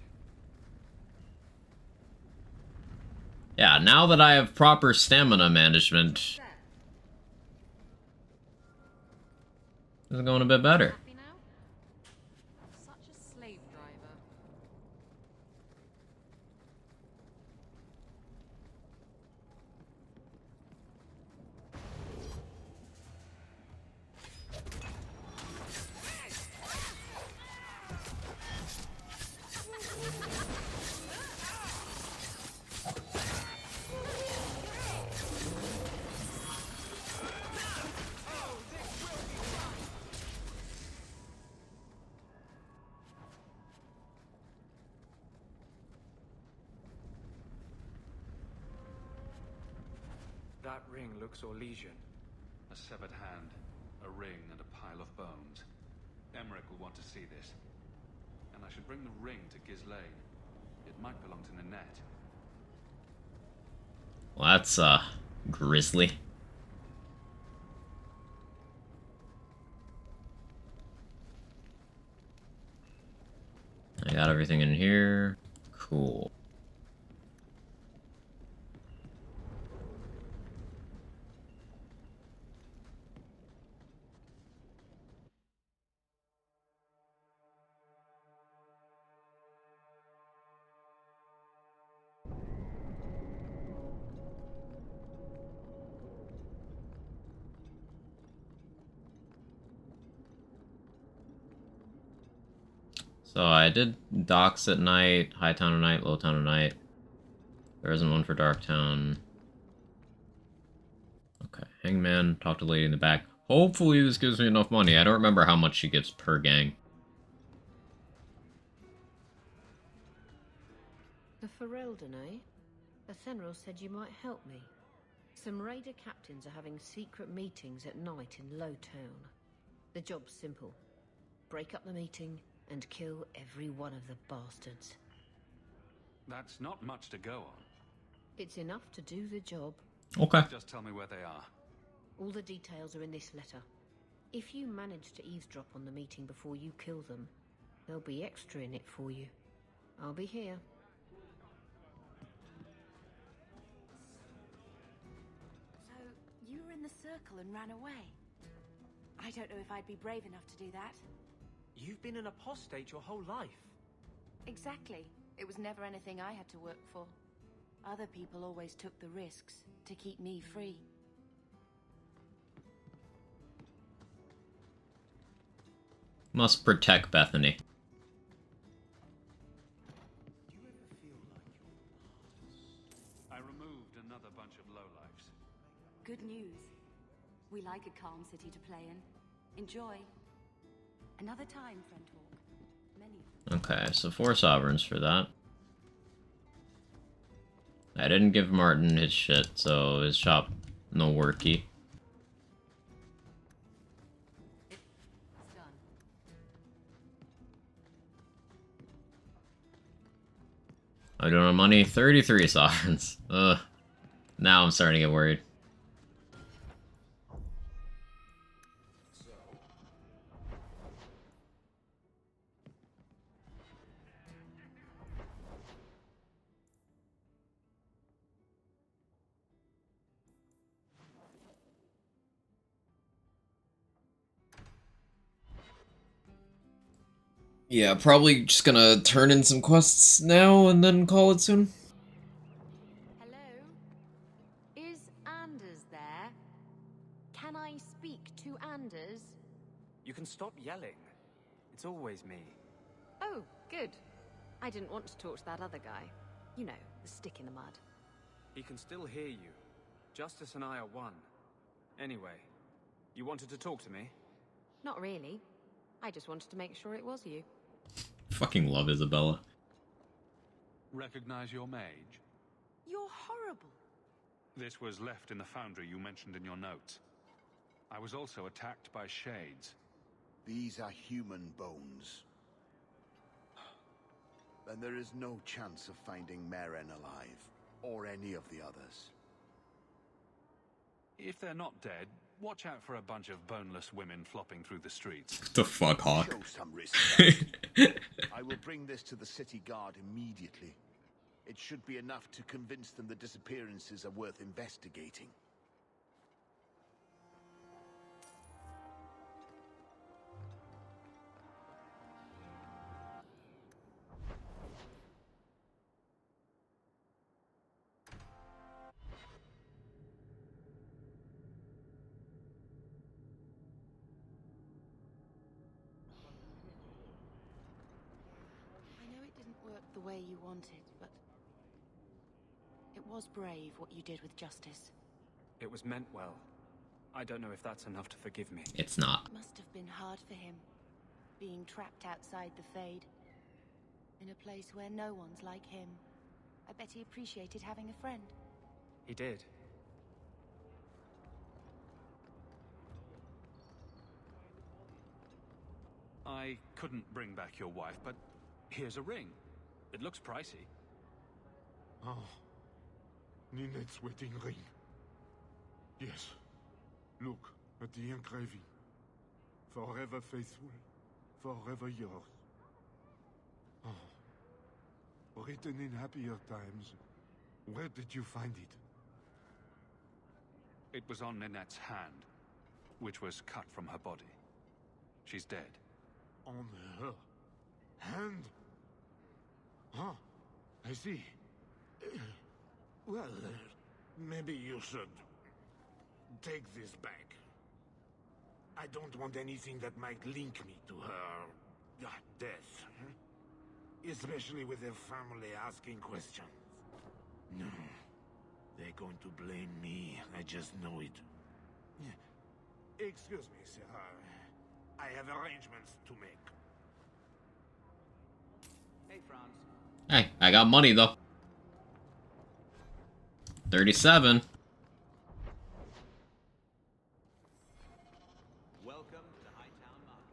Yeah, now that I have proper stamina management, this is going a bit better. Such a slave driver. That ring looks Orlesian. A severed hand, a ring, and a pile of bones. Emmerich will want to see this. And I should bring the ring to Ghislaine. It might belong to Ninette. Well, that's, grisly. I got everything in here. Cool. So I did Docks at night, Hightown at night, Lowtown at night. There isn't one for Darktown. Okay, Hangman, talk to the lady in the back. Hopefully this gives me enough money. I don't remember how much she gets per gang. Ferelden, eh? Athenril said you might help me. Some raider captains are having secret meetings at night in Lowtown. The job's simple. Break up the meeting and kill every one of the bastards. That's not much to go on. It's enough to do the job. Okay. Just tell me where they are. All the details are in this letter. If you manage to eavesdrop on the meeting before you kill them, there'll be extra in it for you. I'll be here. So, you were in the circle and ran away? I don't know if I'd be brave enough to do that. You've been an apostate your whole life. Exactly. It was never anything I had to work for. Other people always took the risks to keep me free. Must protect Bethany. I removed another bunch of lowlifes. Good news. We like a calm city to play in. Enjoy. Another time, friend talk. Many. Okay, so 4 sovereigns for that. I didn't give Martin his shit, so his shop no worky. I'm doing on money 33 sovereigns. Ugh. Now I'm starting to get worried. Yeah, probably just gonna turn in some quests now and then call it soon. Hello? Is Anders there? Can I speak to Anders? You can stop yelling. It's always me. Oh, good. I didn't want to talk to that other guy. You know, the stick in the mud. He can still hear you. Justice and I are one. Anyway, you wanted to talk to me? Not really. I just wanted to make sure it was you. Fucking love Isabella. Recognize your mage? You're horrible. This was left in the foundry you mentioned in your notes. I was also attacked by shades. These are human bones. Then there is no chance of finding Meren alive, or any of the others. If they're not dead, watch out for a bunch of boneless women flopping through the streets. The fuck, Hawk? Show some respect. I will bring this to the city guard immediately. It should be enough to convince them the disappearances are worth investigating. The way you wanted, but it was brave what you did with Justice. It was meant well. I don't know if that's enough to forgive me. It's not. It must have been hard for him, being trapped outside the Fade, in a place where no one's like him. I bet he appreciated having a friend. He did. I couldn't bring back your wife, but here's a ring. It looks pricey. Oh, Ninette's wedding ring. Yes. Look at the engraving. Forever faithful, forever yours. Oh, written in happier times. Where did you find it? It was on Ninette's hand, which was cut from her body. She's dead. On her hand? Huh, I see. Well, maybe you should take this back. I don't want anything that might link me to her death. Especially with her family asking questions. No, they're going to blame me. I just know it. Excuse me, sir. I have arrangements to make. Hey, Franz. Hey, I got money though. 37. Welcome to Hightown Market.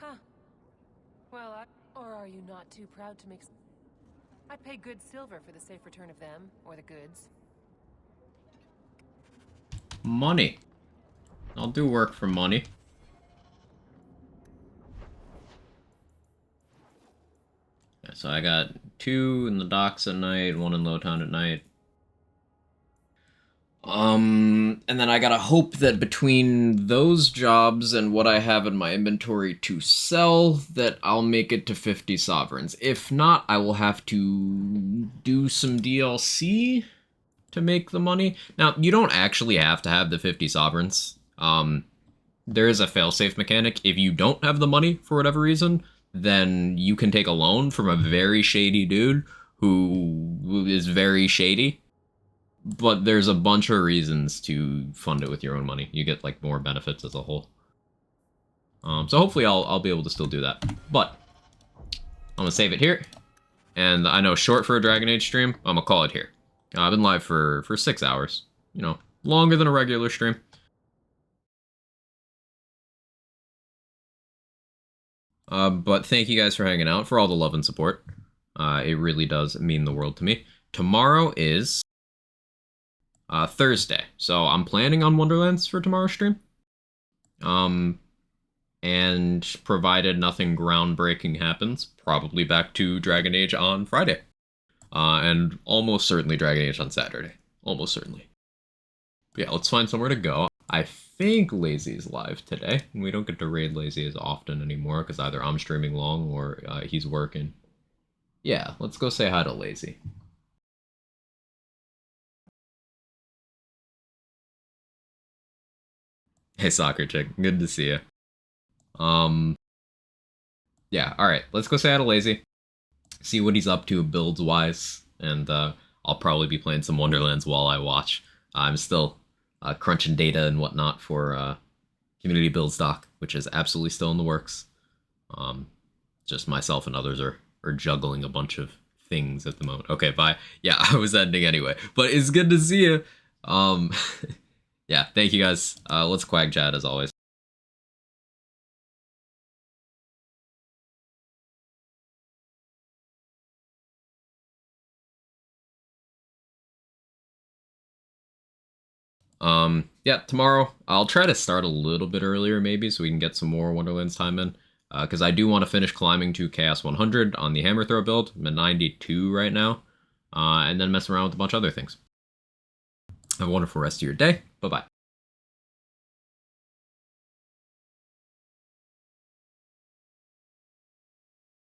Huh. Well, or are you not too proud to mix? I'd pay good silver for the safe return of them, or the goods. Money. I'll do work for money. Yeah, so I got 2 in the docks at night, 1 in Lowtown at night. And then I gotta hope that between those jobs and what I have in my inventory to sell, that I'll make it to 50 sovereigns. If not, I will have to do some DLC to make the money. Now, you don't actually have to have the 50 sovereigns. There is a failsafe mechanic. If you don't have the money for whatever reason, then you can take a loan from a very shady dude who is very shady. But there's a bunch of reasons to fund it with your own money. You get like more benefits as a whole. So hopefully I'll be able to still do that. But I'm gonna save it here. And I know short for a Dragon Age stream, I'm gonna call it here. I've been live for 6 hours. You know, longer than a regular stream. But thank you guys for hanging out, for all the love and support. It really does mean the world to me. Tomorrow is Thursday, so I'm planning on Wonderlands for tomorrow's stream. And provided nothing groundbreaking happens, probably back to Dragon Age on Friday. And almost certainly Dragon Age on Saturday. Almost certainly. But yeah, let's find somewhere to go. I think Lazy's live today. We don't get to raid Lazy as often anymore, because either I'm streaming long or he's working. Yeah, let's go say hi to Lazy. Hey, Soccer Chick. Good to see you. Yeah, alright. Let's go say hi to Lazy. See what he's up to builds-wise. And I'll probably be playing some Wonderlands while I watch. I'm still crunching data and whatnot for community builds doc, which is absolutely still in the works. Just myself and others are juggling a bunch of things at the moment. Okay, bye. Yeah, I was ending anyway. But it's good to see you. Yeah, thank you guys. Let's quag chat as always. Yeah, tomorrow I'll try to start a little bit earlier maybe so we can get some more Wonderlands time in. Because I do want to finish climbing to Chaos 100 on the Hammer Throw build. I'm at 92 right now. And then mess around with a bunch of other things. Have a wonderful rest of your day. Bye-bye.